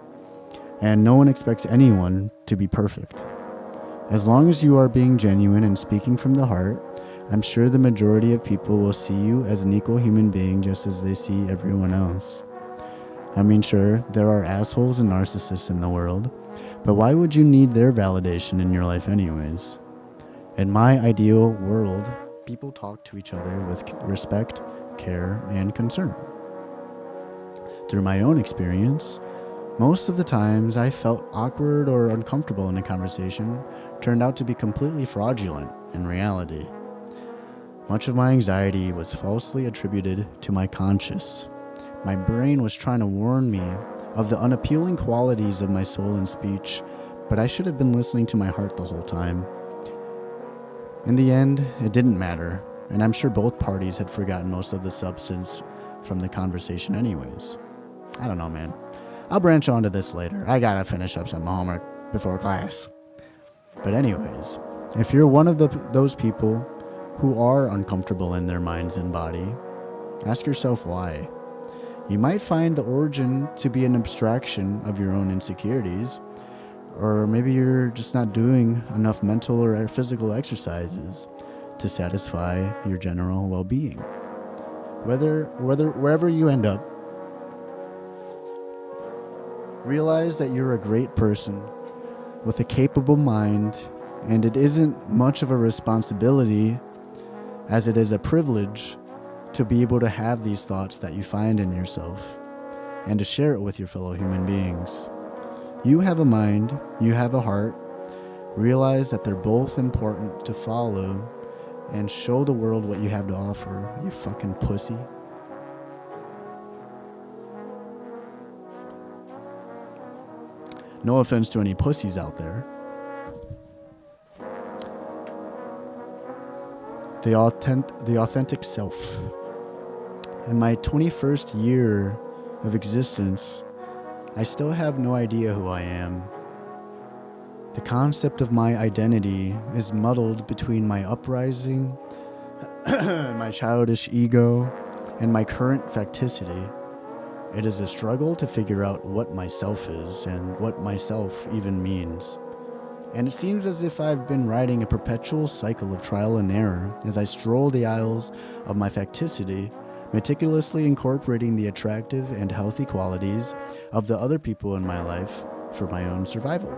and no one expects anyone to be perfect. As long as you are being genuine and speaking from the heart, I'm sure the majority of people will see you as an equal human being just as they see everyone else. I mean, sure, there are assholes and narcissists in the world, but why would you need their validation in your life anyways? In my ideal world, people talk to each other with respect, care, and concern. Through my own experience, most of the times I felt awkward or uncomfortable in a conversation turned out to be completely fraudulent in reality. Much of my anxiety was falsely attributed to my conscious. My brain was trying to warn me of the unappealing qualities of my soul and speech, but I should have been listening to my heart the whole time. In the end, it didn't matter, and I'm sure both parties had forgotten most of the substance from the conversation anyways. I don't know, man. I'll branch onto this later. I gotta finish up some homework before class. But anyways, if you're one of those people who are uncomfortable in their minds and body, ask yourself why. You might find the origin to be an abstraction of your own insecurities, or maybe you're just not doing enough mental or physical exercises to satisfy your general well-being. Wherever you end up, realize that you're a great person with a capable mind, and it isn't much of a responsibility as it is a privilege to be able to have these thoughts that you find in yourself and to share it with your fellow human beings. You have a mind, you have a heart. Realize that they're both important to follow and show the world what you have to offer, you fucking pussy. No offense to any pussies out there. The authentic self. In my 21st year of existence, I still have no idea who I am. The concept of my identity is muddled between my uprising, my childish ego, and my current facticity. It is a struggle to figure out what myself is and what myself even means. And it seems as if I've been riding a perpetual cycle of trial and error as I stroll the aisles of my facticity, meticulously incorporating the attractive and healthy qualities of the other people in my life for my own survival.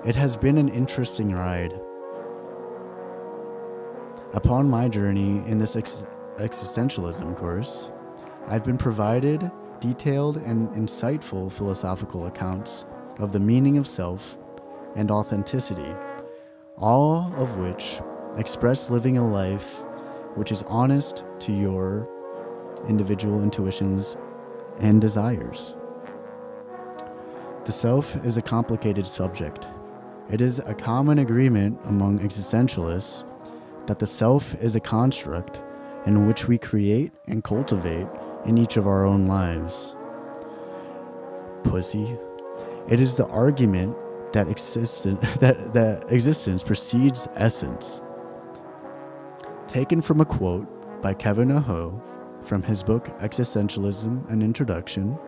It has been an interesting ride. Upon my journey in this existentialism course, I've been provided detailed and insightful philosophical accounts of the meaning of self and authenticity, all of which express living a life which is honest to your individual intuitions and desires. The self is a complicated subject. It is a common agreement among existentialists that the self is a construct in which we create and cultivate in each of our own lives. Pussy. It is the argument that existence precedes essence. Taken from a quote by Kevin Aho, from his book Existentialism: An Introduction.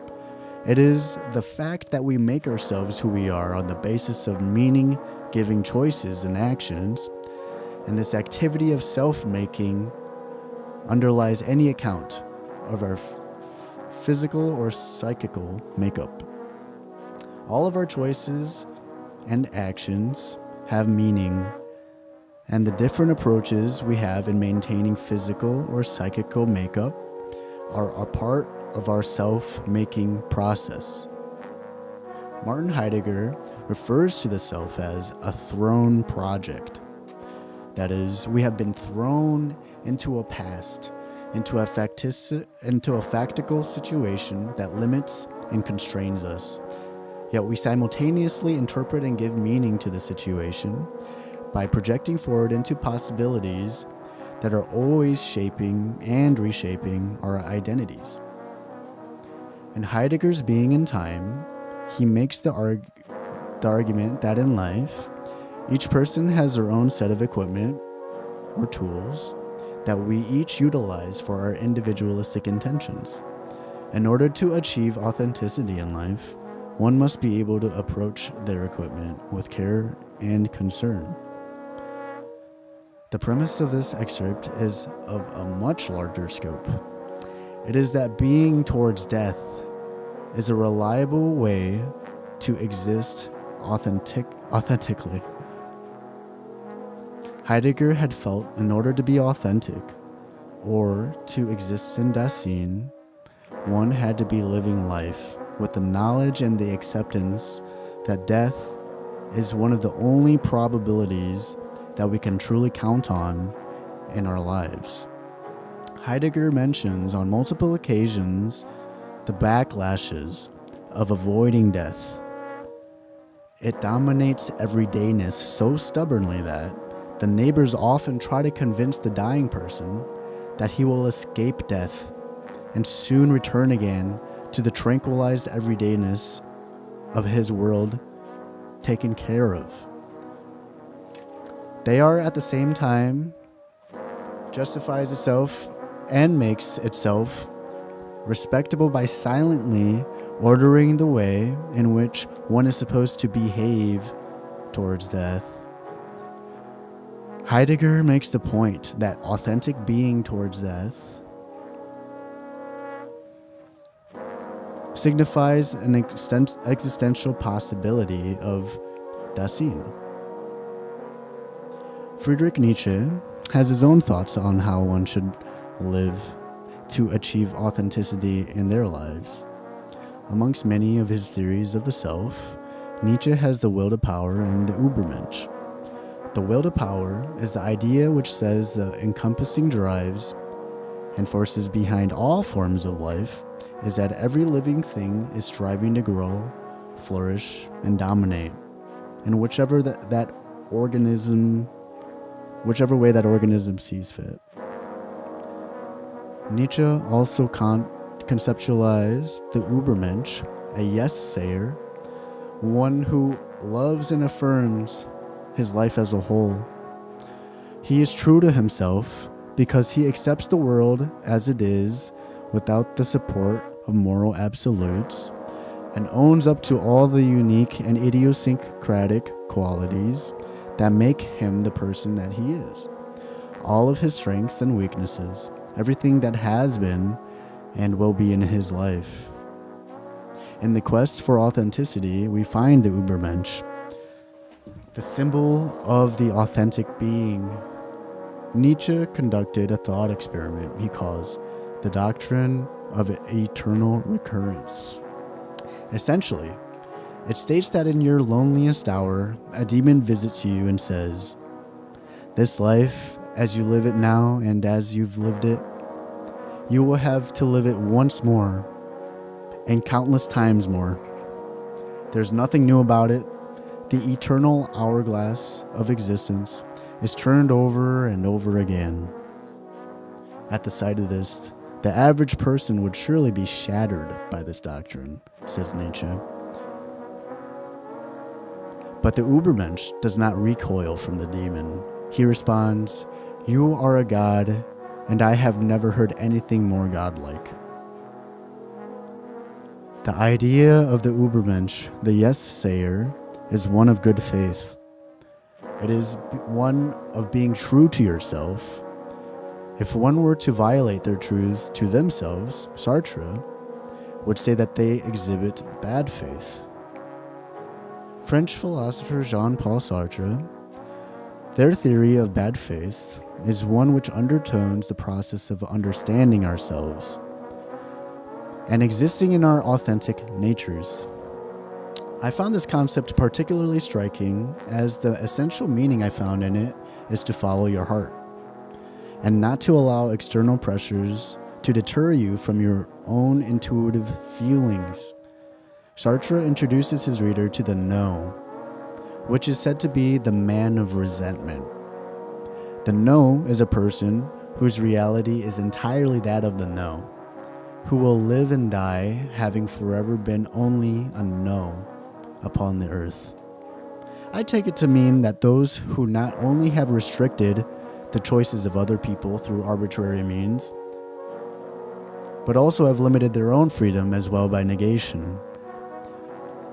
It is the fact that we make ourselves who we are on the basis of meaning-giving choices and actions, and this activity of self-making underlies any account of our physical or psychical makeup. All of our choices and actions have meaning, and the different approaches we have in maintaining physical or psychical makeup are a part of our self-making process. Martin Heidegger refers to the self as a thrown project. That is, we have been thrown into a past, into a factical situation that limits and constrains us. Yet we simultaneously interpret and give meaning to the situation by projecting forward into possibilities that are always shaping and reshaping our identities. In Heidegger's Being and Time, he makes the argument that in life, each person has their own set of equipment or tools that we each utilize for our individualistic intentions. In order to achieve authenticity in life, one must be able to approach their equipment with care and concern. The premise of this excerpt is of a much larger scope. It is that being towards death is a reliable way to exist authentically. Heidegger had felt in order to be authentic, or to exist in Dasein, one had to be living life with the knowledge and the acceptance that death is one of the only probabilities that we can truly count on in our lives. Heidegger mentions on multiple occasions the backlashes of avoiding death. It dominates everydayness so stubbornly that the neighbors often try to convince the dying person that he will escape death and soon return again to the tranquilized everydayness of his world taken care of. They are at the same time justifies itself and makes itself respectable by silently ordering the way in which one is supposed to behave towards death. Heidegger makes the point that authentic being towards death signifies an existential possibility of Dasein. Friedrich Nietzsche has his own thoughts on how one should live to achieve authenticity in their lives. Amongst many of his theories of the self, Nietzsche has the will to power and the Übermensch. The will to power is the idea which says the encompassing drives and forces behind all forms of life is that every living thing is striving to grow, flourish, and dominate in whichever way that organism sees fit. Nietzsche also conceptualized the Übermensch, a yes-sayer, one who loves and affirms his life as a whole. He is true to himself because he accepts the world as it is without the support of moral absolutes and owns up to all the unique and idiosyncratic qualities that make him the person that he is. All of his strengths and weaknesses, everything that has been and will be in his life. In the quest for authenticity, we find the Übermensch, the symbol of the authentic being. Nietzsche conducted a thought experiment he calls the doctrine of eternal recurrence. Essentially, it states that in your loneliest hour, a demon visits you and says, "This life, as you live it now and as you've lived it, you will have to live it once more and countless times more. There's nothing new about it. The eternal hourglass of existence is turned over and over again." At the sight of this, the average person would surely be shattered by this doctrine, says Nietzsche. But the Übermensch does not recoil from the demon. He responds, "You are a god and I have never heard anything more godlike. The idea of the Übermensch, the yes-sayer, is one of good faith. It is one of being true to yourself. If one were to violate their truths to themselves, Sartre would say that they exhibit bad faith. French philosopher Jean-Paul Sartre, their theory of bad faith is one which undertones the process of understanding ourselves and existing in our authentic natures. I found this concept particularly striking, as the essential meaning I found in it is to follow your heart and not to allow external pressures to deter you from your own intuitive feelings. Sartre introduces his reader to the no, which is said to be the man of resentment. The no is a person whose reality is entirely that of the no, who will live and die having forever been only a no upon the earth. I take it to mean that those who not only have restricted the choices of other people through arbitrary means, but also have limited their own freedom as well by negation,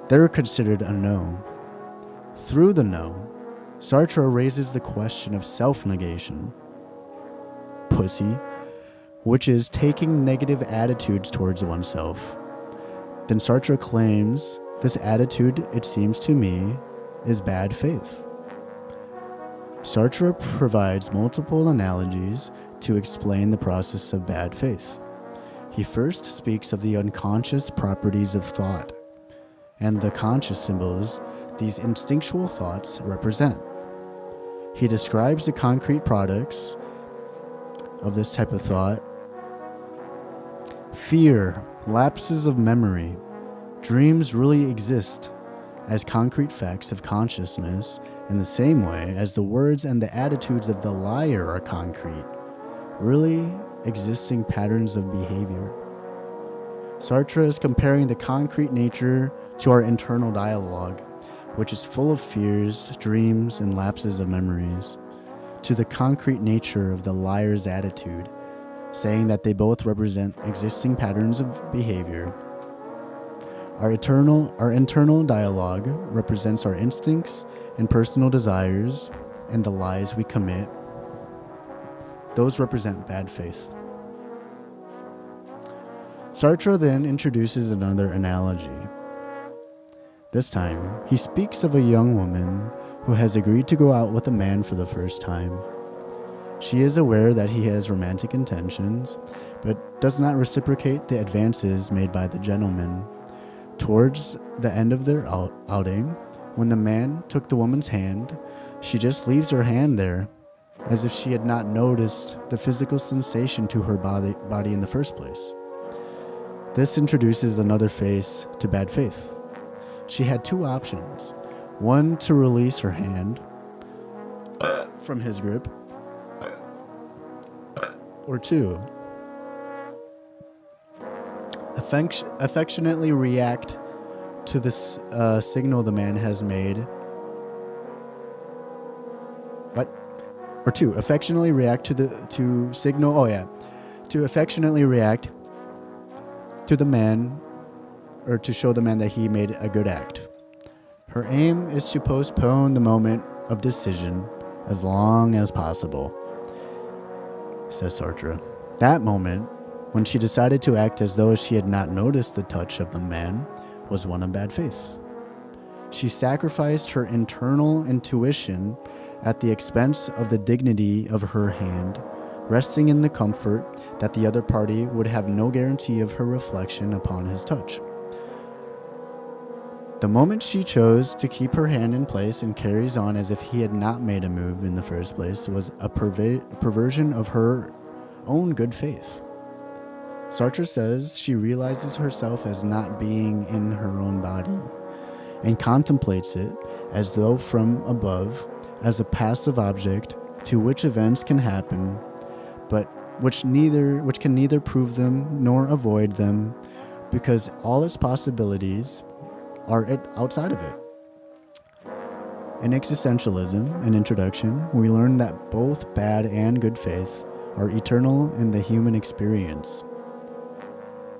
they're considered a no. Through the no, Sartre raises the question of self-negation, pussy, which is taking negative attitudes towards oneself. Then Sartre claims this attitude, it seems to me, is bad faith. Sartre provides multiple analogies to explain the process of bad faith. He first speaks of the unconscious properties of thought and the conscious symbols these instinctual thoughts represent. He describes the concrete products of this type of thought: fear, lapses of memory. Dreams really exist as concrete facts of consciousness in the same way as the words and the attitudes of the liar are concrete, really existing patterns of behavior. Sartre is comparing the concrete nature to our internal dialogue, which is full of fears, dreams, and lapses of memories, to the concrete nature of the liar's attitude, saying that they both represent existing patterns of behavior. Our internal dialogue represents our instincts and personal desires, and the lies we commit. Those represent bad faith. Sartre then introduces another analogy. This time, he speaks of a young woman who has agreed to go out with a man for the first time. She is aware that he has romantic intentions, but does not reciprocate the advances made by the gentleman. Towards the end of their outing, when the man took the woman's hand, she just leaves her hand there, as if she had not noticed the physical sensation to her body in the first place. This introduces another face to bad faith. She had two options: one, to release her hand from his grip, or two, affectionately react to this signal the man has made. To affectionately react to affectionately react to the man, or to show the man that he made a good act. Her aim is to postpone the moment of decision as long as possible, says Sartre. That moment, when she decided to act as though she had not noticed the touch of the man, was one of bad faith. She sacrificed her internal intuition at the expense of the dignity of her hand, resting in the comfort that the other party would have no guarantee of her reflection upon his touch. The moment she chose to keep her hand in place and carries on as if he had not made a move in the first place was a perversion of her own good faith. Sartre says she realizes herself as not being in her own body and contemplates it as though from above, as a passive object to which events can happen, but which can neither prove them nor avoid them, because all its possibilities are outside of it. In Existentialism, an introduction, we learn that both bad and good faith are eternal in the human experience.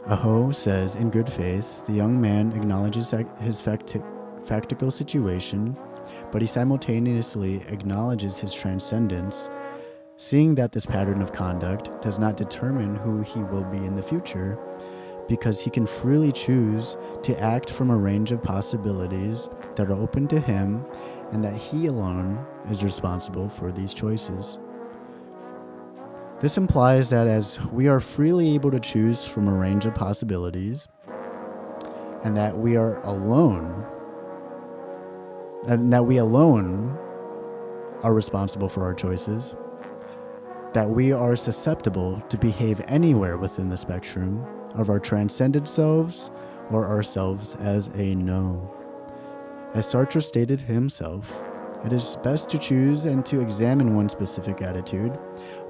Aho says, in good faith, the young man acknowledges his factical situation, but he simultaneously acknowledges his transcendence, seeing that this pattern of conduct does not determine who he will be in the future, because he can freely choose to act from a range of possibilities that are open to him, and that he alone is responsible for these choices. This implies that as we are freely able to choose from a range of possibilities, and that we alone are responsible for our choices, that we are susceptible to behave anywhere within the spectrum of our transcended selves or ourselves as a no. As Sartre stated himself, it is best to choose and to examine one specific attitude,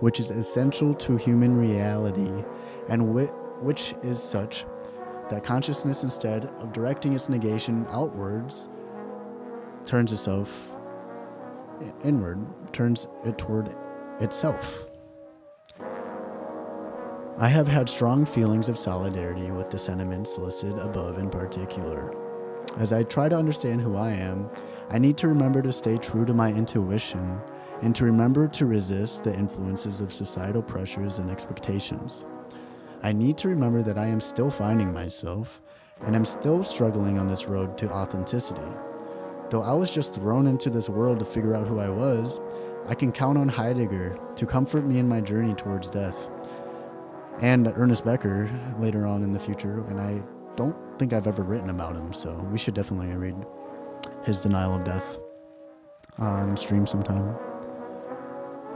which is essential to human reality, and which is such that consciousness, instead of directing its negation outwards, turns itself inward, turns it toward itself. I have had strong feelings of solidarity with the sentiments listed above in particular. As I try to understand who I am, I need to remember to stay true to my intuition and to remember to resist the influences of societal pressures and expectations. I need to remember that I am still finding myself and am still struggling on this road to authenticity. Though I was just thrown into this world to figure out who I was, I can count on Heidegger to comfort me in my journey towards death, and Ernest Becker later on in the future, and I don't think I've ever written about him, so we should definitely read his Denial of Death on stream sometime,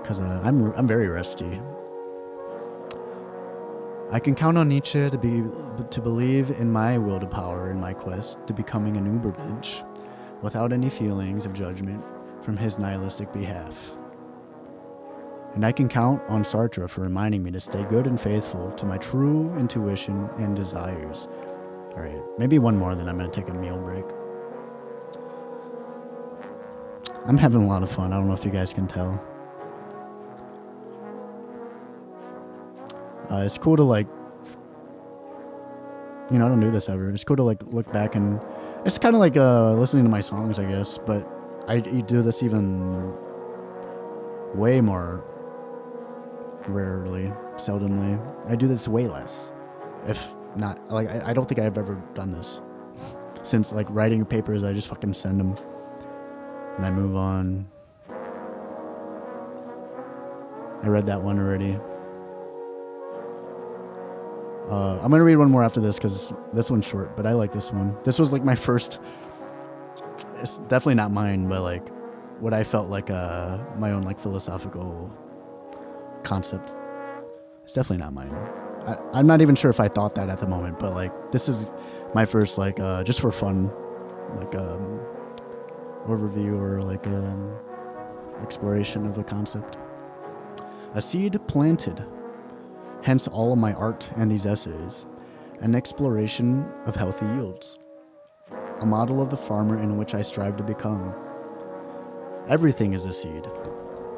because I'm very rusty. I can count on Nietzsche to believe in my will to power in my quest to becoming an Ubermensch, without any feelings of judgment from his nihilistic behalf. And I can count on Sartre for reminding me to stay good and faithful to my true intuition and desires. All right, maybe one more, then I'm going to take a meal break. I'm having a lot of fun. I don't know if you guys can tell. It's cool to I don't do this ever. It's cool to look back, and it's kind of like listening to my songs, I guess, but I do this even way more rarely, seldomly. I do this way less, if not, I don't think I've ever done this. Since writing papers, I just fucking send them and I move on. I read that one already. I'm gonna read one more after this because this one's short, but I like this one. This was my first, it's definitely not mine, but what I felt my own philosophical concept. It's definitely not mine. I'm not even sure if I thought that at the moment, but this is my first just for fun overview or exploration of a concept. A seed planted, hence all of my art and these essays, an exploration of healthy yields, a model of the farmer in which I strive to become. Everything is a seed,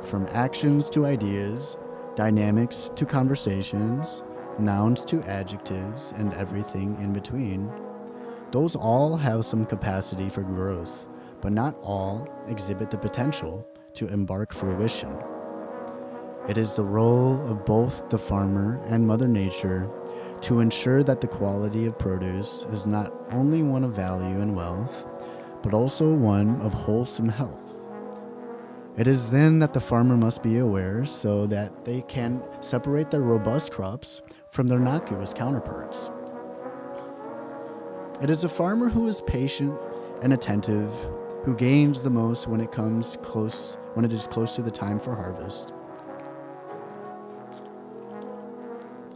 from actions to ideas, dynamics to conversations, nouns to adjectives, and everything in between. Those all have some capacity for growth, but not all exhibit the potential to embark fruition. It is the role of both the farmer and Mother Nature to ensure that the quality of produce is not only one of value and wealth, but also one of wholesome health. It is then that the farmer must be aware so that they can separate their robust crops from their innocuous counterparts. It is a farmer who is patient and attentive, who gains the most when it is close to the time for harvest.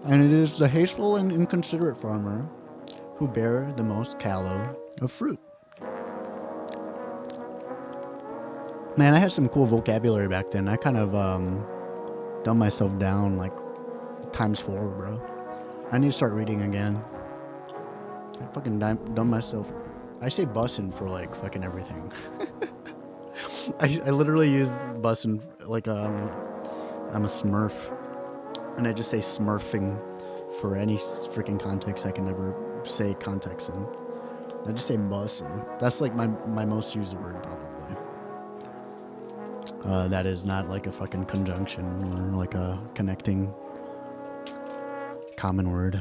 And it is the hasteful and inconsiderate farmer who bear the most callow of fruit. Man, I had some cool vocabulary back then. I kind of dumbed myself down times 4, bro. I need to start reading again. I fucking dumb myself. I say bussin' for fucking everything. I literally use bussin' I'm a smurf. and I just say smurfing for any freaking context I can ever say context in. I just say bussin'. That's like my most used word probably. That is not like a fucking conjunction or like a connecting common word.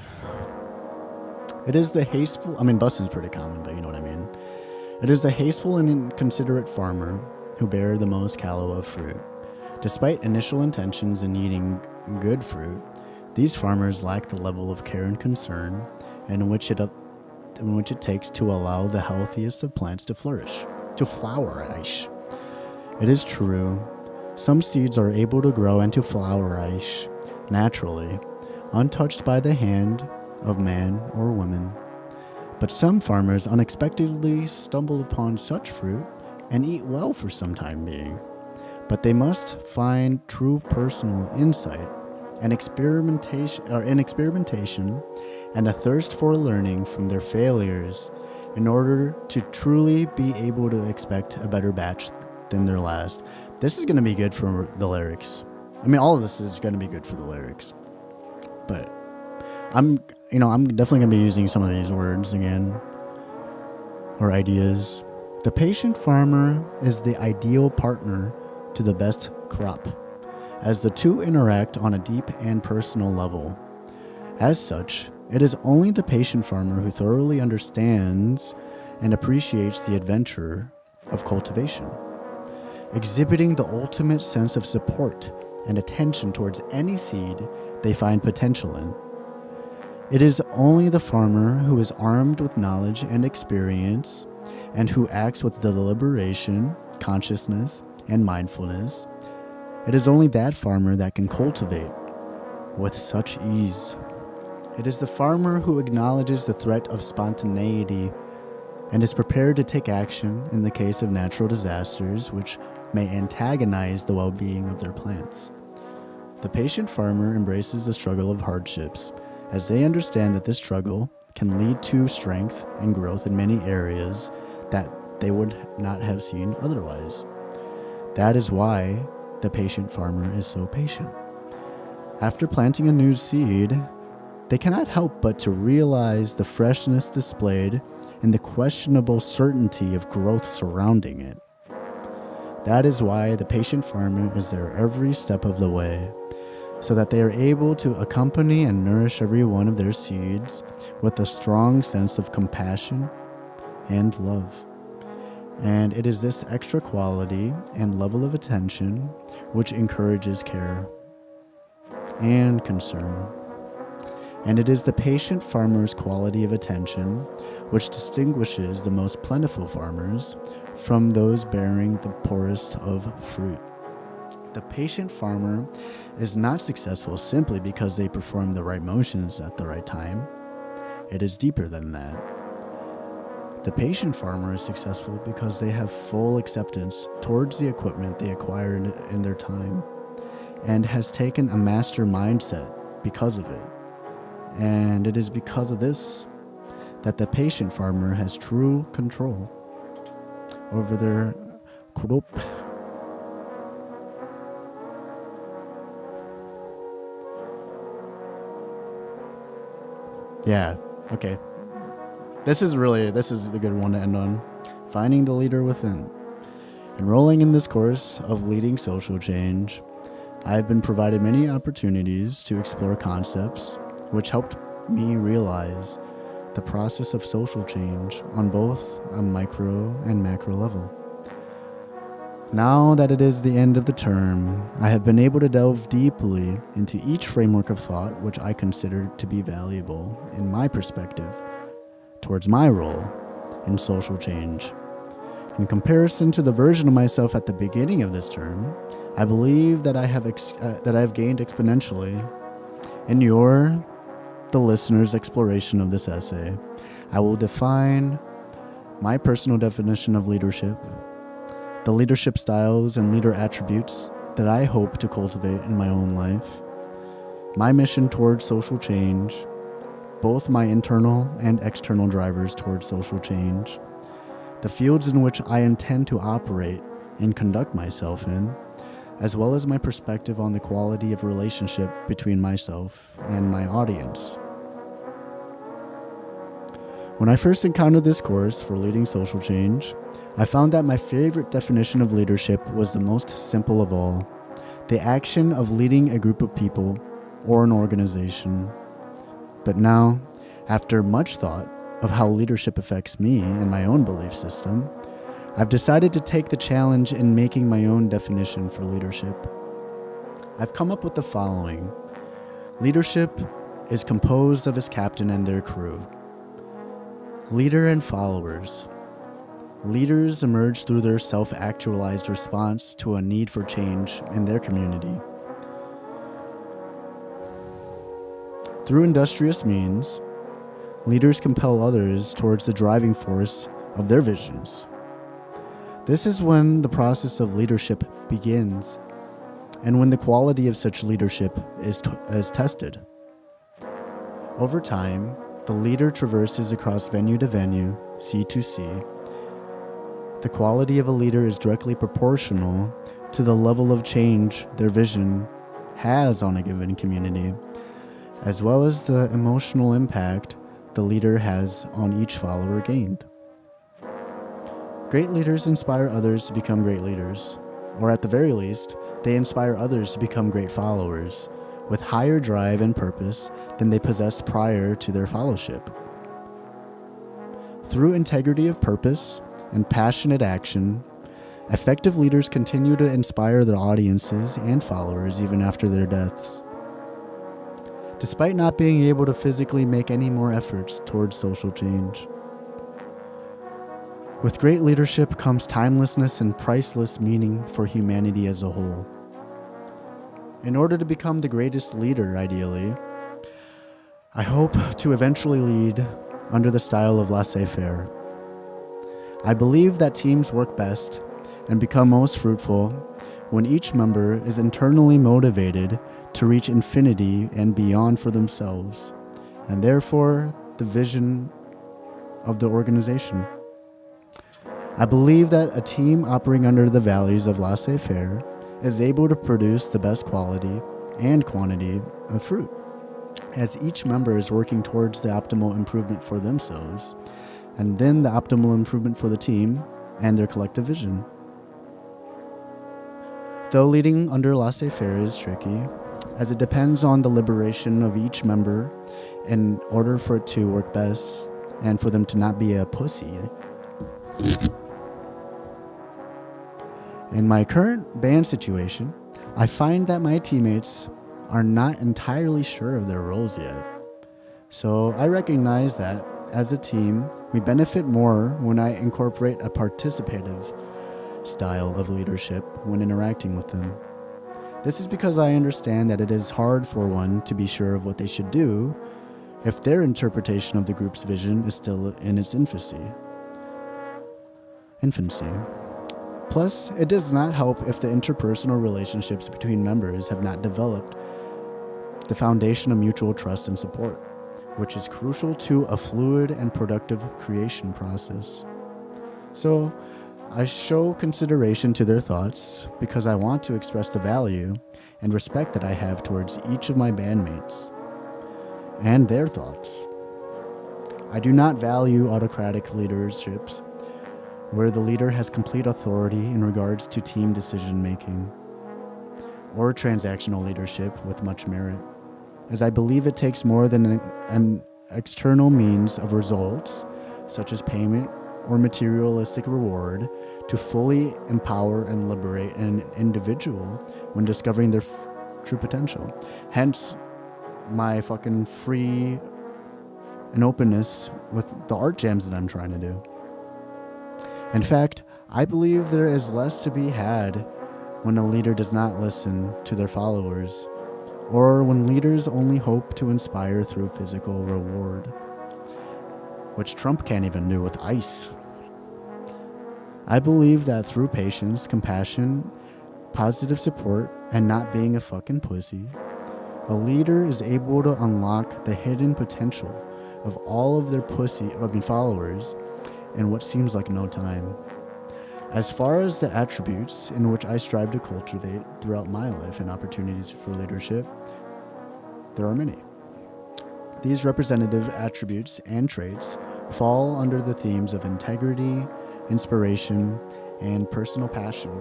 It is the hasteful, I mean bussin's pretty common, but you know what I mean. It is the hasteful and inconsiderate farmer who bear the most callow of fruit. Despite initial intentions in eating good fruit, these farmers lack the level of care and concern in which it takes to allow the healthiest of plants to flourish, to flourish. It is true, some seeds are able to grow and to flourish naturally, untouched by the hand of man or woman. But some farmers unexpectedly stumble upon such fruit and eat well for some time being. But they must find true personal insight and experimentation and a thirst for learning from their failures in order to truly be able to expect a better batch than their last. This is going to be good for the lyrics. I mean, all of this is going to be good for the lyrics. But I'm definitely going to be using some of these words again, or ideas. The patient farmer is the ideal partner to the best crop, as the two interact on a deep and personal level. As such, it is only the patient farmer who thoroughly understands and appreciates the adventure of cultivation, exhibiting the ultimate sense of support and attention towards any seed they find potential in. It is only the farmer who is armed with knowledge and experience and who acts with deliberation, consciousness, and mindfulness. It is only that farmer that can cultivate with such ease. It is the farmer who acknowledges the threat of spontaneity and is prepared to take action in the case of natural disasters which may antagonize the well-being of their plants. The patient farmer embraces the struggle of hardships, as they understand that this struggle can lead to strength and growth in many areas that they would not have seen otherwise. That is why the patient farmer is so patient. After planting a new seed, they cannot help but to realize the freshness displayed and the questionable certainty of growth surrounding it. That is why the patient farmer is there every step of the way, so that they are able to accompany and nourish every one of their seeds with a strong sense of compassion and love. And it is this extra quality and level of attention which encourages care and concern. And it is the patient farmer's quality of attention which distinguishes the most plentiful farmers from those bearing the poorest of fruit. The patient farmer is not successful simply because they perform the right motions at the right time. It is deeper than that. The patient farmer is successful because they have full acceptance towards the equipment they acquired in their time and has taken a master mindset because of it. And it is because of this that the patient farmer has true control over their crop. Yeah, okay. This is the good one to end on. Finding the leader within. Enrolling in this course of leading social change, I have been provided many opportunities to explore concepts which helped me realize the process of social change on both a micro and macro level. Now that it is the end of the term, I have been able to delve deeply into each framework of thought which I consider to be valuable in my perspective towards my role in social change. In comparison to the version of myself at the beginning of this term, I believe that I have gained exponentially. In the listener's exploration of this essay, I will define my personal definition of leadership, the leadership styles and leader attributes that I hope to cultivate in my own life, my mission towards social change, both my internal and external drivers towards social change, the fields in which I intend to operate and conduct myself in, as well as my perspective on the quality of relationship between myself and my audience. When I first encountered this course for leading social change, I found that my favorite definition of leadership was the most simple of all: the action of leading a group of people or an organization. But now, after much thought of how leadership affects me and my own belief system, I've decided to take the challenge in making my own definition for leadership. I've come up with the following. Leadership is composed of its captain and their crew. Leader and followers. Leaders emerge through their self-actualized response to a need for change in their community. Through industrious means, leaders compel others towards the driving force of their visions. This is when the process of leadership begins, and when the quality of such leadership is tested. Over time, the leader traverses across venue to venue, sea to sea. The quality of a leader is directly proportional to the level of change their vision has on a given community, as well as the emotional impact the leader has on each follower gained. Great leaders inspire others to become great leaders, or at the very least, they inspire others to become great followers, with higher drive and purpose than they possessed prior to their fellowship. Through integrity of purpose and passionate action, effective leaders continue to inspire their audiences and followers even after their deaths. Despite not being able to physically make any more efforts towards social change. With great leadership comes timelessness and priceless meaning for humanity as a whole. In order to become the greatest leader, ideally, I hope to eventually lead under the style of laissez-faire. I believe that teams work best and become most fruitful when each member is internally motivated to reach infinity and beyond for themselves, and therefore the vision of the organization. I believe that a team operating under the values of laissez-faire is able to produce the best quality and quantity of fruit, as each member is working towards the optimal improvement for themselves, and then the optimal improvement for the team and their collective vision. Though leading under laissez-faire is tricky, as it depends on the liberation of each member in order for it to work best and for them to not be a pussy. In my current band situation, I find that my teammates are not entirely sure of their roles yet. So I recognize that, as a team, we benefit more when I incorporate a participative style of leadership when interacting with them. This is because I understand that it is hard for one to be sure of what they should do if their interpretation of the group's vision is still in its infancy. Plus, it does not help if the interpersonal relationships between members have not developed the foundation of mutual trust and support, which is crucial to a fluid and productive creation process. So, I show consideration to their thoughts because I want to express the value and respect that I have towards each of my bandmates and their thoughts. I do not value autocratic leaderships where the leader has complete authority in regards to team decision making, or transactional leadership with much merit, as I believe it takes more than an external means of results, such as payment or materialistic reward, to fully empower and liberate an individual when discovering their true potential. Hence, my fucking free and openness with the art jams that I'm trying to do. In fact, I believe there is less to be had when a leader does not listen to their followers, or when leaders only hope to inspire through physical reward, which Trump can't even do with ICE. I believe that through patience, compassion, positive support, and not being a fucking pussy, a leader is able to unlock the hidden potential of all of their followers in what seems like no time. As far as the attributes in which I strive to cultivate throughout my life and opportunities for leadership, there are many. These representative attributes and traits fall under the themes of integrity, inspiration, and personal passion.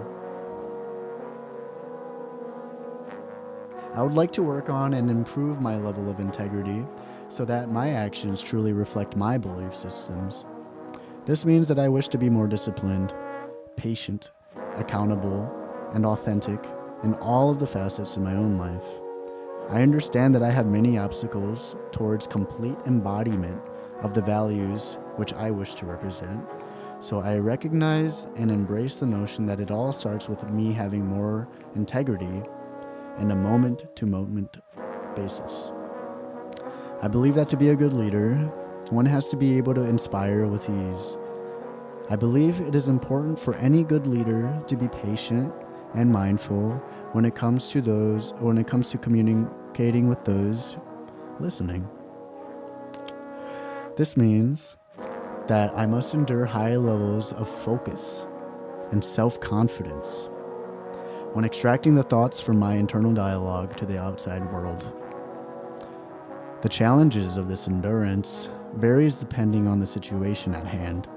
I would like to work on and improve my level of integrity so that my actions truly reflect my belief systems. This means that I wish to be more disciplined, patient, accountable, and authentic in all of the facets of my own life. I understand that I have many obstacles towards complete embodiment of the values which I wish to represent, so I recognize and embrace the notion that it all starts with me having more integrity in a moment-to-moment basis. I believe that to be a good leader, one has to be able to inspire with ease. I believe it is important for any good leader to be patient and mindful when it comes to communicating with those listening. This means that I must endure high levels of focus and self-confidence when extracting the thoughts from my internal dialogue to the outside world. The challenges of this endurance varies depending on the situation at hand,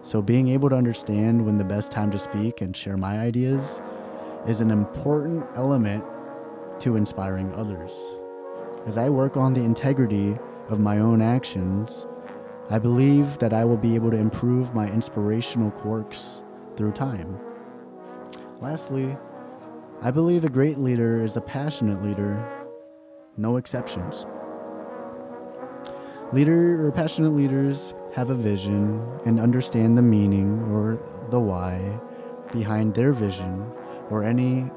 so being able to understand when the best time to speak and share my ideas is an important element to inspiring others. As I work on the integrity of my own actions, I believe that I will be able to improve my inspirational quirks through time. Lastly, I believe a great leader is a passionate leader, no exceptions. Passionate leaders have a vision and understand the meaning or the why behind their vision or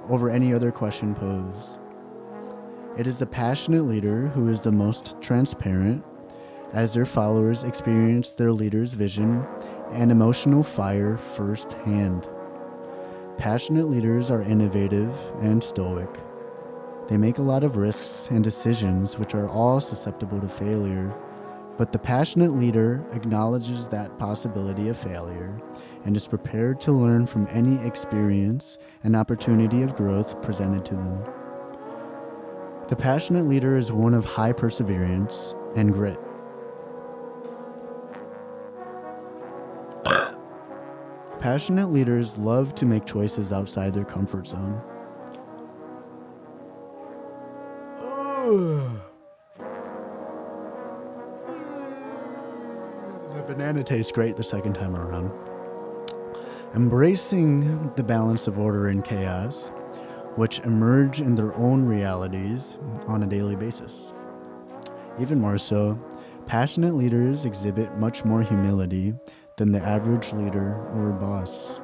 over any other question posed. It is the passionate leader who is the most transparent, as their followers experience their leader's vision and emotional fire firsthand. Passionate leaders are innovative and stoic. They make a lot of risks and decisions which are all susceptible to failure, but the passionate leader acknowledges that possibility of failure and is prepared to learn from any experience and opportunity of growth presented to them. The passionate leader is one of high perseverance and grit. Passionate leaders love to make choices outside their comfort zone. The banana tastes great the second time around. Embracing the balance of order and chaos, which emerge in their own realities on a daily basis. Even more so, passionate leaders exhibit much more humility than the average leader or boss.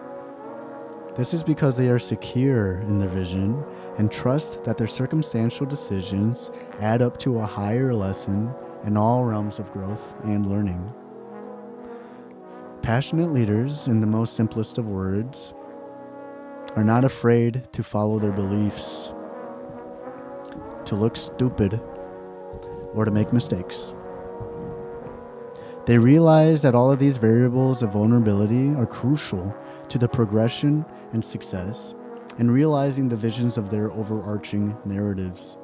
This is because they are secure in their vision and trust that their circumstantial decisions add up to a higher lesson in all realms of growth and learning. Passionate leaders, in the most simplest of words, are not afraid to follow their beliefs, to look stupid, or to make mistakes. They realize that all of these variables of vulnerability are crucial to the progression and success in realizing the visions of their overarching narratives.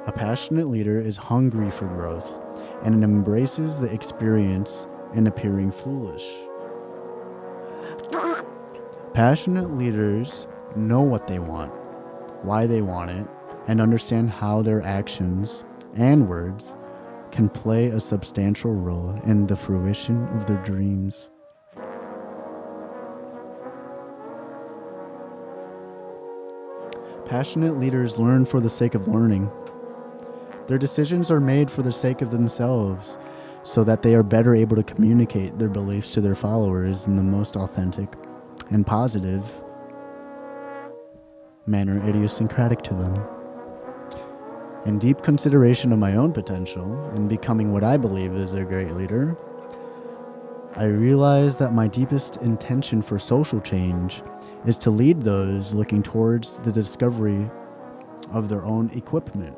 A passionate leader is hungry for growth and embraces the experience in appearing foolish. Passionate leaders know what they want, why they want it, and understand how their actions and words can play a substantial role in the fruition of their dreams. Passionate leaders learn for the sake of learning. Their decisions are made for the sake of themselves, so that they are better able to communicate their beliefs to their followers in the most authentic and positive manner idiosyncratic to them. In deep consideration of my own potential in becoming what I believe is a great leader, I realize that my deepest intention for social change is to lead those looking towards the discovery of their own equipment.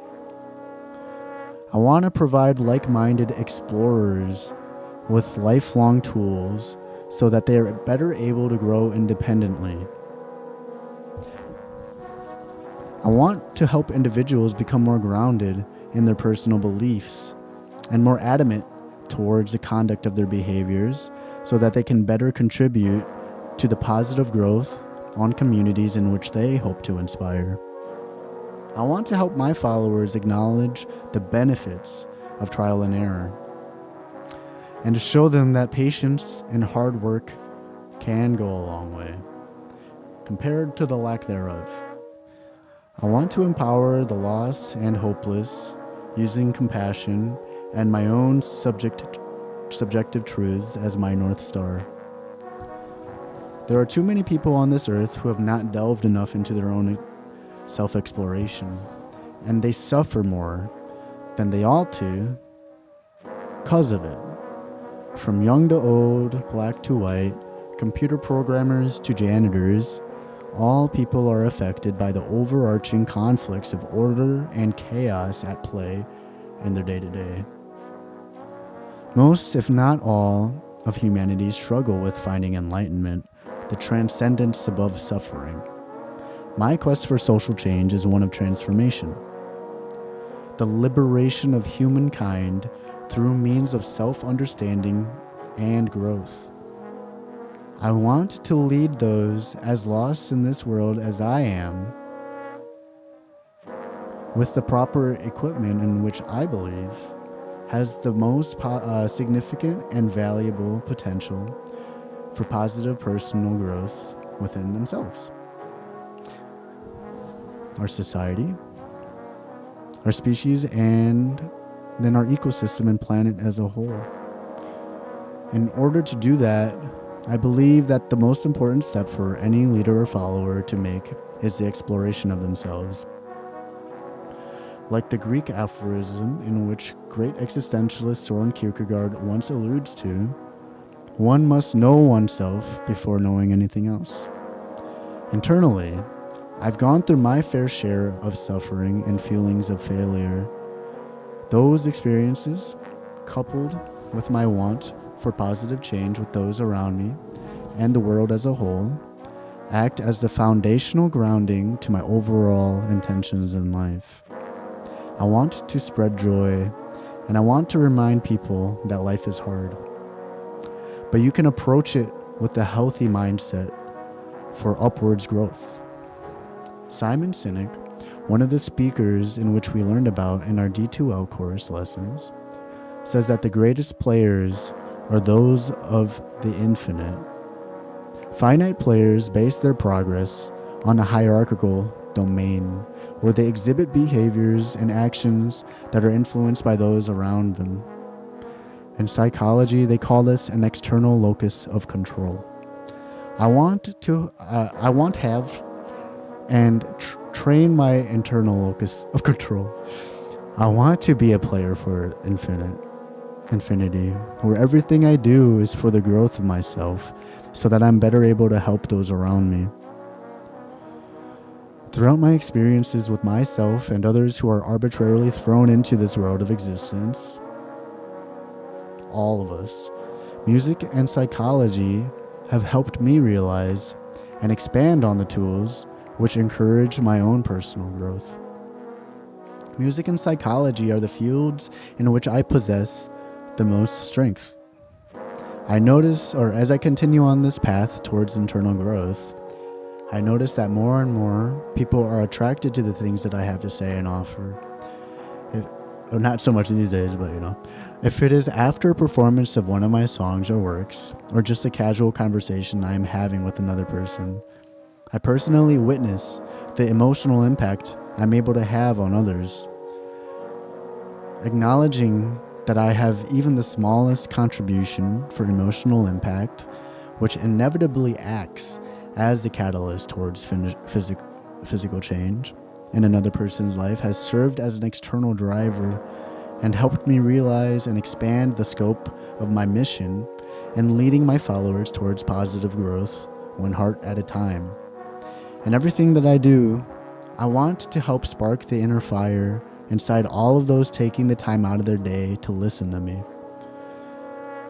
I want to provide like-minded explorers with lifelong tools so that they are better able to grow independently. I want to help individuals become more grounded in their personal beliefs and more adamant towards the conduct of their behaviors so that they can better contribute to the positive growth on communities in which they hope to inspire. I want to help my followers acknowledge the benefits of trial and error and to show them that patience and hard work can go a long way compared to the lack thereof. I want to empower the lost and hopeless using compassion and my own subjective truths as my North Star. There are too many people on this earth who have not delved enough into their own self-exploration, and they suffer more than they ought to because of it. From young to old, black to white, computer programmers to janitors, all people are affected by the overarching conflicts of order and chaos at play in their day-to-day. Most, if not all, of humanity struggle with finding enlightenment, the transcendence above suffering. My quest for social change is one of transformation, the liberation of humankind through means of self-understanding and growth. I want to lead those as lost in this world as I am with the proper equipment in which I believe has the most significant and valuable potential for positive personal growth within themselves, our society, our species, and then our ecosystem and planet as a whole. In order to do that, I believe that the most important step for any leader or follower to make is the exploration of themselves. Like the Greek aphorism in which great existentialist Soren Kierkegaard once alludes to, one must know oneself before knowing anything else. Internally, I've gone through my fair share of suffering and feelings of failure. Those experiences, coupled with my want for positive change with those around me and the world as a whole, act as the foundational grounding to my overall intentions in life. I want to spread joy, and I want to remind people that life is hard. But you can approach it with a healthy mindset for upwards growth. Simon Sinek, one of the speakers in which we learned about in our D2L course lessons, says that the greatest players are those of the infinite. Finite players base their progress on a hierarchical domain where they exhibit behaviors and actions that are influenced by those around them. In psychology, they call this an external locus of control. I want to have and train my internal locus of control. I want to be a player for infinity, where everything I do is for the growth of myself, so that I'm better able to help those around me. Throughout my experiences with myself and others who are arbitrarily thrown into this world of existence, all of us, music and psychology have helped me realize and expand on the tools which encourage my own personal growth. Music and psychology are the fields in which I possess the most strength. I notice, or as I continue on this path towards internal growth, I notice that more and more people are attracted to the things that I have to say and offer. Not so much these days, but if it is after a performance of one of my songs or works, or just a casual conversation I am having with another person, I personally witness the emotional impact I'm able to have on others. Acknowledging that I have even the smallest contribution for emotional impact, which inevitably acts as the catalyst towards physical change in another person's life, has served as an external driver and helped me realize and expand the scope of my mission in leading my followers towards positive growth, one heart at a time. In everything that I do, I want to help spark the inner fire inside all of those taking the time out of their day to listen to me.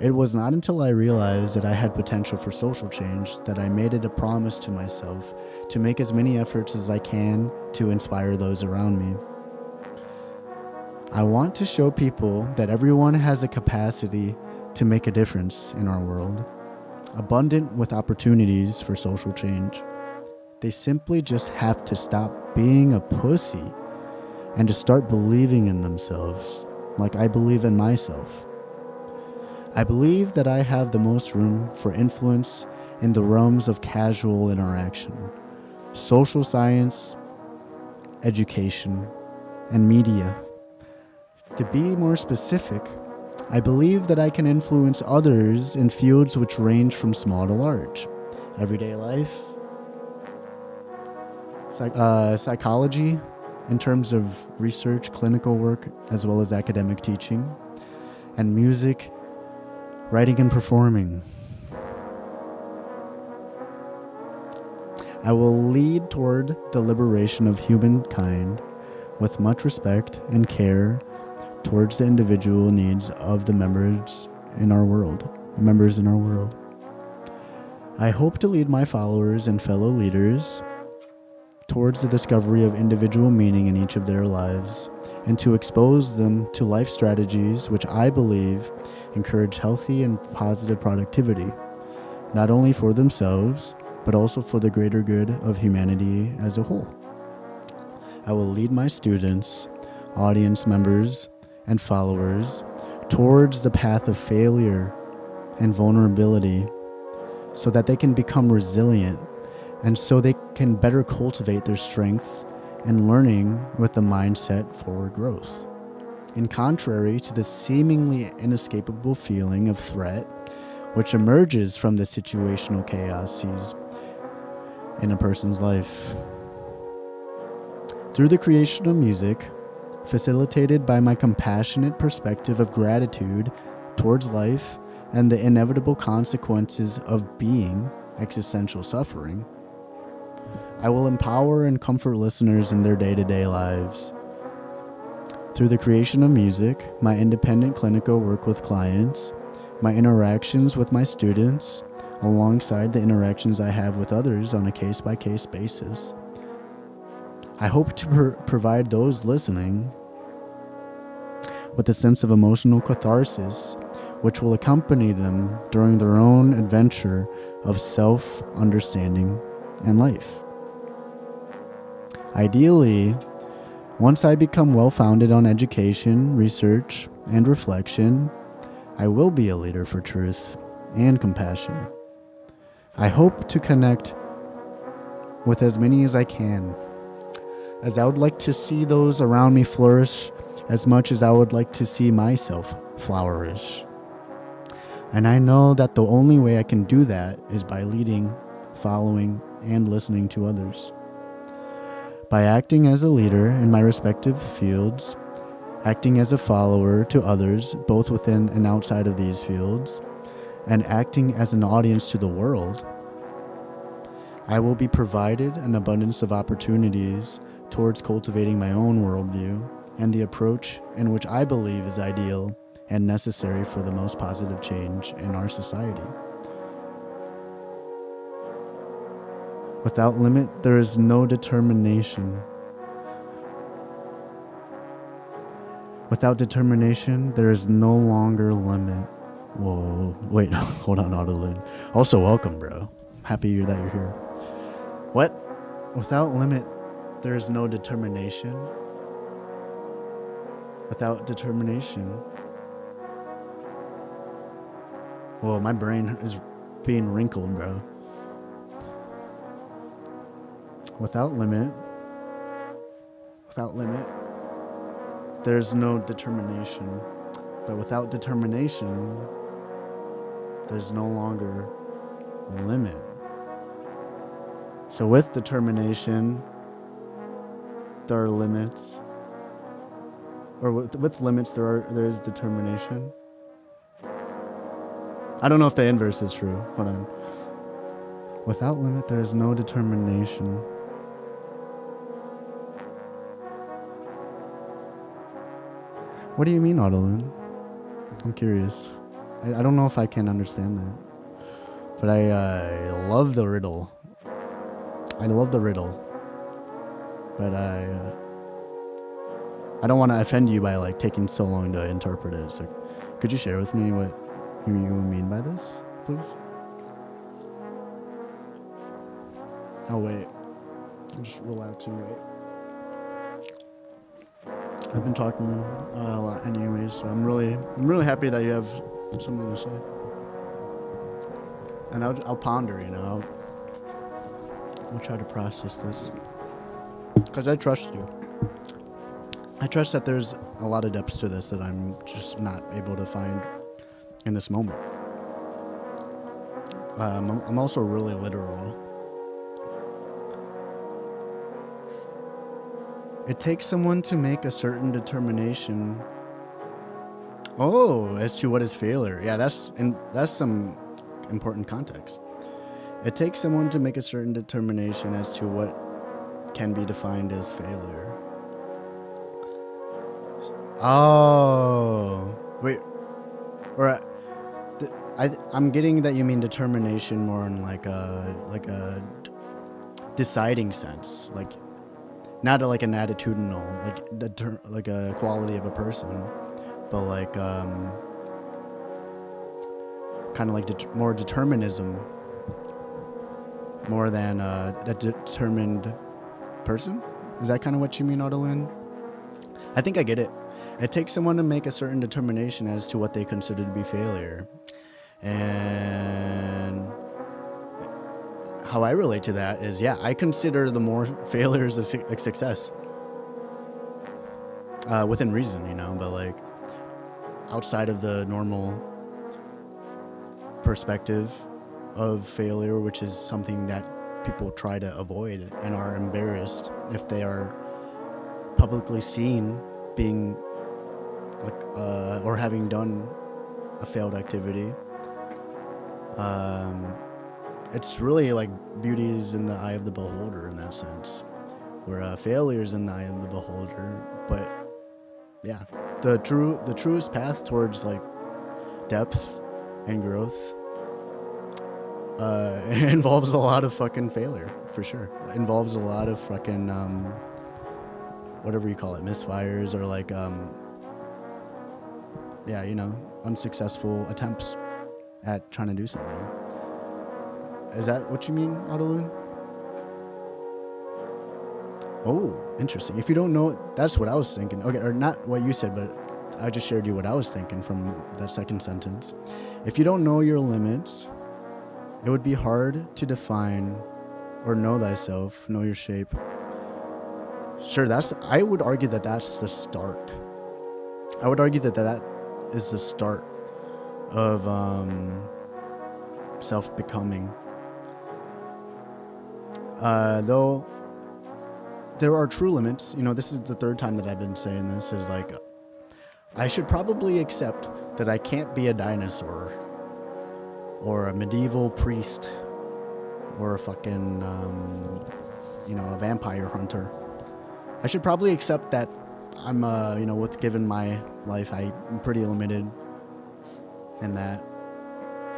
It was not until I realized that I had potential for social change that I made it a promise to myself to make as many efforts as I can to inspire those around me. I want to show people that everyone has a capacity to make a difference in our world, abundant with opportunities for social change. They simply just have to stop being a pussy and to start believing in themselves like I believe in myself. I believe that I have the most room for influence in the realms of casual interaction, social science, education, and media. To be more specific, I believe that I can influence others in fields which range from small to large. Everyday life, psychology, in terms of research, clinical work, as well as academic teaching, and music, writing and performing. I will lead toward the liberation of humankind with much respect and care towards the individual needs of the members in our world. I hope to lead my followers and fellow leaders towards the discovery of individual meaning in each of their lives, and to expose them to life strategies which I believe encourage healthy and positive productivity, not only for themselves, but also for the greater good of humanity as a whole. I will lead my students, audience members, and followers towards the path of failure and vulnerability so that they can become resilient and so they can better cultivate their strengths and learning with the mindset for growth. In contrary to the seemingly inescapable feeling of threat which emerges from the situational chaoses in a person's life. Through the creation of music, facilitated by my compassionate perspective of gratitude towards life and the inevitable consequences of being existential suffering, I will empower and comfort listeners in their day-to-day lives. Through the creation of music, my independent clinical work with clients, my interactions with my students, alongside the interactions I have with others on a case-by-case basis, I hope to provide those listening with a sense of emotional catharsis, which will accompany them during their own adventure of self-understanding and life. Ideally, once I become well-founded on education, research, and reflection, I will be a leader for truth and compassion. I hope to connect with as many as I can, as I would like to see those around me flourish as much as I would like to see myself flourish. And I know that the only way I can do that is by leading, following, and listening to others. By acting as a leader in my respective fields, acting as a follower to others, both within and outside of these fields, and acting as an audience to the world, I will be provided an abundance of opportunities towards cultivating my own worldview and the approach in which I believe is ideal and necessary for the most positive change in our society. Without limit, there is no determination. Without determination, there is no longer limit. Whoa, wait, hold on, Autolid. Also, welcome, bro. Happy that you're here. What? Without limit, there is no determination. Without determination. Whoa, my brain is being wrinkled, bro. Without limit, there's no determination. But without determination, there's no longer limit. So with determination, there are limits. Or with limits, there is determination. I don't know if the inverse is true. Hold on. Without limit, there is no determination. What do you mean, Autolin? I'm curious. I don't know if I can understand that. But I love the riddle. I love the riddle. But I don't want to offend you by like taking so long to interpret it. So could you share with me what you mean by this, please? Oh wait, I'm just relaxing, right? I've been talking a lot anyways, so I'm really happy that you have something to say. And I'll ponder, you know. I'll try to process this, because I trust you. I trust that there's a lot of depths to this that I'm just not able to find in this moment. I'm also really literal. It takes someone to make a certain determination. Oh, as to what is failure. Yeah, that's some important context. It takes someone to make a certain determination as to what can be defined as failure. Oh, wait. Or I'm getting that you mean determination more in like a deciding sense, like not like an attitudinal, like a quality of a person, but like kind of like more determinism, more than a determined person. Is that kind of what you mean, Autolin? I think I get it. It takes someone to make a certain determination as to what they consider to be failure. And how I relate to that is, yeah, I consider the more failures a success. Within reason, you know, but like outside of the normal perspective of failure, which is something that people try to avoid and are embarrassed if they are publicly seen being like or having done a failed activity. It's really like beauty is in the eye of the beholder in that sense, where failure is in the eye of the beholder. But yeah, the truest path towards like depth and growth involves a lot of fucking failure, for sure. It involves a lot of fucking whatever you call it, misfires, or like yeah, you know, unsuccessful attempts at trying to do something. Is that what you mean, Autolun? Oh, interesting. If you don't know, that's what I was thinking. Okay, or not what you said, but I just shared you what I was thinking from that second sentence. If you don't know your limits, it would be hard to define or know thyself, know your shape. Sure, I would argue that that's the start. I would argue that that is the start of self-becoming. Though there are true limits, you know, this is the third time that I've been saying this, is like, I should probably accept that I can't be a dinosaur or a medieval priest or a fucking, you know, a vampire hunter. I should probably accept that I'm, you know, given my life, I'm pretty limited in that.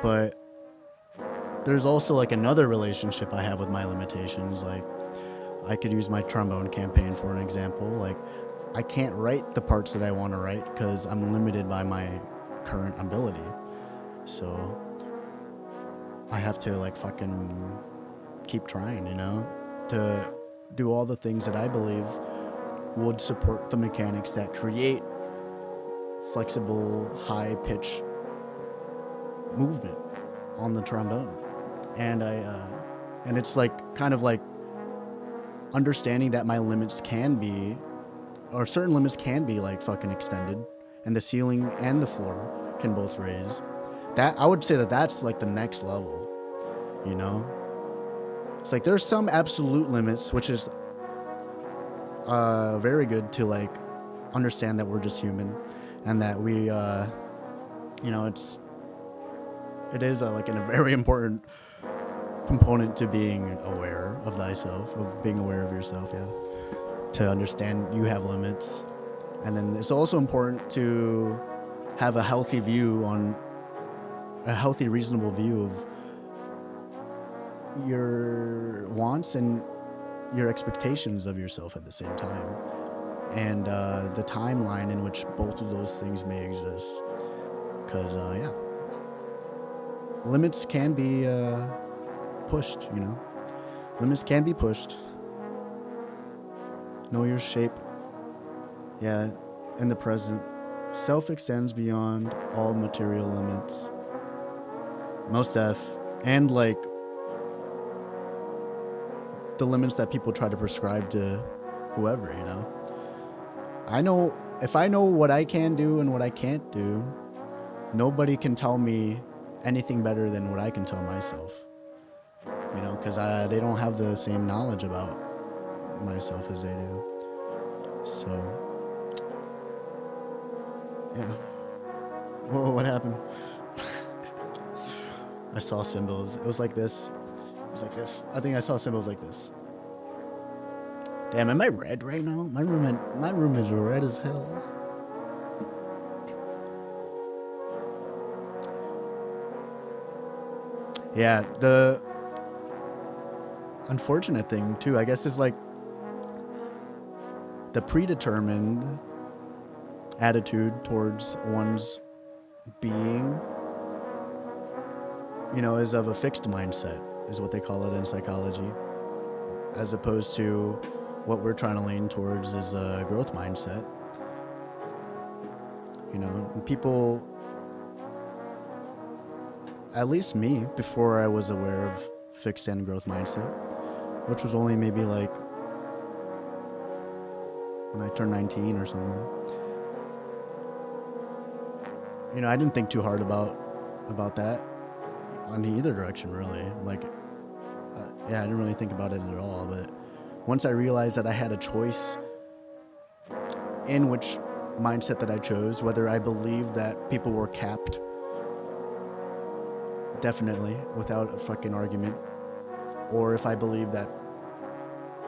But there's also like another relationship I have with my limitations. Like, I could use my trombone campaign for an example. Like, I can't write the parts that I want to write because I'm limited by my current ability. So I have to like fucking keep trying, you know, to do all the things that I believe would support the mechanics that create flexible, high pitch movement on the trombone. And and it's like kind of like understanding that my limits can be, or certain limits can be like fucking extended, and the ceiling and the floor can both raise. That, I would say that that's like the next level, you know? It's like there's some absolute limits, which is very good to like understand that we're just human, and that we, you know, it is like a very important component to being aware of thyself, of being aware of yourself, yeah. To understand you have limits. And then it's also important to have a healthy view on a healthy, reasonable view of your wants and your expectations of yourself at the same time, and the timeline in which both of those things may exist. Because yeah, limits can be pushed, you know. Limits can be pushed. Know your shape. Yeah, in the present. Self extends beyond all material limits. Most def. And like the limits that people try to prescribe to whoever, you know. If I know what I can do and what I can't do, nobody can tell me anything better than what I can tell myself. You know, because they don't have the same knowledge about myself as they do. So, yeah. Whoa, what happened? I saw symbols. It was like this. It was like this. I think I saw symbols like this. Damn, am I red right now? My room is red as hell. Yeah, the unfortunate thing too, I guess, is like the predetermined attitude towards one's being, you know, is of a fixed mindset, is what they call it in psychology, as opposed to what we're trying to lean towards is a growth mindset. You know, people, at least me, before I was aware of fixed and growth mindset, which was only maybe like when I turned 19 or something. You know, I didn't think too hard about that on either direction, really. Like, yeah, I didn't really think about it at all. But once I realized that I had a choice in which mindset that I chose, whether I believed that people were capped, definitely, without a fucking argument, or if I believe that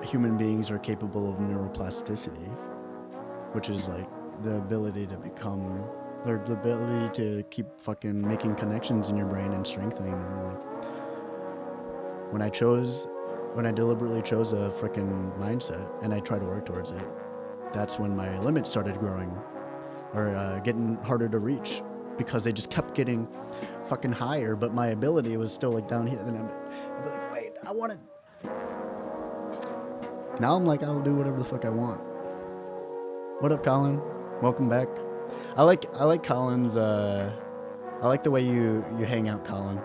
human beings are capable of neuroplasticity, which is like the ability to become, or the ability to keep fucking making connections in your brain and strengthening them. Like, when I deliberately chose a freaking mindset and I tried to work towards it, that's when my limits started growing, or getting harder to reach, because they just kept getting fucking higher, but my ability was still like down here. Then I'd be like, wait, I want to. Now I'm like, I'll do whatever the fuck I want. What up, Colin? Welcome back. I like Colin's. I like the way you hang out, Colin.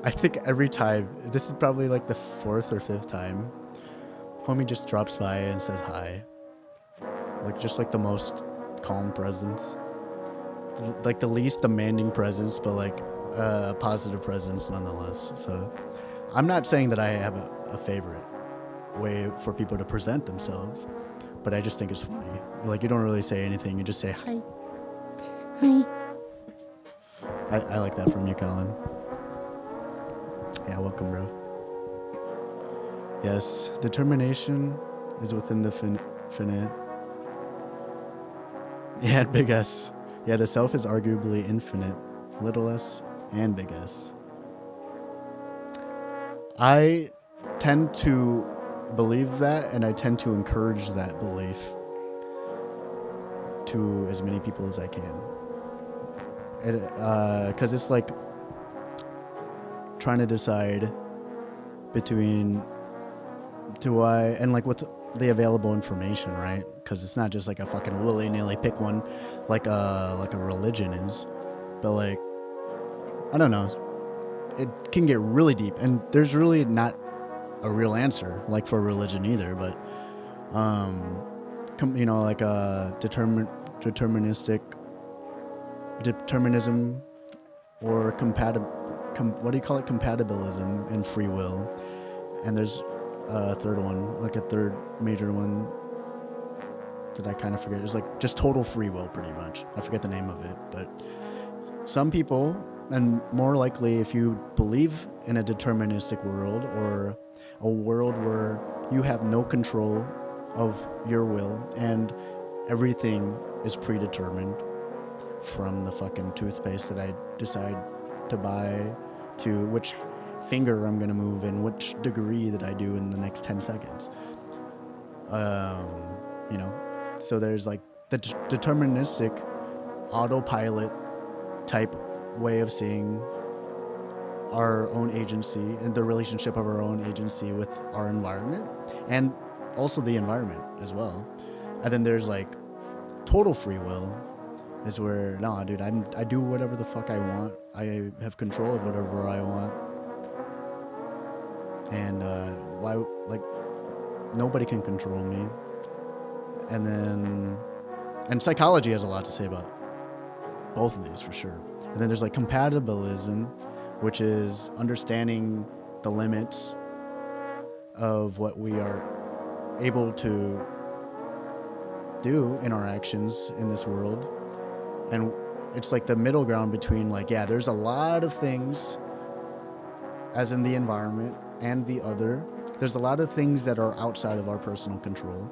I think every time, this is probably like the 4th or 5th time, homie just drops by and says hi. Like, just like the most calm presence. Like the least demanding presence, but like a positive presence nonetheless. So I'm not saying that I have a favorite way for people to present themselves, but I just think it's funny. Like, you don't really say anything, you just say hi. Hi. I like that from you, Colin. Yeah, welcome, bro. Yes, determination is within the finite. Yeah, big S. Yeah, the self is arguably infinite, little s and big S. I tend to believe that, and I tend to encourage that belief to as many people as I can. Because it's like trying to decide between and like with the available information, right? Because it's not just like a fucking willy-nilly pick one like a religion is, but like, I don't know, it can get really deep, and there's really not a real answer like for religion either, but you know, like a determinism or what do you call it, compatibilism and free will, and there's a third one, like a third major one that I kind of forget. It's like just total free will, pretty much. I forget the name of it, but some people, and more likely if you believe in a deterministic world, or a world where you have no control of your will and everything is predetermined, from the fucking toothpaste that I decide to buy to which finger I'm gonna move and which degree that I do in the next 10 seconds. You know, so there's like the deterministic autopilot type way of seeing our own agency and the relationship of our own agency with our environment and also the environment as well. And then there's like total free will is where, nah, dude, I do whatever the fuck I want. I have control of whatever I want. And why, like, nobody can control me. And psychology has a lot to say about both of these for sure. And then there's like compatibilism, which is understanding the limits of what we are able to do in our actions in this world. And it's like the middle ground between like, yeah, there's a lot of things as in the environment and the other. There's a lot of things that are outside of our personal control.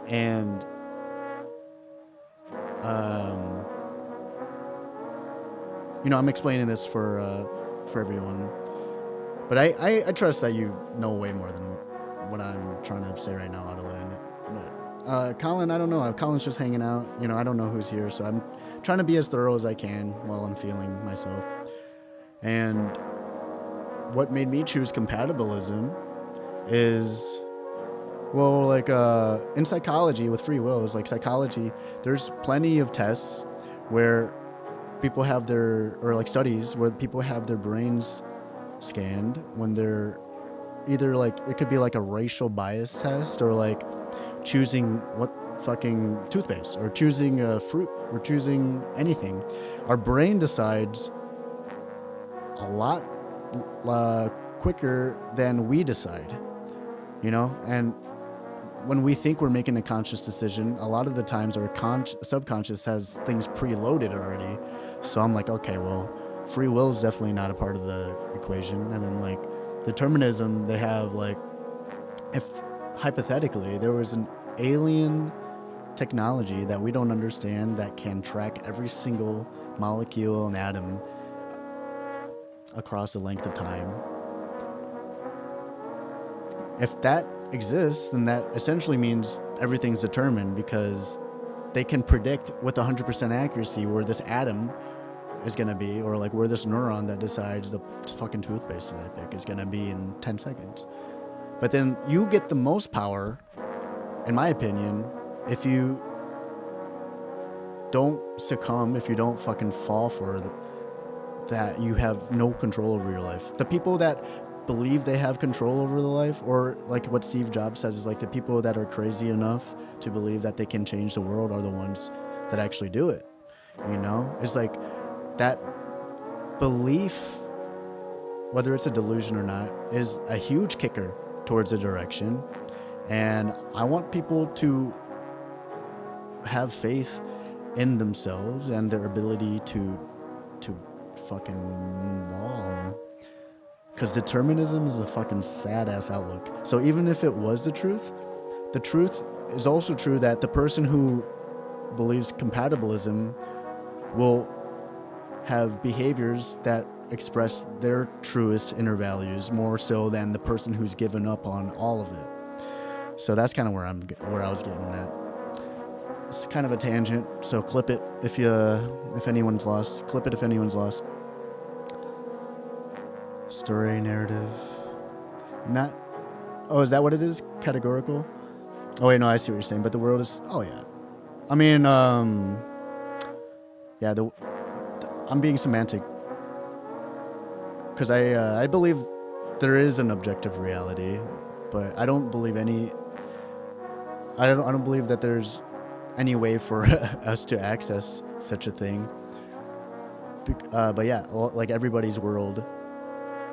And you know, I'm explaining this for everyone, but I trust that you know way more than what I'm trying to say right now, Adeline. But Colin, I don't know. Colin's just hanging out. You know, I don't know who's here, so I'm trying to be as thorough as I can while I'm feeling myself. And what made me choose compatibilism is, well, like in psychology with free will, is like psychology, there's plenty of tests where people have their, or like studies where people have their brains scanned when they're either like, it could be like a racial bias test or like choosing what fucking toothpaste or choosing a fruit or choosing anything. Our brain decides a lot quicker than we decide, you know? And when we think we're making a conscious decision, a lot of the times our subconscious has things preloaded already. So I'm like, okay, well, free will is definitely not a part of the equation. And then like determinism, they have like, if hypothetically there was an alien technology that we don't understand that can track every single molecule and atom across a length of time, if that exists, then that essentially means everything's determined, because they can predict with 100% accuracy where this atom is going to be, or like where this neuron that decides the fucking toothpaste that I pick is going to be in 10 seconds. But then you get the most power, in my opinion, if you don't succumb, if you don't fucking fall for that you have no control over your life. The people that believe they have control over the life, or like what Steve Jobs says is like the people that are crazy enough to believe that they can change the world are the ones that actually do it. You know, it's like that belief, whether it's a delusion or not, is a huge kicker towards a direction. And I want people to have faith in themselves and their ability to fucking wall. Because determinism is a fucking sad-ass outlook. So even if it was the truth is also true that the person who believes compatibilism will have behaviors that express their truest inner values more so than the person who's given up on all of it. So that's kind of where I was getting at. It's kind of a tangent, so clip it if anyone's lost. Clip it if anyone's lost. Story, narrative. Not. Oh, is that what it is? Categorical? Oh, wait, no, I see what you're saying. But the world is. Oh, yeah. I mean, yeah, I'm being semantic. Because I believe there is an objective reality, but I don't believe I don't believe that there's any way for us to access such a thing. But yeah, like everybody's world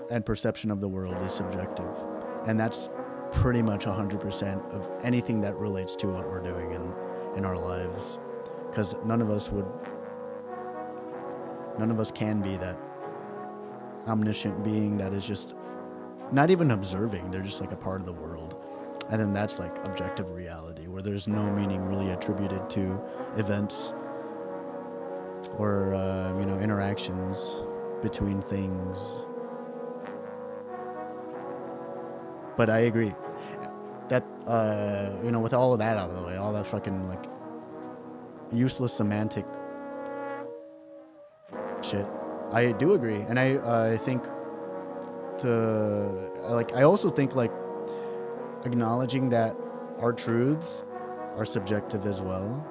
and perception of the world is subjective, and that's pretty much 100% of anything that relates to what we're doing in our lives, because none of us can be that omniscient being that is just not even observing. They're just like a part of the world, and then that's like objective reality, where there's no meaning really attributed to events. or interactions between things. But I agree that with all of that out of the way, all that fucking like useless semantic shit, I do agree. And I think I also think like acknowledging that our truths are subjective as well.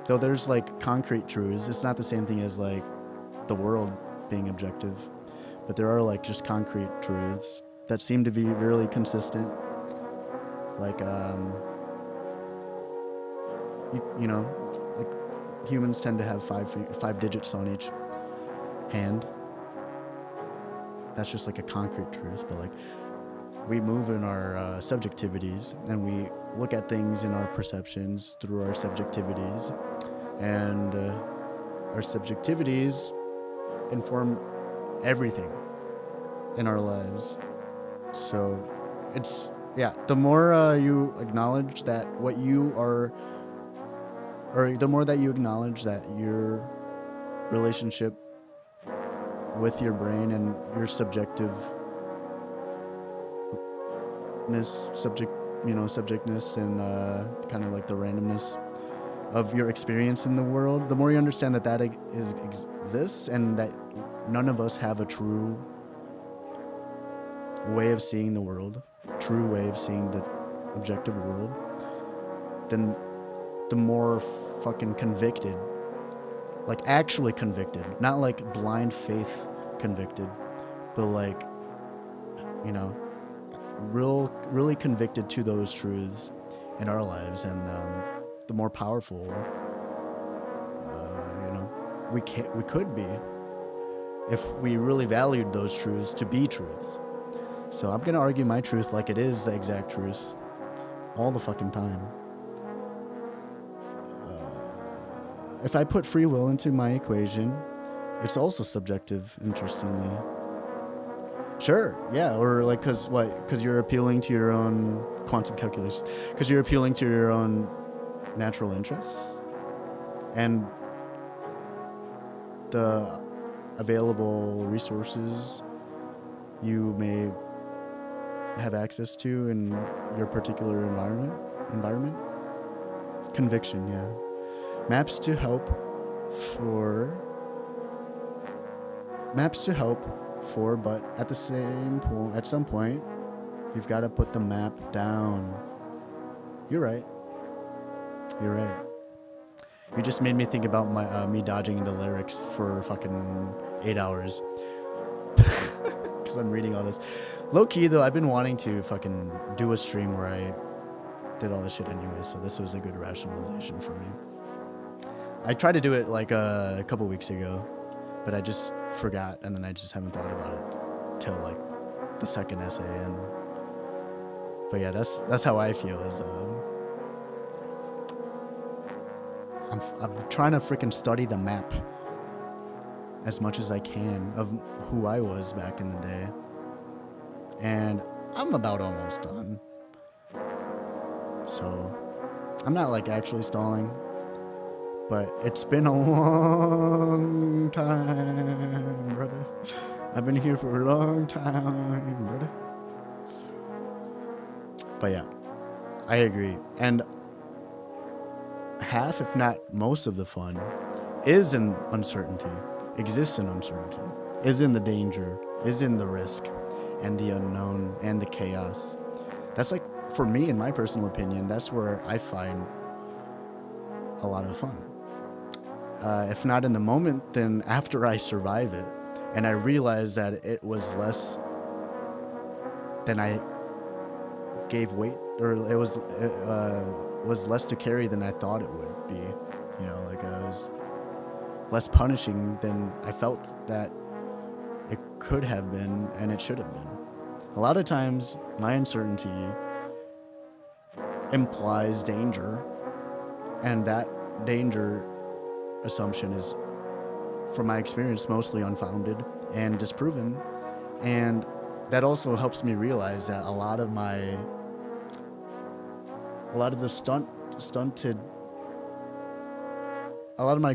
Though there's like concrete truths, it's not the same thing as like the world being objective. But there are like just concrete truths that seem to be really consistent. Like like humans tend to have five digits on each hand. That's just like a concrete truth. But like we move in our subjectivities, and we look at things in our perceptions through our subjectivities, and our subjectivities inform everything in our lives. So it's, yeah, the more you acknowledge that what you are, or the more that you acknowledge that your relationship with your brain and your subjectiveness, subjectness, and kind of like the randomness of your experience in the world, the more you understand that that exists, and that none of us have a true way of seeing the world, true way of seeing the objective world, then the more fucking convicted, like actually convicted, not like blind faith convicted, but like, really convicted to those truths in our lives, and the more powerful, we could be if we really valued those truths to be truths. So I'm gonna argue my truth like it is the exact truth all the fucking time. If I put free will into my equation, it's also subjective, interestingly. Sure, yeah, or like, because you're appealing to your own quantum calculation, because you're appealing to your own natural interests and the available resources you may have access to in your particular environment. Conviction, yeah. Maps to help for, but at some point, you've got to put the map down. You're right. You just made me think about me dodging the lyrics for fucking 8 hours. Because I'm reading all this. Low key though, I've been wanting to fucking do a stream where I did all this shit anyway, so this was a good rationalization for me. I tried to do it like a couple weeks ago, but I just forgot, and then I just haven't thought about it till like the second essay. But yeah, that's how I feel. Is I'm trying to freaking study the map as much as I can of who I was back in the day, and I'm about almost done. So I'm not like actually stalling, but it's been a long time, brother. I've been here for a long time, brother. But yeah, I agree. And half, if not most of the fun is in uncertainty, exists in uncertainty, is in the danger, is in the risk, and the unknown, and the chaos. That's like, for me, in my personal opinion, that's where I find a lot of fun. If not in the moment, then after I survive it, and I realize that it was less than I gave weight, or it was less to carry than I thought it would be. Like I was less punishing than I felt that it could have been and it should have been. A lot of times, my uncertainty implies danger, and that danger assumption is, from my experience, mostly unfounded and disproven. And that also helps me realize that a lot of my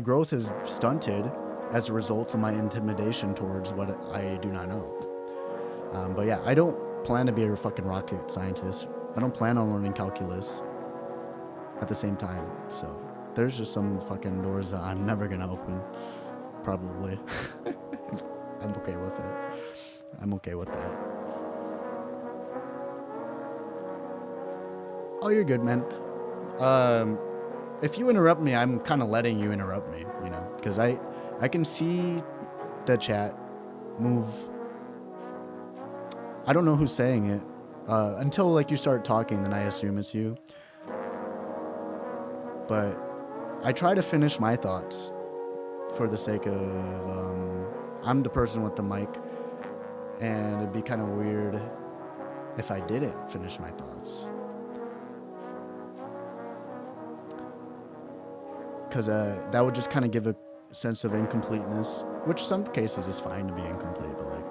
growth is stunted as a result of my intimidation towards what I do not know. But yeah, I don't plan to be a fucking rocket scientist. I don't plan on learning calculus at the same time. So there's just some fucking doors that I'm never gonna open. Probably. I'm okay with it. I'm okay with that. Oh, you're good, man. If you interrupt me, I'm kind of letting you interrupt me, you know, because I can see the chat move. I don't know who's saying it until like you start talking, then I assume it's you. But I try to finish my thoughts for the sake of I'm the person with the mic, and it'd be kind of weird if I didn't finish my thoughts. Because that would just kind of give a sense of incompleteness, which some cases is fine to be incomplete, but like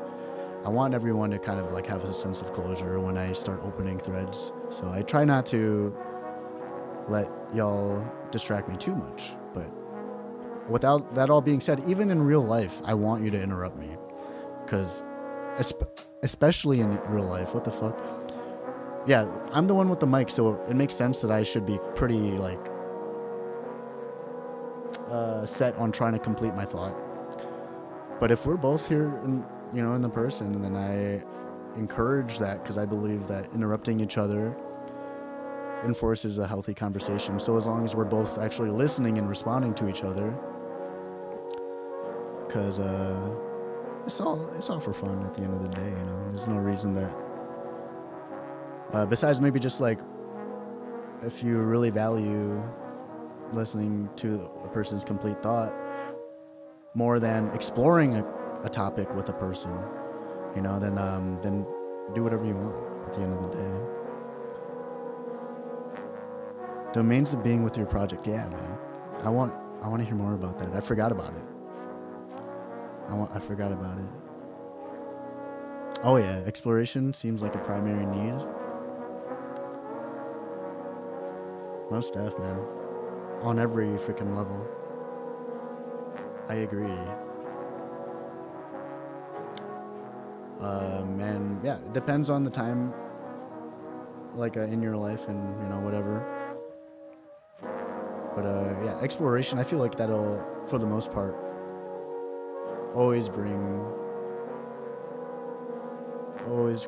I want everyone to kind of like have a sense of closure when I start opening threads. So I try not to let y'all distract me too much. But without that all being said, even in real life, I want you to interrupt me, because especially in real life, what the fuck? Yeah, I'm the one with the mic, so it makes sense that I should be pretty like set on trying to complete my thought. But if we're both here in the person, then I encourage that, because I believe that interrupting each other enforces a healthy conversation. So as long as we're both actually listening and responding to each other, because it's all for fun at the end of the day, you know. There's no reason that besides maybe just like if you really value listening to a person's complete thought more than exploring a topic with a person, you know, then do whatever you want at the end of the day. Domains of being with your project. Yeah, man. I want to hear more about that. I forgot about it. I forgot about it. Oh yeah, exploration seems like a primary need. Most def, man. On every freaking level. I agree. And yeah, it depends on the time, like in your life and, you know, whatever. But yeah, exploration, I feel like that'll, for the most part, always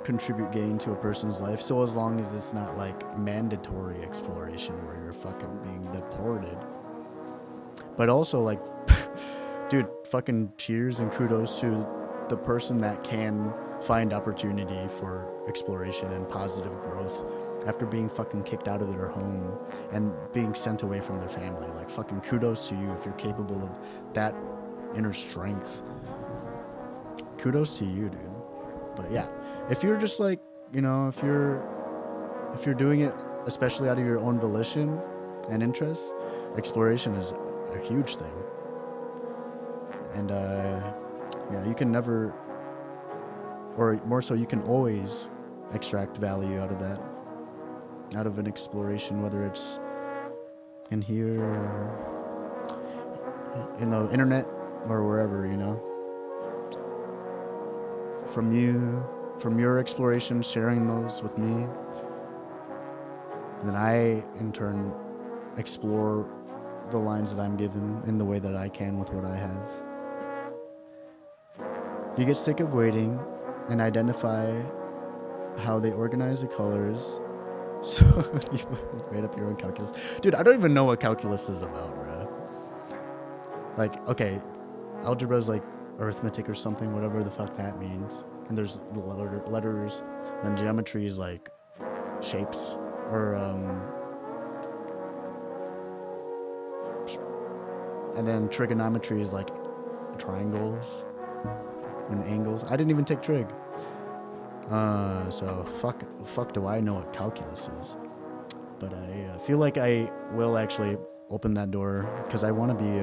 contribute gain to a person's life. So as long as it's not like mandatory exploration where you're fucking being deported. But also like, dude, fucking cheers and kudos to the person that can find opportunity for exploration and positive growth after being fucking kicked out of their home and being sent away from their family. Like, fucking kudos to you if you're capable of that inner strength. Kudos to you, dude. But yeah, if you're just like, you know, if you're doing it especially out of your own volition and interests, exploration is a huge thing. And yeah, you can never, or more so, you can always extract value out of that, out of an exploration, whether it's in here or in the internet or wherever, you know. From your explorations, sharing those with me, and then I in turn explore the lines that I'm given in the way that I can with what I have. You get sick of waiting and identify how they organize the colors. So you made up your own calculus. Dude, I don't even know what calculus is about, bro. Like, okay, algebra is like arithmetic or something, whatever the fuck that means. And there's the letters, and geometry is like shapes, or and then trigonometry is like triangles and angles. I didn't even take trig. So fuck do I know what calculus is. But I feel like I will actually open that door because I want to be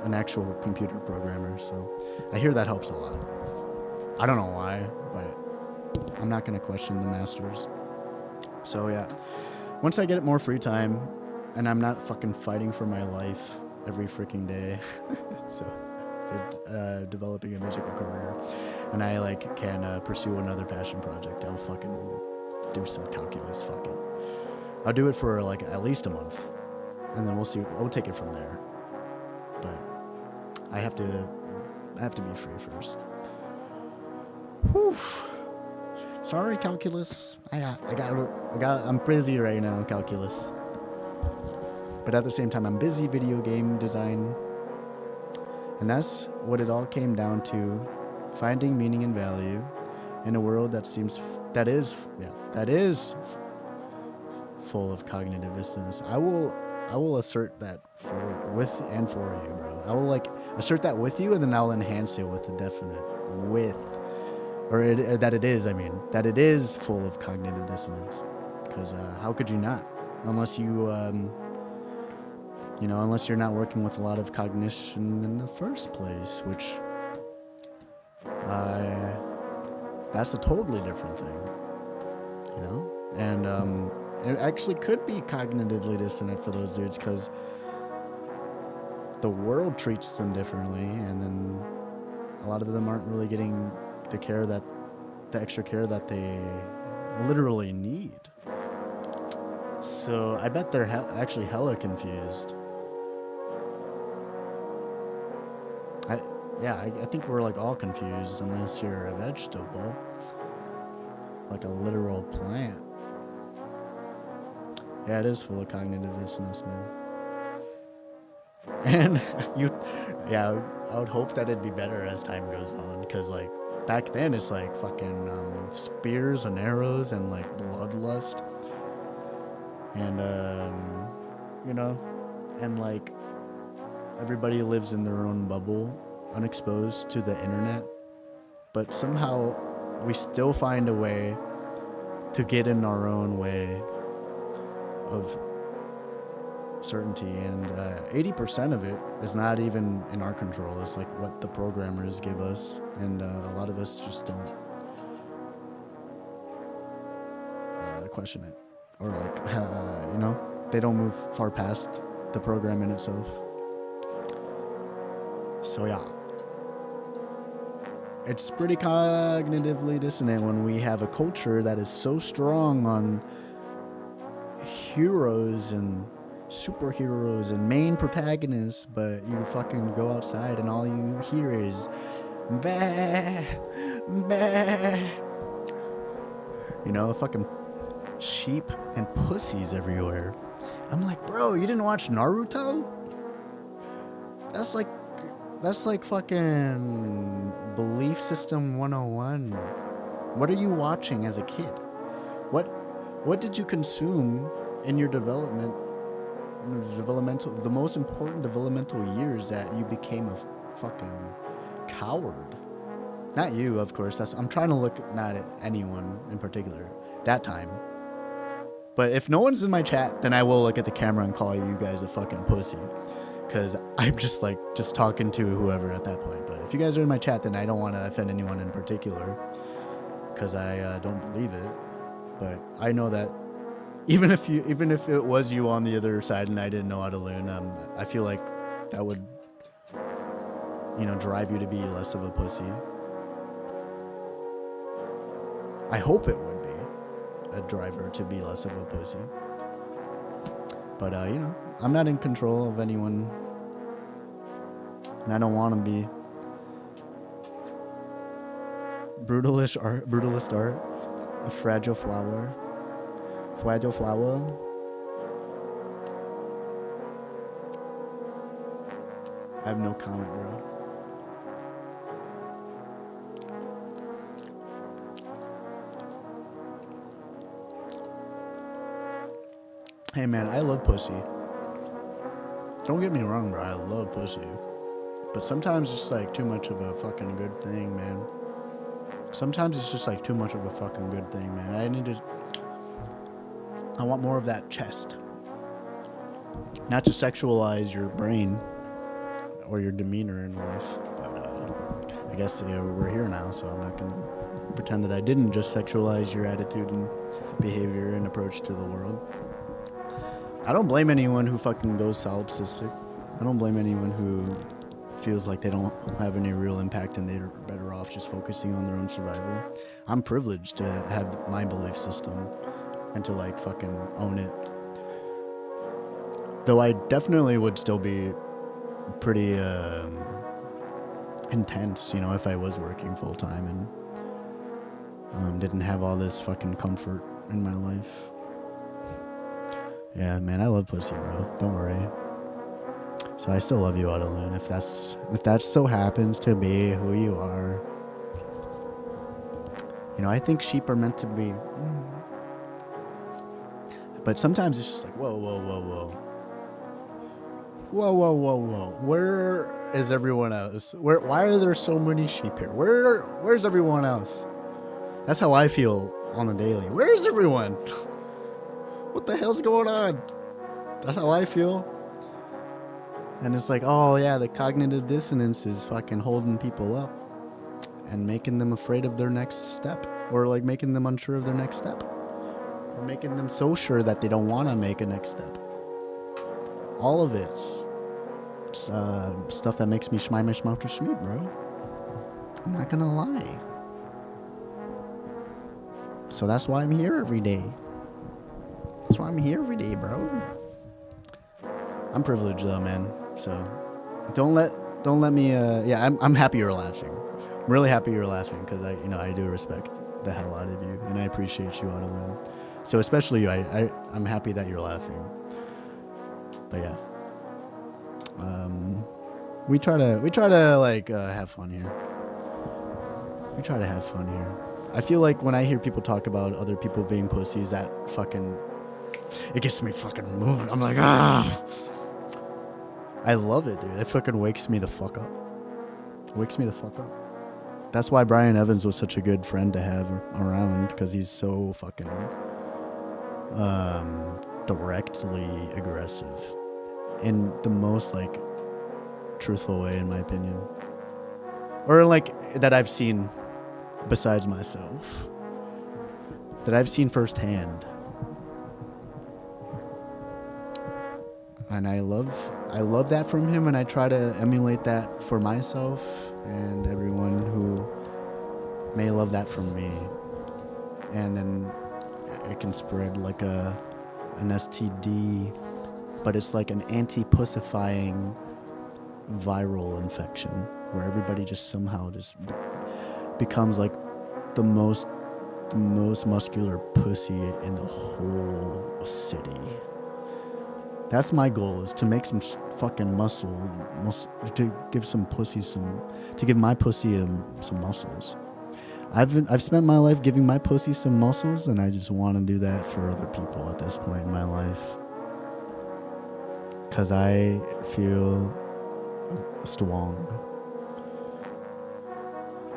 an actual computer programmer. So I hear that helps a lot. I don't know why, but I'm not going to question the masters. So yeah, once I get more free time and I'm not fucking fighting for my life every freaking day. So developing a musical career, and I like can pursue another passion project, I'll fucking do some calculus. Fuck it. I'll do it for like at least a month, and then we'll see. We'll take it from there. But I have to be free first. Whew. Sorry, calculus. I'm busy right now, calculus. But at the same time, I'm busy video game design. And that's what it all came down to: finding meaning and value in a world that is full of cognitive dissonance. I will assert that with you, bro. I will like assert that with you, and then I'll enhance it with the definite that it is full of cognitive dissonance. Because how could you not? Unless you unless you're not working with a lot of cognition in the first place, which that's a totally different thing, and it actually could be cognitively dissonant for those dudes because the world treats them differently, and then a lot of them aren't really getting the extra care that they literally need. So I bet they're actually hella confused. I think we're like all confused unless you're a vegetable, like a literal plant. Yeah, it is full of cognitive dissonance, man. And I would hope that it'd be better as time goes on, because like back then it's like fucking spears and arrows and like bloodlust, and and like everybody lives in their own bubble, unexposed to the internet, but somehow we still find a way to get in our own way of certainty, and 80% of it is not even in our control. It's like what the programmers give us, and a lot of us just don't question it, or like they don't move far past the program in itself. So yeah, it's pretty cognitively dissonant when we have a culture that is so strong on heroes and superheroes and main protagonists, but you fucking go outside and all you hear is bah, bah. Fucking sheep and pussies everywhere. I'm like, bro, you didn't watch Naruto? That's like fucking belief system 101. What are you watching as a kid? What did you consume in your the most important developmental years that you became a fucking coward? Not you, of course. I'm trying to look not at anyone in particular that time. But if no one's in my chat, then I will look at the camera and call you guys a fucking pussy. Because I'm just talking to whoever at that point. But if you guys are in my chat, then I don't want to offend anyone in particular, because I don't believe it. But I know that even if it was you on the other side and I didn't know how to learn, I feel like that would drive you to be less of a pussy. I hope it would be a driver to be less of a pussy. But I'm not in control of anyone, and I don't want to be. Brutalist art, a fragile flower. I have no comment, bro. Hey man, I love pussy. Don't get me wrong, bro. I love pussy. But sometimes it's like too much of a fucking good thing, man. Sometimes it's just like too much of a fucking good thing, man. I want more of that chest. Not to sexualize your brain or your demeanor in life, but I guess we're here now, so I'm not gonna pretend that I didn't just sexualize your attitude and behavior and approach to the world. I don't blame anyone who fucking goes solipsistic. I don't blame anyone who feels like they don't have any real impact and they're better off just focusing on their own survival. I'm privileged to have my belief system and to like fucking own it. Though I definitely would still be pretty intense, you know, if I was working full time and didn't have all this fucking comfort in my life. Yeah, man, I love pussy, bro. Don't worry. So I still love you, Autolune. If that so happens to be who you are, you know, I think sheep are meant to be. But sometimes it's just like, whoa. Where is everyone else? Why are there so many sheep here? Where's everyone else? That's how I feel on the daily. Where's everyone? What the hell's going on? That's how I feel. And it's like, oh yeah, the cognitive dissonance is fucking holding people up and making them afraid of their next step, or like making them unsure of their next step, or making them so sure that they don't want to make a next step. All of it's stuff that makes me schmeimish bro. I'm not gonna lie. So that's why I'm here every day. That's why I'm here every day, bro. I'm privileged though, man. So don't let me. Yeah, I'm happy you're laughing. I'm really happy you're laughing because I do respect the hell out of you and I appreciate you, Autolune. So especially you, I'm happy that you're laughing. But yeah, we try to like have fun here. We try to have fun here. I feel like when I hear people talk about other people being pussies, that fucking, it gets me fucking moving. I'm like, ah. I love it, dude. It fucking wakes me the fuck up. Wakes me the fuck up. That's why Brian Evans was such a good friend to have around, because he's so fucking directly aggressive in the most like truthful way, in my opinion, or like that I've seen besides myself, that I've seen firsthand. And I love that from him, and I try to emulate that for myself and everyone who may love that from me. And then it can spread like an STD, but it's like an anti-pussifying viral infection where everybody just somehow just becomes like the most muscular pussy in the whole city. That's my goal, is to make some fucking muscle, to give some pussy to give my pussy some muscles. I've spent my life giving my pussy some muscles, and I just want to do that for other people at this point in my life. Cause I feel strong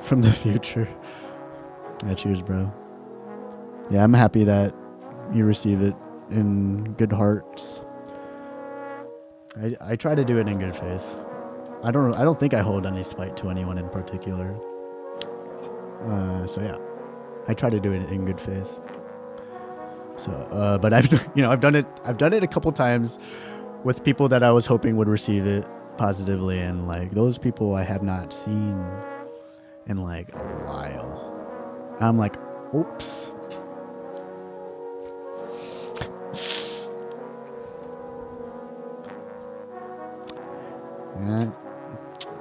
from the future. Yeah, cheers, bro. Yeah, I'm happy that you receive it in good hearts. I try to do it in good faith. I don't think I hold any spite to anyone in particular. So yeah, I try to do it in good faith. So, but I've done it a couple times with people that I was hoping would receive it positively, and like those people I have not seen in like a while. And I'm like, oops. Yeah,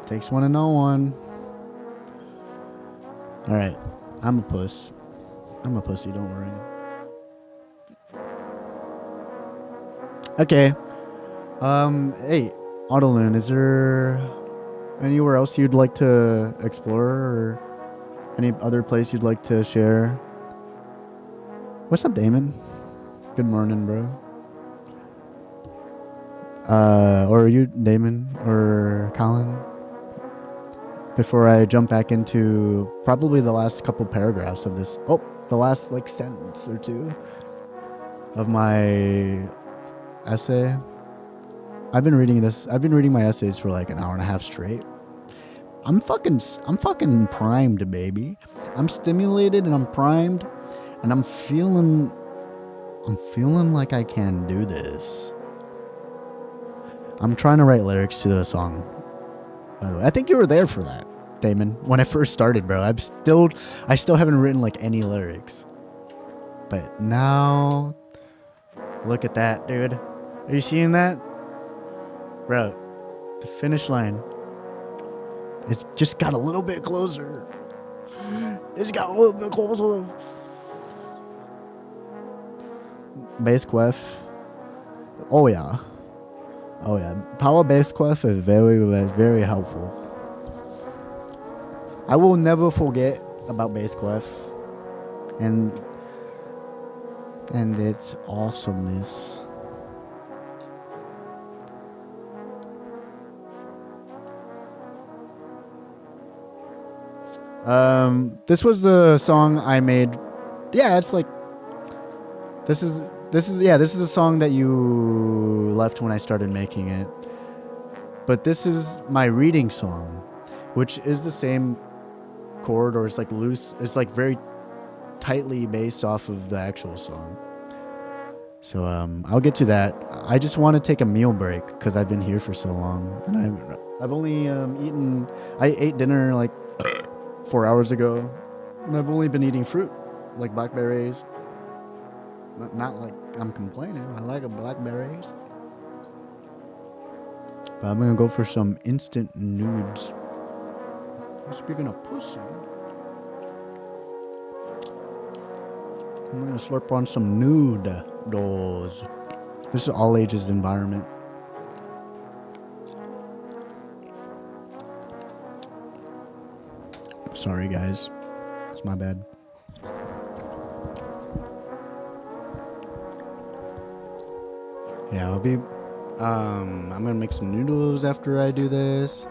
takes one to know one. All right, I'm a puss. I'm a pussy, don't worry. Okay. Hey, Autolune, is there anywhere else you'd like to explore, or any other place you'd like to share? What's up, Damon? Good morning, bro. Or are you, Damon, or Colin? Before I jump back into probably the last couple paragraphs of this. Oh, the last like sentence or two of my essay. I've been reading my essays for like an hour and a half straight. I'm fucking primed, baby. I'm stimulated and I'm primed, and I'm feeling like I can do this. I'm trying to write lyrics to the song. By the way, I think you were there for that, Damon, when I first started, bro. I still haven't written like any lyrics. But now, look at that, dude. Are you seeing that? Bro, the finish line. It just got a little bit closer. It's got a little bit closer. Bass clef. Oh yeah. Oh yeah. Power bass clef is very, very helpful. I will never forget about bass clef and its awesomeness. This was the song I made. Yeah, it's like this is a song that you left when I started making it. But this is my reading song, which is the same chord, or it's like loose. It's like very tightly based off of the actual song. So I'll get to that. I just want to take a meal break because I've been here for so long, and I've only eaten. I ate dinner like 4 hours ago, and I've only been eating fruit, like blackberries. Not like I'm complaining. I like blackberries. But I'm gonna go for some instant nudes. Speaking of pussy, I'm gonna slurp on some noodles. This is all ages environment. Sorry guys, it's my bad. Yeah, I'm gonna make some noodles after I do this.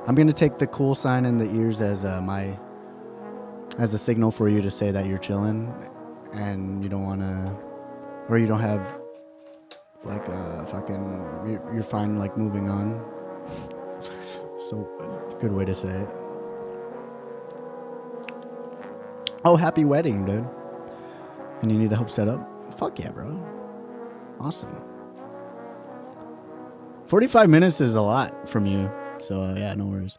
I'm gonna take the cool sign in the ears as a signal for you to say that you're chilling and you don't wanna, or you don't have like you're fine like moving on. So good way to say it. Oh, happy wedding, dude. And you need to help set up? Fuck yeah, bro. Awesome. 45 minutes is a lot from you. So, yeah, no worries.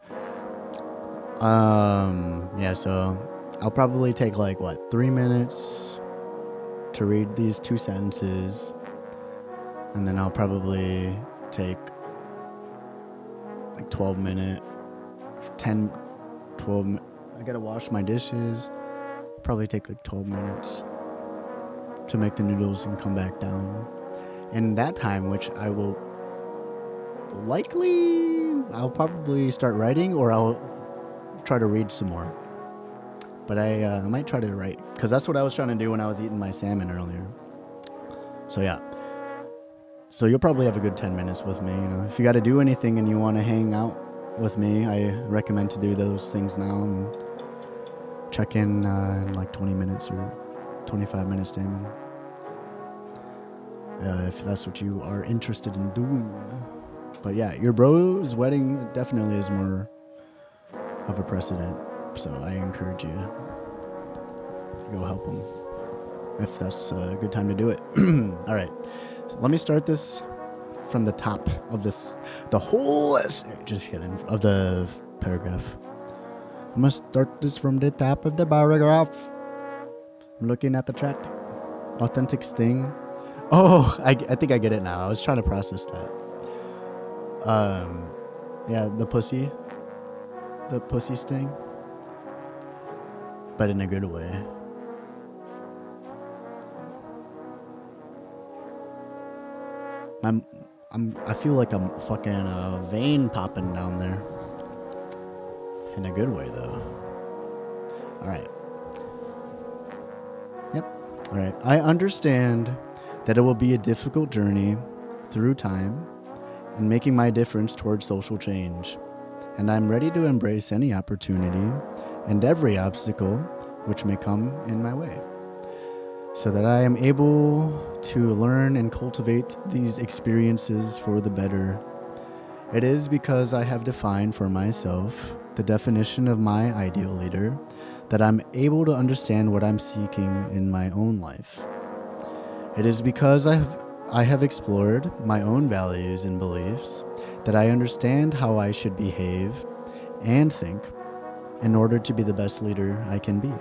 Yeah, so I'll probably take 3 minutes to read these 2 sentences. And then I'll probably take 12 minutes, 10, 12. I gotta wash my dishes. Probably take 12 minutes to make the noodles and come back down. In that time, which I will I'll probably start writing, or I'll try to read some more. But I might try to write, because that's what I was trying to do when I was eating my salmon earlier. So yeah. So you'll probably have a good 10 minutes with me. If you got to do anything and you want to hang out with me, I recommend to do those things now. And check in 20 minutes or 25 minutes, Damon. If that's what you are interested in doing. But yeah, your bro's wedding definitely is more of a precedent. So I encourage you to go help him if that's a good time to do it. All right. So let me start this from the top of the whole essay. Just kidding. Of the paragraph. I'm going to start this from the top of the paragraph. I'm looking at the chat. Authentic sting. Oh, I think I get it now. I was trying to process that. Yeah, the pussy sting. But in a good way. I feel like I'm fucking vein popping down there. In a good way, though. Alright. Yep. Alright. I understand that it will be a difficult journey through time in making my difference towards social change. And I'm ready to embrace any opportunity and every obstacle which may come in my way, so that I am able to learn and cultivate these experiences for the better. It is because I have defined for myself the definition of my ideal leader that I'm able to understand what I'm seeking in my own life. It is because I have explored my own values and beliefs, that I understand how I should behave and think in order to be the best leader I can be.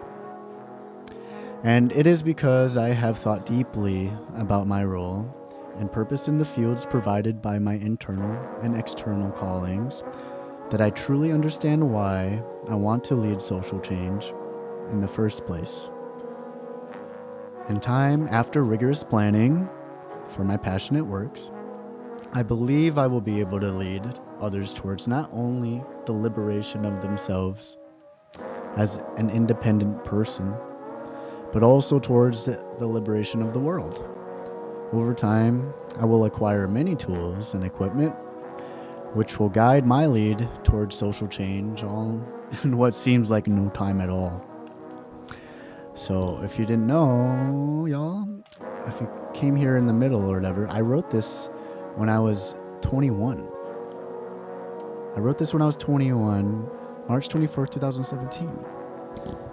And it is because I have thought deeply about my role and purpose in the fields provided by my internal and external callings that I truly understand why I want to lead social change in the first place. In time, after rigorous planning for my passionate works, I believe I will be able to lead others towards not only the liberation of themselves as an independent person, but also towards the liberation of the world. Over time, I will acquire many tools and equipment which will guide my lead towards social change all in what seems like no time at all. So if you didn't know, y'all, if you came here in the middle or whatever, I wrote this when I was 21. I wrote this when I was 21, March 24th, 2017.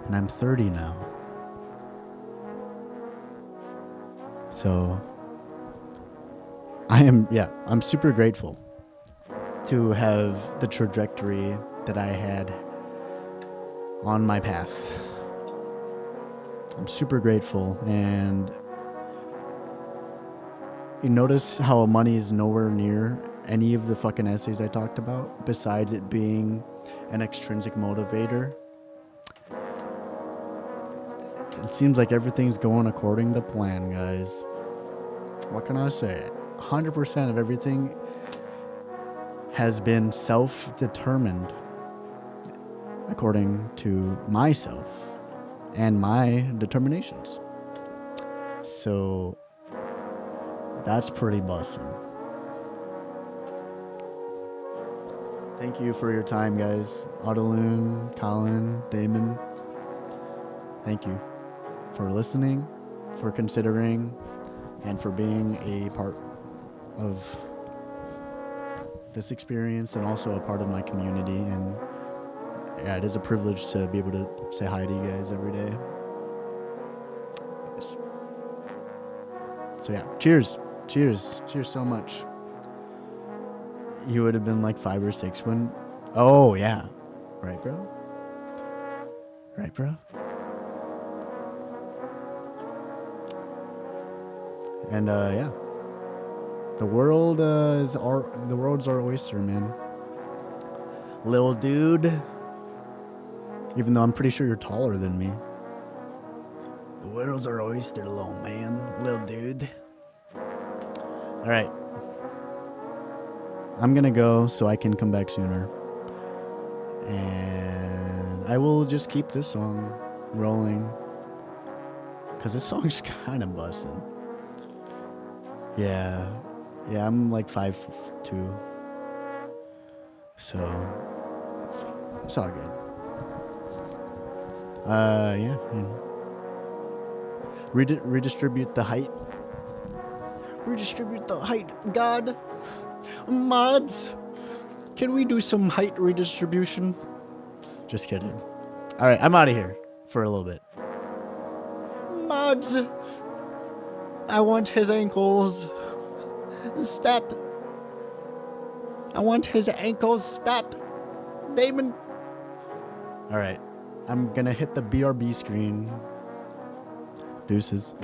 And I'm 30 now. So I'm super grateful to have the trajectory that I had on my path. I'm super grateful, and you notice how money is nowhere near any of the fucking essays I talked about, besides it being an extrinsic motivator. It seems like everything's going according to plan, guys. What can I say? 100% of everything has been self-determined according to myself and my determinations. So that's pretty bussin'. Thank you for your time, guys. Autoloon, Colin, Damon. Thank you for listening, for considering, and for being a part of this experience and also a part of my community. And yeah, it is a privilege to be able to say hi to you guys every day. So yeah, cheers so much. You would have been like 5 or 6 when, oh yeah, right bro. And yeah, the world's our oyster, man. Little dude. Even though I'm pretty sure you're taller than me. The world's our oyster, little man. Little dude. Alright. I'm gonna go so I can come back sooner. And I will just keep this song rolling. Because this song's kind of bussin'. Yeah, I'm like 5'2". So it's all good. Yeah. Redistribute the height. Redistribute the height, God. Mods, can we do some height redistribution? Just kidding. All right, I'm out of here for a little bit. Mods, I want his ankles stat. I want his ankles stat. Damon. All right, I'm gonna hit the BRB screen. Deuces.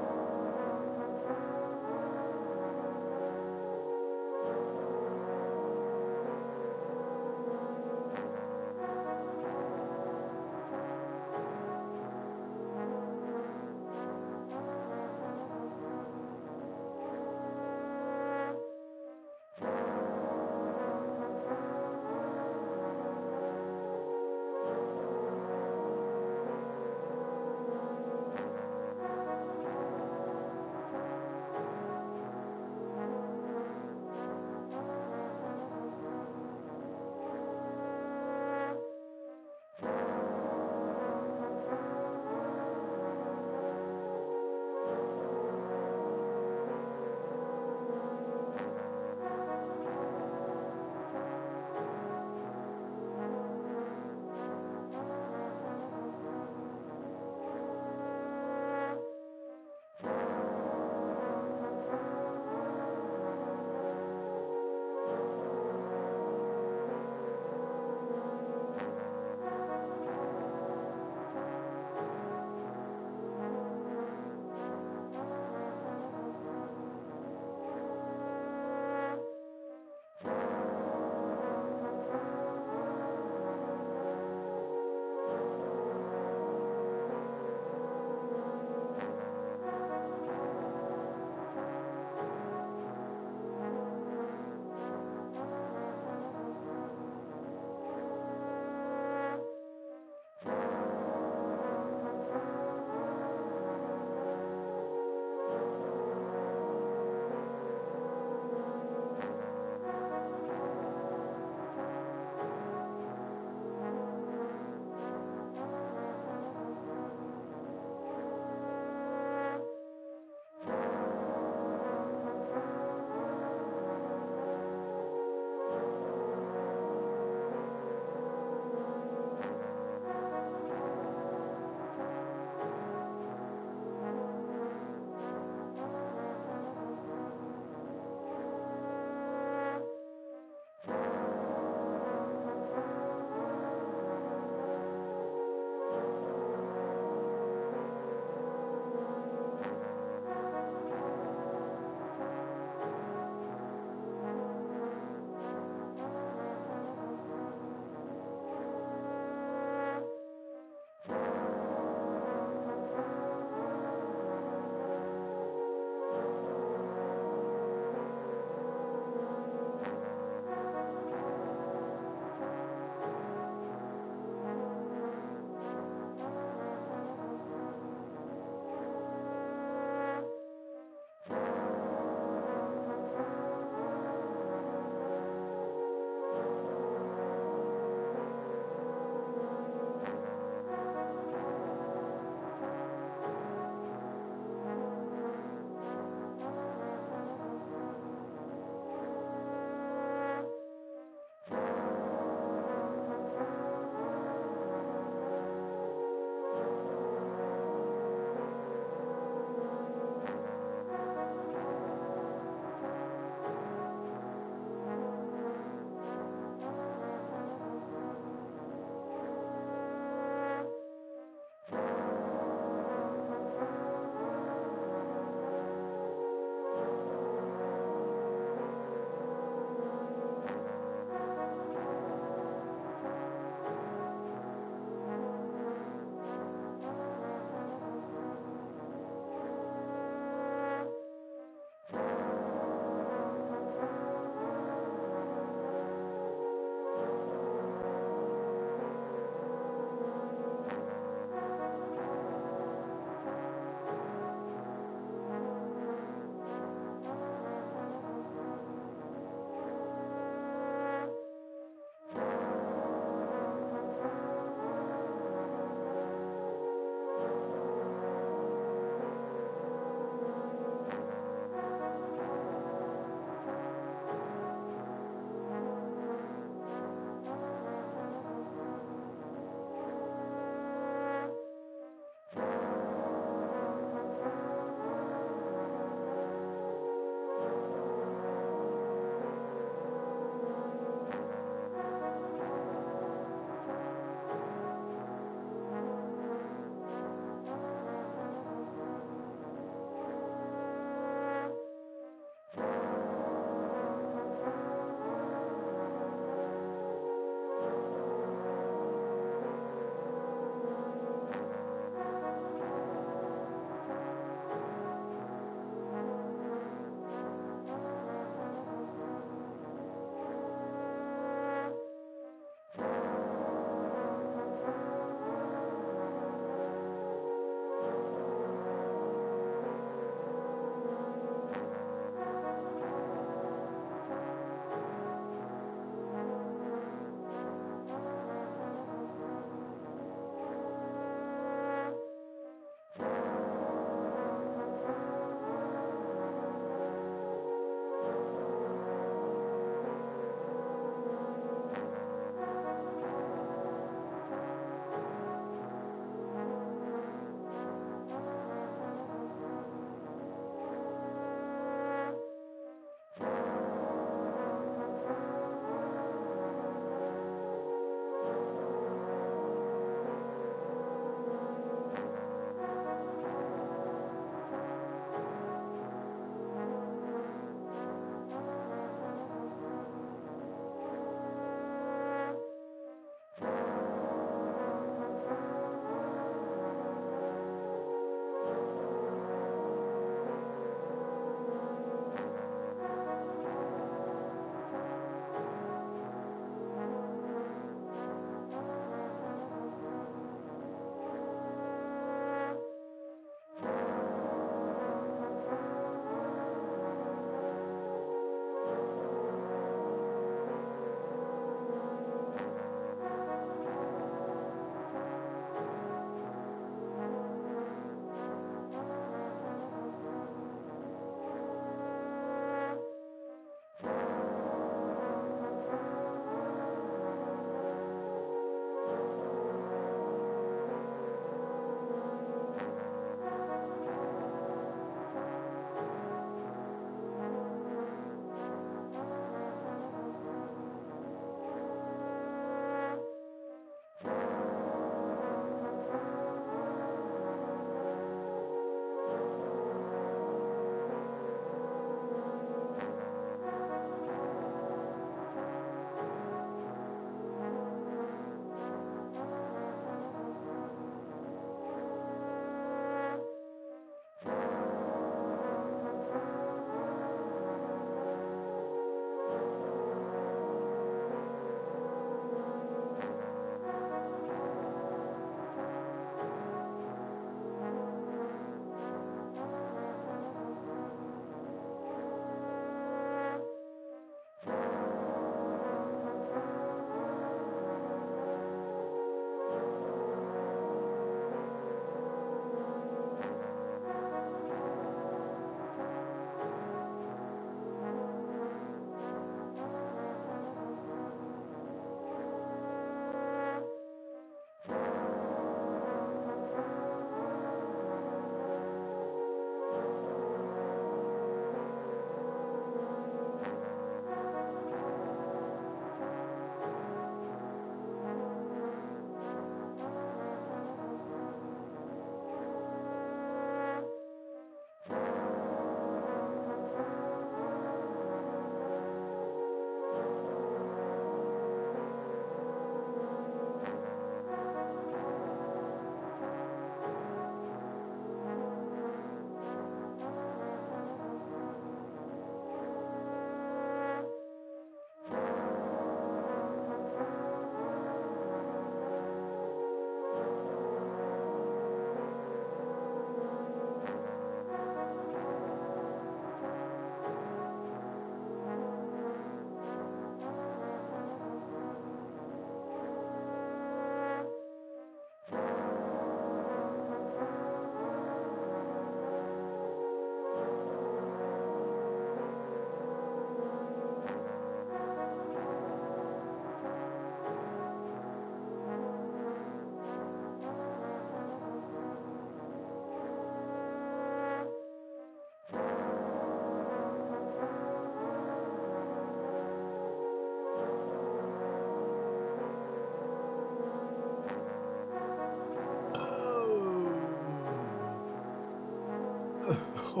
I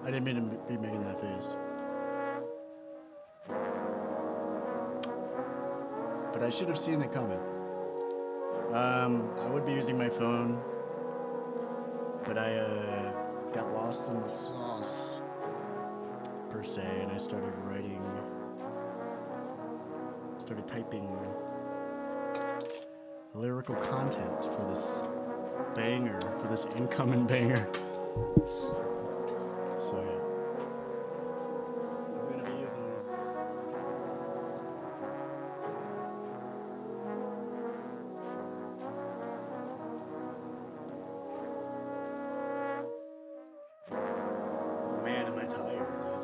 didn't mean to be making that face. But I should have seen it coming. I would be using my phone, but I got lost in the sauce, per se, and I started typing lyrical content for this banger, for this incoming banger. So yeah, I'm gonna be using this. Oh man, am I tired, dude.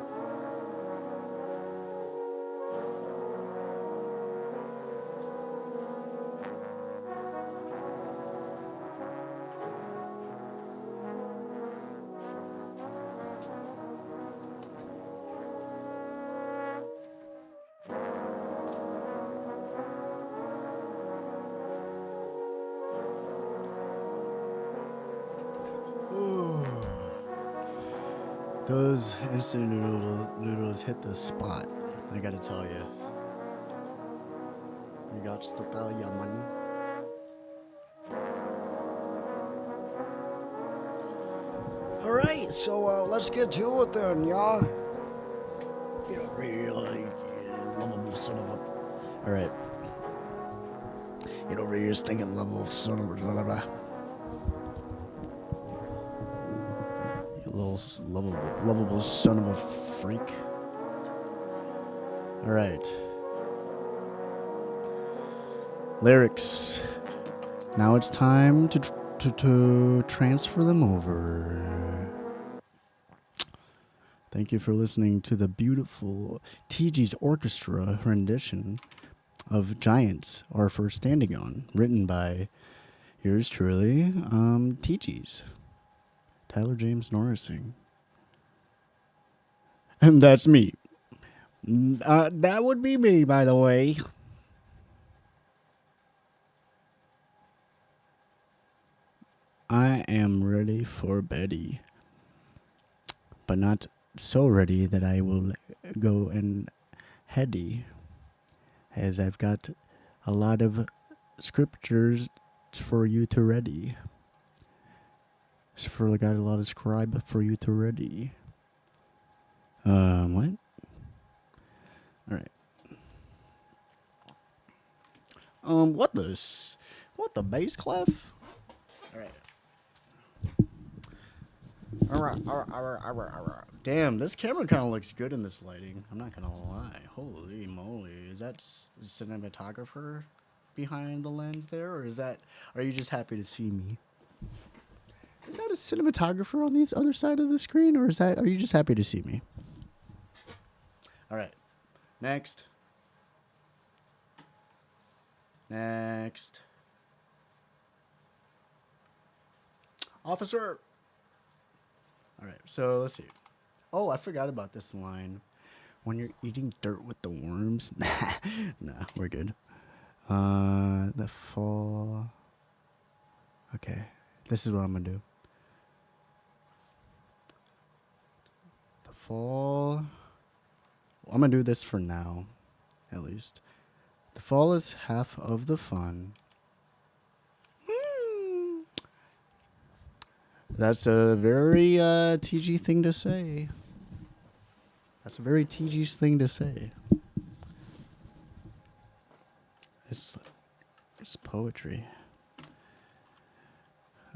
Ooh. Those instant noodles hit the spot. I gotta tell you. You got to tell ya, man. Alright, so let's get to it then, y'all. You know, really lovable son of a. All right. Get over here, stinking lovable son of a. You little lovable son of a freak. All right. Lyrics. Now it's time to transfer them over. Thank you for listening to the beautiful TG's Orchestra rendition of Giants Are For Standing On, written by yours truly, TG's. Tyler James Norrising. And that's me. That would be me, by the way. I am ready for Betty, but not so ready that I will go and heady, as I've got a lot of scriptures for you to ready. I got a lot of scribe for you to ready. What? All right. What the bass clef? All right. Damn, this camera kind of looks good in this lighting. I'm not gonna lie. Holy moly. Is that cinematographer behind the lens there? Or are you just happy to see me? Is that a cinematographer on the other side of the screen? Or are you just happy to see me? All right. Next. Officer. All right, so let's see. Oh, I forgot about this line. When you're eating dirt with the worms. Nah, we're good. The fall. Okay, this is what I'm gonna do. The fall. I'm gonna do this for now, at least. The fall is half of the fun. That's a very TG thing to say. That's a very TG's thing to say. It's poetry.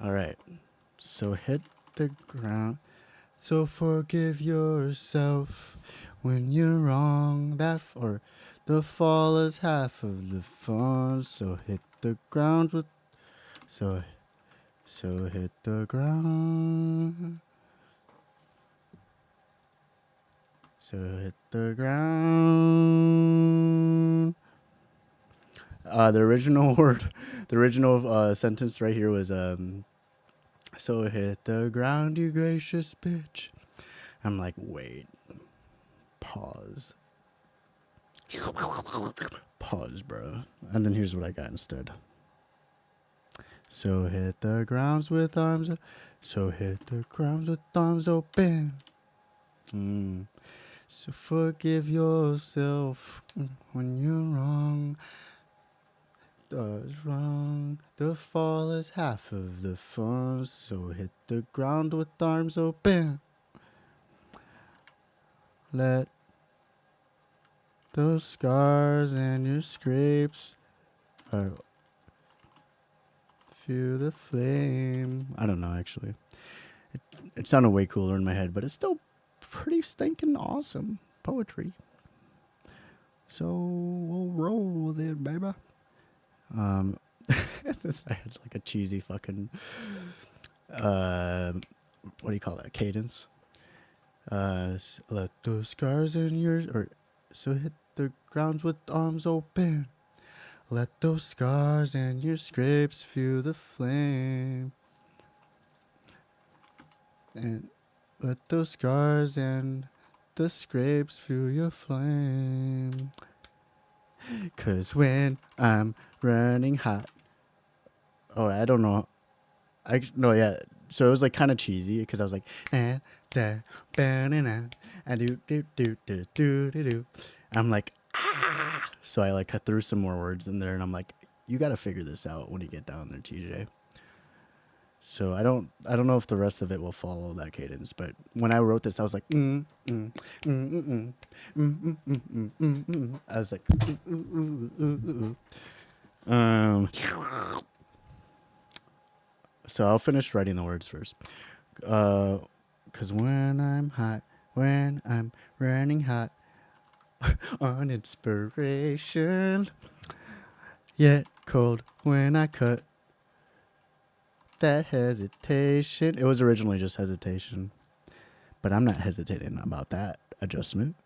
All right. So hit the ground. So forgive yourself when you're wrong. The fall is half of the fun. So hit the ground with. So hit the ground. So hit the ground. The original sentence right here was so hit the ground, you gracious bitch. I'm like, wait. Pause. Pause, bro. And then here's what I got instead. So hit the grounds with arms. So hit the grounds with arms open. So forgive yourself when you're wrong. Does wrong. The fall is half of the fun. So hit the ground with arms open. Let those scars and your scrapes feel the flame. I don't know, actually. It sounded way cooler in my head, but it's still pretty stinking awesome poetry. So we'll roll with it, baby. I had like a cheesy fucking what do you call that? Cadence. Let those scars in yours, or so hit the grounds with arms open. Let those scars and your scrapes feel the flame. And let those scars and the scrapes feel your flame. 'Cause when I'm running hot. Oh, I don't know. No, yeah. So it was like kind of cheesy because I was like, and I'm like, ah. So I like threw some more words in there, and I'm like, you got to figure this out when you get down there, TJ. So I don't know if the rest of it will follow that cadence, but when I wrote this, I was like, I was like, So I'll finish writing the words first. 'Cause when I'm hot, when I'm running hot on inspiration, yet cold when I cut that hesitation. It was originally just hesitation, but I'm not hesitating about that adjustment.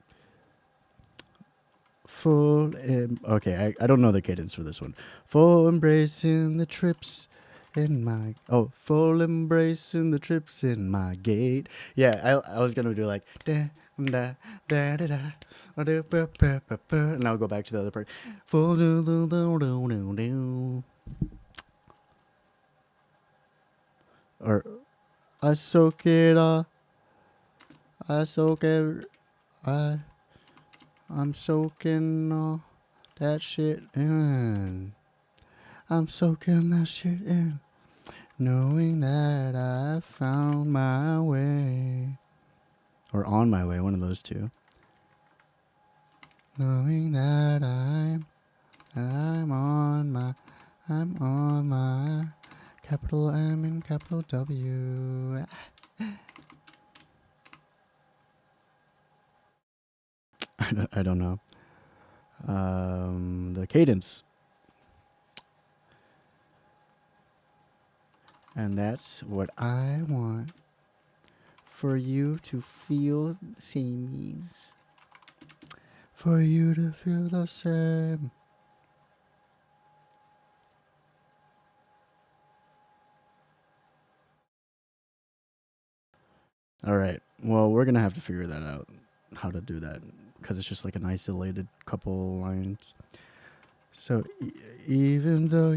Okay, I don't know the cadence for this one. Full embracing the trips in my full embracing the trips in my gate. Yeah, I was gonna do like da da da da da, and I'll go back to the other part. Full do do do do do do. Or I soak it all. I soak it. I'm soaking all that shit in. I'm soaking that shit in. Knowing that I found my way. Or on my way, one of those two. Knowing that I'm on my capital M and capital W. I don't know. The cadence. And that's what I want for you to feel the same. For you to feel the same. All right. Well, we're going to have to figure that out, how to do that, because it's just like an isolated couple lines. So even though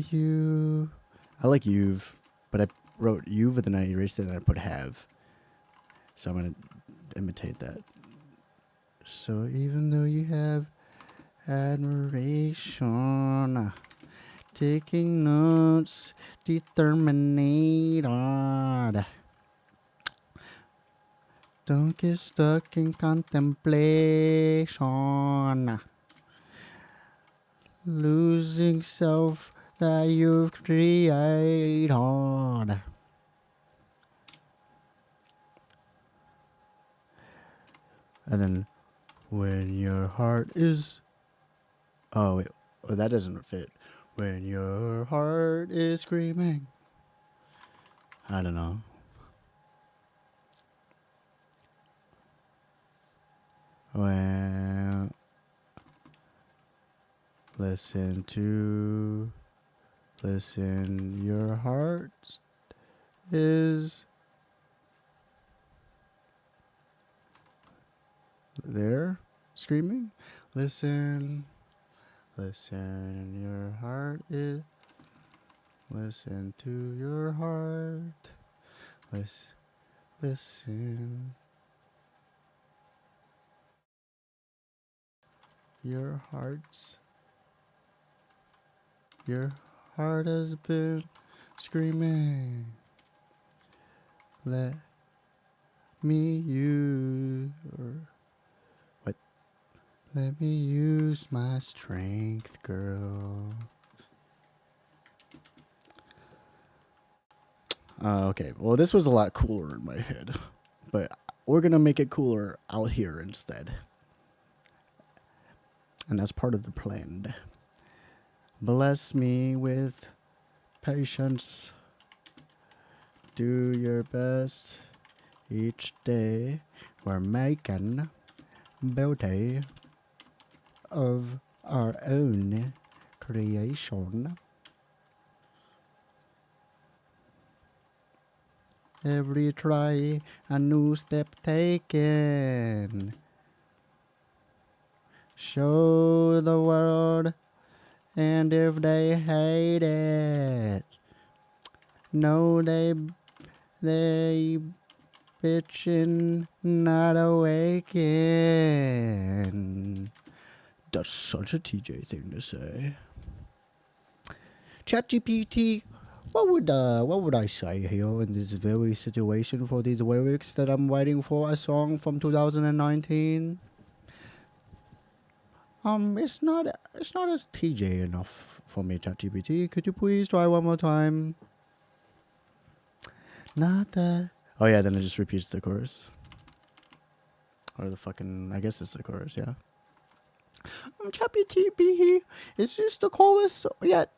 I like you've, but I wrote you've, and then I erased it and I put have. So I'm going to imitate that. So even though you have admiration, taking notes, determinated. Don't get stuck in contemplation. Losing self that you've created. And then when your heart is... Oh, wait. Oh, that doesn't fit. When your heart is screaming. I don't know. Well, listen, your heart is there screaming. Listen, your heart is Listen to your heart. Listen. Your heart has been screaming. Let me use Let me use my strength, girl. Okay, well, this was a lot cooler in my head, but we're gonna make it cooler out here instead. And that's part of the plan. Bless me with patience. Do your best each day. We're making beauty of our own creation. Every try, a new step taken. Show the world, and if they hate it, no, they bitchin' not awaken. That's such a TJ thing to say. ChatGPT, what would I say here in this very situation for these lyrics that I'm writing for a song from 2019? It's not as TJ enough for me, ChatGPT. Could you please try one more time? Not that. Oh yeah, then it just repeats the chorus. Or the fucking, I guess it's the chorus, yeah. ChatGPT, is this the chorus yet?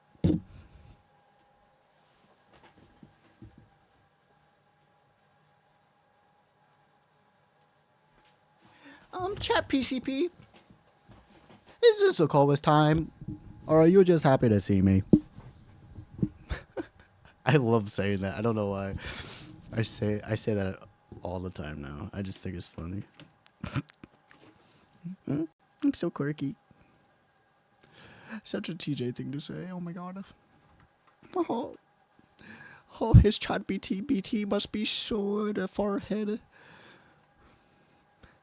ChatPCP, is this the chorus time? Or are you just happy to see me? I love saying that. I don't know why. I say that all the time now. I just think it's funny. I'm so quirky. Such a TJ thing to say. Oh my god. Oh, his ChatGPT must be so at the forehead.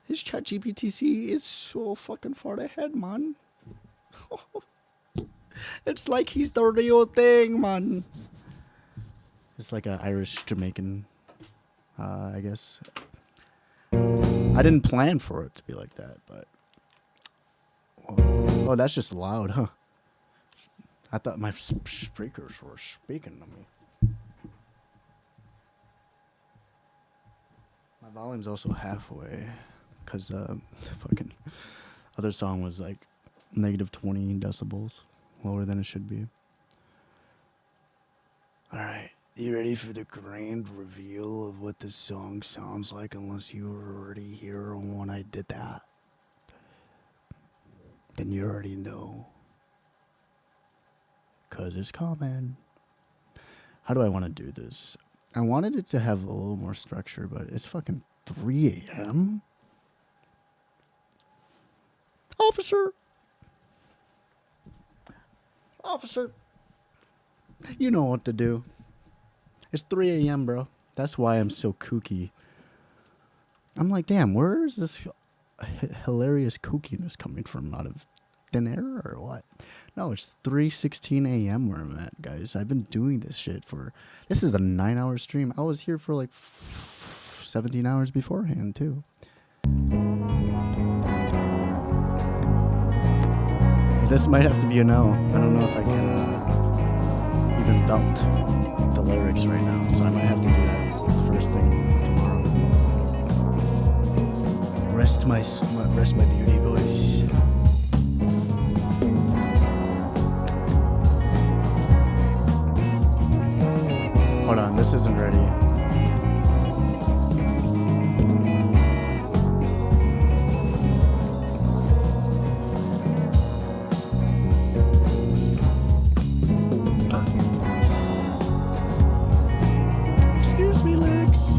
His ChatGPT is so fucking far ahead, man. It's like he's the real thing, man. It's like an Irish Jamaican, I guess. I didn't plan for it to be like that, but... Oh, that's just loud, huh? I thought my speakers were speaking to me. My volume's also halfway, because the fucking other song was like negative 20 decibels, lower than it should be. Alright, you ready for the grand reveal of what this song sounds like, unless you were already here when I did that? Then you already know. 'Cause it's coming. How do I want to do this? I wanted it to have a little more structure, but it's fucking 3 a.m.? Officer! Officer! You know what to do. It's 3 a.m., bro. That's why I'm so kooky. I'm like, damn, where is this hilarious kookiness coming from? Out of thin air or what? No, it's 3:16 a.m. where I'm at, guys. I've been doing this shit for... This is a 9-hour stream. I was here for like 17 hours beforehand, too. This might have to be a no. I don't know if I can even belt the lyrics right now, so I might have to do that first thing tomorrow. Rest my beauty voice. Hold on, this isn't ready. Excuse me, lyrics.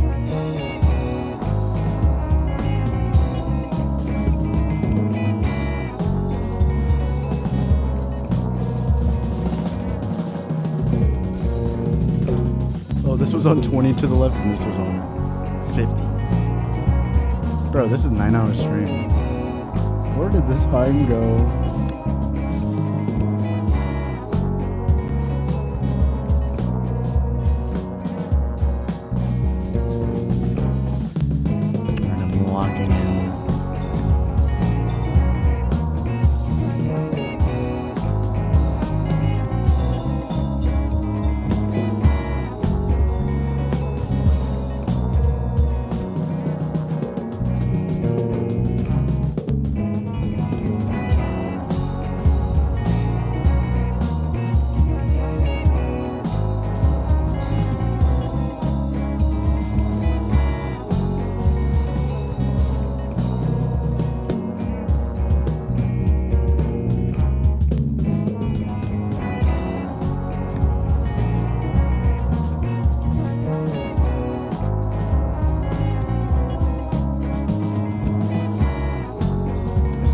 this was on 20 to the left and this was on 50. Bro, this is 9-hour stream. Where did this time go? And I'm locking in.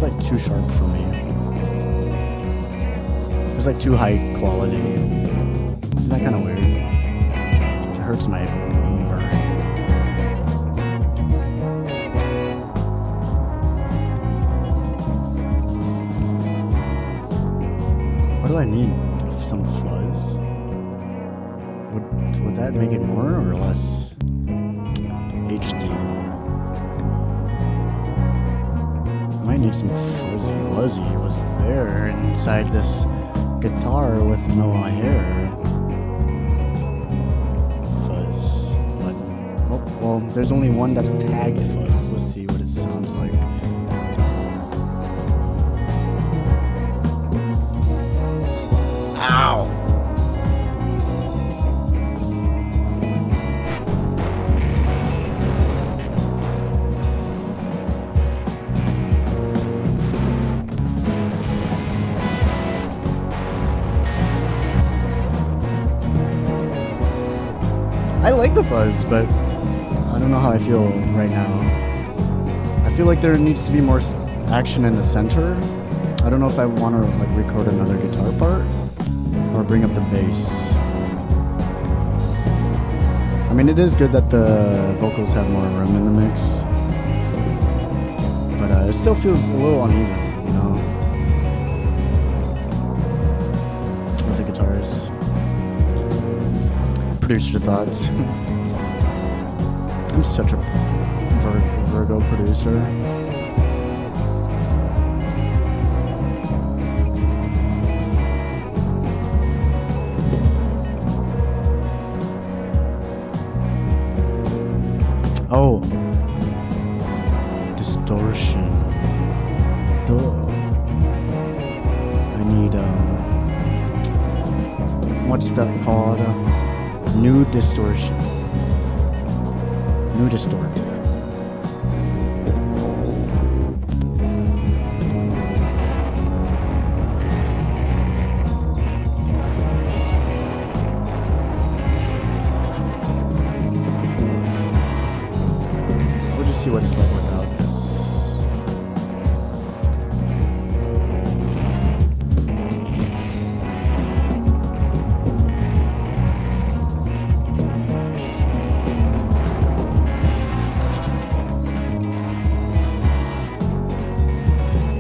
Like too sharp for me. It's like too high quality. Isn't that kind of weird? It hurts my burn. What do I need? Some fuzz? Would that make it more or less HD? Might need some fuzzy wuzzy was there inside this guitar with no hair. Fuzz button. Oh, well, there's only one that's tagged fuzz. Let's see what it sounds like. Ow! I like the fuzz, but I don't know how I feel right now. I feel like there needs to be more action in the center. I don't know if I want to like record another guitar part or bring up the bass. I mean, it is good that the vocals have more room in the mix, but it still feels a little uneven, you know? With the guitars. Producer thoughts. I'm such a Virgo producer. Oh, distortion. Duh. I need what's that called? New distortion. New distort. We'll just see what it's like without this.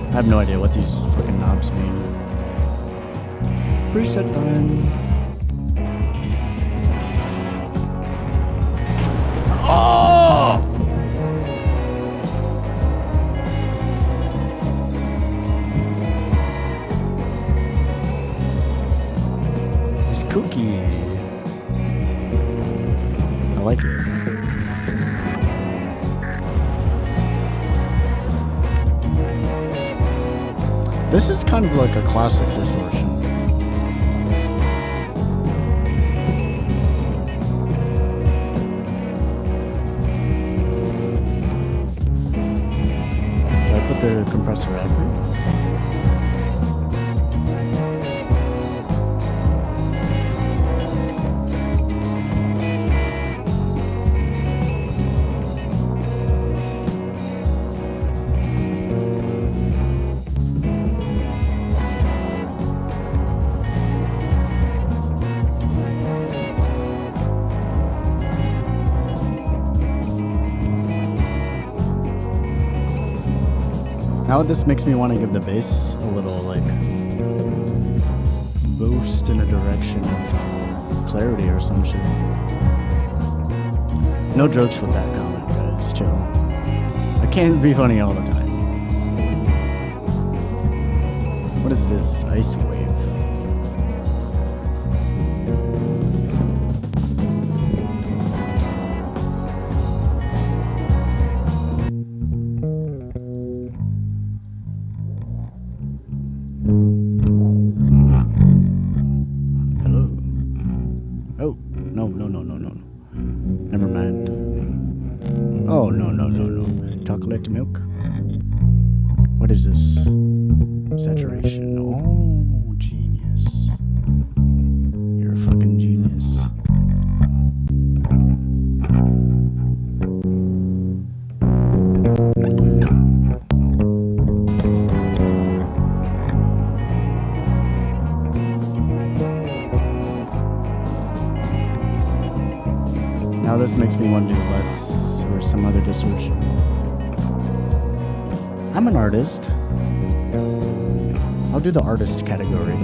I have no idea what these fucking knobs mean. Preset time. Oh! It's cookie. I like it. This is kind of like a classic distortion. Did I put the compressor after? Now this makes me want to give the bass a little like boost in a direction of clarity or some shit. No jokes with that comment, guys. Chill. I can't be funny all the time. What is this? Ice wave. Hello. Oh, no. Never mind. Oh, no. Chocolate milk? What is this? Saturation. Oh, genius. You're a fucking genius. Now this makes me want to do less or some other distortion. I'm an artist. I'll do the artist category.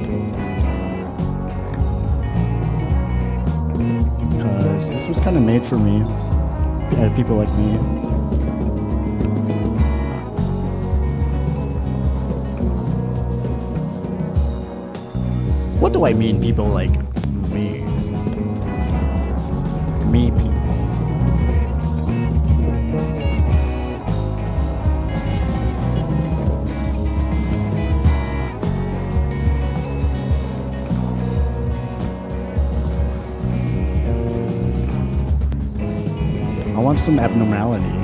Because this was kind of made for me. Yeah, people like me. What do I mean, people like me? Me people. I want some abnormality.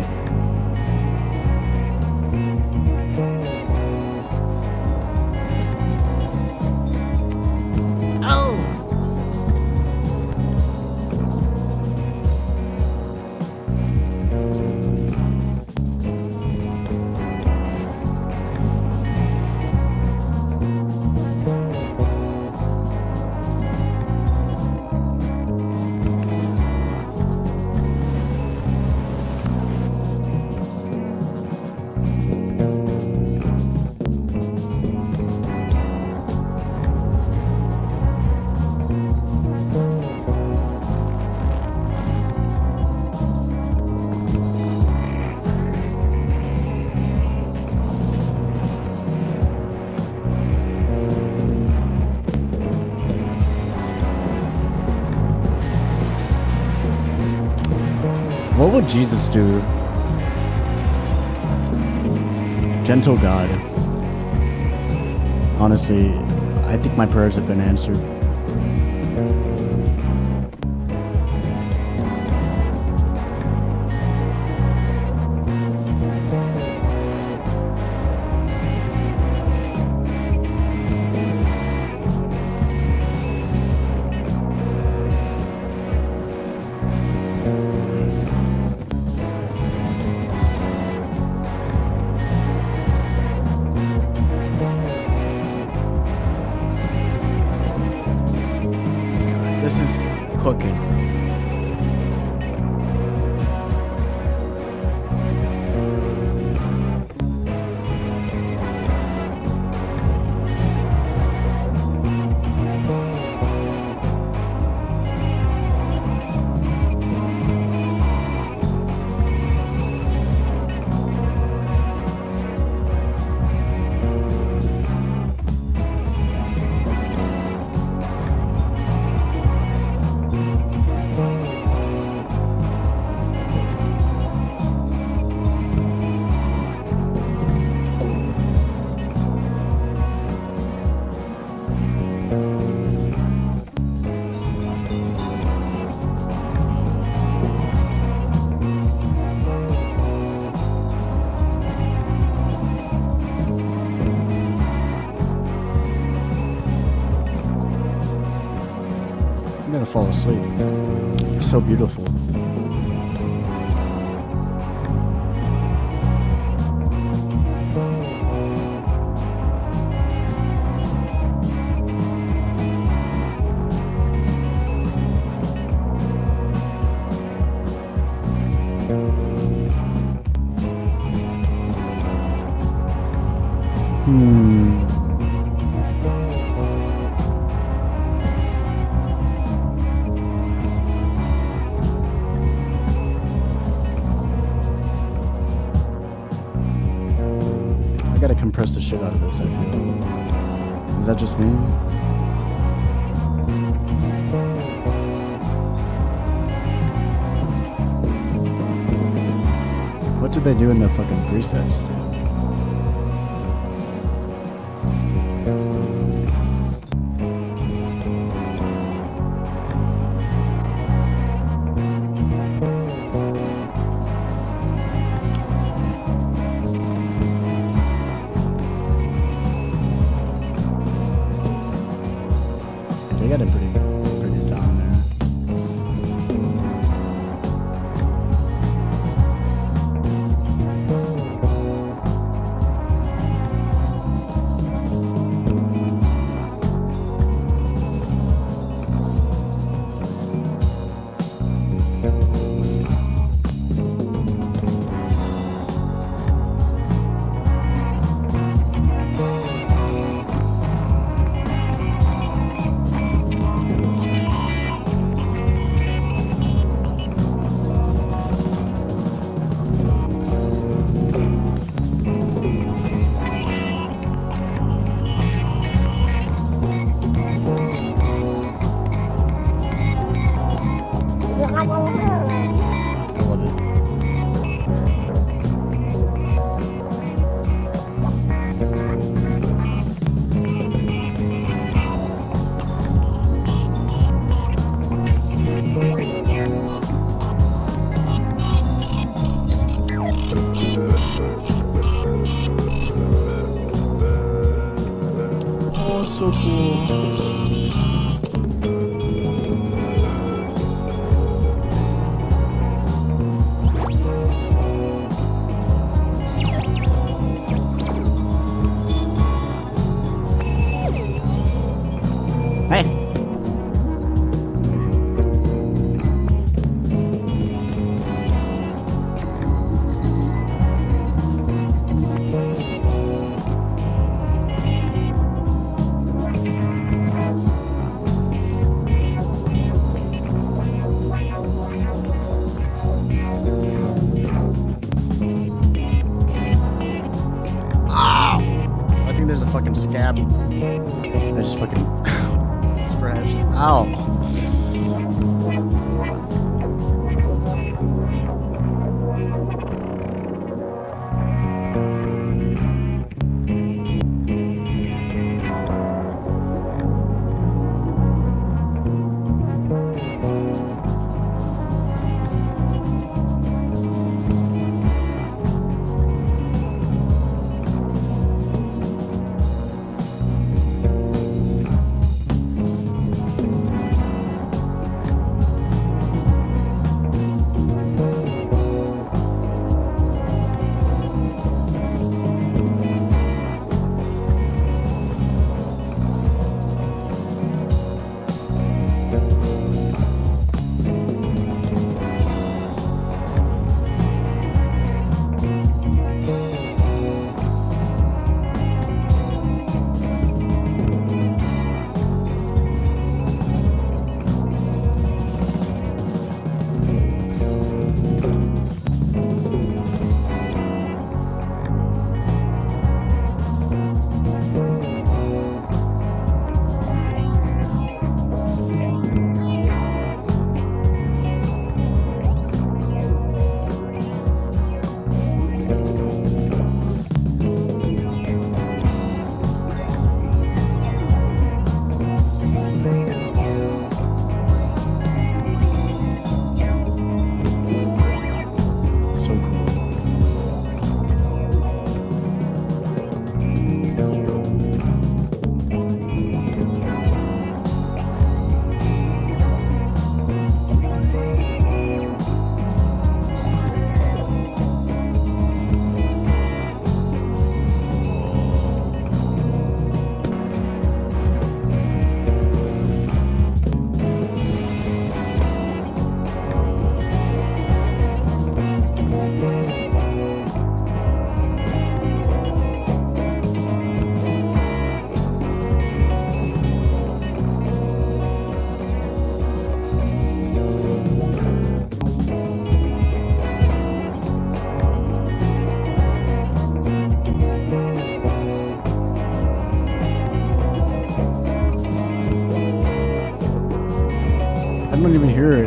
What would Jesus do? Gentle God. Honestly, I think my prayers have been answered. This is cooking. I'm gonna fall asleep. You're so beautiful. compress the shit out of this, I feel. Is that just me? What did they do in the fucking presets, dude? They got it pretty down there. I love it. Oh, so cool. Hey. Ow! I think there's a fucking scab. I just fucking scratched. Ow!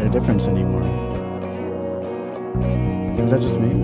a difference anymore. Is that just me?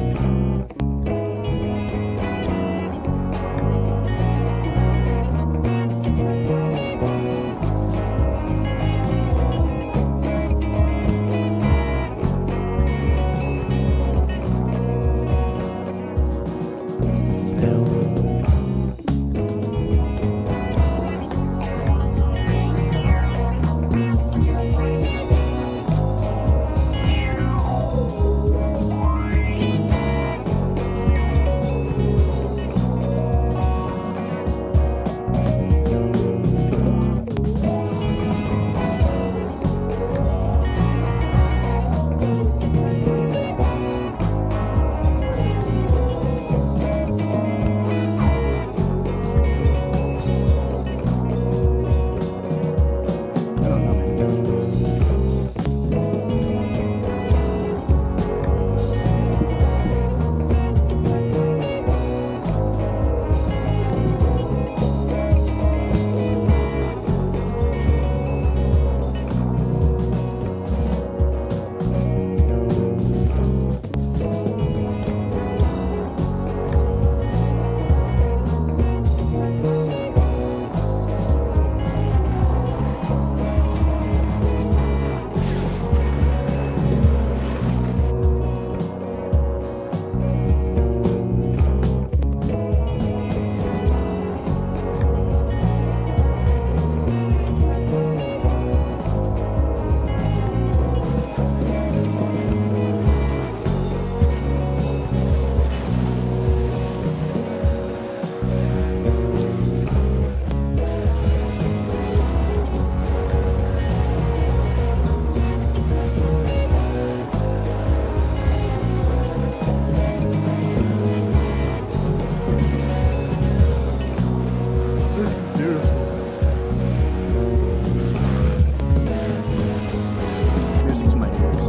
Music to my ears.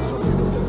So beautiful.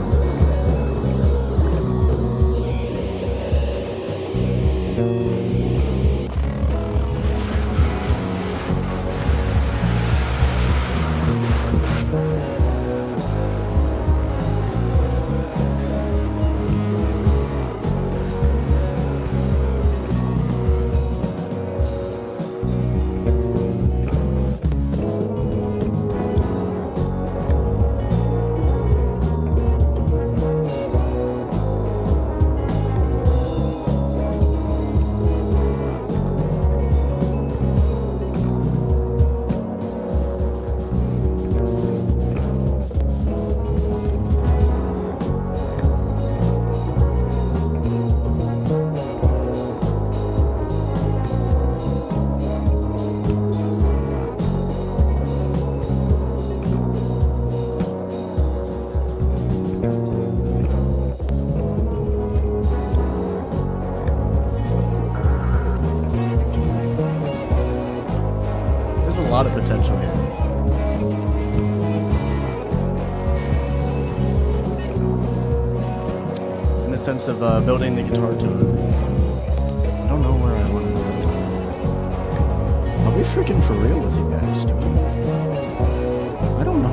There's a lot of potential here. In the sense of building the guitar tone. I don't know where I want to go. Are we freaking for real with you guys, dude? I don't know.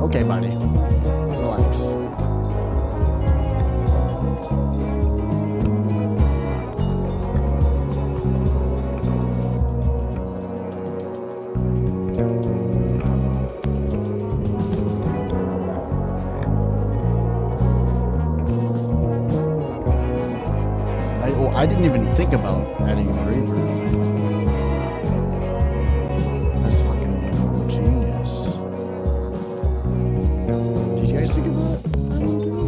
Okay, buddy. Relax. I didn't even think about adding reverb. That's fucking genius. Did you guys think of that? I don't know.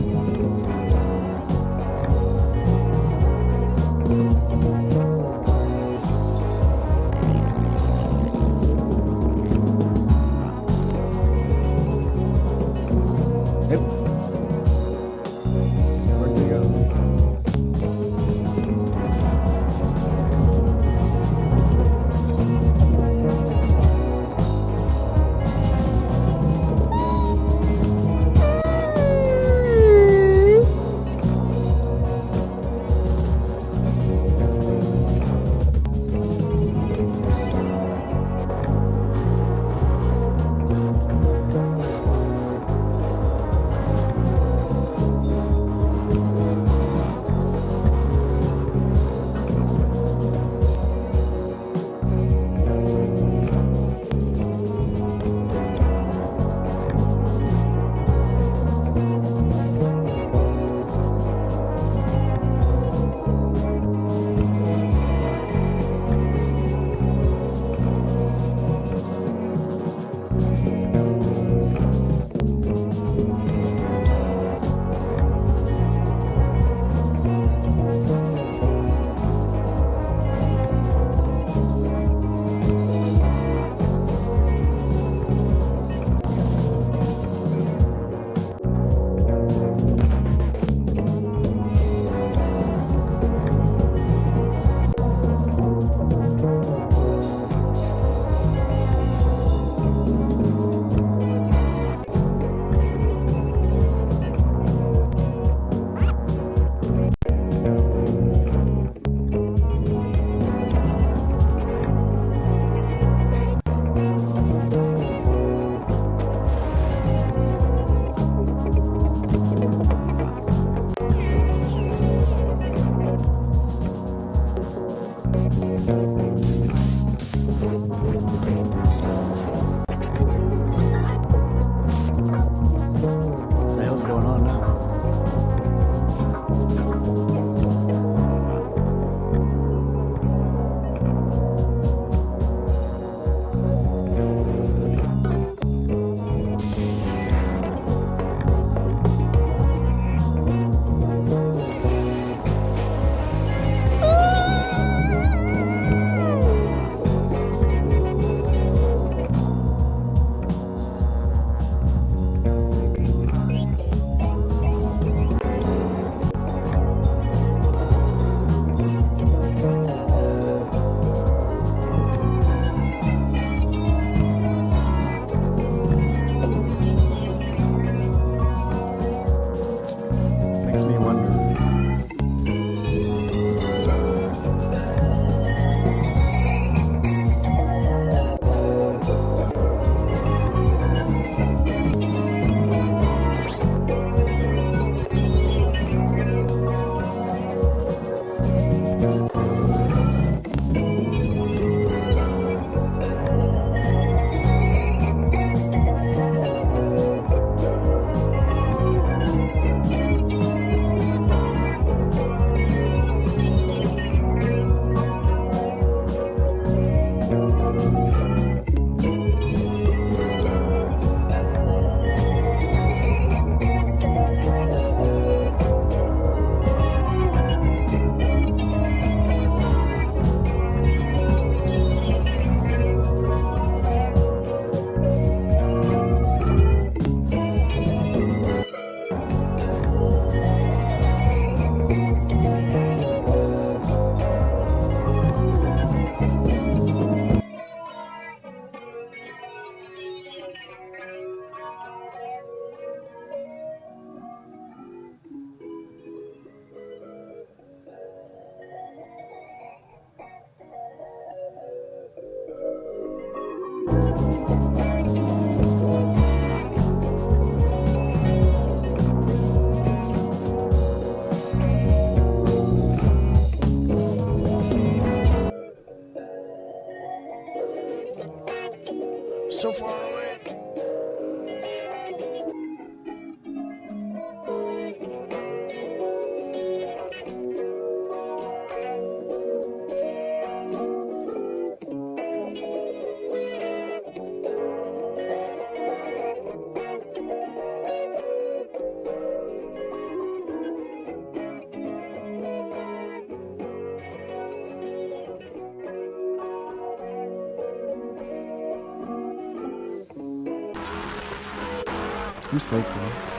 I'm psyched, bro.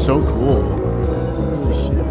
So cool. Holy shit.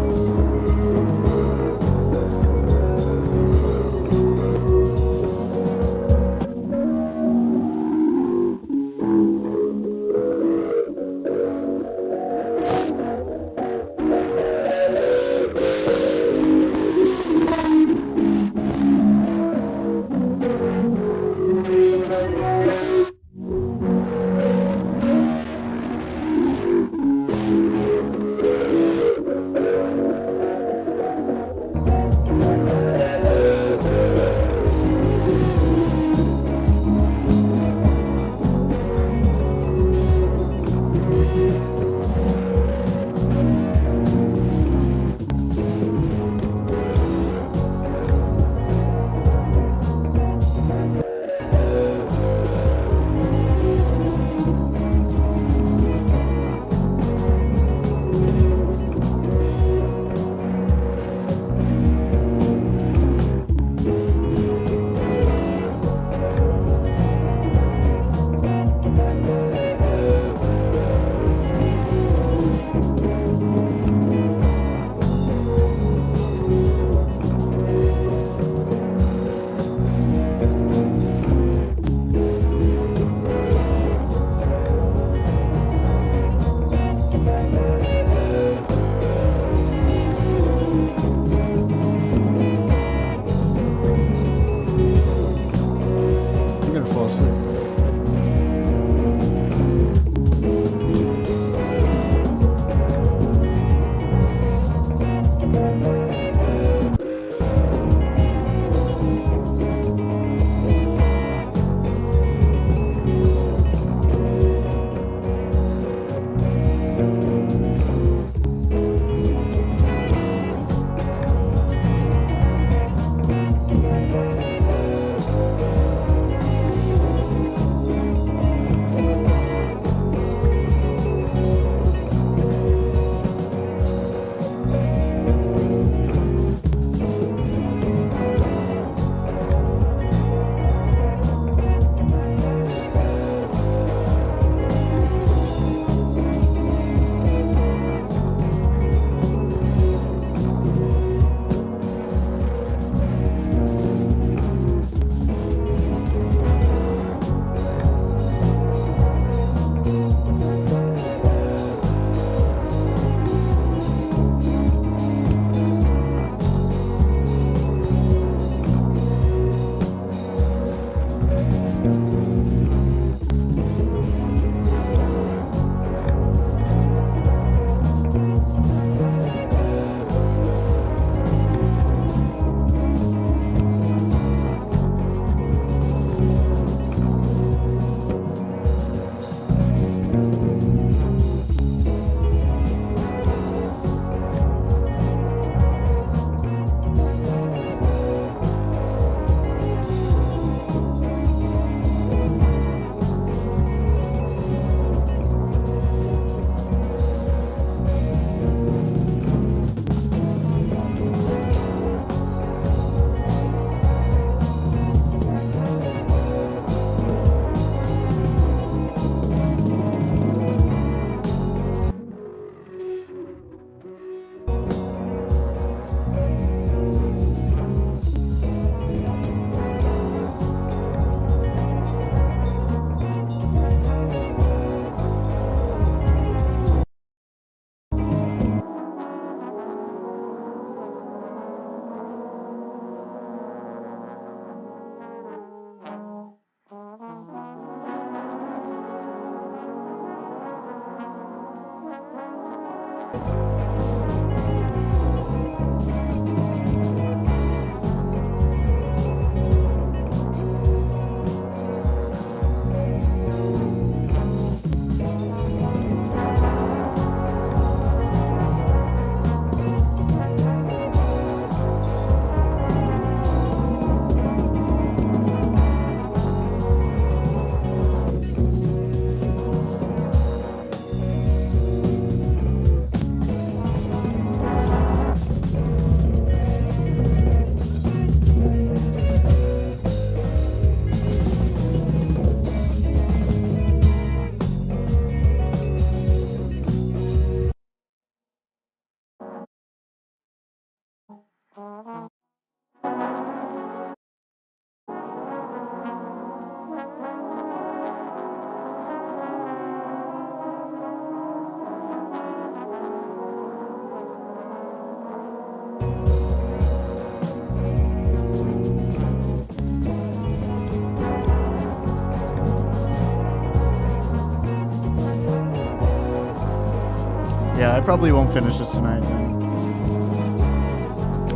Yeah, I probably won't finish this tonight then.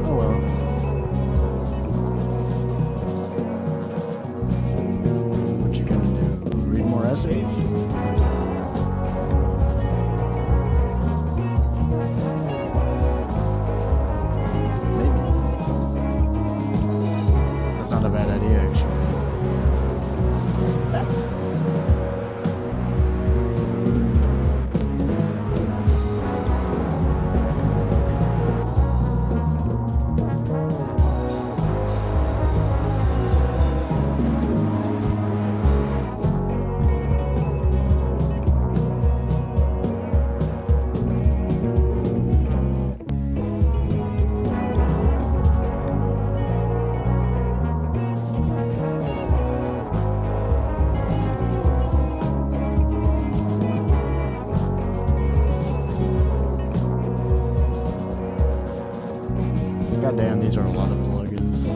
Oh well. What you gonna do? Read more essays? Maybe. That's not a bad idea, actually. Goddamn, these are a lot of plugins.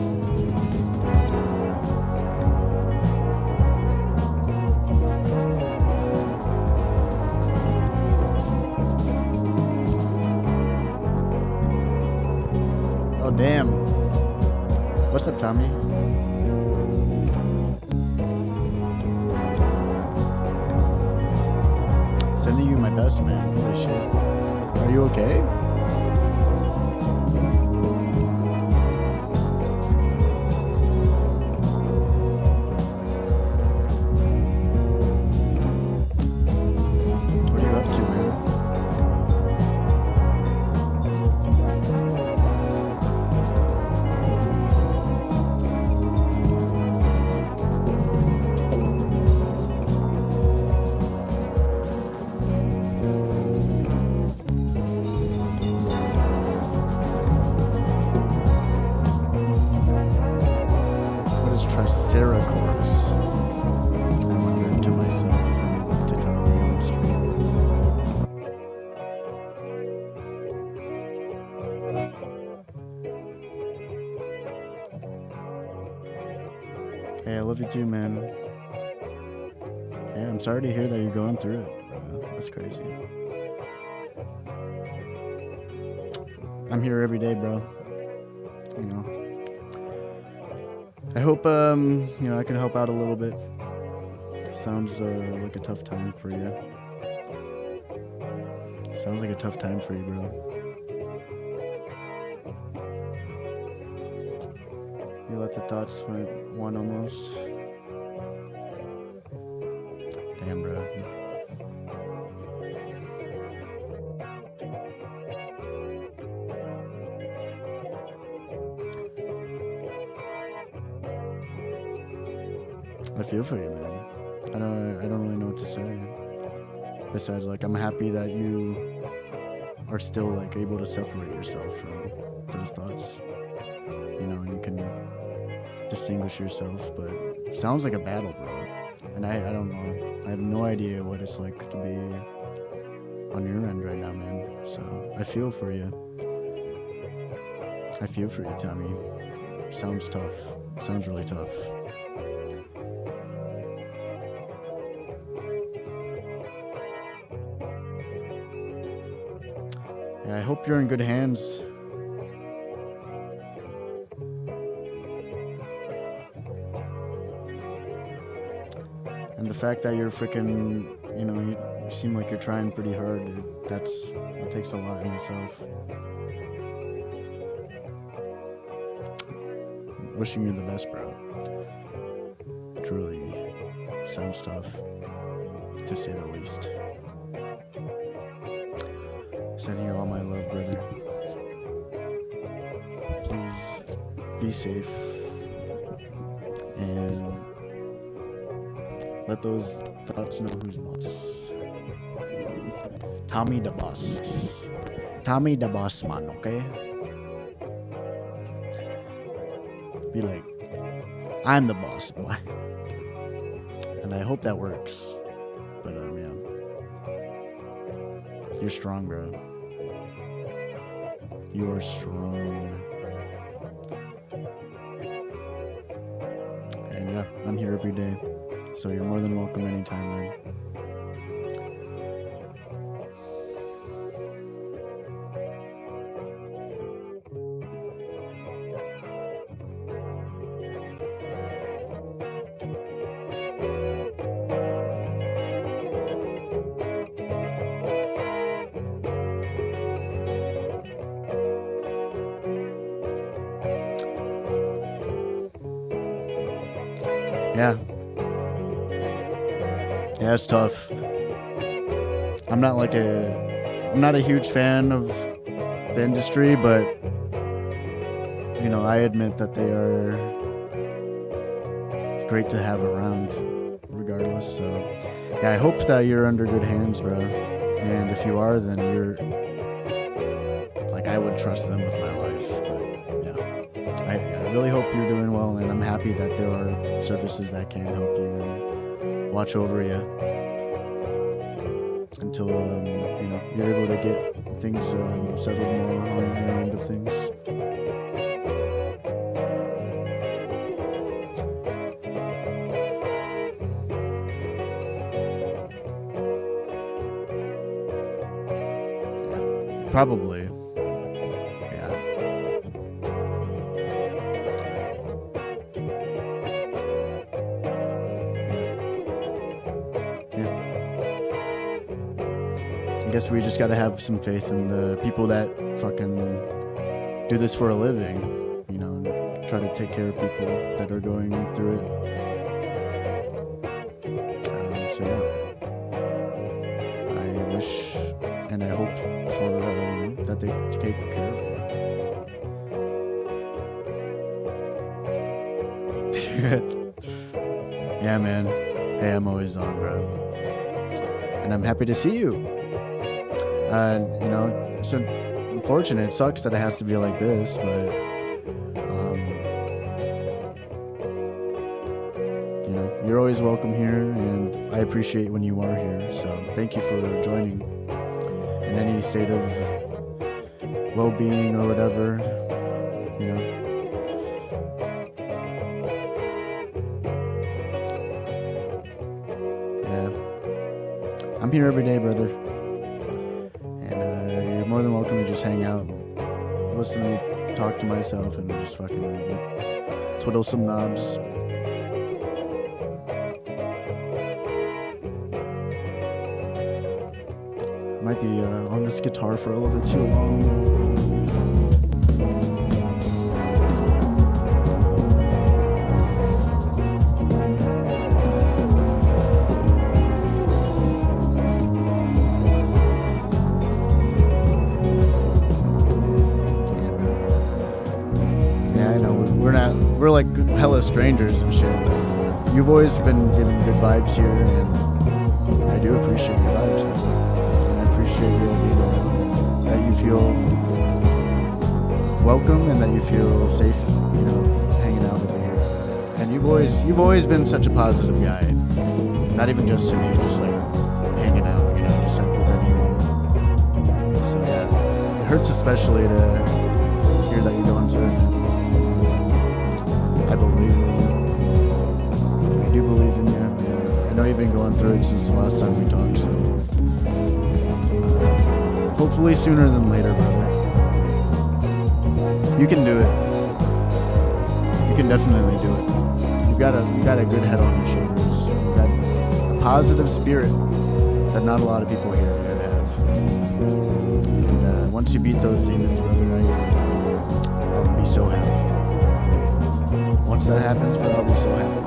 Oh damn. What's up, Tommy? Sending you my best, man. Holy shit. Are you okay? What are you up to, man? What is Triceratops? I wondered to myself from Titani on stream. Hey, I love you too, man. Yeah, I'm sorry to hear that you're going through it, bro. That's crazy. I'm here every day, bro. You know. I hope you know, I can help out a little bit. Sounds like a tough time for you. Sounds like a tough time for you, bro. You let the thoughts one almost. Damn, bro. I feel for you, man. I don't really know what to say. Besides, like, I'm happy that you are still like able to separate yourself from those thoughts. You know, and you can distinguish yourself, but it sounds like a battle, bro. And I don't know. I have no idea what it's like to be on your end right now, man. So I feel for you. I feel for you, Tommy. Sounds tough. Sounds really tough. Yeah, I hope you're in good hands. And the fact that you're freaking, you know, you seem like you're trying pretty hard, that takes a lot in itself. Wishing you the best, bro. Truly, sounds tough, to say the least. Sending you all my love, brother. Please be safe and let those thoughts know who's boss. Tommy the boss. Tommy the boss man, okay? Be like, I'm the boss, boy. And I hope that works. But yeah. You're strong, bro. You are strong. And yeah, I'm here every day. So you're more than welcome anytime, man. Yeah. Yeah, it's tough. I'm not a huge fan of the industry, but you know, I admit that they are great to have around regardless. So yeah, I hope that you're under good hands, bro. And if you are, then you're like, I would trust them with my life. But yeah, I really hope you're doing well, and I'm happy that there are services that can help you and watch over you until you know, you're able to get things settled more on your end of things. Probably. Yeah. Yeah. I guess we just gotta have some faith in the people that fucking do this for a living, you know, and try to take care of people that are going through it. So yeah. I wish and I hope for you know, that they take care of you. Yeah, man. Hey, I'm always on, bro. And I'm happy to see you. You know, it's unfortunate. It sucks that it has to be like this, but you know, you're always welcome here, and I appreciate when you are here. So thank you for joining. In any state of well-being or whatever, you know. Yeah, I'm here every day, brother, and you're more than welcome to just hang out, and listen to me talk to myself, and just fucking twiddle some knobs. Might be on this guitar for a little bit too long. Yeah, I know. We're like hella strangers and shit. But you've always been giving good vibes here, and I do appreciate your vibes. Appreciate you being around, that you feel welcome and that you feel safe, you know, hanging out with me here. And you've always been such a positive guy, not even just to me, just like hanging out, you know, just like with anyone. So yeah, it hurts especially to hear that you're going through it. I believe in you. I do believe in you. I know you've been going through it since the last time we talked, so hopefully sooner than later, brother. You can do it. You can definitely do it. You've got a good head on your shoulders. You've got a positive spirit that not a lot of people here have. And once you beat those demons, brother, I'll be so happy. Once that happens, bro, I'll be so happy.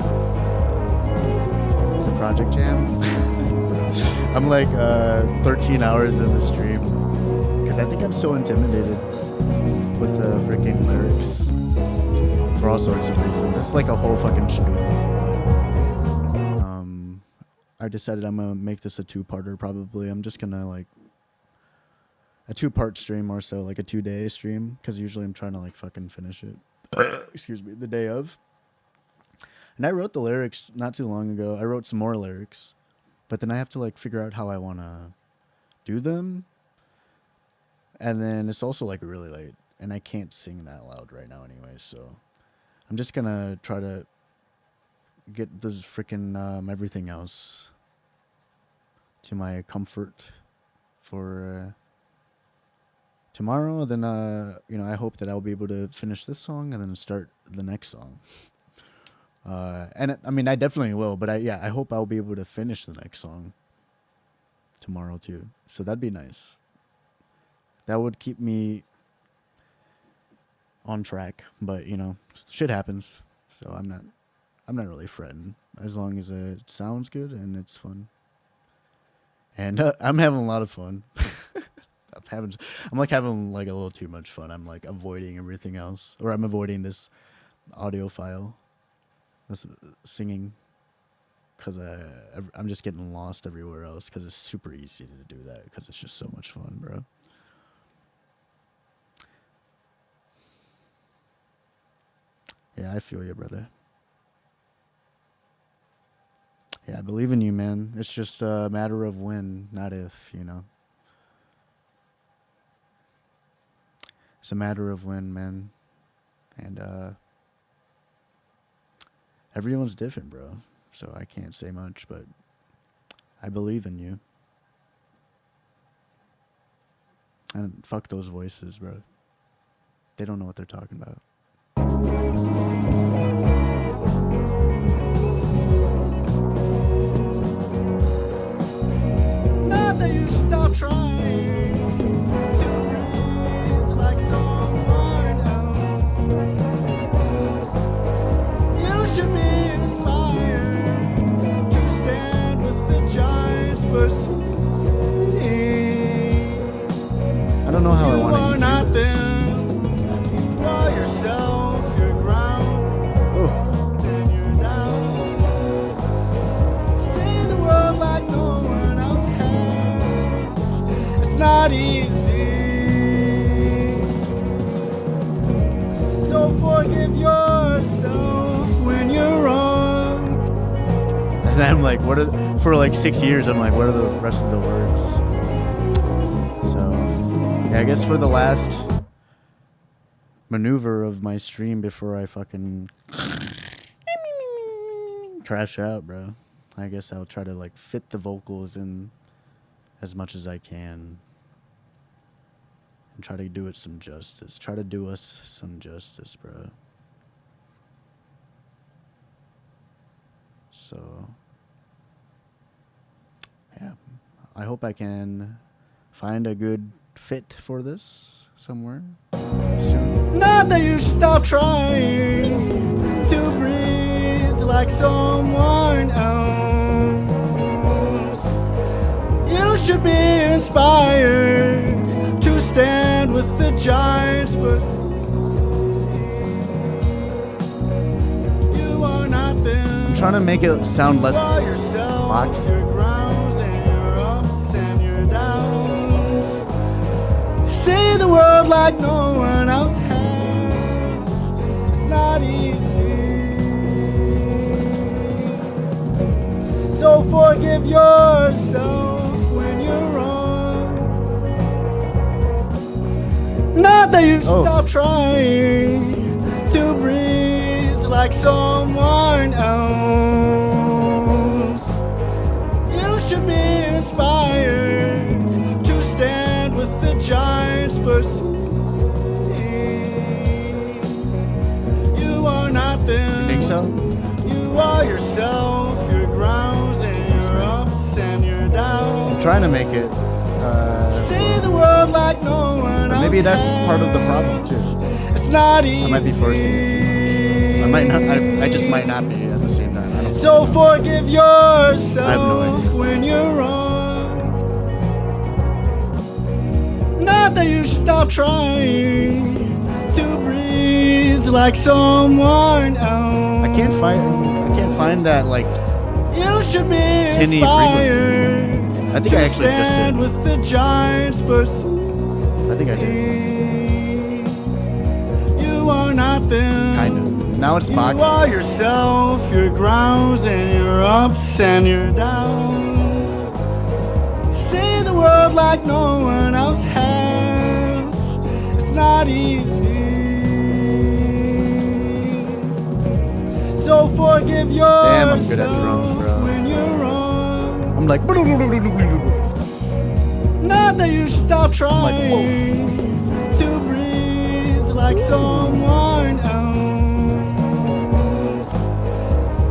The Project Jam. I'm like 13 hours in the stream because I think I'm so intimidated with the freaking lyrics for all sorts of reasons. It's like a whole fucking spiel. But, I decided I'm gonna make this a two-parter. Probably I'm just gonna like a two-part stream or so, like a 2-day stream, because usually I'm trying to like fucking finish it. Excuse me, the day of. And I wrote the lyrics not too long ago. I wrote some more lyrics. But then I have to like figure out how I want to do them. And then it's also like really late. And I can't sing that loud right now anyway. So I'm just going to try to get this freaking everything else to my comfort for tomorrow. Then, you know, I hope that I'll be able to finish this song and then start the next song. And I mean, I definitely will, but I hope I'll be able to finish the next song tomorrow too. So that'd be nice. That would keep me on track, but you know, shit happens. So I'm not I'm not really fretting as long as it sounds good and it's fun. And I'm having a lot of fun. I'm like having like a little too much fun. I'm like avoiding everything else, or I'm avoiding this audio file, this singing, because I'm just getting lost everywhere else. Because it's super easy to do that. Because it's just so much fun, bro. Yeah, I feel you, brother. Yeah, I believe in you, man. It's just a matter of when, not if, you know. It's a matter of when, man. And everyone's different, bro. So I can't say much, but I believe in you. And fuck those voices, bro. They don't know what they're talking about. Not that you should stop trying to breathe like someone else. You should be inspired to stand with the giants pursuing. I don't know how I want to. You are not them. You are yourself. Your ground and your downs. See the world like no one else has. It's not easy. So forgive yourself when you're wrong. And I'm like, what are for like 6 years? I'm like, what are the rest of the words? So, yeah, I guess for the last maneuver of my stream before I fucking crash out, bro, I guess I'll try to like fit the vocals in as much as I can and try to do it some justice. Try to do us some justice, bro. So, yeah, I hope I can find a good fit for this somewhere soon. Not that you should stop trying to breathe like someone else. You should be inspired to stand with the giants, but you are not them. I'm trying to make it sound less boxy. Your grounds and your ups and your downs. See the world like no one else has. It's not easy. So forgive yourself when you're wrong. Not that you should stop trying to breathe like someone else. You should be inspired to stand with the giants pursuing. You are not them. You think so? You are yourself, your grounds and your ups and your downs. I'm trying to make it. See the world like no one else. Maybe that's part of the problem too. It's not easy. I might be forcing it too much. I might not. I just might not be at the same time. I don't so forgive yourself when you're wrong. Not that you should stop trying to breathe like someone else. I can't find that like you should be tinny frequency. I think I actually just did. With the giants, I think I did. You are not them. Kind of. Now it's boxy. You are yourself, your grounds and your ups and your downs. See the world like no one else has. It's not easy. So forgive yourself. Damn, I'm good at drums, bro. When you're wrong. I'm like. Not that you should stop trying to breathe like someone else.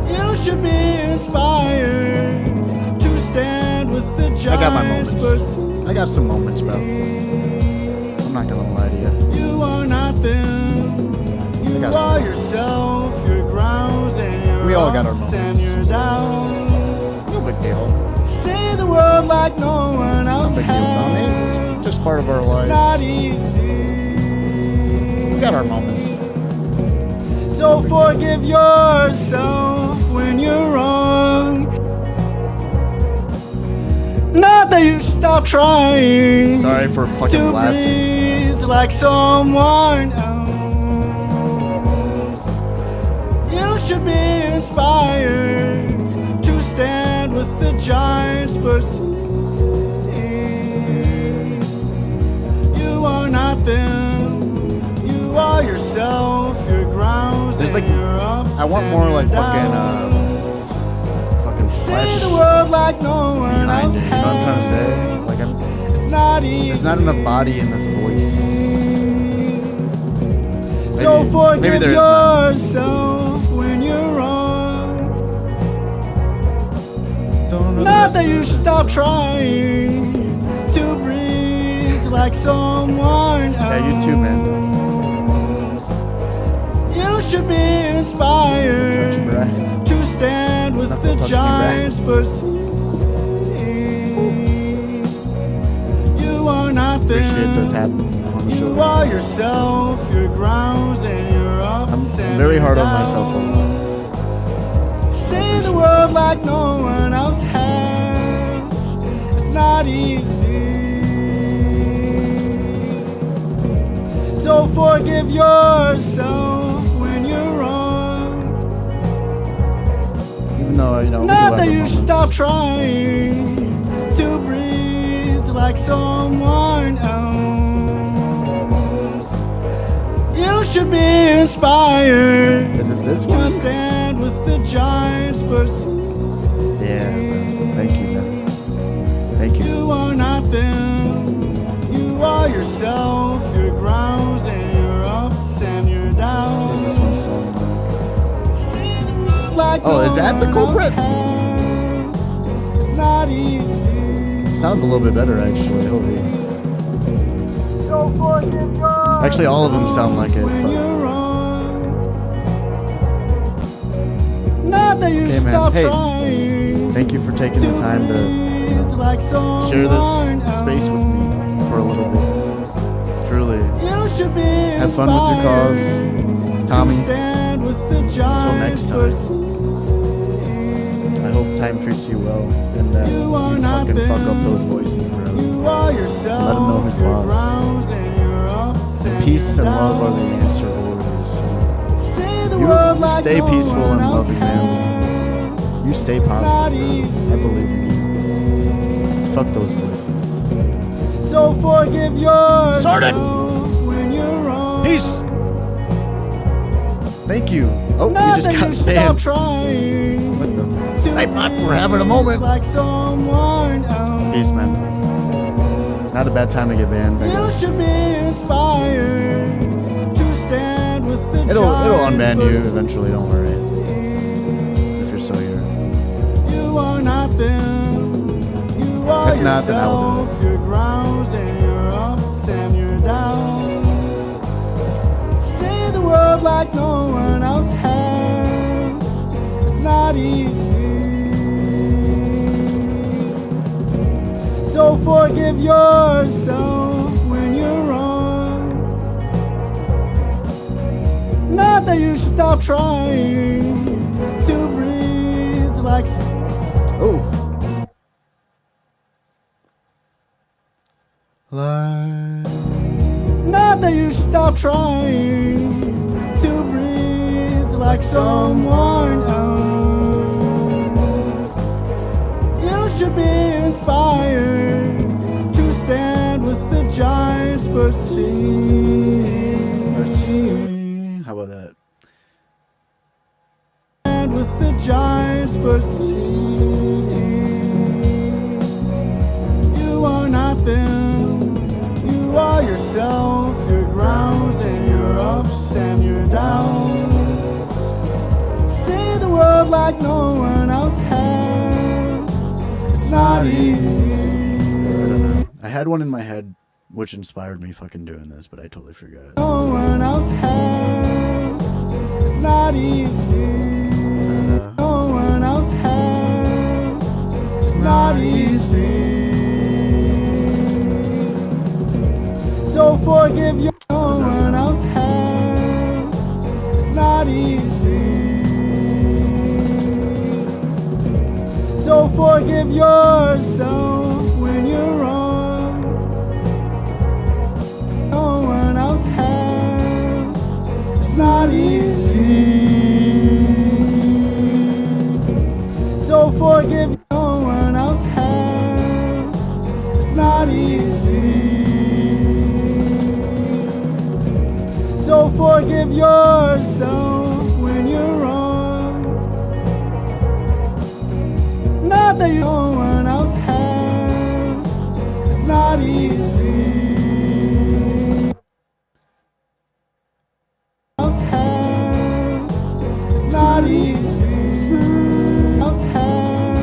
You should be inspired to stand with the giants. I got my moments. I got some moments, bro. I'm not gonna lie to you. You are not them. You are yourself, your grounds and your We all got our ups and moments. your downs. No big deal. See the world like no one No else big deal, Tommy. has. It's just part of our It's not lives. easy. We got our moments. So forgive yourself when you're wrong. Not that you should stop trying Sorry for fucking to blasting. breathe like someone else. You should be inspired to stand with the giants, but you are not them. You are yourself, your grounds, There's and like- your ups. I want and more your like downs. fucking See flesh the world like no one behind else it. You know what I'm trying to say? has. Like It's not easy. there's not enough body in this voice. So Maybe forgive there is none. yourself when you're wrong. Don't know Not the that you rest should of stop the- trying to breathe like someone else. Yeah, you too, man. You should be inspired Touch your breath. to stand with Knuckle the touch me, giants, but you are not Appreciate the them. tap on the You shoulder. are yourself, your grounds, and your ups. I'm and very your hard on downs. myself a lot. See the world like no one else has. It's not easy. So forgive yourself when you're wrong. Even though, you know, we do Not have that our you should moments. stop trying to breathe like someone else. You should be inspired Is it this to one? stand with the giants, but Yeah, man. Thank you, man. Thank you. you are not them. You are yourself, your grounds, and your ups and your Where's downs. this one song? Like Oh, is that the no one culprit? else has. It's not easy. Sounds a little bit better, actually. Holy. So forgive yourself Actually, all of them sound like it. when Fuck. you're wrong. Not that you Okay, should man. stop Hey, trying Thank you for taking the time to breathe like share someone this space with else. me for a little bit. Truly. You should be Have fun with your cause, Tommy. to stand with the giants, next time. I hope time treats you well and that You you are not fucking fuck them. up those voices, bro. You are yourself, Let 'em know who's your boss. grounds and your ups and Peace your and love are the downs. answer, boys. See the You world like stay no peaceful one and else loving, man. has. You stay not positive, easy. bro. I believe in you. Fuck those voices. So forgive yourself Sorted. when you're wrong. Peace. Thank you. Oh, Not you just that got you should stop banned. trying What the? to Hey, bud, we're having a moment. like someone else. Peace, man. Not a bad time to get banned, I You guess. should be inspired to stand with the It'll giants, unban but you eventually, don't worry. If you're still here. you are not them. You are If not, then I will do yourself, your grounds and your ups and your downs. See the world like no one else has. It's not easy. So forgive yourself when you're wrong. Not that you should stop trying to breathe like. Oh. Like. Not that you should stop trying to breathe like someone else. You should be inspired to stand with the giants, but see. How about that? Stand with the giants, but you are not them. You are yourself, your grounds and your ups and your downs. See the world like no one else has. It's not easy. I had one in my head which inspired me fucking doing this, but I totally forgot. No one else has. It's not easy. not easy. So forgive your no one else has. It's not easy. So forgive yourself when you're wrong. No one else has. It's not easy. So forgive no one else has. It's not easy. So forgive yourself when you're wrong. Not that no one else has. It's not easy. Else has. It's not easy. Else has.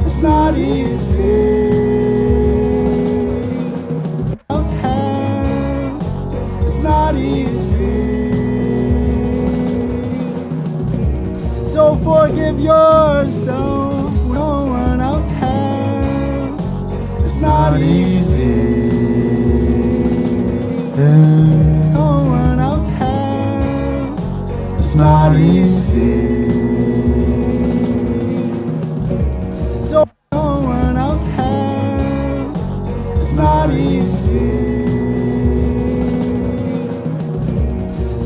It's not easy. Else has. It's not easy. So forgive yourself when no one else has. It's not easy. No one else has. It's not easy. So no one else has. It's not easy.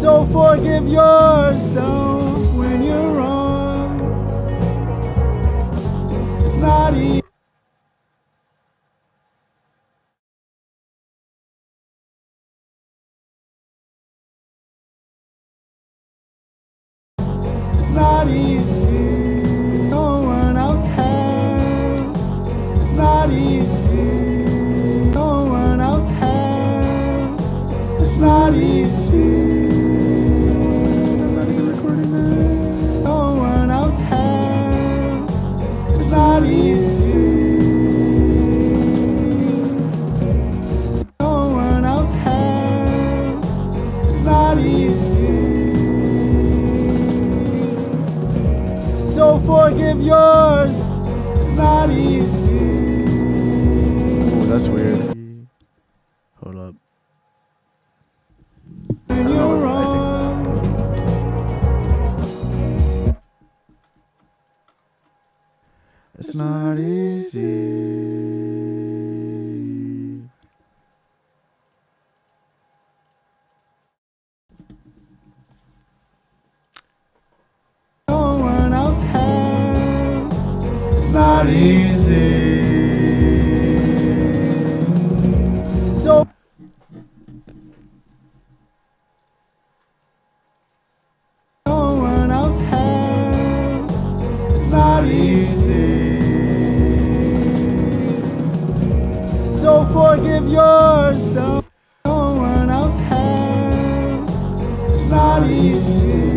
So forgive yourself when you're wrong. It's not easy. It's not easy. No one else has. It's not easy. No one else has. It's not easy. I'm not even recording that. No one else has. It's not easy. No one else has. It's not easy. So forgive yours. It's not easy. Oh, that's weird. Hold up. When know you're what I think. wrong. It's not easy. No one else has. It's not easy. So no one else has. It's not easy. So forgive yourself. No one else has. It's not easy.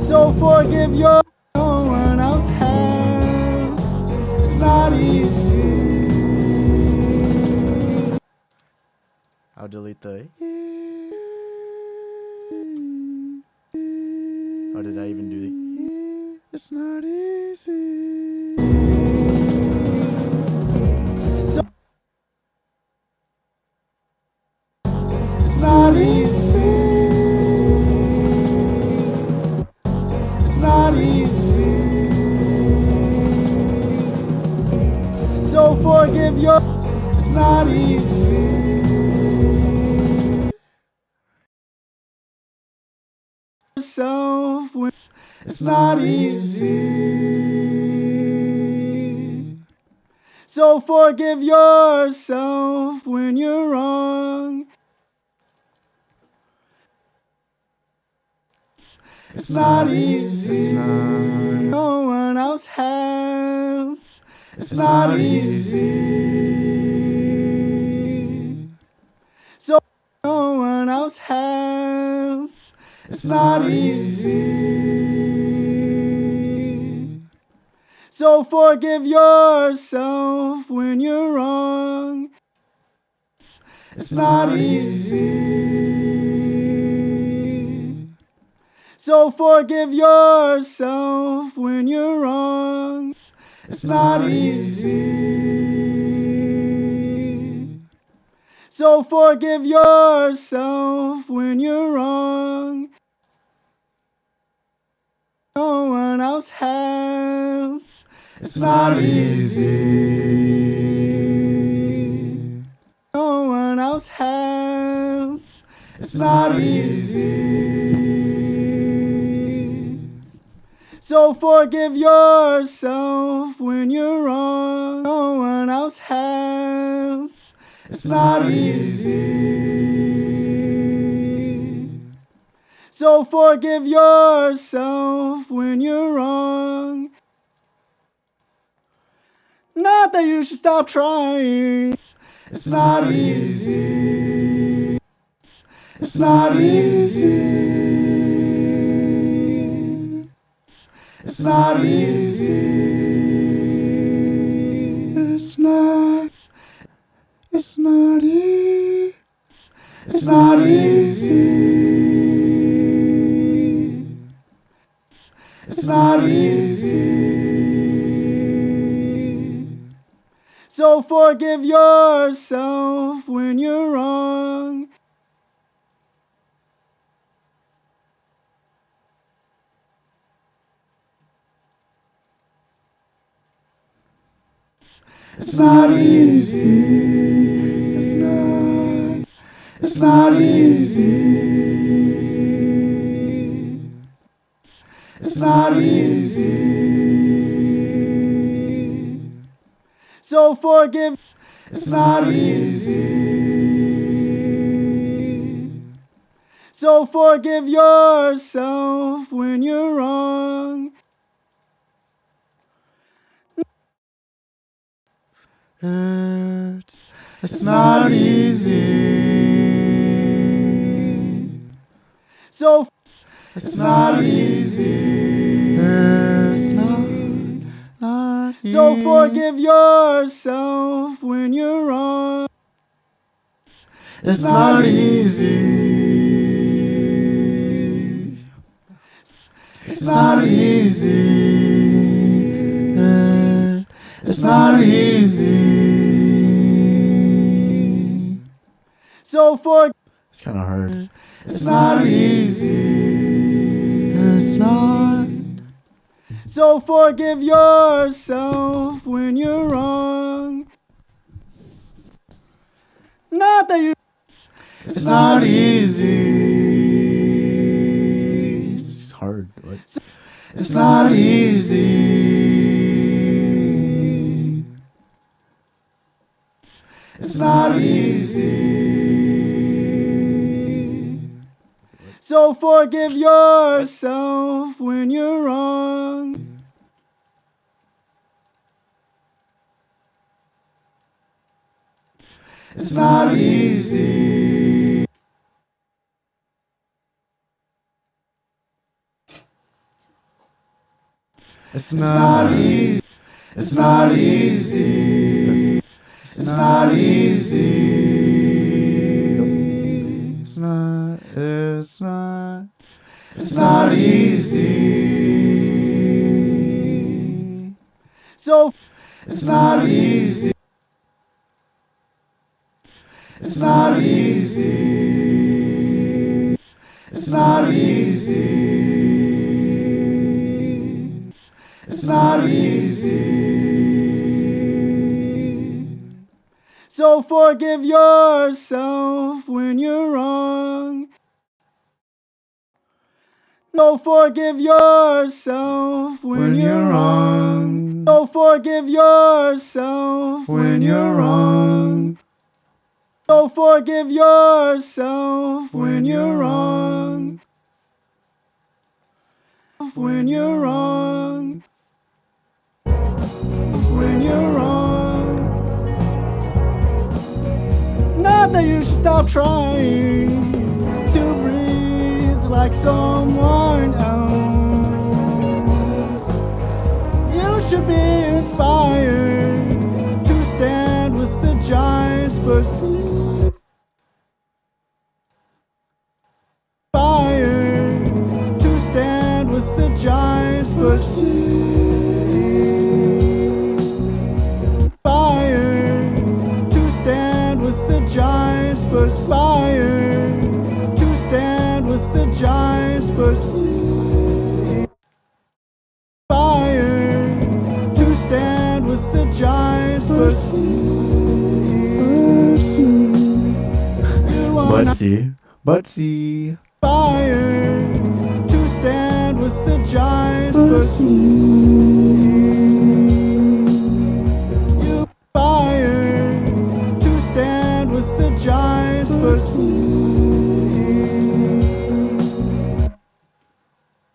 So forgive your no one else has. It's not easy. I'll delete the. Or did I even do the? It's not easy. So it's not easy. It's not easy. So forgive your. It's not easy. Yourself when it's not easy. So forgive yourself when you're wrong. It's not easy. No one else has. It's not easy. So no one else has. It's not easy. So forgive yourself when you're wrong. It's not easy. So forgive yourself when you're wrong. It's not easy. So forgive yourself when you're wrong. No one else has. It's not easy. No one else has. It's not easy. So forgive yourself when you're wrong. No one else has. It's not easy. So forgive yourself when you're wrong. Not that you should stop trying. It's not easy. It's not easy. It's not easy. It's not. It's not easy. It's not easy. It's not easy. So forgive yourself when you're wrong. It's not easy. It's not. It's not easy. It's not easy. So forgive. It's not easy. So forgive yourself when you're wrong. It's not easy. So it's not easy. It's not easy. So forgive yourself when you're wrong. It's not easy. It's not easy. It's not easy. So for It's kind of hard. it's not easy. It's not. So forgive yourself when you're wrong. Not that you. It's not easy. It's hard. What? It's not easy. It's not easy. So forgive yourself when you're wrong. It's not easy. It's not easy. It's not easy. It's not easy. It's not. It's not. It's not easy. So it's not easy. It's not easy. It's not easy. It's not easy. So forgive yourself when you're wrong. So forgive yourself when you're wrong. So forgive yourself when you're wrong. So forgive yourself when you're wrong. When you're wrong. When you're wrong. Not that you should stop trying to breathe like someone else. You should be inspired to stand with the giants, but inspired to stand Butsy. Fire to stand with the giants, you fire to stand with the giants,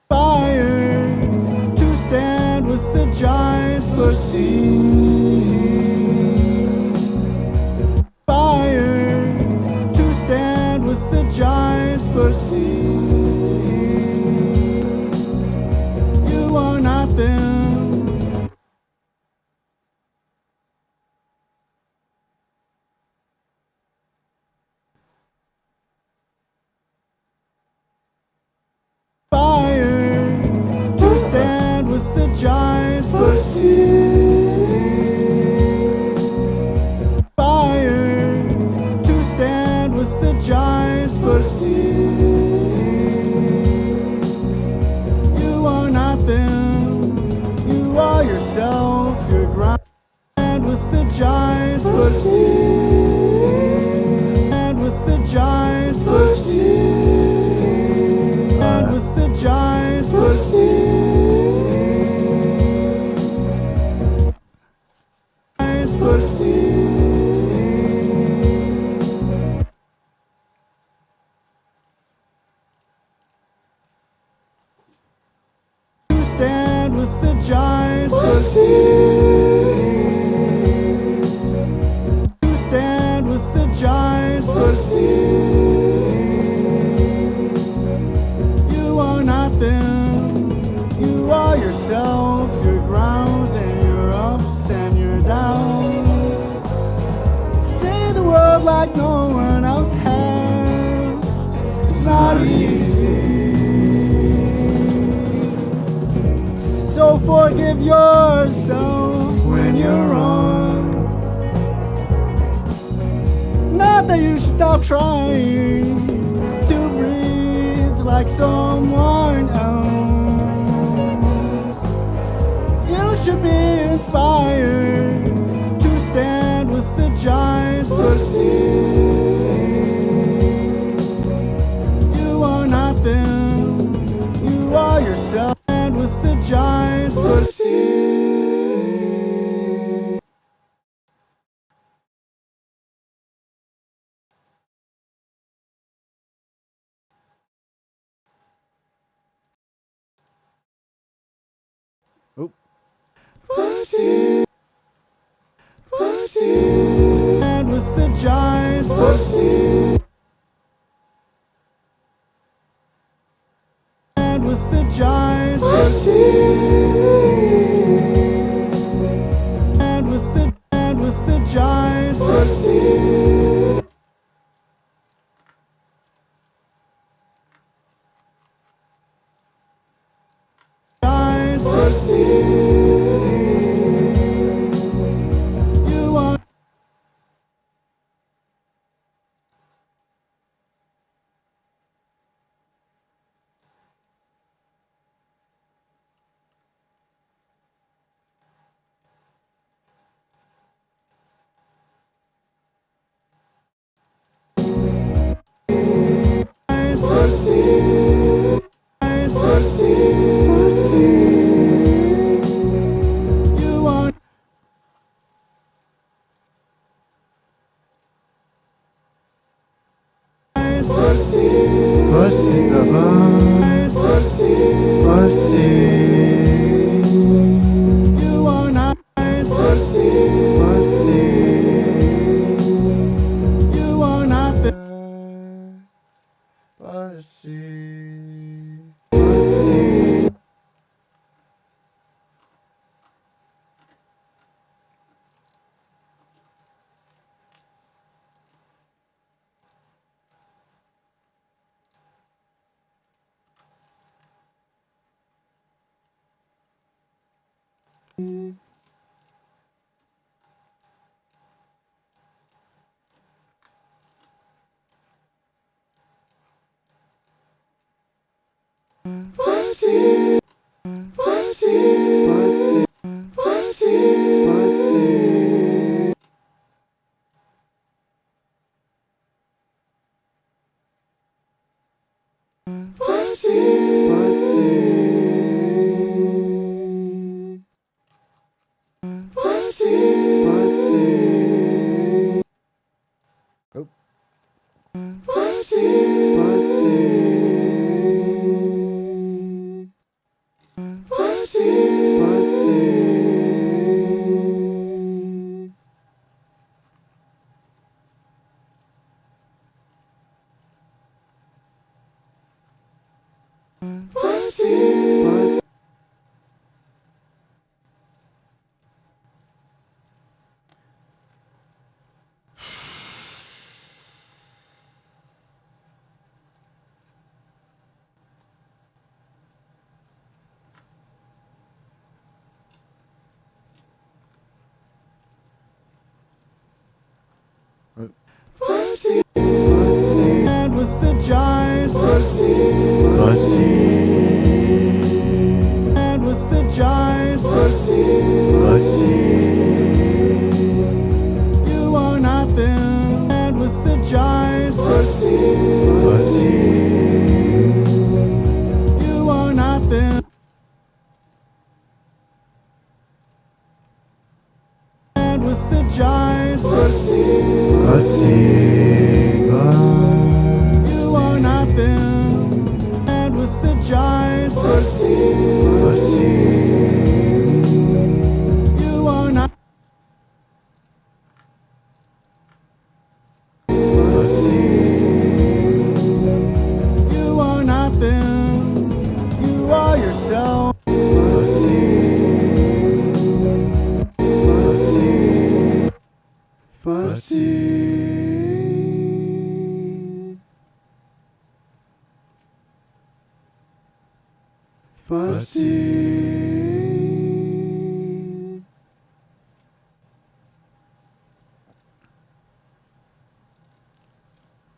fire to stand with the giants, fire to stand with the giants, you are not them. Fire to stand with the giants, fire to stand with the giants, you are not them. You are yourself. You're ground with the giants, and with the giants, and with the giants, to stand with the giants, to stand with the giants, you are not them. You are yourself, your grounds and your ups and your downs. See the world like no one else has. It's not easy. So forgive yourself when you're wrong. Not that you should stop trying to breathe like someone else. You should be inspired to stand with the giants, you are not them. You are yourself. Stand with the giants, Oh. stand with the giants, stand with the giants, stand with the giants, giants, you are. You are. You are not. You are not the. And with the giants, Pussy. and with the giants, Pussy. you are not them. And with the giants, Pussy. you are not them. And with the giants, Pussy. you are not them. And with the giants, Pussy. you are not. You are not them. You are yourself.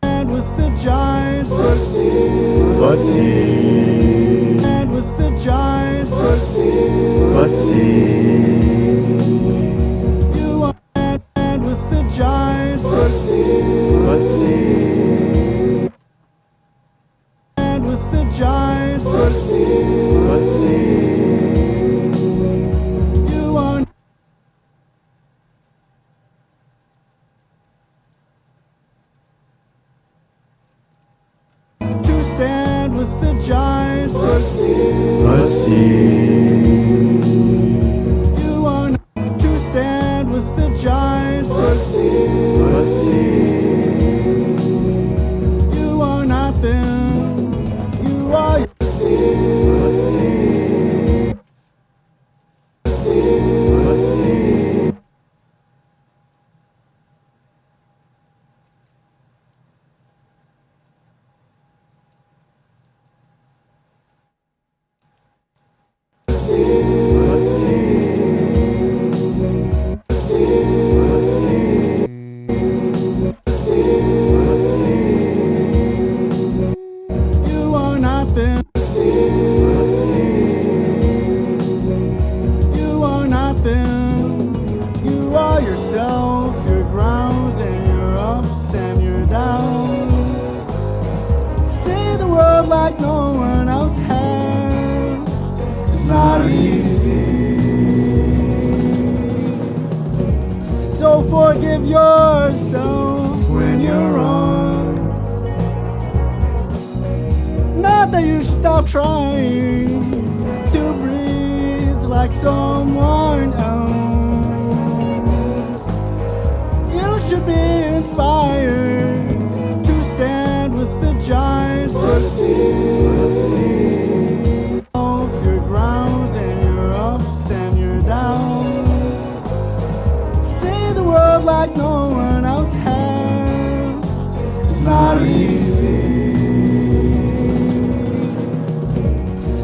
And with the giants, and with the giants, you are. And with the giants, and with the giants, you are. To stand with the giants, you are not. To stand with the giants, you are not them. You are. You are not them. You are not them. You are yourself, your grounds and your ups and your downs. See the world like no one else has. It's not easy. So forgive yourself when you're wrong. Not that you should stop trying to breathe like someone else. You should be inspired to stand with the giants, off your grounds and your ups and your downs. See the world like no one else has. It's not easy.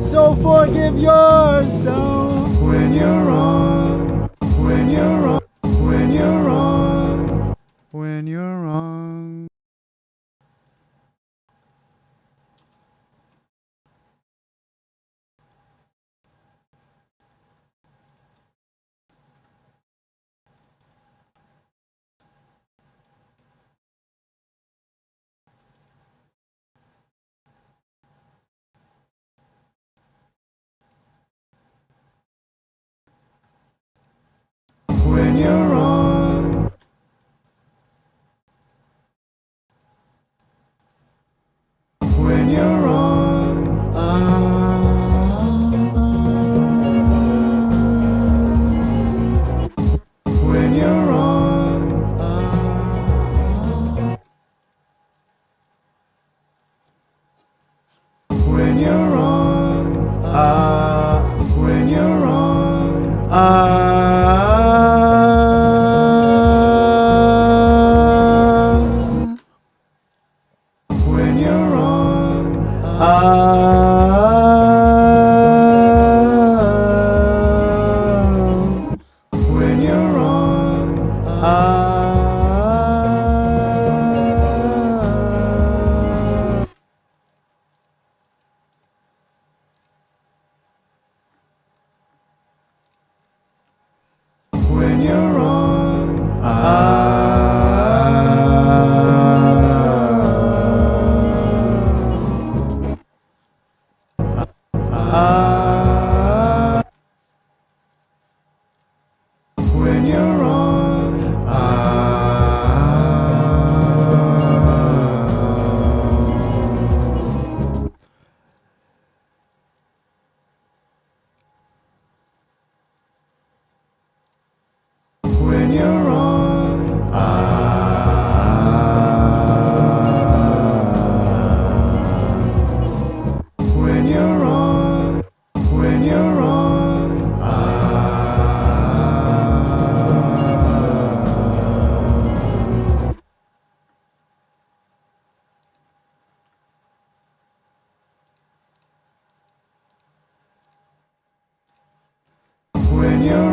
So forgive yourself when you're wrong, when you're wrong, when you're wrong, when you're wrong. when you're wrong. When you're wrong, when you're wrong, when you're wrong, when you're wrong, when you're wrong, when you're wrong, when you're wrong, when you're wrong, when you're wrong, when you're wrong, when you're wrong, when you're wrong, when you're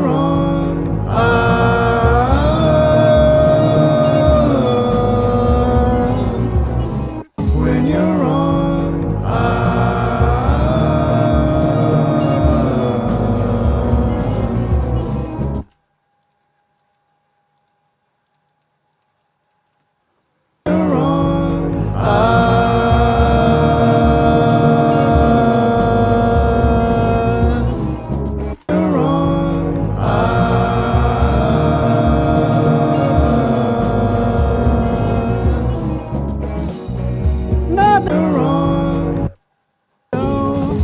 nothing wrong.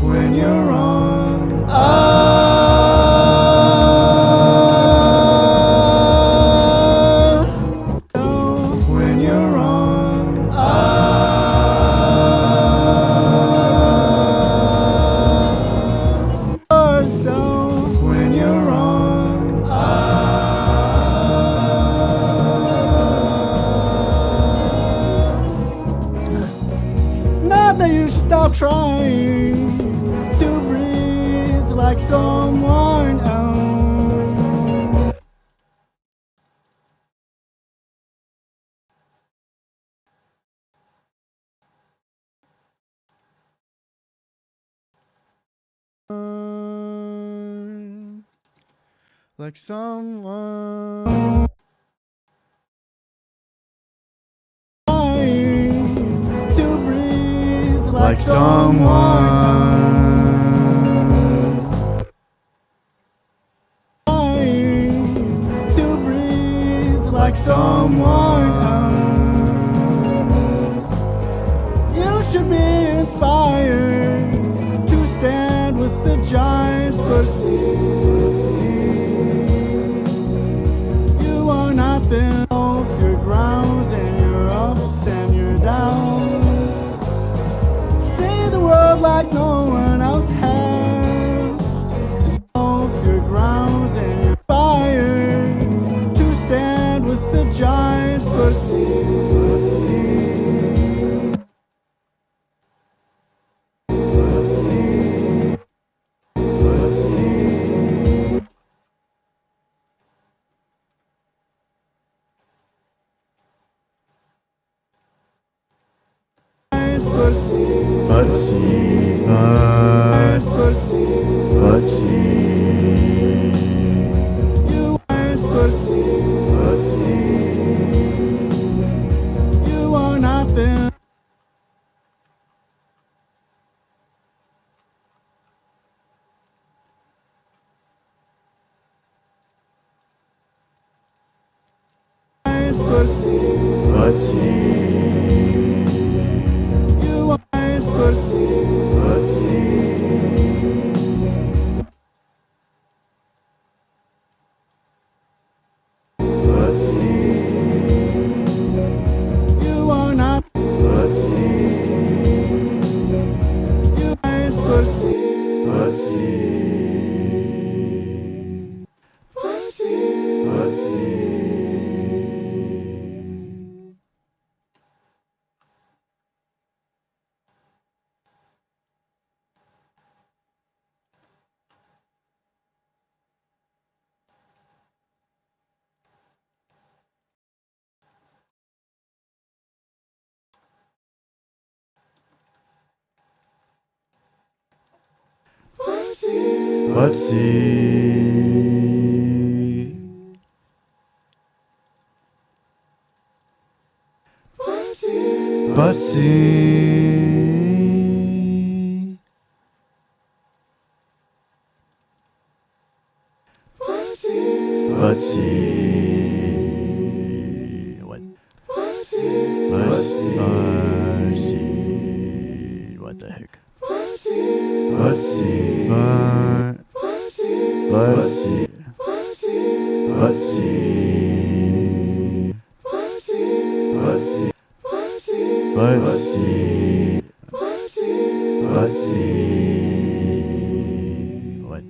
When you're wrong, when you're wrong, yourself when you're wrong, not that you should stop trying to breathe like someone else. Like someone trying to breathe like someone trying to breathe like someone else. You should be inspired to stand with the giants, but you are not there off your grounds and your ups and your downs. See the world like no one else has. Off your grounds and you're fired to stand with the giants, but you are not there. pussy. Pussy. You are his pussy. Pussy. Pussy. You are not Pussy. you are his pussy. Pussy. Pussy. Pussy. Pussy. Pussy. Pussy. Pussy. Pussy. Pussy. What? Pussy. Pussy. Pussy. What the heck? Pussy. Pussy. Pussy. Pussy. Pussy. Pussy. Pussy. Pussy. Pussy. Pussy. Pussy. Pussy. What?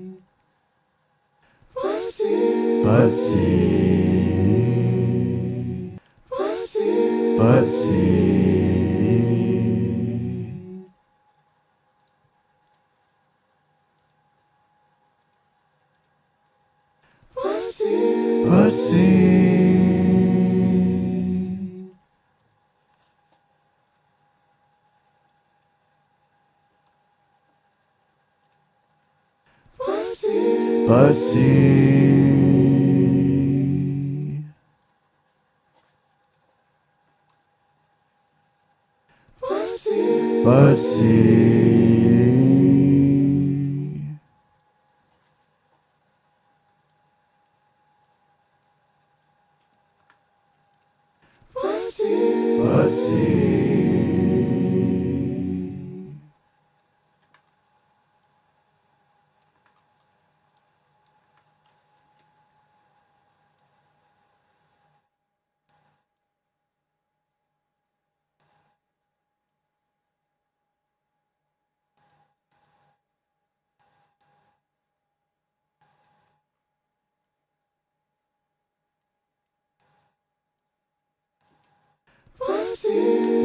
Pussy. Pussy. Pussy. Pussy.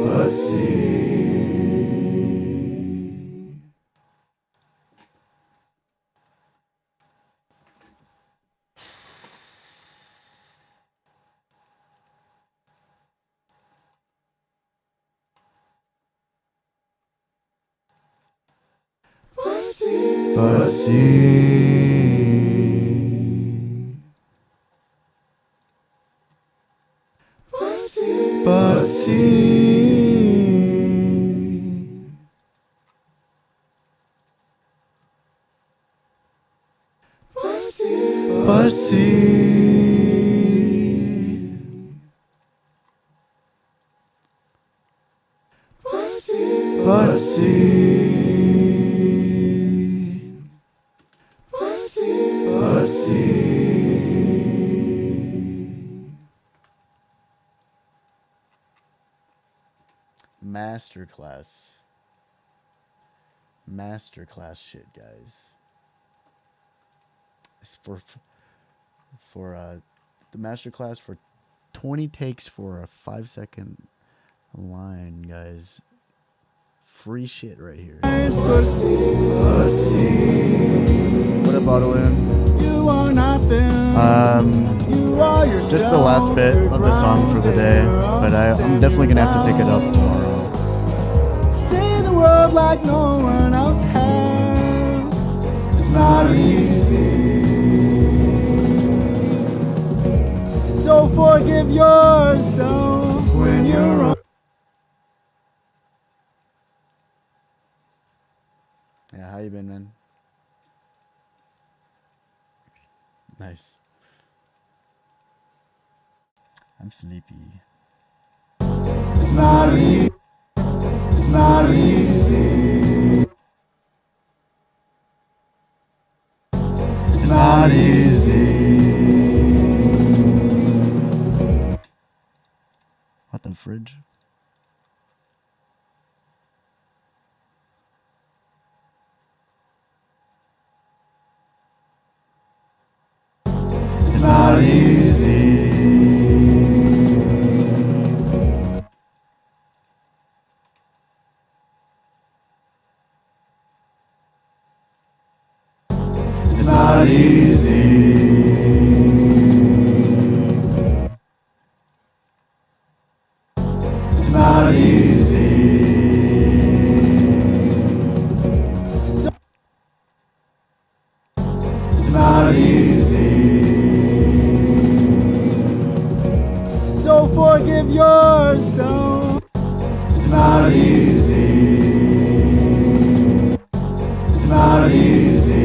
Pussy. Pussy. Pussy. Pussy. Pussy. Pussy. Pussy. Pussy. Pussy. Pussy. Pussy. Pussy. Pussy. Masterclass shit, guys. It's for the masterclass for 20 takes for a 5-second line, guys. Free shit right here. What up, Autolune? You are not them. You are yourself. Just the last bit of the song for the day, but I'm definitely gonna have to pick it up tomorrow. See the world like no one else has. It's not easy. So forgive yourself when you're wrong. Yeah, how you been, man? Nice. I'm sleepy. It's not easy. It's not easy. It's not easy. What the fridge? It's not easy. It's not easy. It's not easy. It's not easy. So forgive yourself. It's not easy. It's not easy.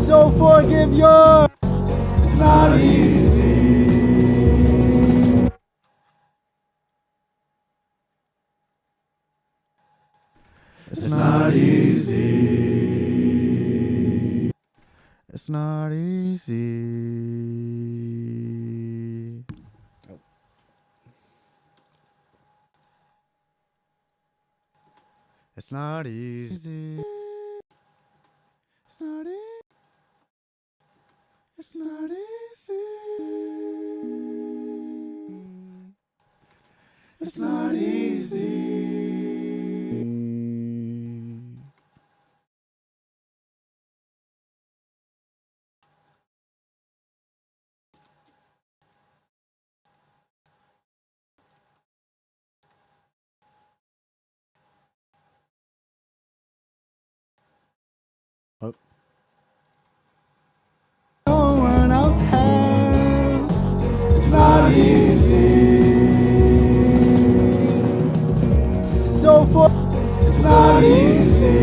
So forgive your. It's not easy. It's not easy. It's not easy. It's not easy. It's not easy. It's not easy. It's not easy. Oh, No one else has. It's not easy. So for. It's not easy.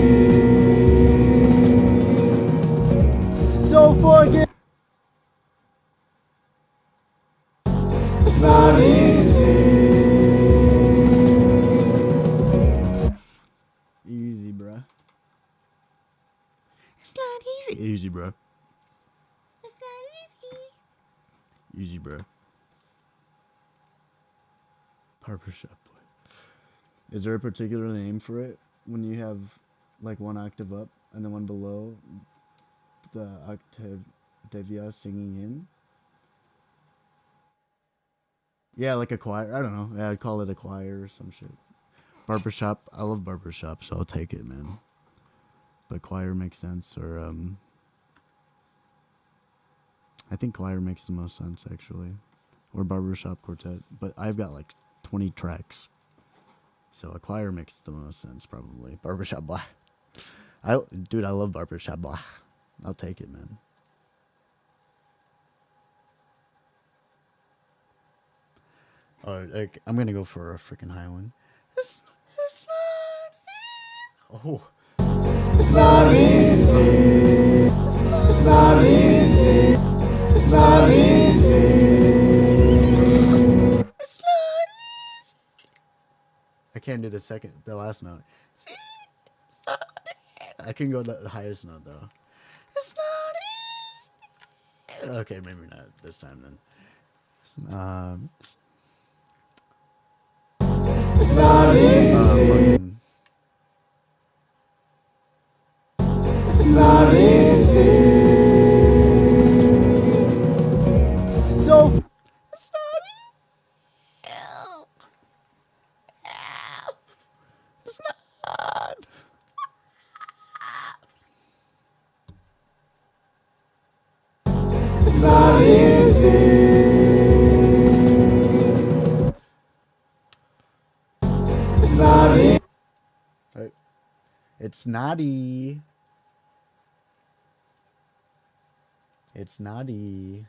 So forgive. It's not easy. easy, bruh. It's not easy. Easy, bruh. It's not easy. Easy, bruh. Barbershop boy. Is there a particular name for it when you have like one octave up and then one below the octavia singing in? Yeah, like a choir. I don't know. Yeah, I'd call it a choir or some shit. Barbershop. I love barbershop, so I'll take it, man. But choir makes sense, or I think choir makes the most sense actually, or barbershop quartet. But I've got like 20 tracks, so a choir makes the most sense probably. Barbershop blah. Dude, I love barbershop blah. I'll take it, man. Alright, I'm gonna go for a freaking high one. It's not. Oh. It's not easy. It's not easy. It's not easy. It's not easy. I can't do the last note. See? It's not easy. I can go the highest note though. It's not easy. Okay, maybe not this time then. It's not easy. Fucking, It's not easy. So it's not It's not. it's not easy. It's not easy. Right. It's naughty. It's naughty.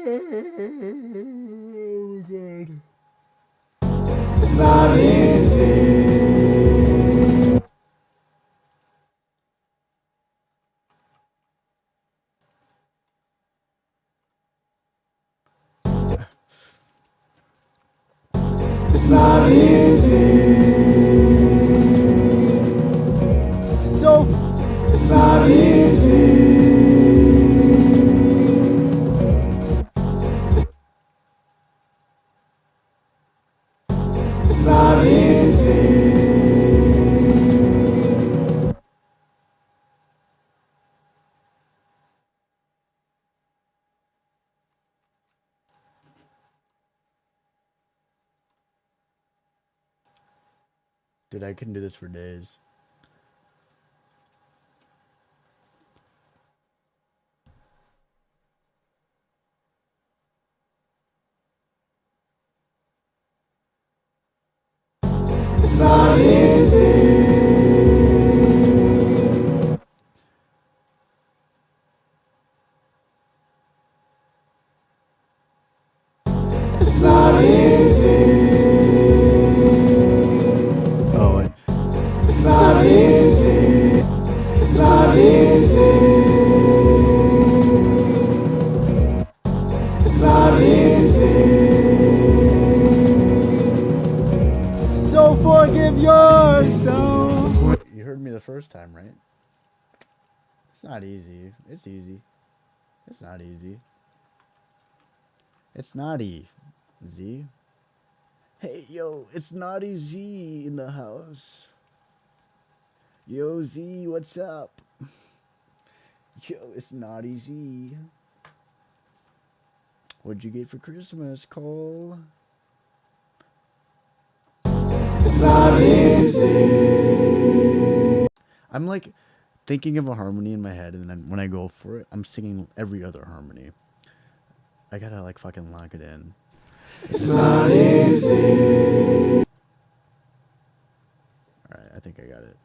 It's not easy. It's not easy. So it's not easy. It's not easy. Dude, I can do this for days. It's not easy. It's not easy. Oh, wait. It's not easy. It's not easy. It's not easy. So forgive yourself. You heard me the first time, right? It's not easy. It's easy. It's not easy. It's naughty. Z. Hey, yo, it's Naughty Z in the house. Yo, Z, what's up? Yo, it's Naughty Z. What'd you get for Christmas, Cole? It's not easy. I'm like thinking of a harmony in my head, and then when I go for it, I'm singing every other harmony. I gotta like fucking lock it in. It's not easy. Alright, I think I got it.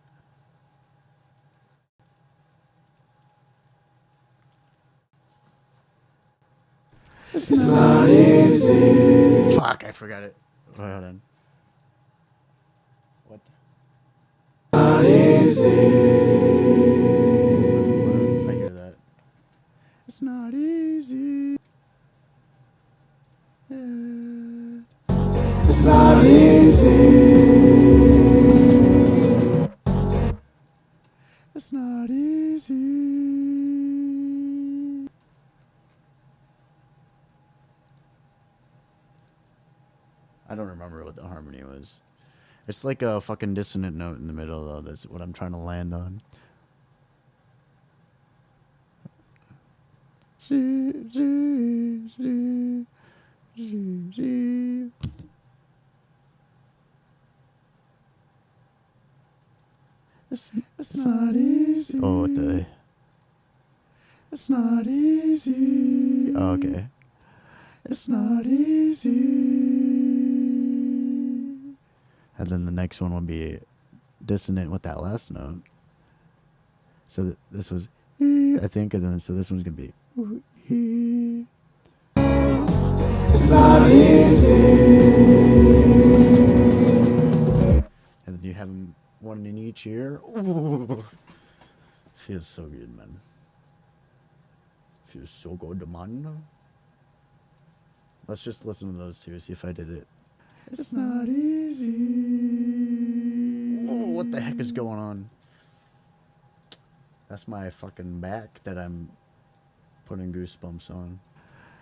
It's not easy. Fuck, I forgot it. Wait, hold on. What? Not easy. I hear that. It's not easy. Yeah. It's not easy. It's not easy. I don't remember what the harmony was. It's like a fucking dissonant note in the middle, though. That's what I'm trying to land on. G, G, G, G, G. It's not easy. Oh, what the? It's not easy. Oh, okay. It's not easy. And then the next one will be dissonant with that last note. So this was, I think, and then so this one's gonna be. It's not easy. And then you have them one in each ear. Ooh. Feels so good, man. Feels so good, man. Let's just listen to those two, see if I did it. It's not easy. Whoa, what the heck is going on? That's my fucking back that I'm putting goosebumps on.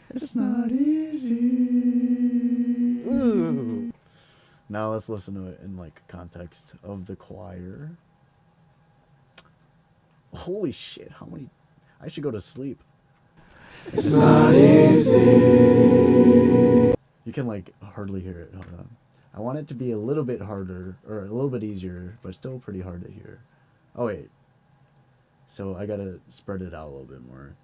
It's not easy. Ooh. Now let's listen to it in like context of the choir. Holy shit, how many? I should go to sleep. It's not easy. You can like hardly hear it. Hold on. I want it to be a little bit harder or a little bit easier, but still pretty hard to hear. Oh wait. So I gotta spread it out a little bit more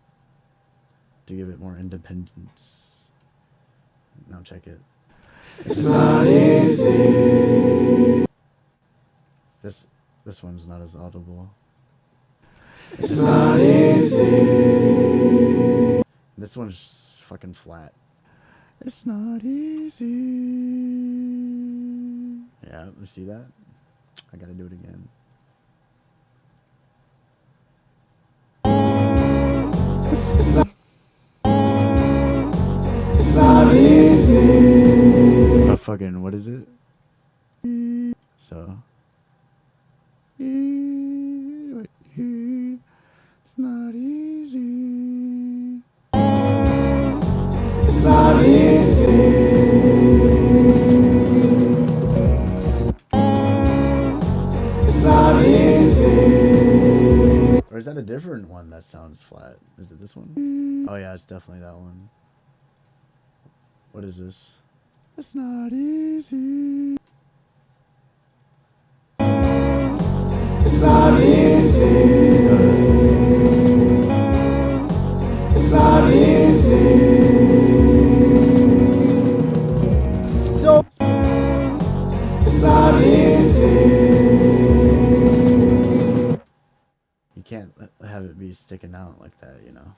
to give it more independence. Now check it. It's not easy. This one's not as audible. It's not easy. This one's fucking flat. It's not easy. Yeah, you see that? I gotta do it again. It's not easy. But fucking, what is it? So. It's not easy. It's not easy. It's not easy. Or is that a different one that sounds flat? Is it this one? Oh yeah, it's definitely that one. What is this? It's not easy. It's not easy. It's not easy. So it's not easy. You can't have it be sticking out like that, you know.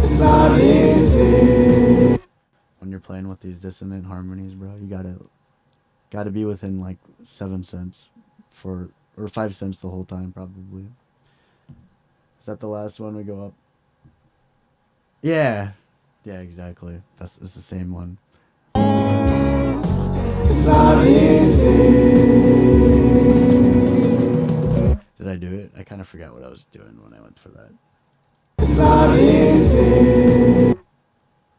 It's not easy. When you're playing with these dissonant harmonies, bro, you gotta be within like 7 cents or 5 cents the whole time, probably. Is that the last one we go up? Yeah, exactly. It's the same one. It's not easy. Did I do it? I kind of forgot what I was doing when I went for that. It's not easy.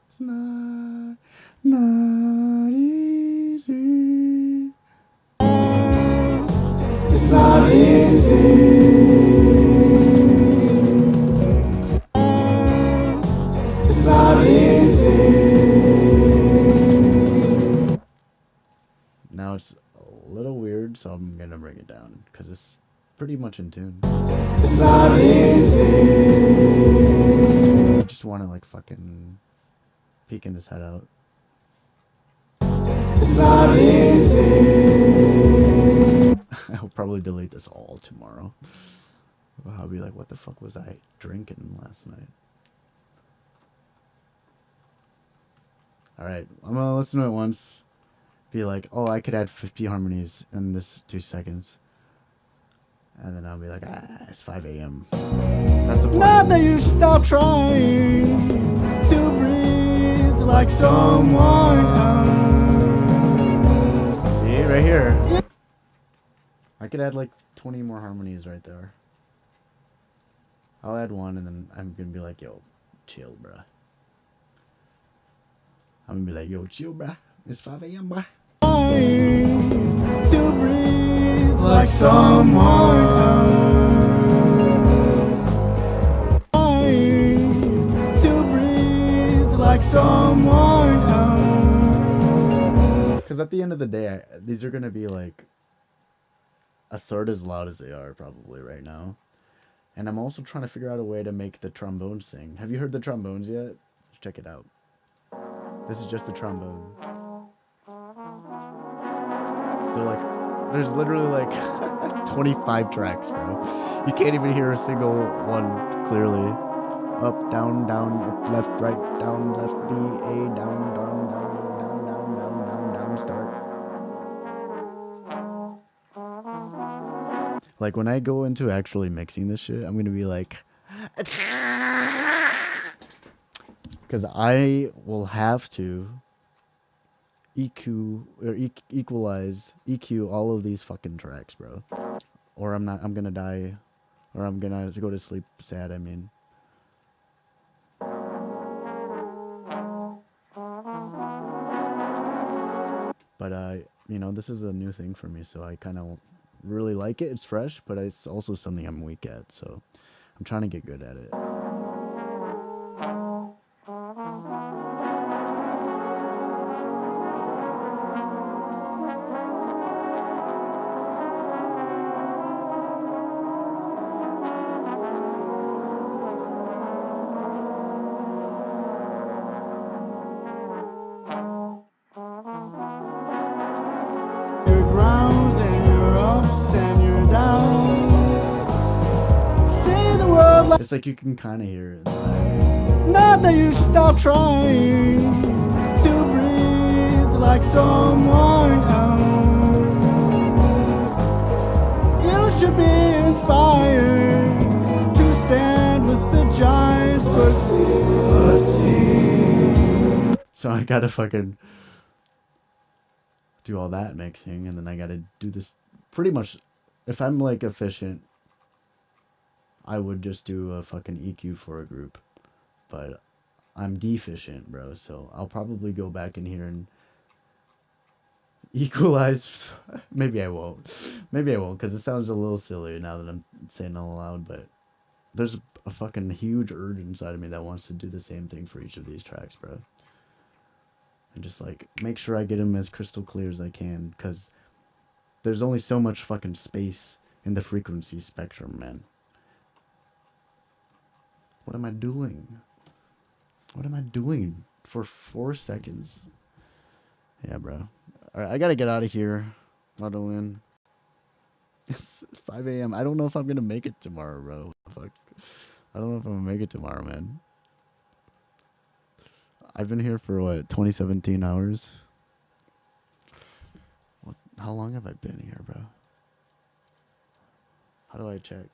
It's not easy. It's not easy. It's not easy. Now it's a little weird, so I'm gonna bring it down because it's pretty much in tune. It's not easy. I just want to like fucking peeking his head out. It's not easy. I'll probably delete this all tomorrow. I'll be like, what the fuck was I drinking last night? Alright, I'm gonna listen to it once. Be like, oh, I could add 50 harmonies in this 2 seconds. And then I'll be like, it's 5 a.m. That's the point. Not that you should stop trying to breathe like someone else. See, right here. I could add like 20 more harmonies right there. I'll add one and then I'm gonna be like, yo, chill, bruh. I'm gonna be like, yo, chill, bruh. It's 5 a.m., bruh. To breathe like someone else. To breathe like someone else. Because at the end of the day, these are gonna be like a third as loud as they are probably right now. And I'm also trying to figure out a way to make the trombones sing. Have you heard the trombones yet? Check it out. This is just the trombone. They're like, there's literally like 25 tracks, bro. You can't even hear a single one clearly. Up, down, up, left, right, down, left, B, A, down, start. Like when I go into actually mixing this shit, I'm gonna be like, because I will have to EQ or EQ all of these fucking tracks, bro. Or I'm gonna die, or I'm gonna go to sleep sad, I mean. But you know, this is a new thing for me, so I kind of really like it. It's fresh, but it's also something I'm weak at, so I'm trying to get good at it. It's like you can kind of hear it inside. Not that you should stop trying to breathe like someone else. You should be inspired to stand with the giants, but see. So I gotta fucking do all that mixing, and then I gotta do this pretty much. If I'm like efficient, I would just do a fucking EQ for a group, but I'm deficient, bro, so I'll probably go back in here and equalize. Maybe I won't, because it sounds a little silly now that I'm saying it aloud, but there's a fucking huge urge inside of me that wants to do the same thing for each of these tracks, bro. And just like make sure I get them as crystal clear as I can, because there's only so much fucking space in the frequency spectrum, man. What am I doing? What am I doing for 4 seconds? Yeah, bro. Alright, I gotta get out of here. Huddle in. It's 5 a.m. I don't know if I'm gonna make it tomorrow, bro. Fuck. I don't know if I'm gonna make it tomorrow, man. I've been here for what, 17 hours? What? How long have I been here, bro? How do I check?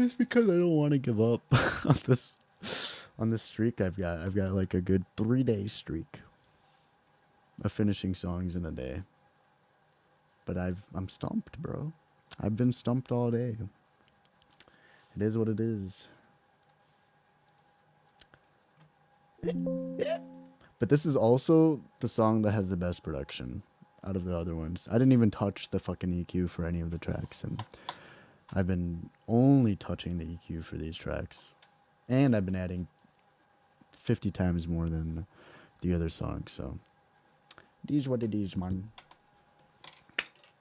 It's because I don't want to give up on this streak I've got. I've got like a good 3-day streak of finishing songs in a day. But I'm stumped, bro. I've been stumped all day. It is what it is. But this is also the song that has the best production out of the other ones. I didn't even touch the fucking EQ for any of the tracks, and I've been only touching the EQ for these tracks. And I've been adding 50 times more than the other songs, so these what it is, man.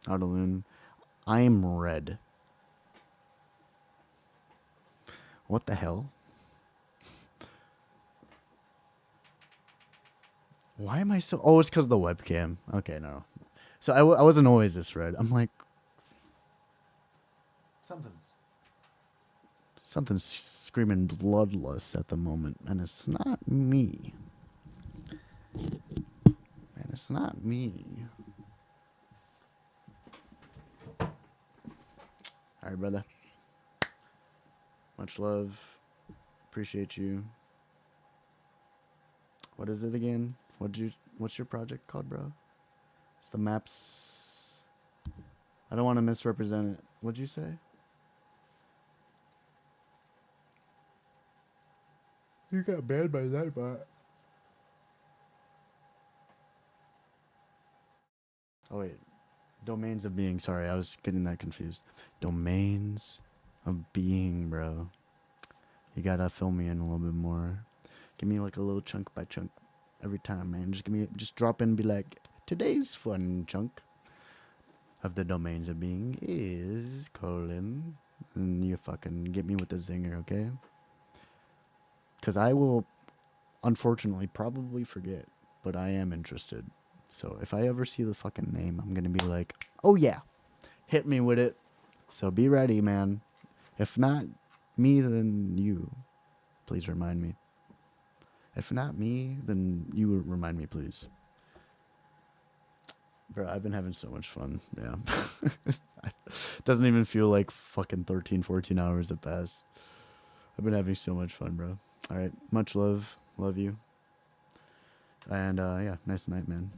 Autoloon. I am red. What the hell? Why am I so... Oh, it's because of the webcam. Okay, no. So I wasn't always this red. I'm like... Something's screaming bloodlust at the moment. And it's not me. Man, it's not me. Alright, brother. Much love. Appreciate you. What is it again? What's your project called, bro? It's the maps. I don't want to misrepresent it. What'd you say? You got banned by that bot. Oh wait. Domains of Being. Sorry, I was getting that confused. Domains of Being, bro. You gotta fill me in a little bit more. Give me like a little chunk by chunk every time, man. Just drop in and be like, today's fun chunk of the Domains of Being is colon. And you fucking get me with the zinger, okay? Because I will, unfortunately, probably forget. But I am interested. So if I ever see the fucking name, I'm gonna be like, oh yeah, hit me with it. So be ready, man. If not me, then you. Please remind me. If not me, then you remind me, please. Bro, I've been having so much fun. Yeah. It doesn't even feel like fucking 13, 14 hours have passed. I've been having so much fun, bro. All right. Much love. Love you. And, yeah, nice night, man.